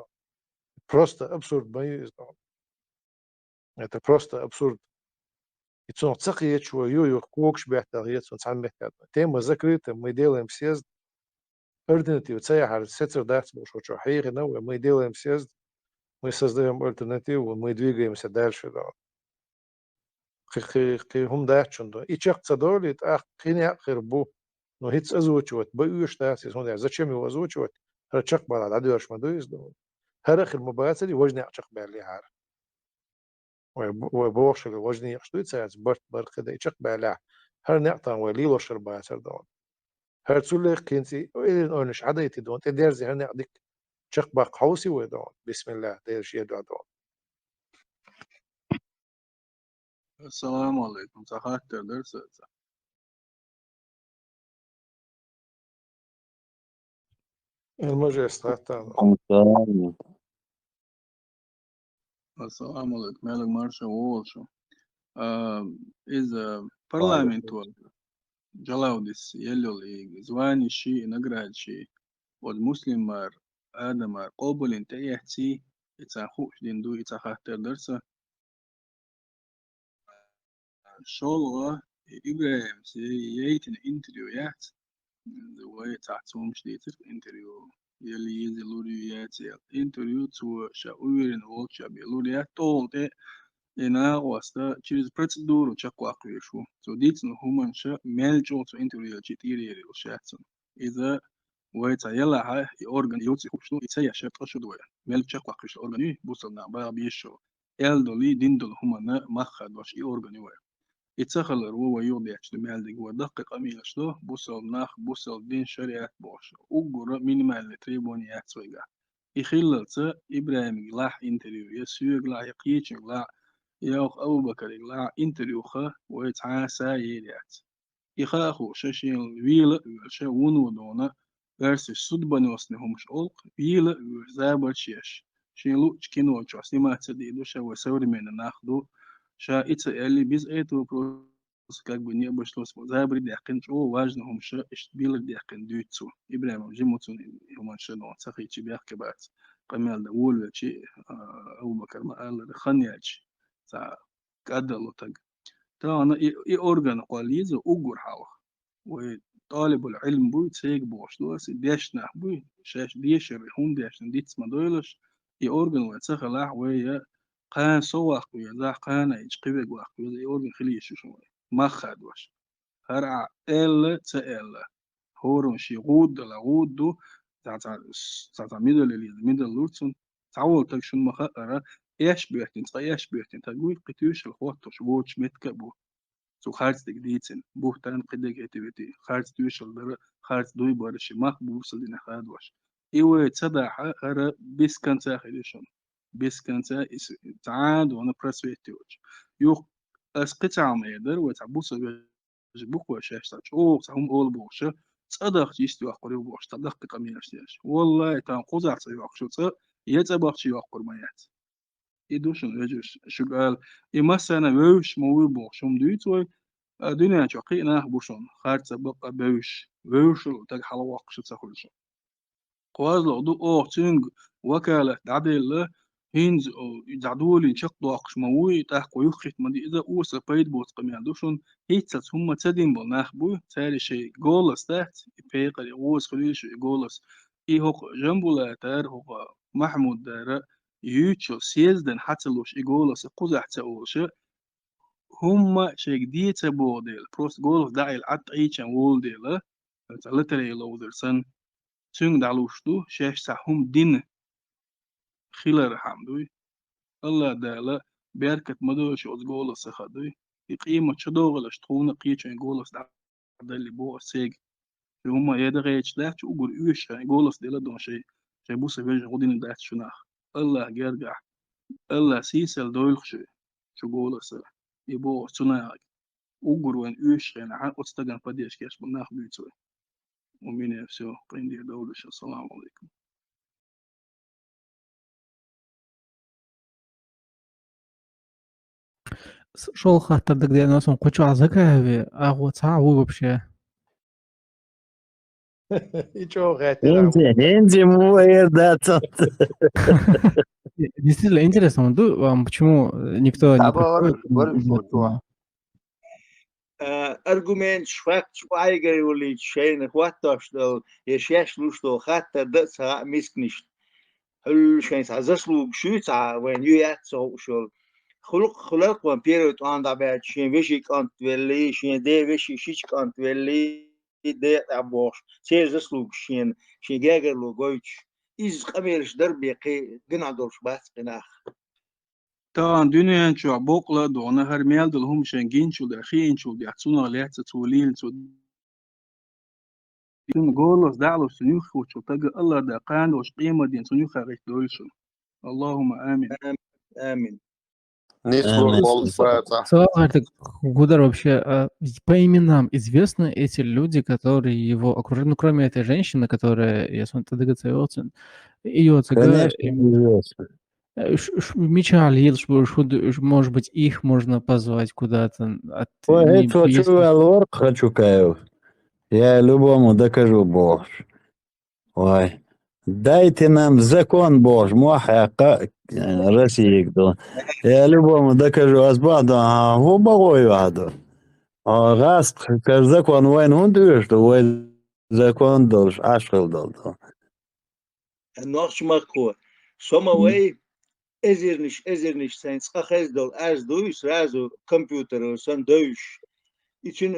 Просто абсурд, боюсь. Это просто абсурд. И цон цахи чего ю кокш бехтал есть сам бехтал. Тема закрыта, мы делаем съезд. Альтернативу цеяхар сетер дать что хейрина, мы делаем съезд, мы создаем альтернативу, мы двигаемся дальше. Хум дачун до. И чак цадолит, хиня хербу. Но хиц озвучивать, боюсь, зачем его озвучивать? Рачак балад, адуаш мадуис до. Харахир мабацали, вожни ачак бали хар. وبوشر وجني يقصد ساعات برت كده يشق بلا هر نقطة ولي وشر باسر دون هر تسولي كنتي وإلين أونش عديتي دون تدير زي هني عديك شق باق حوسي ودون بسم الله دير شيء دون السلام عليكم صحات درس المجلس السلام عليكم مالك مارشا وولشو إذا парламент جلاودس يلولي زواني شيء نقرأ شيء والمسلم آدم قبل انت يحتي يتاخوش دين دو يتاخاتر درسة شولغة إبراهيم سيئيتن انتريو يحت زواي تحتهم شديتر انتريو يلي يزي لوريات انتريو تو شاويرن وولشا بيلوريات طولت إنا واسطة через процедуру чакуаквишу. So дитن همان شا ملجو تو انتريو جتيري وشاتن. إذا ويتا يلا هاي organ يوتي خوشنو إتسيا شرط أشدوية مل чакуаквиш органي بوصلنا بقى بيشو يلدولي ديندول همان مخد واش organ يوية. يتسخل هو يوضي أشتو مالدي هو دقيق أميل أشتو بوصل دين شريعة بوش وقرأ مينيمال تريبوني أحسويقا يخلل إبراهيم غلاح انتريو يسوي غلاح يقيتش غلاح ياخ أبو بكر غلاح انتريو خا ويتعاسى يليات يخاخو شاشين ويلا شا ونو دونا versus sudbani osne homuş olk ويلا زابر شيش شيلو كينو شو سمات سديدو شو سوري من ناخدو شا إتس اللي بيز إيتو بروس как бы не обошлось забри дякин о важно хом ша иштбил дякин дүйцу ибрahim жимутун юманшено сахи чибях кебат قمال ده وول شيء أبو بكر ما قال خنياج تا قدلو تج تا أنا أورجان قليز وأجر حوا وطالب العلم بوي تسيق بوش دوس ديشنا بوي شاش ديش الرحوم ديشنا ديتس ما دويلش أورجان وتسخلاح ويا قان سواق ويا ذا قان يجقبك واق ويا أورجان خليش شو ما خد وش هرع إلا تإلا هورن شي غود لا غودو تاع ميدل لورتسون تعول تكشن مخاطرة إيش بيحتين إيش بيحتين تقول قتوش الخوات شبوش متكبو سو خارج تجديدين بوه قدك اعتبتي خارج توش الدر خارج دوي بارش مخبوب سلنا خادوش إيوه تصدح أرى بس كان ساخدشون بس كان تعاد وانا برسويتوش يو أسقط عم يقدر وتعبوس بوك وشاش تاچو هم أول بوشة صدق جيست يوقر يوقش صدق قميش تياش والله تنقض على يوقش شو يتبخ شي يوقر مايات يدوشن رجوش شو قال إما سنة وش مو بوش هم دويتوي الدنيا شقينا بوشون خارج سبق بوش تاج حلا وقش تسخلش قواز لعدو تينج وكالة عدل هينز يزعدولي شق ضاقش موي تحقو يخيط مدي إذا أوسا بايد بوت قميان دوشون هيتسات هم تدين بالناخ بوي تاري شي جولس تحت يبيق الأوس خليش جولس هو جنبولا تار هو محمود دار يوتشو سيزدن حتى لوش جولس قزح تأوش هم شي جديد تبو ديل بروس جولس داعي العط عيشان وول ديل تلتري لو درسن سنگ دعلوش دو شاش سحهم دين خيلر حمدوي الله دالا بيركت مدوش أز جولس خدوي قيمة شدوغلش تخون قيشان جولس اللي بو سيج هما يدغيش داش وقول إيش جولس ديلا دون شيء بوسه بيج غودين داش شناخ الله جرجع الله سيسل دويلخش شو جولس يبو شناخ وقول وين إيش يعني عن أستجن فديش كاش بناخ بيتوي ومين يفسو قيندي دولش السلام عليكم Шол хаттардык деген осун кучу азык аби агу цаабу вообще. Энди мой, да, Действительно интересно, почему никто не приходит. argument schwach eigentlich schön was da jetzt lust hat das mis nicht هل شيء زسلو شو when you at social خلق وامبيرو تاندا بعد شيء وشي كانت ولي شيء ده وشي شيء كانت ولي ده أبوش شيء زسلو شيء جاگر لو قويش إز قبيلش دربي قي جنا دورش بس قناخ طبعا دنيا شو بوقلا دونا هرميال دلهم شنجين شو دخين شو بيعطونا ليات توليل شو نقول دعلو سنيوخ وشو تجا الله دقان وش قيمة دين سنيوخ غير دولشو اللهم آمين آمين Гудар вообще по именам известны эти люди, которые его окружают, ну кроме этой женщины, которая, я смотрю, ДГЦ, ее Мичалил, может быть, их можно позвать куда-то от. хочу каю. Я любому докажу Бог. Ой. Дайте нам закон Божий, محقق России. Я любому докажу, азбада, губовой аду. Раз, закон войн он дышит, войн закон должен, ашкал должен. Ночь маку. Somaway, ezirnish, sen скахез дол, аз душ, сразу компьютер, сан душ. için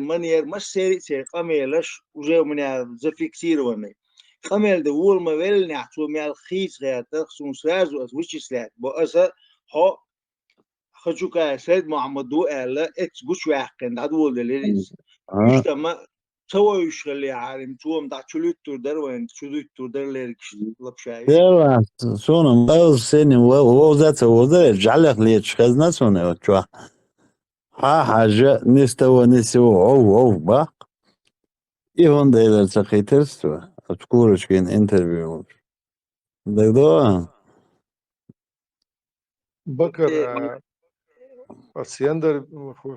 manier mas serice kamerlaş уже у меня зафиксированы. Камерда волма велня, что у меня хиз это сум сразу вычислять. Бо это хочу сказать, Мухаммаду Алла, это гуш вахкан, адвол делирис. Что ما سويش اللي عارم توم دا чулут турдар وين чулут турдар ليركش لبشاي. يلا سونم باز سني ووزات وزات جعلك ليش خزنا سوني وتشوا. حاجة نستوى عو باق إيهون دايلر سخيترستوا أتكورش كين انترفيو دكتور Бакар, Асьяндер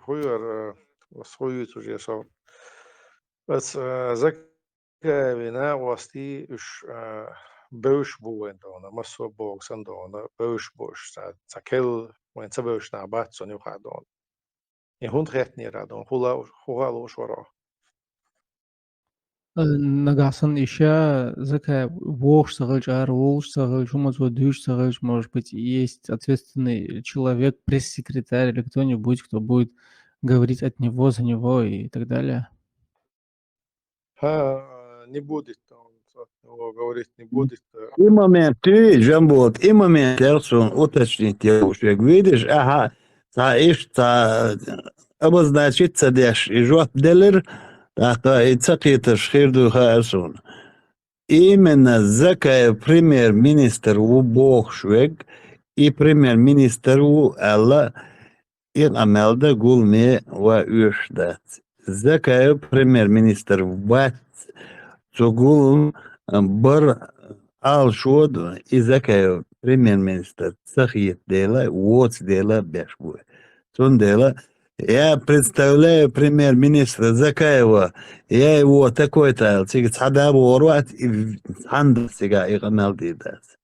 хуйар, схуют уже сам. Бas zakavina wasti ush beush buwen dona maso bog san dona beush bush ta kel when ta beush na bat so nu gadon in hund recht nie radon hula shwara Нагасан еще закая вож сагаль, волж сагаль, шумаз водуш сагаль, может быть, есть ответственный человек, пресс-секретарь или кто-нибудь, кто будет говорить от него, за него и так далее. не будет он говорит не будет И момент ты, Жамбот, и момент Лерсон уточнить девушек. Видишь, ага, та иш, та обозначить цадеш, и жуат делер, так и цакита шхирду хаасун. Именно закая премьер-министр у Богшвег и премьер-министр у Алла ин амелда гулме ва уштат. Закая премьер-министр ват цугулм бар ал шод и закая премьер-министр цахит дела, вот дела бешбуе. Сон дела. Я представляю премьер-министра Закаева, я его такой-то, цада ворват и хандр сега и гамал дидас.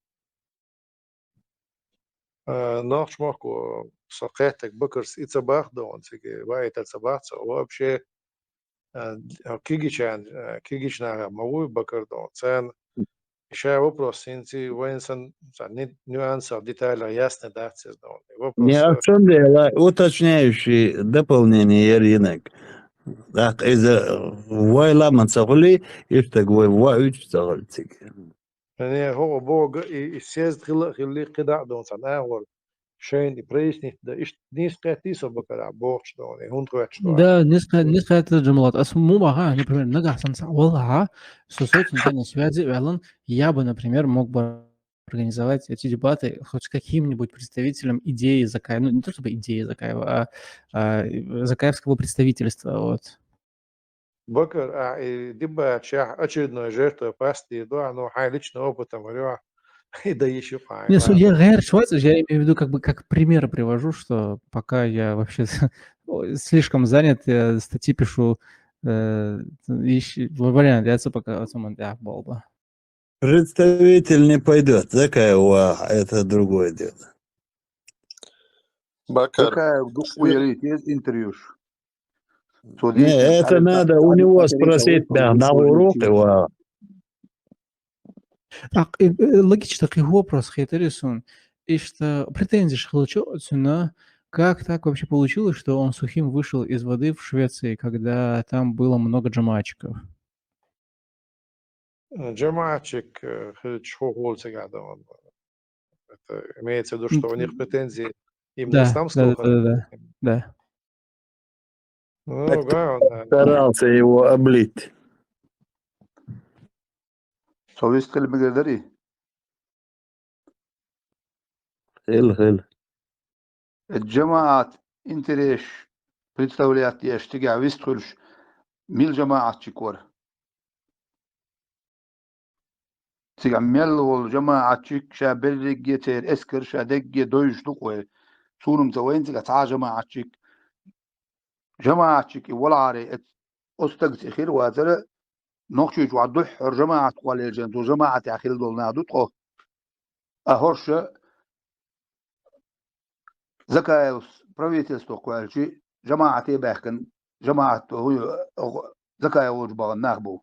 наш маку сакетек бакарс ицабах дон сиге вайта цабаца вообще кигична маву бакар дон цен еще вопрос инти военсан нюансы детали ясно даться дон Не вопрос в чем дело, уточняющий дополнение рынок. Так, из-за войла мансахули, и что говорю, войч загальцик. يعني هو بوغ السياز خلي قدع دون سنة شين بريسني ده إيش نيس قاتيسو بكرة بوغش دون هون قاتش دون Да, несколько это Джамалат. Мага, например, нагасан сауалга, с этим связи, я бы, например, мог бы организовать эти дебаты хоть с каким-нибудь представителем идеи Закаева, ну не то чтобы идеи Закаева, а закаевского представительства, вот. بكر دبا شاح очередной жертвой пасти да но хай лично опытом говорю да еще хай Не, я говорю, я имею в виду, как пример привожу, что пока я вообще слишком занят, я статьи пишу, вариант, я пока болба. Представитель не пойдет, Закаева, это другое дело. Бакар. Такая духуя есть интервьюш. Не, это надо у него спросить на урок его. Так, логично такой вопрос, Хейтерисон, и что претензии Шхлачо отсюда, как так вообще получилось, что он сухим вышел из воды в Швеции, когда там было много джамачиков? Джамачик что голцы гадал. Это имеется в виду, что у них претензии именно исламского. Да. Ну, да, он старался его облить. Совесть кельмегедери. Хел. الجماعات انت ليش представляет ايش تقع ويستخلش ميل جماعات شكور تقع ميل والجماعات شك شابرق يتير اسكر شادق دويش لقوي سونم زوين تقع تاع جماعات شك جماعات شك ولا عاري استقت خير واتر نوخش وعدح جماعات قوال الجنتو جماعات اخير دولنا دوتو اهرش زكايوس правительство قوالشي جماعة باخن جماعة هو زكايوس بغناخ بو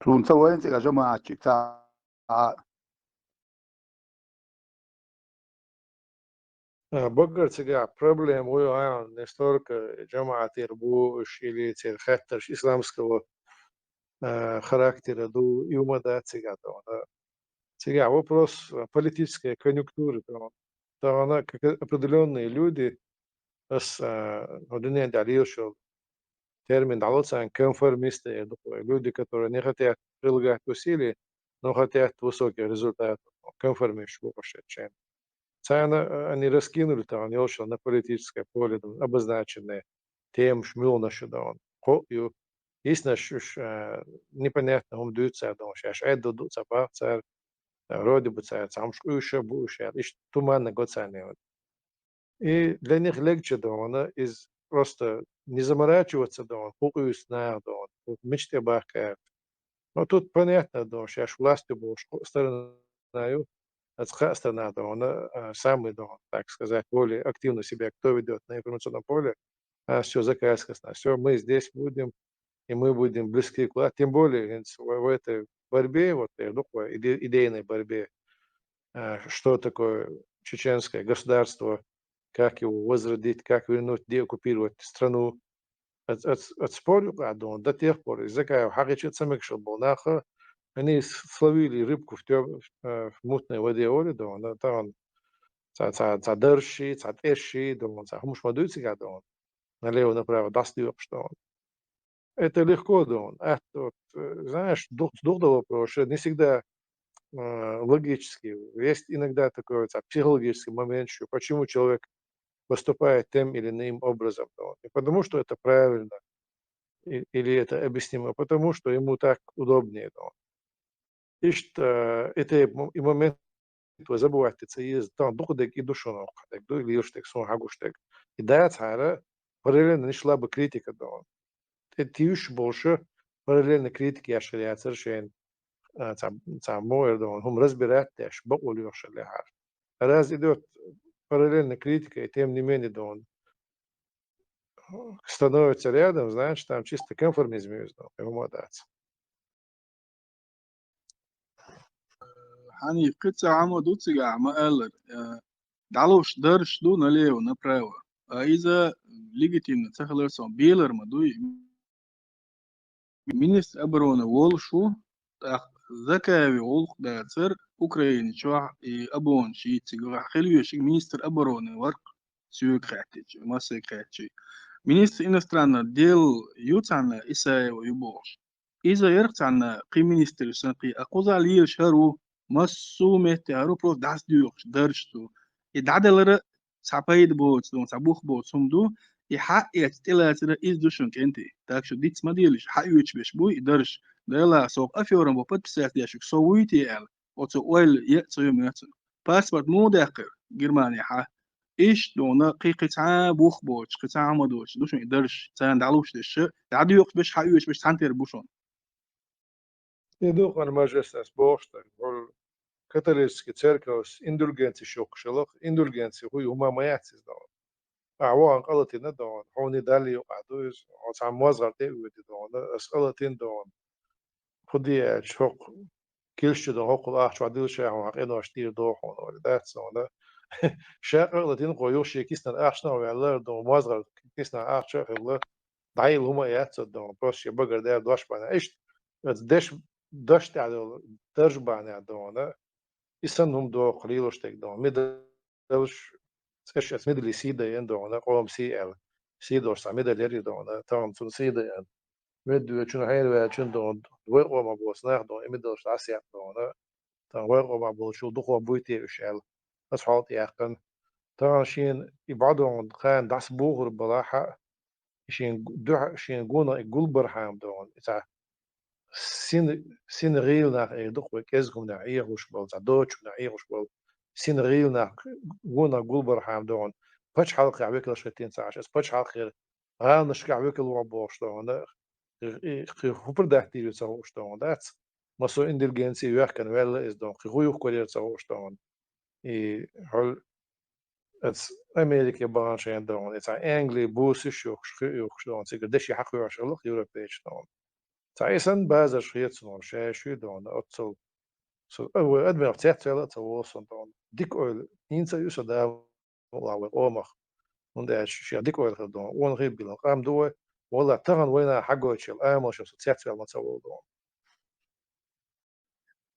تون سوين تيجا جماعة تا بقر تيجا problem هو عن نستورك جماعة تربوش или تير خطرش إسلامского характера до юмада тига то тига вопрос политической конъюнктуры то она как определенные люди с одни далее что термин дался конформисты люди которые не хотят прилагать усилий но хотят высокий результат конформист вообще чем они раскинули то они ушли на политическое поле обозначенные тем шмил на что он есть наш непонятно он дуется, потому что это дуется, вроде бы сам шкуша буша, иш туманно гоцанева. И для них легче, да, она из просто не заморачиваться, да, он пукаюсь на, да, он мечте бахкает. Но тут понятно, да, сейчас властью был сторону, страна, да, она самый, да, так сказать, более активно себя кто ведет на информационном поле, а все заказано, все, мы здесь будем, и мы будем близки к власти, тем более в этой борьбе, вот, идейной борьбе, что такое чеченское государство, как его возродить, как вернуть, деоккупировать страну. От спорю, до тех пор, из-за какого хакичет самих шелбонаха, они словили рыбку в мутной воде оли, да, он там дерши, эши, да, он хумш мадуйцика, да, он налево направо достает, что он. Это легко, да, он. А вот, знаешь, дух до вопроса не всегда логически. Есть иногда такой психологический момент, что почему человек поступает тем или иным образом. Не потому, что это правильно или это объяснимо, потому что ему так удобнее. И что это и момент забывать, это есть духудек и душонок, или юштек, сон хагуштек. И да, цара параллельно не шла бы критика. Это еще больше параллельно критики ашрия совершенно. Мой, он разбирает, что богу шалихар. Раз идет параллельно критика, и тем не менее, да, он становится рядом, значит, там чисто конформизм ему даться. Hani qitsa amo dutsiga ma eller dalosh darsh du naleo na prava. Iza legitimno цахалерсон белер ma du министр обороны Волшу закави олх да цер Украины чуа и обон шиити гва хелюшик министр обороны варк сюк хатич массы хатич. Министр иностранных дел Ютана Исаева Юбош. إذا يرجعنا قي министр سنقي أقوزال يشهروا مسومة تعرف بروف داس ديوخ درشتو يدعدل سعبايد بوت دون سعبوخ بوت سمدو يحق يتلا ترى إز دوشن كنتي تاكشو ديتس ما ديلش حق يوتش بشبو يدرش دالا سوق أفيورن بوبت بسات ياشك سويتي أل وتويل يأتو يوم يأتو باسبورت مو داخل جرمانيا حق إيش دونا قي قطعة بوخ بوش قطعة مدوش دوشن يدرش تان دعلوش دش دعدو يوخ بش حق يوتش بش تانتير بوشون Иду на мажестас бошта, католический церковь, индульгенции шокшелох, индульгенции хуй ума маяцис дон. Аван qalатина дон, хони дали адуис, сам мозгар тевуди дон, qalатин дон. Худи шок килшчу дон хокул ахч вадил шаху хакино штир дохон, that's on. Шак qalатин qoyuq şey kisnan ахшна валар дон мозгар kisnan ахч хылла дайыл ума яцс дон, просто багар да дошпана. Иш деш داشت درج بانه دونه ایسان دو قلیلش تک دونه میدلش سکش از میدلی سیده این دونه قوم سی داشت میدلی دونه تام تون سیده این میدوی چون هیر و چون دونه دوی قوم باز نه دونه میدلش عصیب دونه تام وی قوم باز شو دو قوم بویتی وشل بس حالت یقین تام شین یبعدون خان دست بوغر بلاحة شین گونا يقول برهام دونه sin real nach doch bekesgum na eroshbol za doch na eroshbol sin real nach gona gulbarham don pach halq yabekla shatin saash pach halq ran shkabekla wabosh don super dahtir saosh don that's maso indulgency werken wel is don goeie koller saosh don e hol it's Amerika branche en don it's angli boosish shoch don sig deshi haqu shaloch europeish don تعيسن بعض الشيء تصنع شيء شو دون أتصل أو أدمر تحتل تواصل دون ديك أول إنسى يوسف ده والله أومخ من ده شيء ديك أول دون وان غيب بيلون قام دوه والله ترى وين حقه شيء أمر شو تحتل ما تسوي دون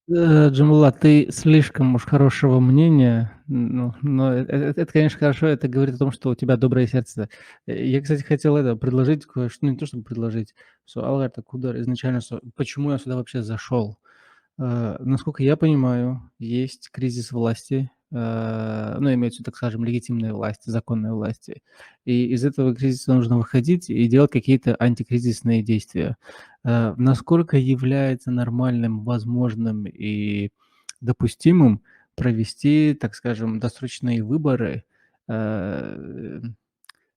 Джамула, ты слишком уж хорошего мнения, но это, конечно, хорошо, это говорит о том, что у тебя доброе сердце. Я, кстати, хотел предложить кое-что, ну не то чтобы предложить, что Алгар Такудар изначально, почему я сюда вообще зашел. Насколько я понимаю, есть кризис власти, ну, имеется в виду, так скажем, легитимной власти, законной власти. И из этого кризиса нужно выходить и делать какие-то антикризисные действия. Насколько является нормальным, возможным и допустимым провести, так скажем, досрочные выборы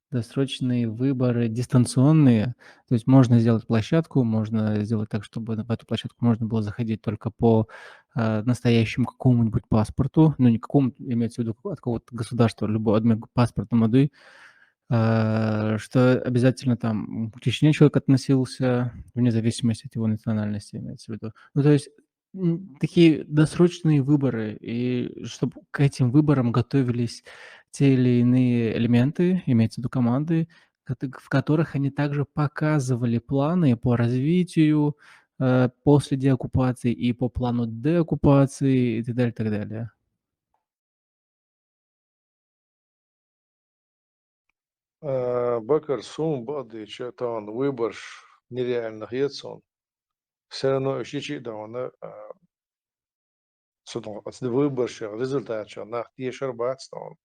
дистанционные. То есть можно сделать площадку, можно сделать так, чтобы в эту площадку можно было заходить только по настоящему какому-нибудь паспорту, ну не какому, имеется в виду от какого-то государства, любой одной паспортом моды, что обязательно там к Чечне человек относился, вне зависимости от его национальности, имеется в виду. Ну, то есть такие досрочные выборы, и чтобы к этим выборам готовились те или иные элементы, имеется в виду команды, в которых они также показывали планы по развитию после деоккупации и по плану деоккупации и так далее, так далее. Бакар Сум бады чатан выбор нереальных ецон. Все равно ищи да он судом от выбор результат нах тешер бацтон.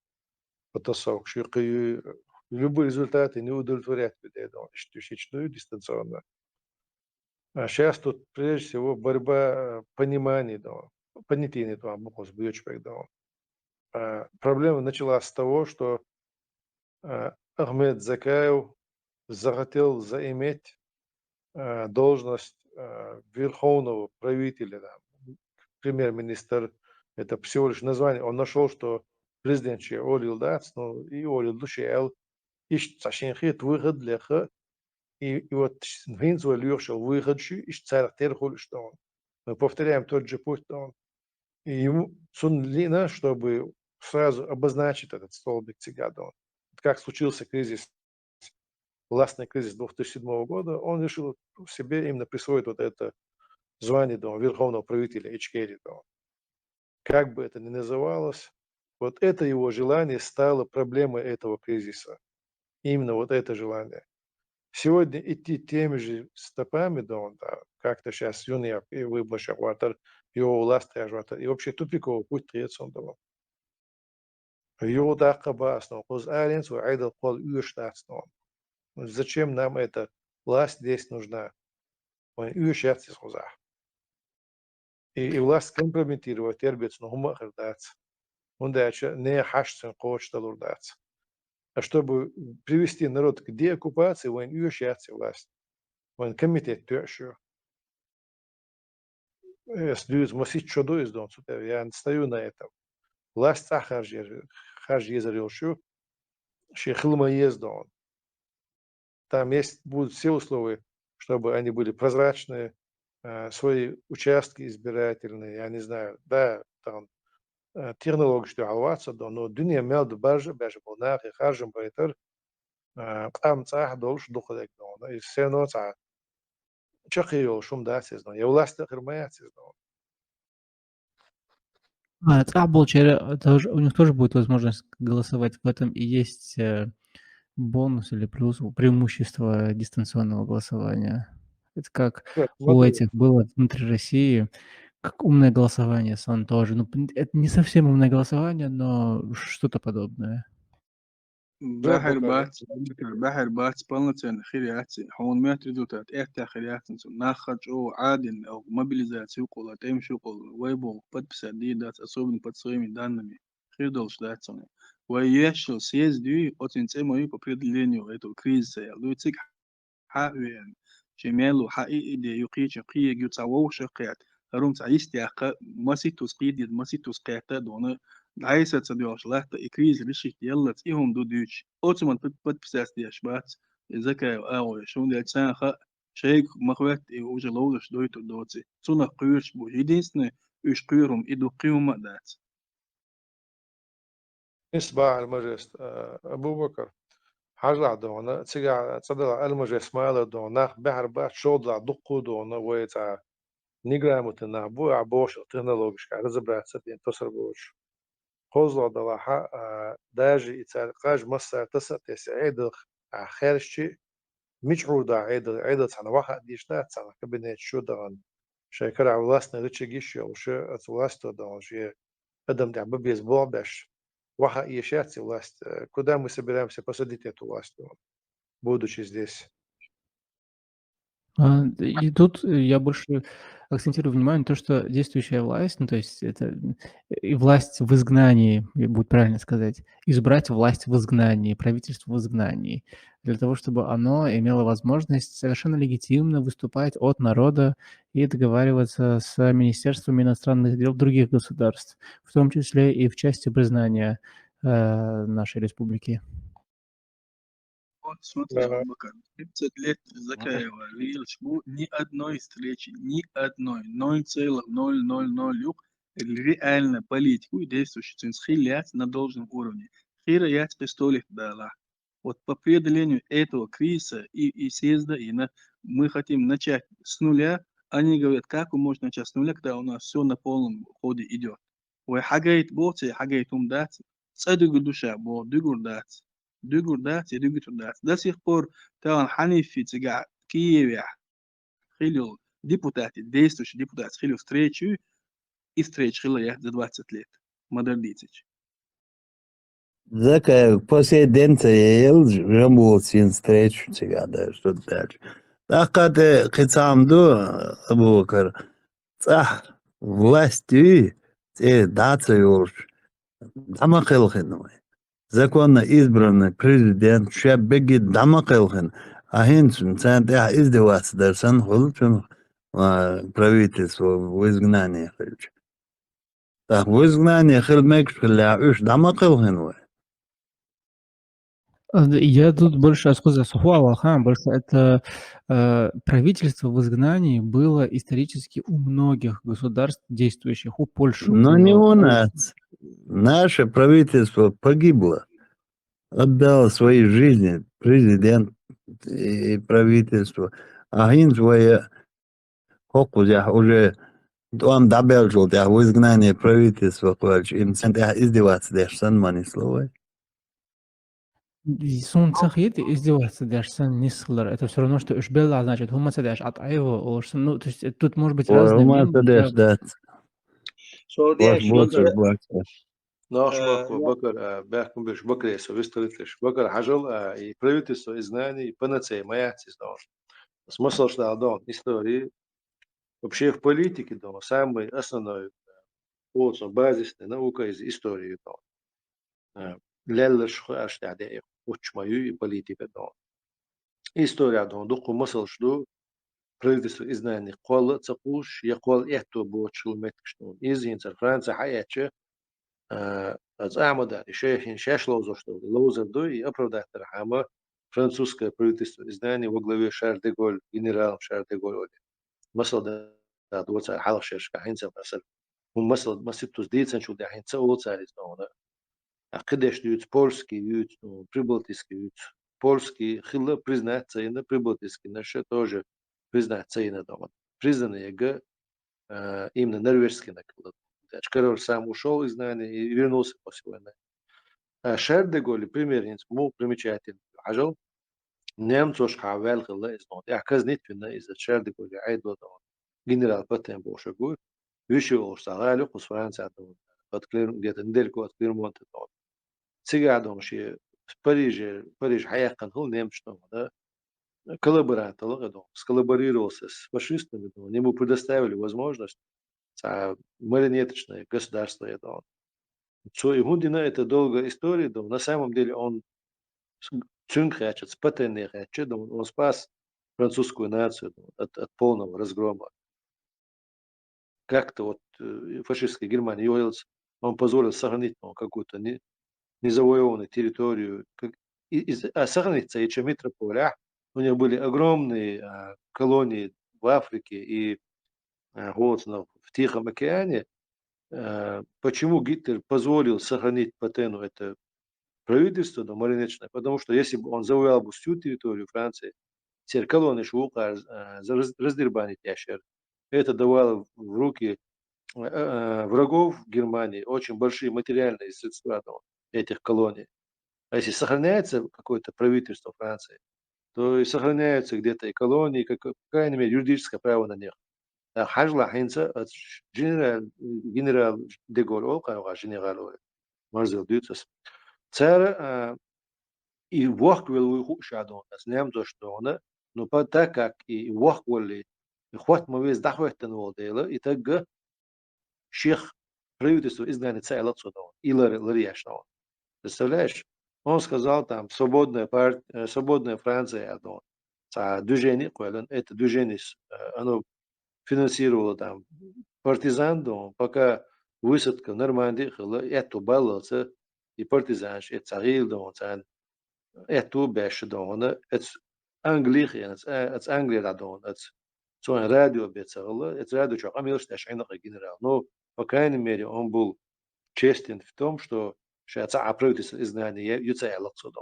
Потасок ширкой любые результаты не удовлетворяют людей, да, что дистанционно. А сейчас тут прежде всего борьба понимания, да, понятия, да, буквы бьёчпек, да. Проблема началась с того, что Ахмед Закаев захотел заиметь должность верховного правителя, да. Премьер-министр, это всего лишь название. Он нашел, что президент Олил Дац, ну и Олил Душел, ищет сашенхит выход для и вот Винзу Лёшел выход, ищет царь Терхуль, что он. Мы повторяем тот же путь, что он. И ему Сунлина, чтобы сразу обозначить этот столбик Цигада. Как случился кризис, властный кризис 2007 года, он решил себе именно присвоить вот это звание верховного правителя Ичкерии. Как бы это ни называлось, вот это его желание стало проблемой этого кризиса. Именно вот это желание. Сегодня идти теми же стопами, как-то сейчас юния и выборщик ватер, его власть и вообще тупиковый путь трется он давал. Его дакаба основа, коз алиенс, айдал кол юштатснова. Зачем нам эта власть здесь нужна? Он юштатс хоза. И власть компрометировать тербец, но хумахер дац. Он дальше не хашцен кошталур дац. А чтобы привести народ к деоккупации, он юштатс власть. Он комитет тёщу. Если масить чудо из дома, я стою на этом. Власть хаж езарилшу, шехлма ездон. Там будут все условия, чтобы они были прозрачные, свои участки избирательные, я не знаю, да, там технологии, что алваться, но дуния мелд баржа, бежа болнах, и харжем байтер, там цах долш духадек, и все равно цах. Чахиол шум да сезон, я власть хермая сезон. ЦА, получается, у них тоже будет возможность голосовать. В этом и есть бонус или плюс, преимущество дистанционного голосования. Это как у этих было внутри России, как умное голосование, сон тоже. Ну, это не совсем умное голосование, но что-то подобное. بحر بات بالنتين خيرياتي هون ما تريدوتات إحتى خيرياتن ناخد أو عادن أو موبيليزاسيو قولا تمشي قول ويبو بد بسديدات أصوبن بد صويمي دانمي خير دولش داتسوني ويشل سيز دي أوتين تيمو يبو بريد لينيو إتو كريز سيال دو تيك حقوين شمالو حقيقي دي يقيش قيق يتساوو شقيات هروم تعيستياق مسيتوس قيديد مسيتوس قياتا دونا عايزة تصديوش لحتى إكريز رشيت يلا تيهم دو دوش أوتومان بد بساس دي أشبات إذا كاو شون دي أتسانخ شيك مخوات إيوجا لولش دويتو دوتي تونا قيرش بو هيدينسن إيش قيرهم إدو قيوم دات إصبع المجلس أبو بكر حاجة دونا تيجا تصدق المجلس ماله دونا بحر بات شوضع دقو دونا ويتا نيجرامتنا بو عبوش تكنولوجيش كارزبرات سدين تصر بوش خوزلا دواحا داجي يتسالقاج مصر تسعيد خيرشي مجعور دا عيد تانا واحد ديشنا تانا كابينيت شو دان شاكر عولاسنا ريتشيجيش وشو اتولاستا دان شي ادم دع ببيز بوعبش واحد يشاتي власть куда мы собираемся посадить эту власть будучи здесь. И тут я больше акцентирую внимание на то, что действующая власть, ну, то есть это и власть в изгнании, будет правильно сказать, избрать власть в изгнании, правительство в изгнании, для того, чтобы оно имело возможность совершенно легитимно выступать от народа и договариваться с министерствами иностранных дел других государств, в том числе и в части признания нашей республики. Вот смотри, Абубакар, 30 лет Закаева, Лилшбу, ни одной встречи, ни одной, 0,000 реально политику и действующую схилять на должном уровне. Хира я престолит дала. Вот по преодолению этого кризиса и съезда, мы хотим начать с нуля. Они говорят, как вы можете начать с нуля, когда у нас все на полном ходе идет. Ой, хагайт боте, хагайт умдат, цадугу душа, бо дугурдат. Дугурдат и дугурдат. До сих пор там Ханифи тяга в Киеве хилил депутаты, действующие депутаты, хилил встречу и встречу хилил я за 20 лет. Модернитич. Закай, после денца ел, жамбул син встречу тебя, да, что дальше. Так как ты хитамду, Абубакар, властью, те дацию уж, дамахилхин, законно избранный президент, шаббеги дамахилхин, а хинчун, центя издеваться, дарсан хулчун, правительство в изгнании. Так, в изгнании хилмек шля, уж дамахилхин, Я тут больше рассказываю Аллаха, больше это правительство в изгнании было исторически у многих государств действующих. У Польши но не было. у нас. Наше правительство погибло. Отдало свои жизни президент и правительство. А инжвая хокузя уже он добавил, я в изгнании правительства, им центр издеваться, даже сан мани слово. Сунцах издеваться даже не слэр. Это все равно, что Ишбелла, значит, хума цедаш от айва, ну, то есть тут может быть разные мнения. Да. Saudiya Наш Бакар, бяхком беш Бакрес, выстроились. Бакар хажал и правительство изгнание, и панацея, моя цисдон. Смысл, что дон истории, вообще в политике, дон, самый основной, вот, базисная наука из истории, дон. Леллеш аштаде, очень мою и политика, дон. История, дон, дуку мысл, что правительство изгнание, кол цакуш, я кол эхто бочил меткштон. Изгинцер Франция, хаяче, Амада, еще шашло за что лозер до и оправдать Рахама французское правительство издание во главе Шарль де Голь, генерал Шарль де Голь. Масл да دوت حلقة شركة حينسى مثلا ومثل ما ستوس ديتسن شو ده حينسى وصار إسمه قديش ديوت بولسكي ديوت прибалтийский дيوت польский хилла признать цена прибалтийский наше тоже признать цена дома признанные г именно норвежский наклад. Король сам ушел из знания и вернулся после войны. Шарль де Голь примерниц мог примечательный حاجة немцош حاول خلا إسمه أحكز نتفنا إذا شارل de Gaulle عيد وضعه جنرال باتن بوشجور ويشوا اشتغلوا قص فرنسا عندهم قد كلير جت نديركو قد كلير مونت دون سيجا عندهم شيء Париж حقيقة هو немец ده коллаборантов дом сколлаборировался с фашистами, ему предоставили возможность марионеточное государство это. Что Игудина это долгая история, на самом деле он он спас французскую нацию от полного разгрома. Как-то вот фашистская Германия, он позволил сохранить какую-то незавоеванную территорию, сохранить эти метрополя. У них были огромные колонии в Африке и в Тихом океане. Почему Гитлер позволил сохранить Патену это правительство марионеточное? Потому что если бы он завоевал бы всю территорию Франции, все колонии швука раздербанить ящер. Это давало в руки врагов Германии очень большие материальные средства этих колоний. А если сохраняется какое-то правительство Франции, то и сохраняются где-то и колонии, по крайней мере, юридическое право на них. Хажла хинца генерал де Голь, генерал Марзел Дютес. Цара и вах вел уху шадон, с нем то, что он но так как и вах вали хват мовез дахветтен волдела и так шех правительство изгнание цайлот сюда илар ларьяшного. Представляешь? Он сказал там свободная Франция, движение, это движение, оно финансировало там партизан, пока высадка в Нормандии была, это баллоца и партизан, это царил, это беше, это Англия, это Англия, это свой радио бецало, это радио, что американский шайнок генерал. Но по крайней мере он был честен в том, что это правительство изгнания юцайлок сюда.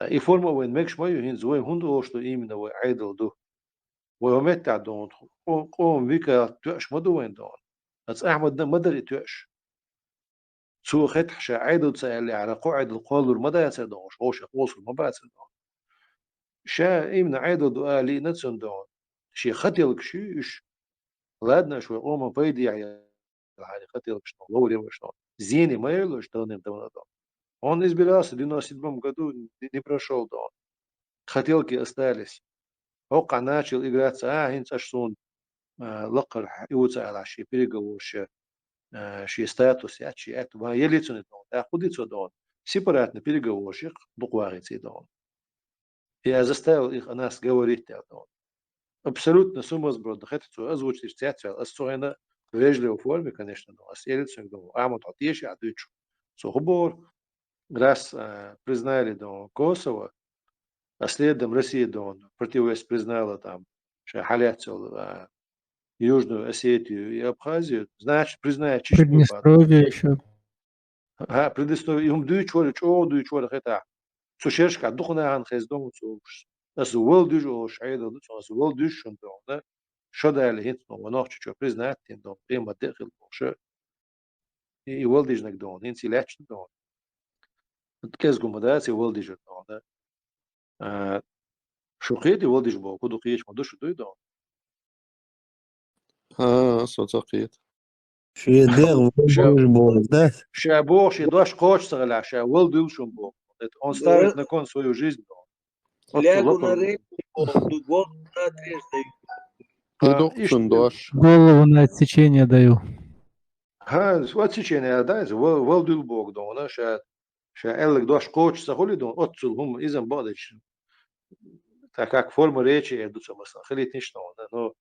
И форма войн мекш мою хин зой хунду что именно вой айдол ду. Вой омета дон قوم вика тёш моду войн дон. أتس أحمد ده مدري تيش سو خد حشا عيدو تسألي على قواعد القالور مدى يسردون شوش يقوصوا ما بعد سردون شا إمنا عيدو دقالي نتسون دون شي خطيلك شيش لادنا شوي قوما بيدي يعني خطيلك شنو لوري وشنو زيني ما يلوش دونهم دون. Он избирался в 1997 году, не прошел, да. Хотелки остались. Ока начал играться, инцашсон, лакар, иуца алаши, переговор, ши статус, ячи, это, елицу не да, худицу да. Сепаратный переговорщик, букварицей да. Я заставил их о нас говорить, да. Абсолютно сумасбродно, хотите озвучить театр, особенно в вежливой форме, конечно, да. А с елицу не да. Амут отъезжай, отвечу. Сухобор. Раз признали до Косово, а следом Россия до противовес признала там Халяцию, Южную Осетию и Абхазию, значит признает Чечню. Приднестровье еще. Приднестровье. Им дуй чоры это. Сушершка духна ан хездом сушь. Асу вол дужо шайда дучо асу вол душон да. Что дали хит но нах чё признать тем до прямо дехил боше. И вол дижнак до, инсилач до. كاس قمدات يولدي جدا شقيت يولدي جبا كودو قيش ما دوش دويدا صوتقيت شي دير ولدي جبا شابو شي دوش قوش تغلع شا ولدي شون بو он ставит на кон свою жизнь. Голову на отсечение даю. Отсечение, да, ولدي бог да, ша эллик дош коуч сахоли дон отцул хум изам бодич. Так как форма речи эдуца масла хилит ничто, но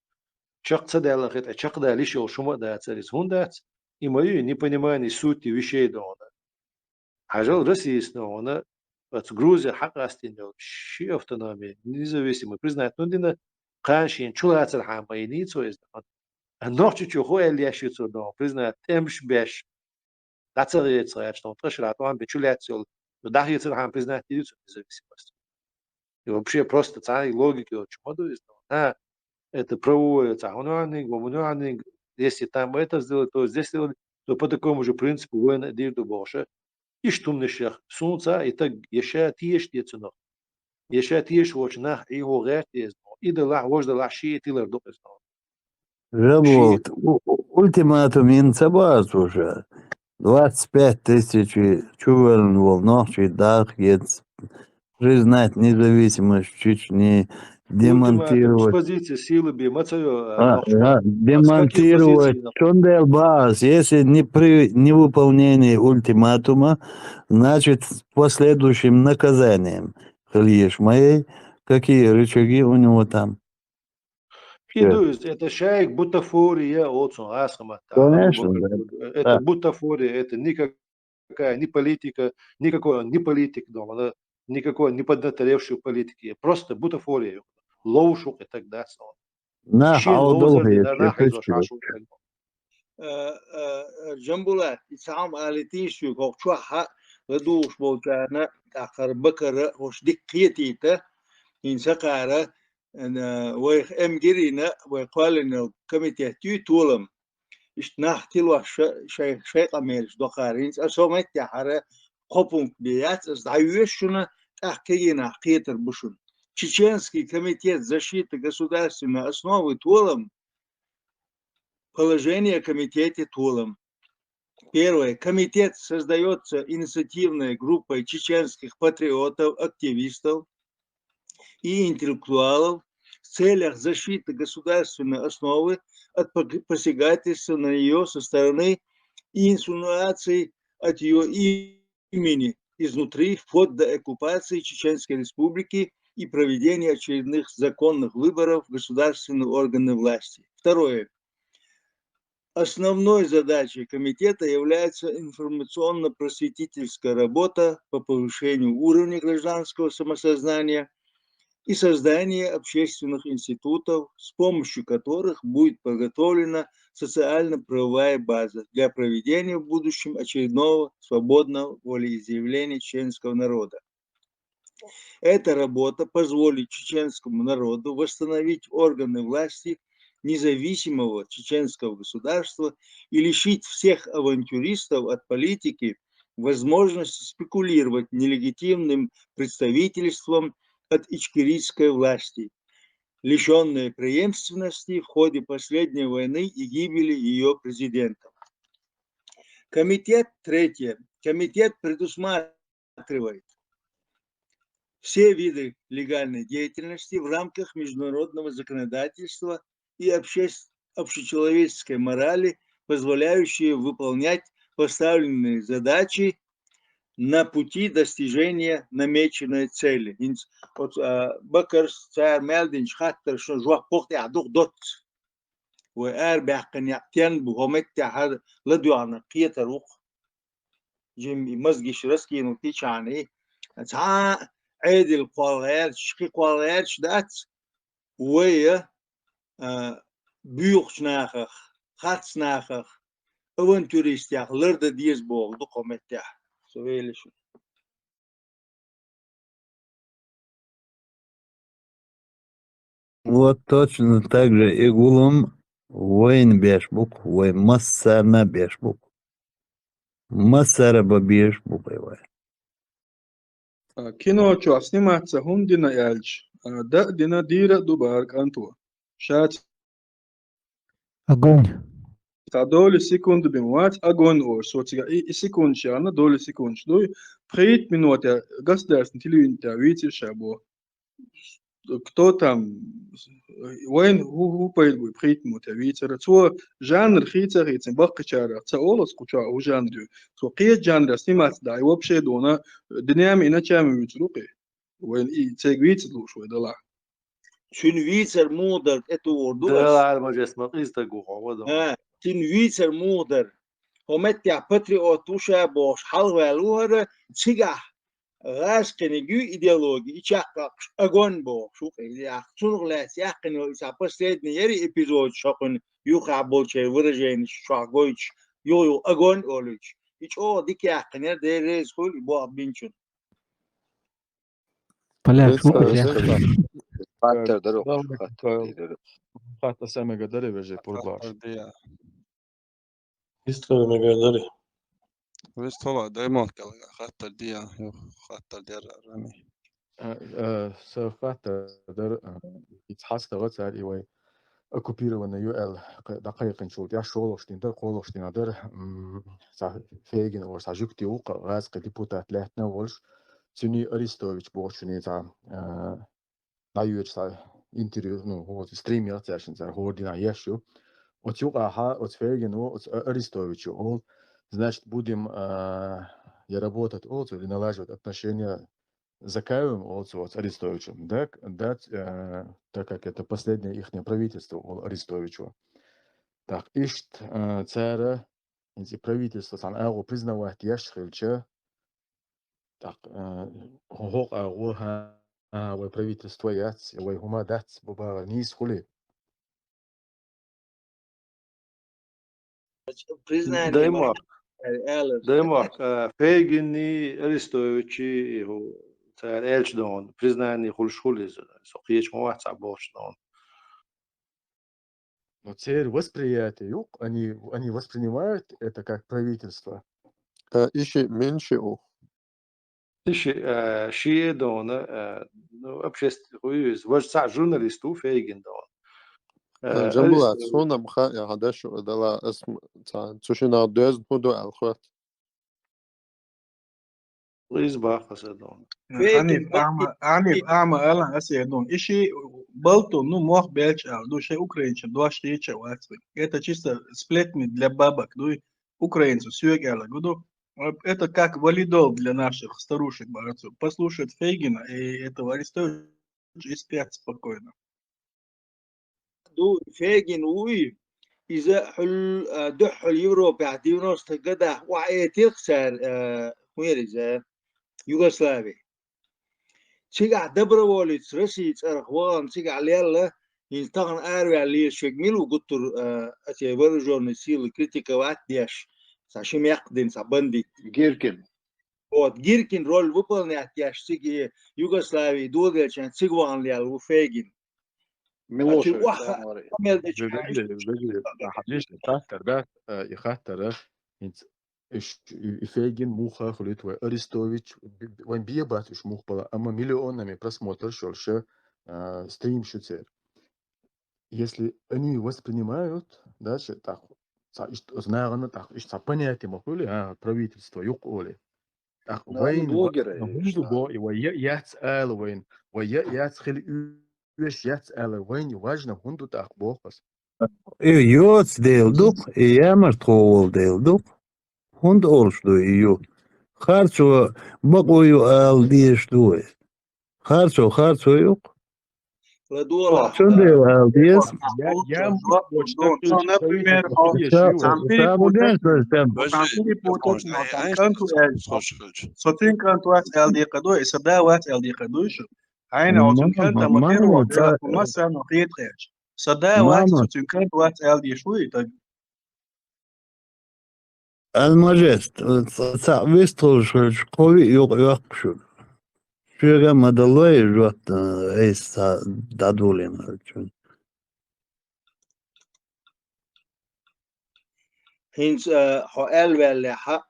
чак цадела это чак да лишил шума да царис хундат и мою непонимание сути вещей дон. Хажал Россия снова от Грузия хакастин ши автономия независимо признать но дина каншин чулацер хамбайни то есть ночью чухо эльяшицо дон признать темш беш Дацарец, что трешла, то он бечуляцию, да, я церхан признать независимость. И вообще просто царь логики очень модует. Это правовое царь, если там это сделать, то здесь сделать, то по такому же принципу воина дирду больше. И что мне шах солнца, и так еще тиеш тецено. Еще тиеш очень нах и горет есть. И да ла вожда ла ши тилер допес. Жабот, ультиматум инцабас уже. 25 тысяч чувен волнохчий дах есть признать независимость Чечни, демонтировать. Позиция силы би демонтировать Чондельбас. Если не при невыполнении ультиматума, значит с последующим наказанием. Хальеш моей, какие рычаги у него там? Это шайк бутафория от Конечно, это бутафория, это никакая не политика, никакой не политик дома, никакой не поднаторевшей политики, просто бутафория, лоушук и так далее. جنبولا يسعام آلتين شو كوكشوها لدوش بولتانا آخر بكرة وش دكيتيته إنسقارة أنا ويخ جرينا ويقالنا كميتي تولم إشناح تلو شيء قميرش دقارين أسومت تحرى قبون بيات أصدعيوشنا تحكينا قيتر بشون Чеченский комитет защиты государственной основы Тулом, положение о комитете Тулом. Первое. Комитет создается инициативной группой чеченских патриотов, активистов. и интеллектуалов в целях защиты государственной основы от посягательства на нее со стороны и инсинуаций от ее имени изнутри, вплоть до оккупации Чеченской Республики и проведения очередных законных выборов в государственные органы власти. Второе. Основной задачей комитета является информационно-просветительская работа по повышению уровня гражданского самосознания и создание общественных институтов, с помощью которых будет подготовлена социально-правовая база для проведения в будущем очередного свободного волеизъявления чеченского народа. Эта работа позволит чеченскому народу восстановить органы власти независимого чеченского государства и лишить всех авантюристов от политики возможности спекулировать нелегитимным представительством от ичкерийской власти, лишенной преемственности в ходе последней войны и гибели ее президента. Третье. Комитет предусматривает все виды легальной деятельности в рамках международного законодательства и общечеловеческой морали, позволяющие выполнять поставленные задачи на пути достижения намеченной цели. Бакар цар мелдинч хаттер шо жуах похт ядух дот. وآر بحقن يقتين بهمت تحر لدوانا قية روح جيم مزجي شرسكي نوتيش عن إيه تا عيد القوالات شقي قوالات شدات ويا بيوخ ناخخ خاتس ناخخ أونتوريست ياخ لرد ديز بوغ دو قومت تاح سويلش Вот точно так же и гулом воин бешбук, воин массарна бешбук. Массара бешбук воин. كينو شو سمعت سهم دينا يالج دا دينا ديرة دوبارك أنتوا شات Огонь. دول سكوند بموات أغون أور سوتيا إي سكوند شانا دول سكوند دوي بريت منوات قصدرس نتلوين تاويت شابو кто там وين هو بايد بو بريت متويتر تو جانر خيتر خيتن بقچار تاولس قچا او جانر تو قيه جانر سمات داي وبشي دونا دنيام انا چام ويتروقي وين اي تيغويت لو شوي دلا شن ويتر مودر اتو وردو دلا ما جسم قيست غو شن ويتر مودر همت يا باتريوتوشا بوش حلوالوهر تشيغا غاشقنيجو идеологии чакка огонь бо шук я чурглас яхкно isa последний яри эпизод шокон юха болче выражение шагойч йо огонь олуч и чо дики яхкнер дерез хул бо бинчун Поляк, шукаш, я. خاطر درو خاطر خاطر سامي قدري بجي بورباش Isto me gadali. Visst hålla, det är makal. Khattar dia, jo, khattar dia rami. سو خاطر در يتحس غت على ايوي اكوبيرو وانا يو ال دقائق نشوت يا شولوشتين در قولوشتين در سا فيجن اور سا جوكتي وق راس ديبوتات لاتنا ولش سوني اريستوفيتش بوشني تا نايوش سا интервью ну вот стример цяшин за гордина ещё от юга от фейген от арестовичу он значит будем я работать от или налаживать отношения с Закаевым от Арестовичем дать так как это последнее ихнее правительство Арестовичу так ишт цара эти правительства сан его признавать яшхилча так хог агуха و правительство яц و هما دات بابا نيس خلي Даймак Фейгини Арестовичи его царь Эльчдон признание хульшули сохиеч моват сабошдон. но теперь восприятие юг они воспринимают это как правительство ищи меньше у ищи шие дона ну общественный вождь журналисту Фейгин дон. جنبلات صونا مخا يا هداش دلا اسم تان تشينا دوز هدو الخوات إزبا خسدون عنيف أعمى ألا أسيدون إشي بلتو نو موخ بيلش أو دو شيء أوكرانيش دوش تيجي واتسوي إتا чисто сплетни для бабок дуй украинцу сюгела гуду это как валидол для наших старушек борцов послушать Фейгина и этого Арестовича и спят спокойно. دو فاجن وي إذا حل دح اليورو بعدينوس تجده وعيتيق سار ويرجع يوغوسلافي تيجا دبروليتس رسيت أرخوان تيجا ليلا ينتقن أروي على شجميل وقطر أتي برجون يصير كريتيكا وات ديش ساشيم يقدن سبندي جيركن جيركن رول وبل ناتيش تيجي يوغوسلافي دول عشان تيجوان ليال وفاجن ميلوشيفيتش حديش يخاطر ده يخاطر انت يفاجن موخا خليت وارستوفيتش وين بيبات مش موخ بلا اما миллионами просмотр шольше стрим шуцер. Если они воспринимают, да, что так знаем, так что понятие могли, правительство юг оли. Так вين هو يتسأل وين يتسأل وش يتسأل وين важно هندو так بوخس. Yots deilduk, jamart deilduk. Hund oluşdu iyo. Harço bakoyu al diyiştu. Harço yok. Şunday al diyes. Например, صوتين كانت وات LD قدوي إسدا وات LD قدويشو هاينا وصل كانت مكيرو مثلا نقيت غير صدا وات صوتين كانت وات LD شوي طيب Almajest. Vistol şkovi yok şu. Şuraya madalay jot esa dadulin. هينس حقال ولا حق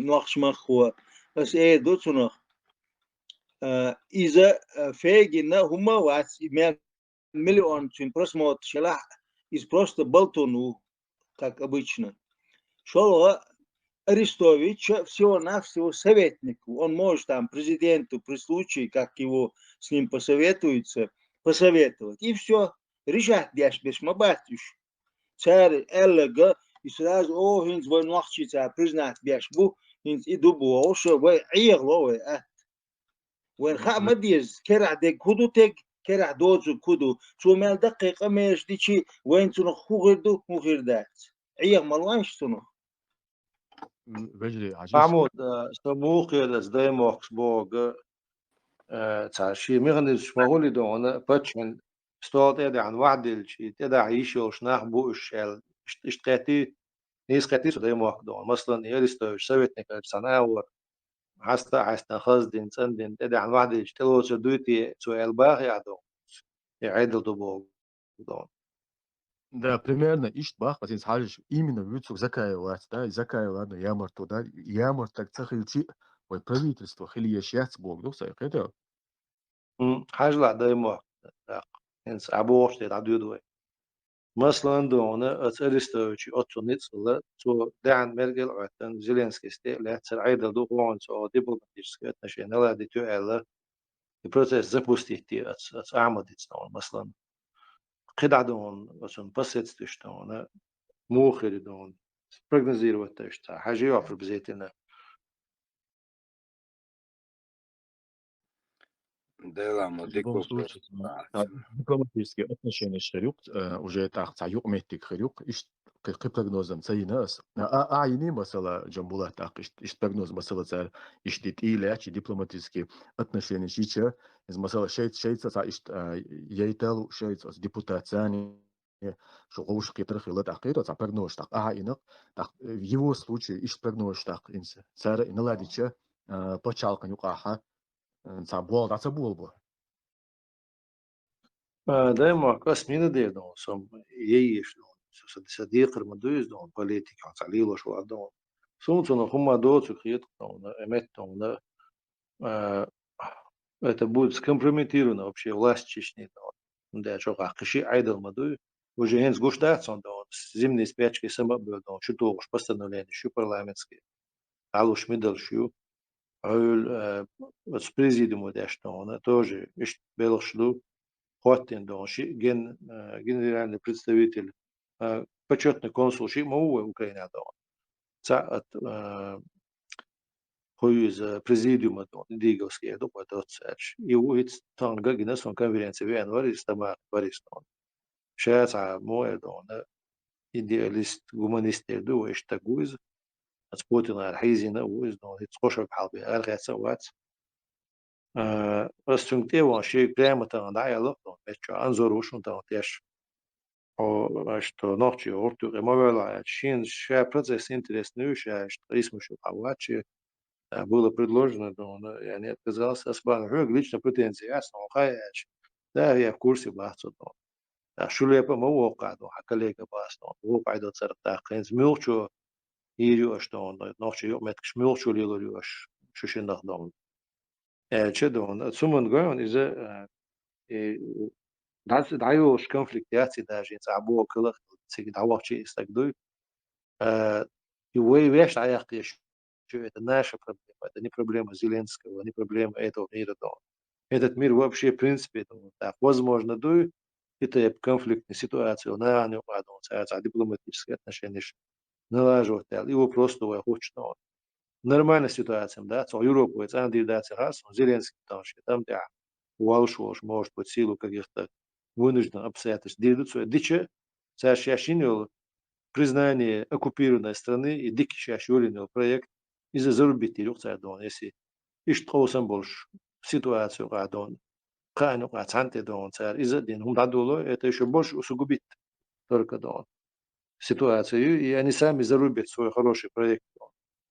نقش مخو بس ايه دوتسو إذا فاجنا هما وات مليون تين просмотр شلح из просто болтуну как обычно шо Арестович всего-навсего советнику. Он может там президенту при случае, как его с ним посоветуется, посоветовать. И все. Решать дяш без мабатюш. Царь Эллага и сразу, хинц вой нахчица признать бяш бу, хинц и дубу, что вой иегловый, وين خا مديز كرع ديك كودو تك كرع دوزو كودو شو مال دقيقة ماش ديشي وين تنو خوغردو مغردات عيغ مالوانش تنو Mahmud, samuqedas demoks boga tashi mighnis shmaguli dona patchen stort an wadilchi teda aisho shnach bu shel ishtqati nisqati so demok don مثلا يرستو sovetnik sanawar hasta khazdin sandin teda an wadilchi telo so duti so elbaghi adon يعدل دبوغ دون Да, примерно ишбах, вот если именно вицук закаевать, да, закаевать, да, ямарту, да, ямарт так цахильчи, ой, правительство, хили яшьяц бог, да, все, это. حاجة دايما إنس عبوش تيت عدودوي مثلا دونا أتريستوشي أتونيتس ولا تو دعن مرجل عتن زيلينسكي ستي لا تسعيد دو قوان سو ديبلوماتيسكي ناشينال دي تو ألا البروسيس запустити أت أعمدت دون مثلا قطع دون مثلا بسيط تشتون موخر دون прогнозировать تشتا حاجة يوفر بزيتنا В любом случае, дипломатические отношения шарюк, уже так, цаюк метик шарюк, и прогнозом цайнас. Не масала джамбула так, и прогноз масала царь, и штит или дипломатические отношения шича, из масала шейца, яйталу шейца, депутация, что уж кетрах или так, это прогноз так, инак, так, в его случае, и прогноз так, царь и наладича, почалка нюкаха, صعبوا ده صعبوا بقى دايما كاس مين ده دون سم ييش دون صديق المدوز دون بوليتيك عن تعليل وشو دون سومتون هم دو تخيط دون эмет дон это будет скомпрометировано вообще власть Чечни дон да что какши айдал мадуй уже хенс гуштацон дон зимние спячки сама был дон что то уж постановление что парламентские алуш медал что с президиуму дэштона тоже ишт белошлу хватин донши генеральный представитель почетный консул Шимова Украины дон цаат хуиз президиума дон диговский до подоцач и уит танга гинесон конференции в январе стама Паристон шаца моя дон идеалист гуманист до иштагуиз Путина архизина уиз дон ицошок халби архаца ват Расчунктево ши грамота диалог дон бечо анзорушун дон теш что ночи орту ремовела чин ша процесс интересный ша что рисмушу павачи было предложено дон я не отказался асбан лично претензии ясно хаяч да я в курсе бахцо дон шулепа мовока дон коллега бастон वो пайдо царта кенз милчо ирю что он ночи мет шмилчо лилорюш шушинах дон че дон суман гон из даёш конфликтации даже из або кылых циг давачи истагдуй и вы веш аяхтеш что это наша проблема, это не проблема Зеленского, не проблема этого мира. Этот мир вообще, в принципе, так, возможно, это конфликтная ситуация, на него дипломатические отношения налаживать, его просто хочет. Нормальная ситуация, да, то Европа, это андидация раз, Зеленский там, да, Уалшош, может быть, силу каких-то вынужденных обстоятельств, дичи, совершенно признание оккупированной страны и дикий шашуринный проект из-за зарубить юрцадон, если иштхосам больше ситуацию гадон, кайну кацанте дон царь из-за день умдадуло, это еще больше усугубит только дон ситуацию, и они сами зарубят свой хороший проект.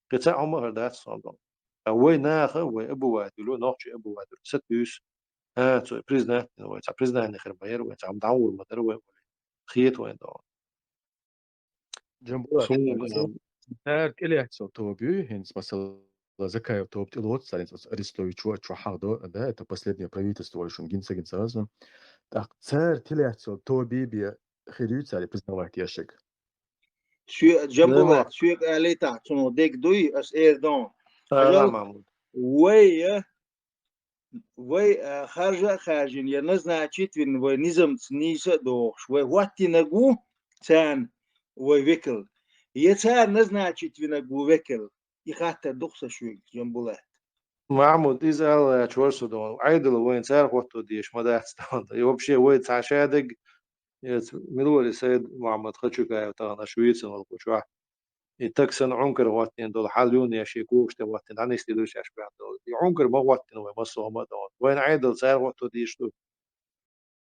Хотя умар дат сондон. А вой наха, вой обывателю, ночи обывателю, сатюс, то признать, признание хербаер, там даул, матервой, хиет вой дон. Джамбула تعرف إلي أحسن توبي هنس مثلا закая топ тилот салец Арестович чухардо да это последнее правительство Шунгинца Гинцаза так царь телеацо тоби би хирюцали признавать яшек شو جنبولات شو عليتا شنو ديك دوي اس ايردون محمود وي خارجين يا نزناچيت وين وي نظام نيسا دو شوي واتي نغو تان وي ويكل يتار نزناچيت وين نغو ويكل يخاطر دوخسا شو جنبولات محمود إذا чувствую, что айдол وين царь вот дишь модерст, и вообще وين цашадыг, милули сид محمد хочу кайф та на Швеции на куча. И так сан ункер вот не дол халюн я ши куште вот не они стидуш я шпят дол. И ункер ما вот не масо ما дол. وين айдол царь вот дишь tu.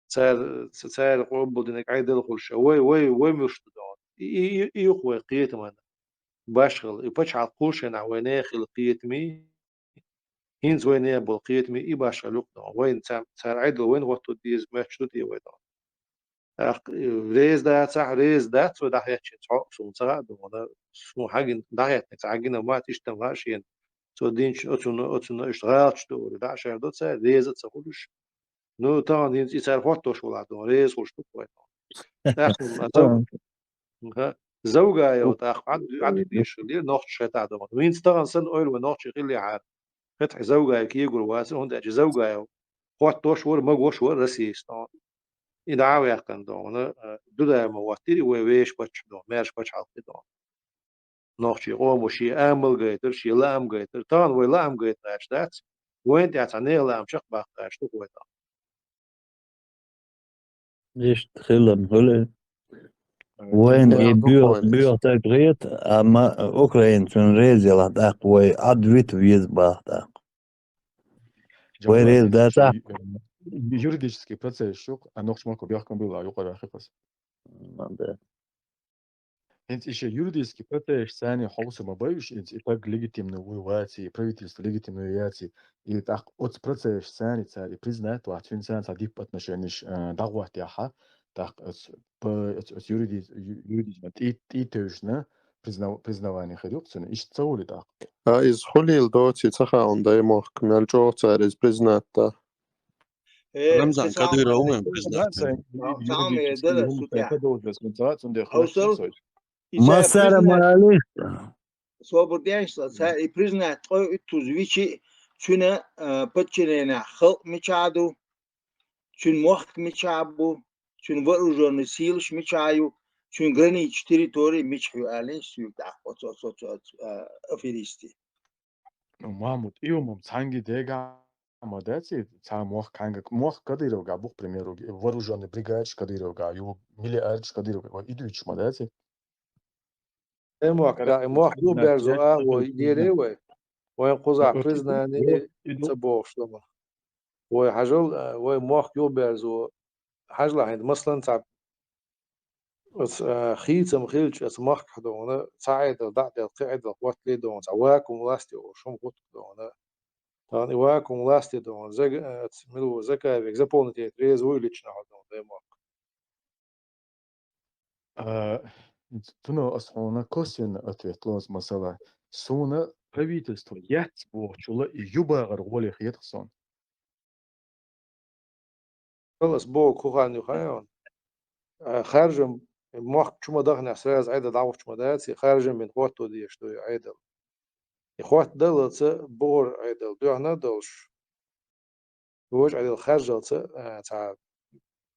царь قبل إنك айдол خلش. وين مش دول. и هو قيت من باشغل. يبتش على قوش أنا وين خلقيت مي. هين وين بلقيت مي باشغل وين царь айдол وين вот ديز ماتش تدي وين. ريز ده صح ريز ده سو ده هيك سو صار ده سو حاجة ده هيك تعجينا ما تشتغل شيء سو دينش أتون اشتغلت شو ده عشان ده صار ريز تصورش نو تان دين يصير فوتوش ولا ده ريز وش تقوي تأخذ زوجة يو تأخذ عد ديش اللي نوخ شيء ده وين استغن سن أول ونوخ شيء اللي عاد فتح زوجة كي يقول واسن هون ده زوجة يو فوتوش ور ما وش ور رسيستان إدعاء يقن دون دودا مواتير ويش بتش دون ماش بتش على دون نوشي قوم وشي أمل جيتر شي لام جيتر تان ويلام جيتر أشتات وين تعتني لام شق بقى أشتو قويتا ليش تخيلن هلا وين بيو تقريت أما أوكرين تون ريزي لا تقوي أدويت ويز باه وين ريز ده юридический процесс шук, а ног шмаку бяхкам было, а юкара хипас. Инц еще юридический процесс сани хаоса мабаюш, инц и так легитимную воевати, правительство легитимную яти, и так от процесс сани цари признает, что отвин сан садип отношениш дагват яха, так от юридизма и тёшна признавание ходюкцина, ищ цаули так. А из холил доти цаха он дай мох кмяльчо царь из призната. Рамзан Кадыров умеем признать. Масара Малалиста. صوبرديانش سا إبرزنا تقول تزويشي شنا بتشينا خلق مشادو شن موخ مشابو شن ورجون سيلش مشايو شن غرينيش تريتوري مشيو ألين سيو تأخذ أفيريستي Mahmut, imam cangi dega modeci, ca moh kanga moh kadiroga buh primjeru вооруженный бригадич kadiroga ju miliarč kadiroga iduć modeci. موح يو بيرزو ويديري وين قزع برزناني تبوش لما وي حجل وي موح يو بيرزو حجل عند مثلا تعب خيتم خيلش اس موح حدونا ساعد ضعت القاعدة وقت لي دون واكم لاستي وشم قط دونا تاني واكم لاستي دون زق ملو زكا اكزامبل تريز ويليتش نحدون دي موح Tuno asхона косвенно ответлоз масала. Суна правительство яц бочула и юбагар волих етхсон. خلص بو كوخان يخايون خارجم موح شو دغنا سراز عيدا دعوة شو داتي خارجم من قوتو دي شتو عيدا يخوات دلت بور عيدا دوعنا دلش ووج عيدا خارجت تاع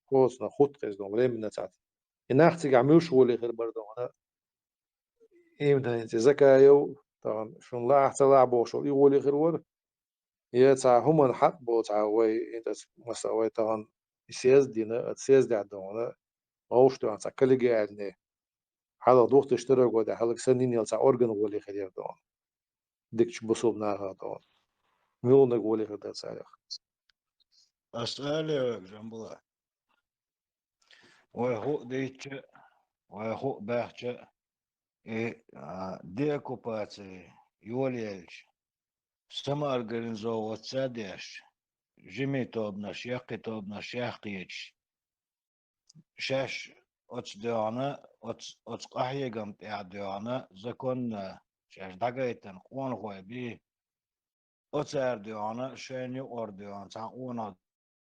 قوسنا خط قيزدون ولا من تاع يناختي عملوش ولي غير برضو انا يمدن انت زكايو طبعا شون لا حتى لعبوا شو يولي غير ور يا تاع هما نحط بو تاع وي انت مثلا وي طبعا السياس دينا السياس دي عندنا اوش تاع كل قاعدني حالا دوخت اشتراك ودا حالا سنين يلسع أورجن ولي خير دون ديكش بصوب ناها دون ميلونك ولي خير ده سارخ أسألي جنبلا وهو ديتش وهو باحش ديكو باتي يوليلش سما организовывать садяш جيمي توبناش يقي توبناش يقيش شاش أتس ديانا أتس قحية قمت ديانا زكون شاش دقيتن قوان خوي بي أتس ديانا شاني أور ديان تا أونا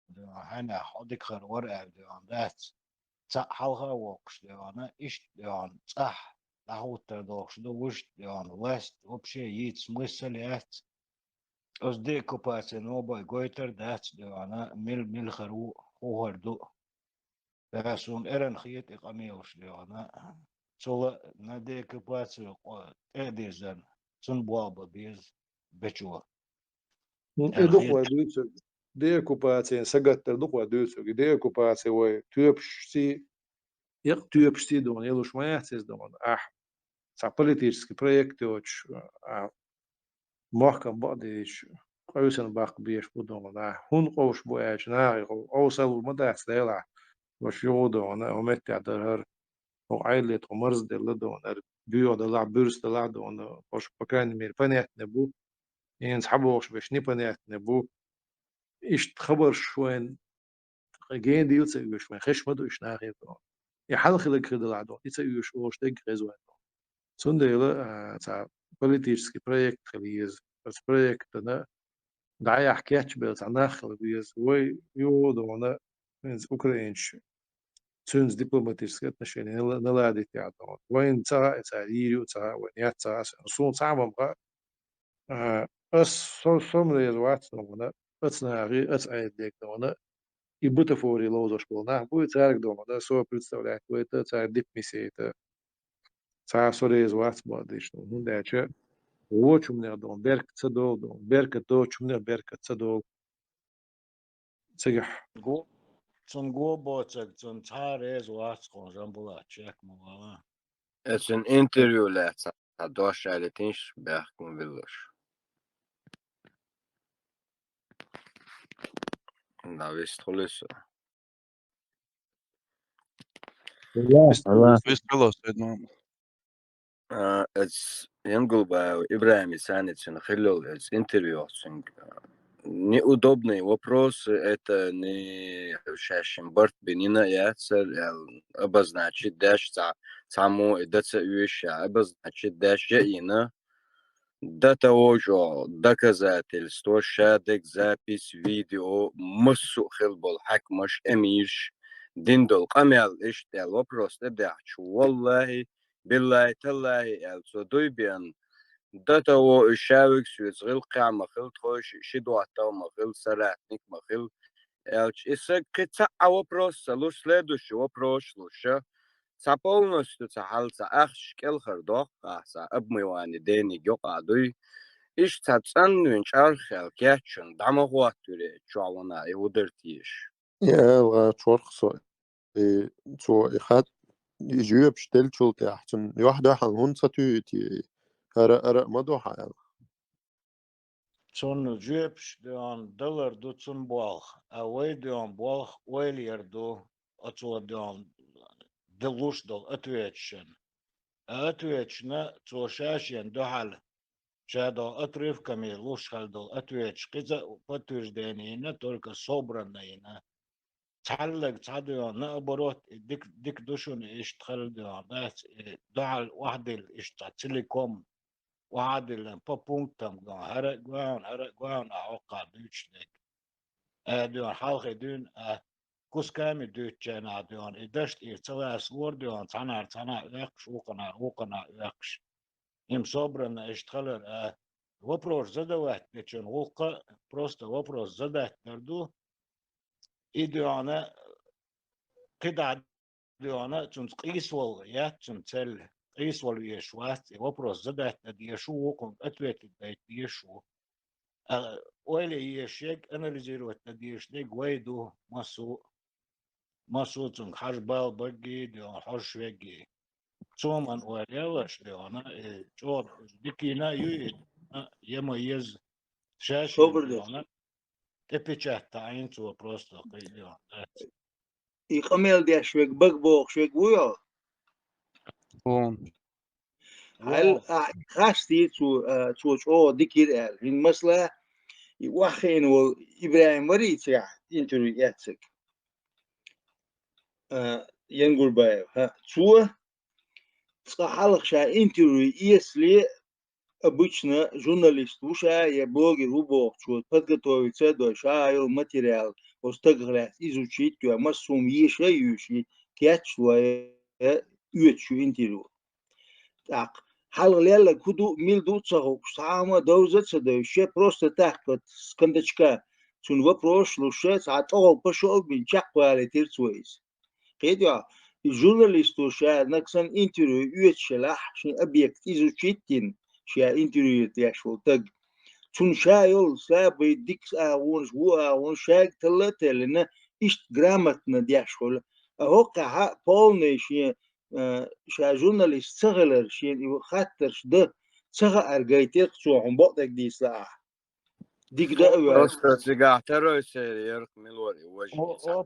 ديان هنا حدك خير ور ديان دات تا حلها وقش ديانا إيش ديان صح لهو تردوش دو وش ديان وست وبشي يتس مسليات أز ديكو باتي نوباي قويتر دات ديانا ميل خرو خوهر دو بسون إرن خيط إقاميوش ديانا سولا نديك باتي إديزن سن بوابا بيز بچوا دوخوا دوتسو ديكو باتي سقط دوخوا دوتسو ديكو باتي وي تيوبشتي تيوبشتي دون يلوش ما يحتز دون تاع политический проект اوش محكم بعديش قوسن باق بيش بدون هون قوش بو اج ناغي اوصل مداس ليلا وش يودون ومتع درهر وعيلة ومرز دلدون بيو دلع بيرس دلع دون وش بكان مير بنيت نبو ينسحبوا وش باش نبنيت نبو إيش خبر شوين جين ديل تسويش ما خش مدو إيش ناغي دون يحل خلق خدل دون تسويش وش تج غزوان سنديلا تاع политический проект خليز بس проект أنا دعاية حكيتش بس عن آخر بيز وي يودو أنا من أوكرانيش تونس دبلوماتيسكي отношения наладить يعني وين تاع يريو تاع وين يتاع صون تاع مبغى أس صوم ريزوات نونا أتنا غير أتعيد ديك نونا يبوت فوري لوزش بولنا بو تارك دونا سو представляет это تاع дип миссия تاع سوريزوات بعديش نون داچه وچ من دون برك تصدول دون برك دوچ من برك تصدول سجح Go zum Gobotsag zum Tares was Jambula check mala. Es een interview laatst. Dat was eigenlijk eens bergen willen. Nou wist gelussen. Wist خلاص نعم Het ينقل إبراهيم Саницын خلال это интервью. Неудобный вопрос, это не шашим борт бенина яцер обозначить дашь саму это веща обозначить дашь ина до того же доказательство шадек запись видео массу хилбол حكمش أميرش دندل قمل إشتال вопрос ده والله بالله تالله الصدوي بيان ده هو الشاوك سويس غير قيام مخيل تخش شدوات مخيل سراتنك مخيل إسا كتا вопрос луш следующий вопрос лучше са полностью са халса ахш келхер дох са обмывание дени гёкадуй иш са цаннун чархел кячун дамагуатуре чуалана иудертиш Ja, la chorso. So ich hat جواب شتل شلت أحسن واحدة حن هون ستوتي أرى ما دوحة يعني Son djups dan dollar do son boal. Away dan boal oilier do atso dan de lus do atwetchen. Atwetchna to shashen do hal. Шадо отрывками лушхальдо ответч киза подтверждение только собранное. تعلق تعدي наоборот ديك دوشون اشتغل ده دعال واحد اشتغلكم واحد بابونتم هرق جوان عقا دوشنك دون حلقة دون كوس كامي دوتشنا دون إدشت إرتلاس ور دون تنا يقش وقنا يقش им собрано اشتغل вопрос задавать нечен волка просто вопрос задать нарду идеально كده ديانا تون قيسول يا تون تل قيسول يشوات вопрос задать над يشو كم أتويت البيت يشو ويلي يشيك أناليزيروت над يشنيك ويدو مسو تون حربال بقي ديان حرشوجي تومن ويلاش ديانا جور ديكينا يويد يميز شاشة صبر ديانا تبيتشات تعين تو просто قيديان يقمل دي شويك بق شويك ويا هل خاستي تو او ديكير ال مثلا يوخين و ابراهيم مريت يا انترو ياتسك ينقول بايو ها تو صحالك شا انترو يسلي обычно журналист уша я блогер убог чуть подготовиться до шайл материал остаграть изучить то массум еще юши кячуя үечу интервью так халlela куду милду цагу сама дозаца да еще просто так вот с кондачка чун вопрос лучше атол пошел bin чаквали терцуис кедя журналист уша наксан интервью үечелах шин объект изучить شيء إنتريت يشوف تج شون شايل سابي ديكس أونش أونش شاك ثلاثة لنا إيش جرامتنا ديشول أهوكا بولني شيء شا جورناليست سغلر شيء خاطرش ده سغا أرجعتك شو عم بقدك دي سلا ديك ده просто سيجاترو سيرك ملوري وجه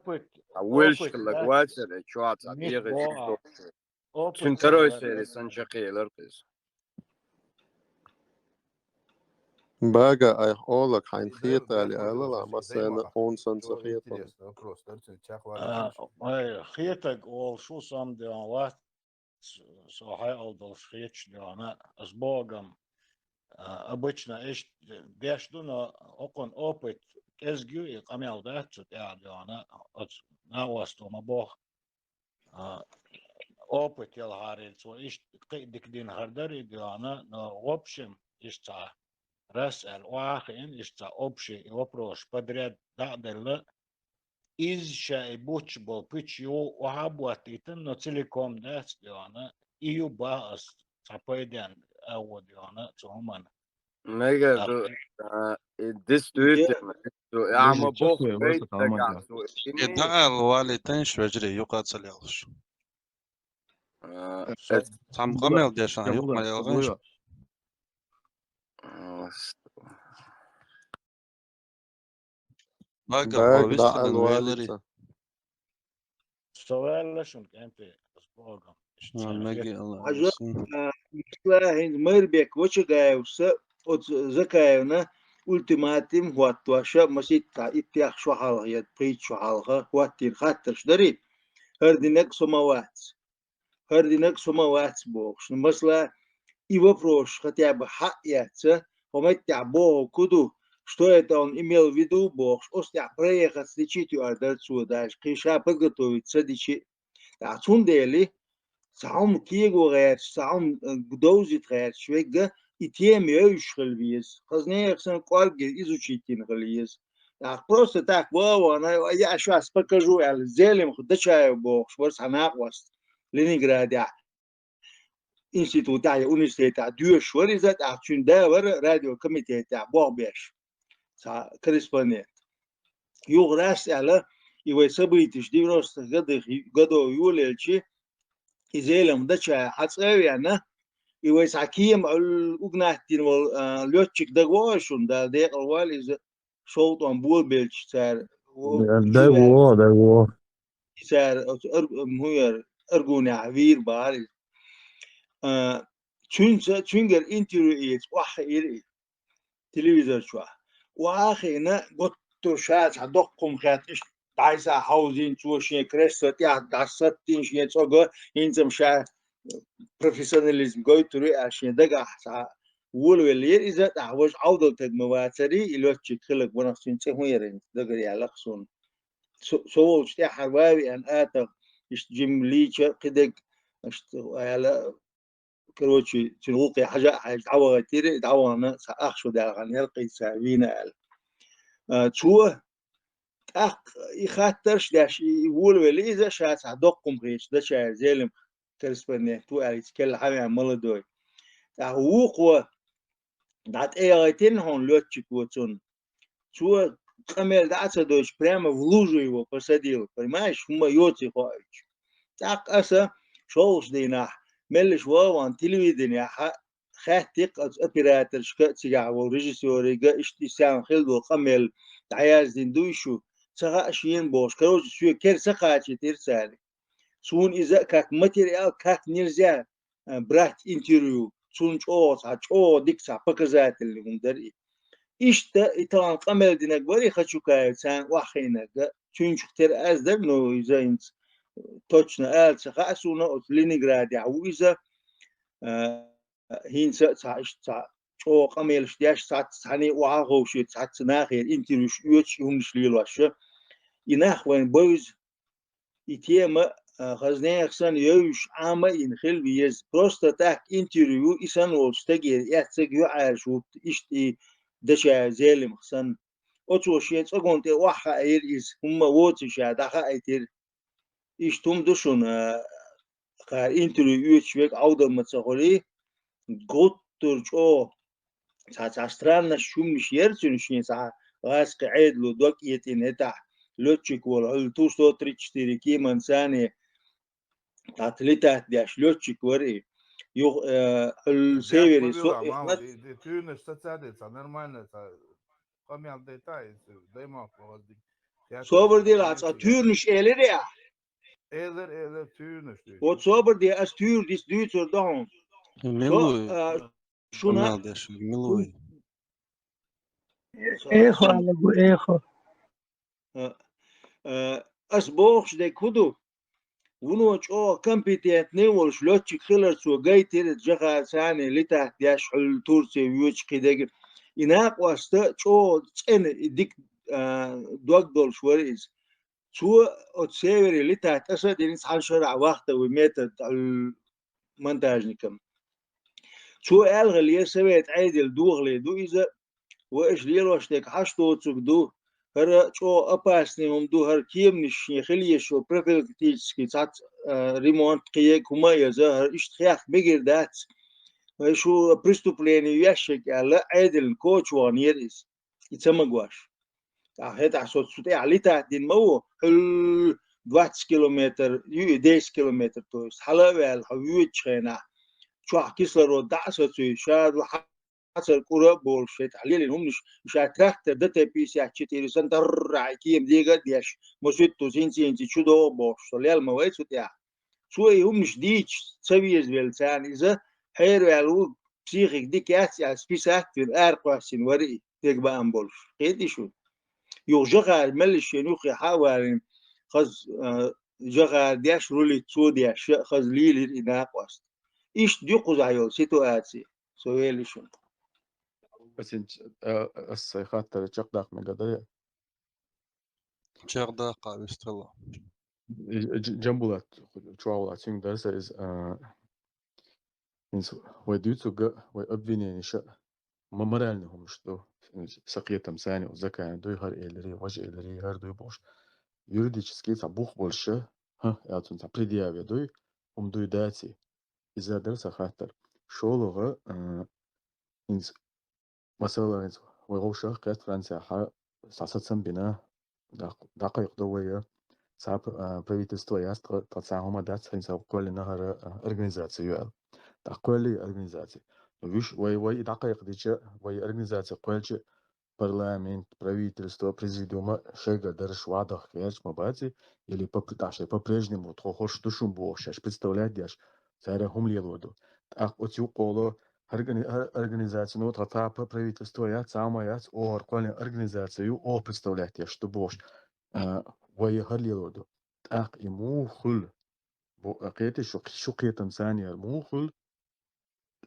أولش لك واسر شوات عقيقة سنترو سيري سنشقي لرقص باقا أي أولك حين خيطة لألا مثلا هون سنسا خيطة خيطك أول شو سام ديان وات صحيح أو دلش خيطش ديانا أسبوعهم обычно إيش ديش دونا أكون أوبت كزجو يقامل ده تتعاد ديانا ناوستو مبوخ أوبت يلهاري سو إيش ديك دين هردري ديانا وابشم إيش تا رسأل واخين إيش تا أوبشي وبروش بدريد دعدل إز شاي بوش بول بيتشيو وهابواتيتن نو تيليكوم داس ديانا إيو باس تابيدان أو ديانا تومن ميجا دو ديس دوت عم بوخ بيت تقعسو إدعاء الوالدين شوجري يقعد سليالش سام قمل ديشان يقمل يلغيش باقا دع الوالد سؤال لشون كانت أسبوعهم ماجي الله عجب مثلا هند ميربيك وشجايوس أو زكايونا ultimatum واتواشا مسيت إتياخ شو حالها يد بريد شو حالها واتين خاطرش دري هردينك سماوات بوخش مثلا يوفروش хотя бы حق яйца ومتع بوه كدو что это он имел в виду бог остя проехать слечить отсюда дальше киша подготовиться дичи а цундели сам киего говорит сам гдоузит говорит швега теми эйшхэл виз хазнеяхсан кварги изучитин гылиз просто так вова я сейчас покажу зелем дачаю бог шворс анаквас Ленинграде института университета дюшвар изат ахчун давар радио комитета богбеш са корреспондент юграс ala и события 90-х годов юлельчи изелем дача хацевяна и саким угнахтин вол летчик дагвошун да декалвал из шолт он булбельч цар دغو цар муер ارجونا вир бар чунгер интервью из вахир телевизор шва وآخرنا قلت شاش عدقكم خاتش دايسا هاوزين توشين كريست يا داسات تنشين توغو إنزم شا بروفيسيوناليزم قوي تري عشان دقا ولولير إذا تعوج عودة تجمعاتري إلوتشي خلق ونفسين تهويرين دقري على قصون سوول شتي حرواوي أن آتا جيم ليتشر قدق على كروتشي تنوقي حاجة دعوة كتير دعوة أنا سأخشوا دعوة يلقي سعينا شو يخاطرش داش يقول ولي إذا شاس عدقكم غيش ده شاي زلم كرسبني تو على كل حاجة عمله دوي هو قوة دات أيغتين هون لوتشك وتون شو كمل دات دوش прямо в лужу его посадил понимаешь هم يوتي خايش так أسا شوش دينا ملش وان تلفزيون خاتق أوبراتور شكا تيجا وريجيسور جا اشتسام خلدو قمل عياز دين دويشو سغا أشيين بوش كروج سوى كير سقاتي ترسالي سون إذا كاك ماتيريال كاك نرجع برات انتريو سون شو ديكسا بكزات اللي هم دري إشتا إطلان قمل دينك بري خشوكاي سان واخينك چون كتير أزدر نو إذا إنت точно آل سغا سونا لينينغراد يعو إذا هين شو قمل شتياش ساني وعاغو شو سناخير انتريو يوتش يهمش ليلوش يناخ وين بوز يتيما خزني أحسن يوش عامة ينخل بيز просто так интервью إنسان وستجير يحتاج عارشوا إشتي دشة زلم أحسن أتو شيء تقول أنت واحد إيريز هم واتش هذا خايتر إشتم دشون قار интервью يشوك عودة متسخري قط ترجع ساعة странно شومش يرتون شيء ساعة غاس قاعد له دوك يتنتع لوتشك ولا تو 134 كيمان ثانية أتلتا داش لوتشك وري يو السيفري سو إحنا Ты не стацадец, а нормально, камел детай, дай маку, صوبر دي لاس أتورنش إلريا Eller turnus. وات صوبر دي أستور ديس دوتر دهم ملوي شونا قمال داش ملوي إيخو على جو إيخو أسبوعش ده كودو ونوش كمبيتيت نيولش لوتشي خلر سو جايتر جخا ثاني لتا داش حل تورسي ويوش كده إناق واستا تن ديك دوك دول شوريز شو أتسيري لتا تأسد إنس حال شرع وقت وميتة المونتاجنكم شو ألغى اللي سويت عيدل دوغلي دو إذا وإيش ليروش تك حشتو تسوك دو هر شو أباسني هم دو هر كيم نشني خليه شو بروفيلكتيسكي تات ريمونت قيك هما يزا هر إيش تخيخ بيجر دات شو بريستوبليني يشك على عيدل كوتش وانيريس يتسمقواش هيدا عصوت سوتي عليتا دين مو 20 كيلومتر 10 كيلومتر تويس حلاوة الحوية تشينا شو كيسلرو دعسة توي شاد حصل كورة بولشة تحليل هم مش أتراكتر ده تبيس يحكي سنتر رايكيم ديجا ديش مسويت توزين سينتي شو ده بوش سليال مواد سوتيا شو هم مش ديش سويز بالسان إذا حيرو يالو بسيخك ديك ياسي سبيسات في الأرقاسين وري تيجبا أمبولش قيدي شو يو جغار ملش ينوخي حوالين خز جغار ديش رولي تو ديش خز ليلي الإناقواست إيش ديقو زعيو سيتواتي سويلي شو بس الصيخات تشق داق من قضية شيخ داقة بيستغلا جنبولات شواولات سين درس is ويدوتوغا ويأبيني نشاء ما مرالنهم شتو سقيتم ثاني وزكاة دوي هر إلري وجه إلري هر دوي بوش юридически бух больше ялтун предъяве дуй дуй дати إذا درس خاطر شغله إنس مثلا ويغوشة قيت فرنسا ساسة بنا دقائق دوية صعب правительство яст тацахома дат хинса كل نهار организацию كل организации виш وي دقائق ديجا وي организация كل парламент, правительство, президиума шега дерш вадах кеш мабати или по-прежнему трохош тушум бошаш представлять дяш царя хумлелоду. Так вот ю коло организацию ну та правительство я сама я ор коле организацию о представлять я что бош вай харлелоду. Так ему хул бо акете шукетам ثانية مو خل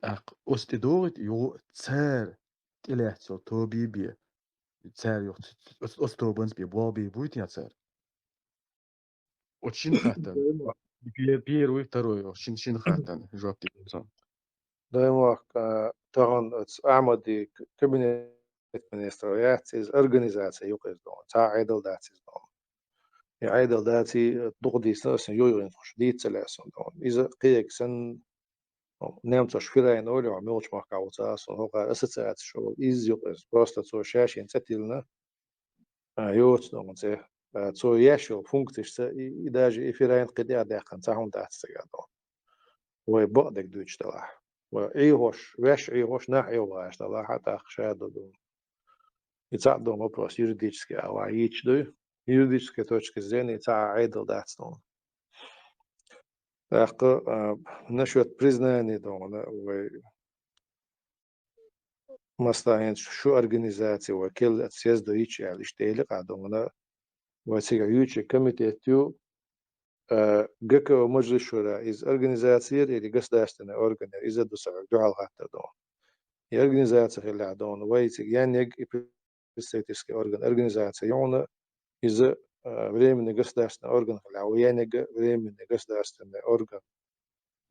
так остидорит ю цар телятсо тобиби царь yok остробанс би болби будет я царь очень хатан первый второй очень хатан жоп типсон Даймах таган амади кабинет министрияциз организация юқыз дон та айдал датиз дон я айдал дати дугдиса сэн юйрин хош дицелэсэн дон иза қиексэн немцош фирайн олё мелч махкауца сон хога ассоциация шо из юқыз просто цо шашин цатилна ёц дон зе цо яшо функцийса и даже фирайн қидя дахан цахун датсага дон ой бодек дучтала وإيهوش وش إيهوش نح إيهوش ده حتى أخشاده دون يتصعدوا вопрос юридически а يجدوا юридической точки зрения يتصعدوا داستون так насчет признания дон مثلا شو организация وكل съезда يجي على اشتيل قادونا وسيجا يجي комитету ГК مجلس شورى из организации или государственный орган из этого дуал хата дон и организация اللي عدون ويتك يعني представительский орган организация يونا из временный государственный орган اللي يعني временный государственный орган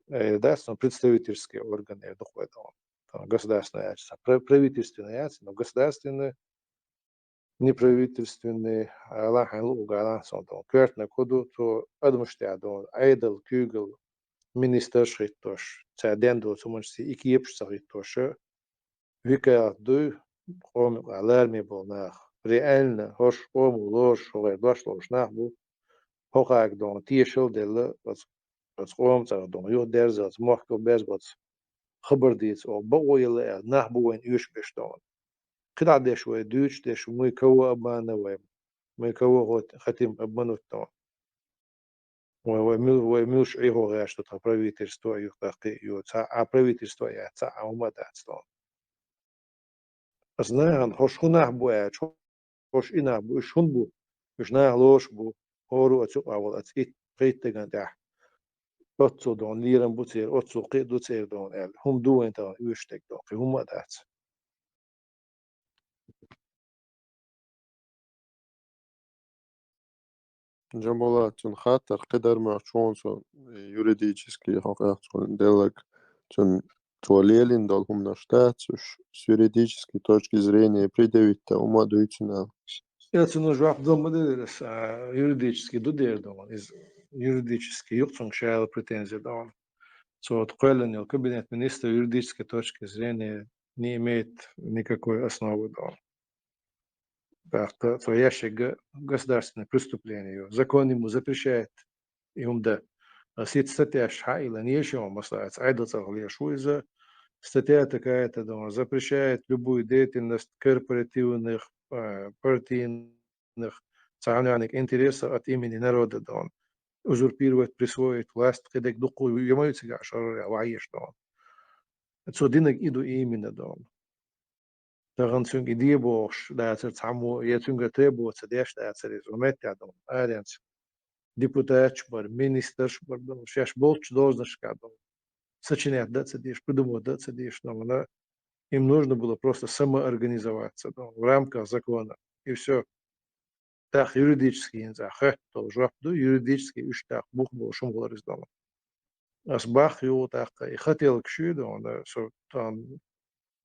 да представительский орган я дохуй дон государственная правительственная но государственный неправительственные аллахын лугала сонтон квертна коду то адмуштядон айдал кюгл министр шриттош цадендо сумонси икиеп шриттош вика ду хом аларми болнах реально хош хом лош хой дошлош нахбу хохак дон тиешел дел was хом цадон ё дерзас мохко безбоц خبرديت او بويل نахбу ин юш бештон قطع ديش ودوش ديش ميكوا أبانا وميكوا ختم أبانو تام وميلش إيه هو غاش تطلع правительство يختقي يوتا правительство يا تا عمود أستان أصلاً هوش خناه بوه هوش إنا بو شون بو مش ناه لوش بو هورو أتوق أول أتيت قيت تجان ده أتصو دون ليرن بوتير أتصو قيت دوتير دون ال هم دوين تان يشتك دون في هم أدات جملات خاطر قدر معشون سو юридически хокахтун делак тун туалелин долгум на штат с юридической точки зрения предъявить-то ума дуйчина. Это нужно обдумать юридически дудер дон из юридически юктун шайл претензии дон. So открыли кабинет министра юридической точки зрения не имеет никакой основы дон. То ящик государственное преступление. Закон ему запрещает им да. Сит статья шайла не еще масла. Айда цаглия шуиза. Статья такая-то дома запрещает любую деятельность корпоративных партийных национальных интересов от имени народа дон. Узурпировать, присвоить власть, когда к духу ямаются гашары, ваешь дон. Это динок иду именно дон. Daran sind die Bosch, da ist Samu, jetzt sind Trebo, der Staats ist und mit dom. Arians депутат, бар министр, бар сейчас больше должность кадом. Сочинять даться дишь, придумывать даться дишь, но им нужно было просто самоорганизоваться в рамках закона и все. Так юридически инзах, то жапту юридически уж так бух был шум был раздал. أصبح يوتاق يختيل كشيدون سو تان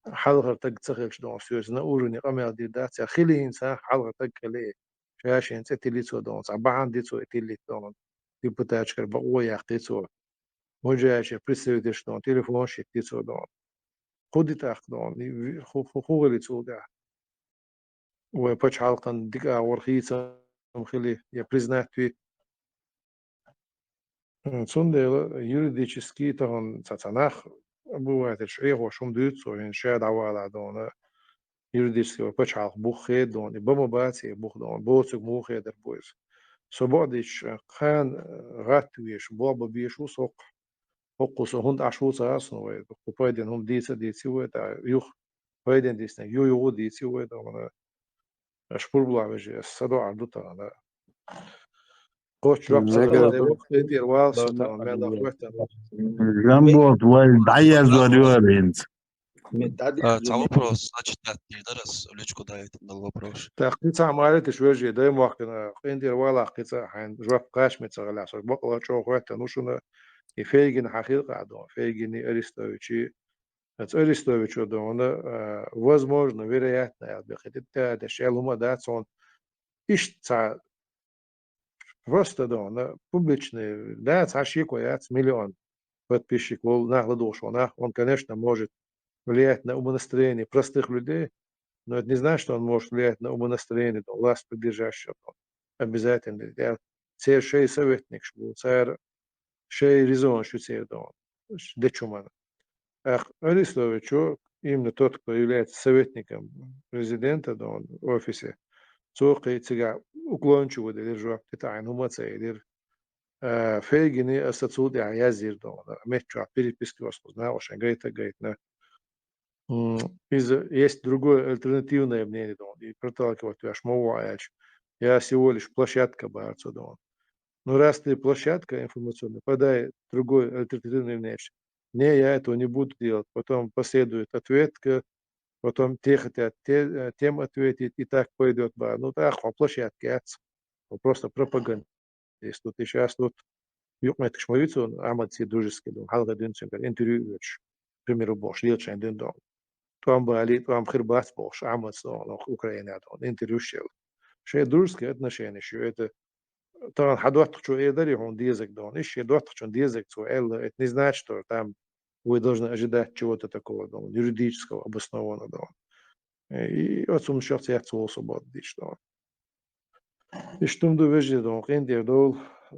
حلقة تقتخش دون سوز نورني أمل دي دات خلين سا حلقة تقلي شاشين تتليتو دون صباحان ديتو اتليت دون ديبوتاج كر بقوة يحتيتو وجاش بريسيدش دون تليفون شتيتو دون خودي تاق دون خو غلي توقع وباش حلقة ديك ورخيصة مخلي يا بريزنات في Цундела юридически таган цацанах бывает шех вошум дютсо ин шед авала дона юридически пачал бухе дон и бама бати бух дон боцук мухе дер бойс сободич хан ратвиш боба бишу сок окус хунд ашуца асно ве купайден хум дица дици ве та юх пайден дисне ю дици ве дона шпурбла веже садо ардута на قوش رب سطر وقت يدير واسطة من أخوته Жамбот, дая зорёринц. вопрос, значит, да, раз личку дает дал вопрос. Так, قطع مالتي شوية دايم وقتنا قندير ولا قطع حين جواب قاش متغلى صار بقى شو أخوته نوشنا يفيجن حقيقة عدو فيجن أرستويتشي أرستويتش عدونا возможно вероятно я бы хотел это шелума да сон ищца просто да публичный да цашико я миллион подписчиков нахладош он конечно может влиять на умонастроение простых людей, но это не значит, что он может влиять на умонастроение власть придержащего. Обязательно. Я цей шей советник, что царь шей резон, что цей дом. Дечумана. Ах, Арестович, именно тот, кто является советником президента в офисе, цоқи цега уклончиво держав титайн умацей дер фейгини ассоциуд язир дом. Метчу переписки знал, что говорит на есть другое альтернативное мнение, и проталкивать ваш мовач. Я всего лишь площадка барца. Но раз ты площадка информационная, подай другое альтернативное мнение. Не, я этого не буду делать. Потом последует ответка, потом те хотят тем ответить, и так пойдет. Ну так, площадка, просто пропаганда. Если тут и сейчас тут юкмет кшмовицу, амадси дружеский дом, халга дынцем, интервью, к примеру, бош, лилчайн дын дом. Там были, там хрбац бош, амадс дом, Украина дом, интервью шел. Шея дружеские отношения, что это طبعا حدوقتك شو يقدر يهون ديزك دون إيش يدوقتك شو ديزك شو это не значит, что там вы должны ожидать чего-то такого дон, юридического обоснованного дон. И вот сум сейчас я цел свобод диш дон. И что мы довезли дон, Индия дол,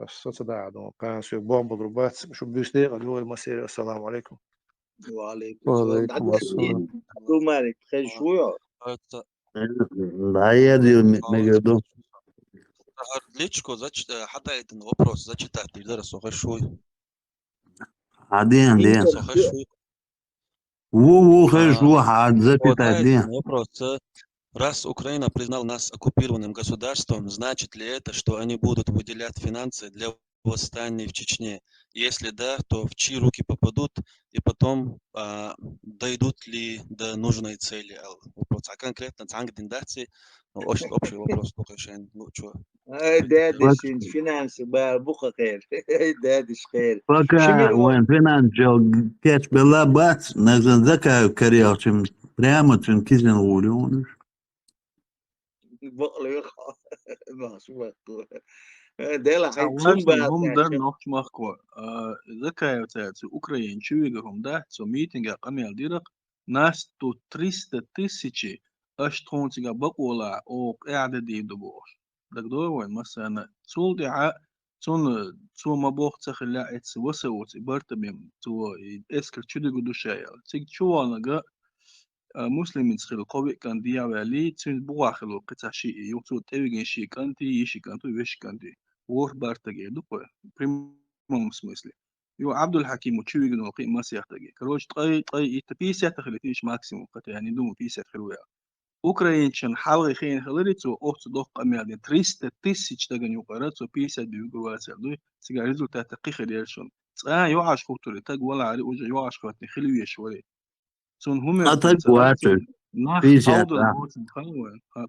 соцда дон, канцию бомбу рубать, чтобы быстрее говорил массе ассаламу алейкум. وعليكم السلام. تو مالك خير شوية. Дая мегадо. Личку حتى этот вопрос зачитать, да, сухой. عادين Ву хэшу хад запитать. Вопрос. Раз Украина признала нас оккупированным государством, значит ли это, что они будут выделять финансы для восстания в Чечне? Если да, то в чьи руки попадут и потом дойдут ли до нужной цели? Вопрос. А конкретно цангдиндации общий вопрос только еще ничего. دادش فينانس بوخة خير دادش خير Пока вон финансовый кэч была бац, назад закаю карьер, чем прямо чем кизен улюнешь. بقلي ما شو بقول ده لا هم در نقش مخکو ذکر تاعت اوکراین چویگهم ده تو میتینگ قمیل دیرق ناس تو 300 тысячи اشتونتيغا بقولا او قاعده دي دبوش دك دوين مثلا تول دي تو ما بوخ تخلا اتس وسوت برتبم تو اسكر تشدغ دوشايا تيك تشوانغا مسلمين تخيل قوي كان ديا والي تين بواخلو قطع شيء يوتو تيغين شي كانتي يشي كانتو ويش كانتي وور بارتاجي دوكو بريموم смысле يو عبد الحكيم وتشويغن وقي ما سيحتاجي كروش طي تبيسيا تخليتيش ماكسيموم قطع يعني دوم بيسيا خلويا Украинчан халгы хейн хиларицу охцу дох камиадин 300 тысяч таган юқарацу 50 бюгуасер дуй сига результат тақиқи дершон юаш хутури таг вала ари уже юаш хватни хилуя швали сон хуме атак буатер 50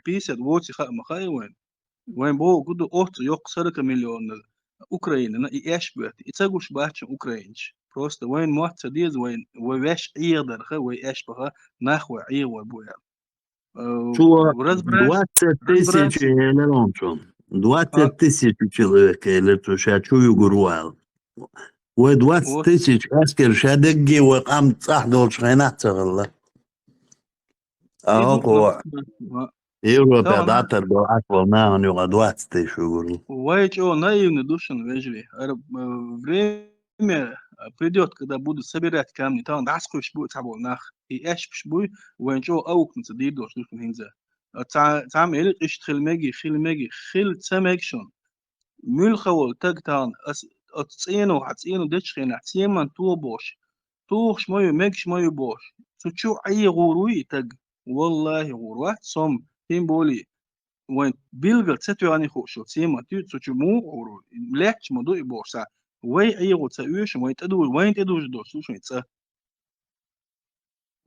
50 воти махайвен وين بو قدو охцу юқ 40 миллион Украина и эшбет и цагуш бачен украинч просто وين موت ديز وين ويش يقدر خا ويش بخا نخوي عيق وبويا Чего ورزبرز 20 тысяч элерончон. 20 тысяч человек электроша чую гуруал. و 20 тысяч аскер шадги وقام صح دول شغينات والله. اهو Европа датер до аквална он юга 20 тысяч гуру. Вайч о наивный душен вежливый. Время придет, когда будут собирать камни, там даскович будет собой нах и эшпш будет, вайч о аукнется дидош душен хинза. Там элит иш خل خل تمكشون مول خول تقطان تصينو حتصينو دشخنا تيمن تو بوش توخش مايو مكش مايو بوش تشو اي غوروي تق والله غوروات صم تيم بولي وين بيلغل تتواني خوشو تيما تشو مو غورو ملاكش مدو بوشا وي اي غو تاويش وين تدو وين تدوش دوش شو يتسا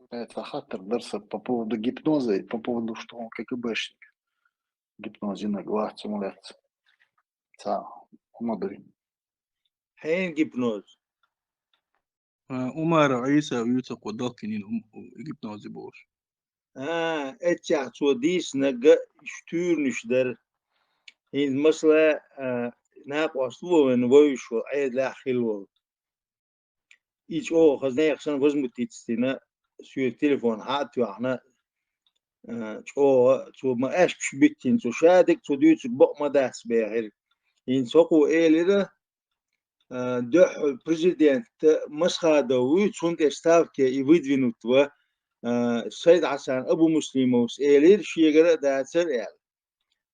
Это хаттер дерса по поводу гипноза и по поводу, что он КГБшник. Гипнозе на глаз симуляция. Умадри. حين جبنوز عمر عيسى ويوسف ودوكنين جبنوز بوش اتشع توديس نجا شتورنش در هين مثلا ناقص وين ويشو عيد لا خلو ايش او خزنا يخشن وزمتيتستينا سوي التليفون هات واحنا تو ما اش بيتين تو شادك تو ديوت بق ما داس بيغير هين سوقو ايليدا ده президент مسخادة ويتشونت استافكي يفيدفينوت و سيد حسن أبو مسلموس إيلير شيغرا داتر إل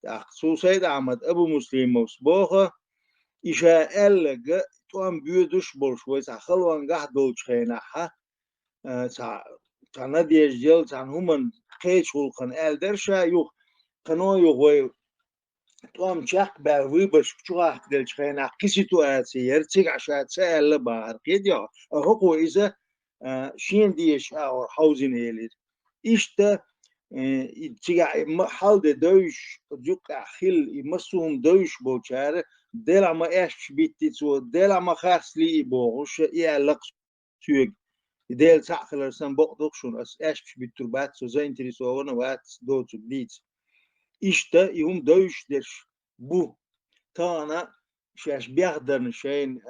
تأخصو سيد أحمد أبو مسلموس بوخا إشاء ألغا توان بيودوش بولشوي تخلوان قح دولش خيناحا تانا ديجيل تان همان قيش هولقن أل درشا يوخ قنو يوغوي توام شاق باوي باش تشوح دلش خينا سيتواتي يرتق عشان تسأل بار قيديا هو إذا شين ديش أو حوزين إيلير إشتا تيجا حال دوش جوك خيل يمسهم دوش بوشار دل ما إيش بيتي تو دل ما خاص لي بوش يعلق سوق دل ساخلر سن بقدوشون أس إيش بيتربات سو زين تريسوون وات دوت بيت İşte yum dövüşler bu tana şaş biağdırın şeyin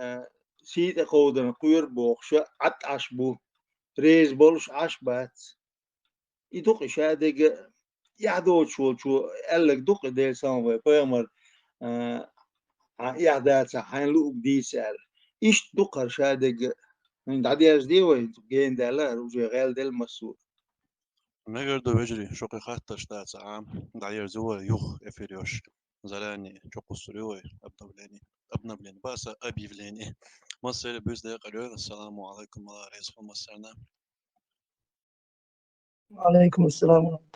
site kodunu kuyur boğuşa at aş bu rez boluş aş bat iduk işadege yahdo şu ellek duk delsan ve peyamar yahdatsa hanlu disel iş dukar şadege dadi yazdi ve gendeler ucu gel del masul Megar da vejri şoka hatta ştat عام دعير زوا يخ افريوش زلاني çok usturuyor abna bileni basa abi bileni masayla bizde kalıyor. Esselamu aleyküm ve rahmetullahi ve berekatuhu. عليكم السلام ورحمة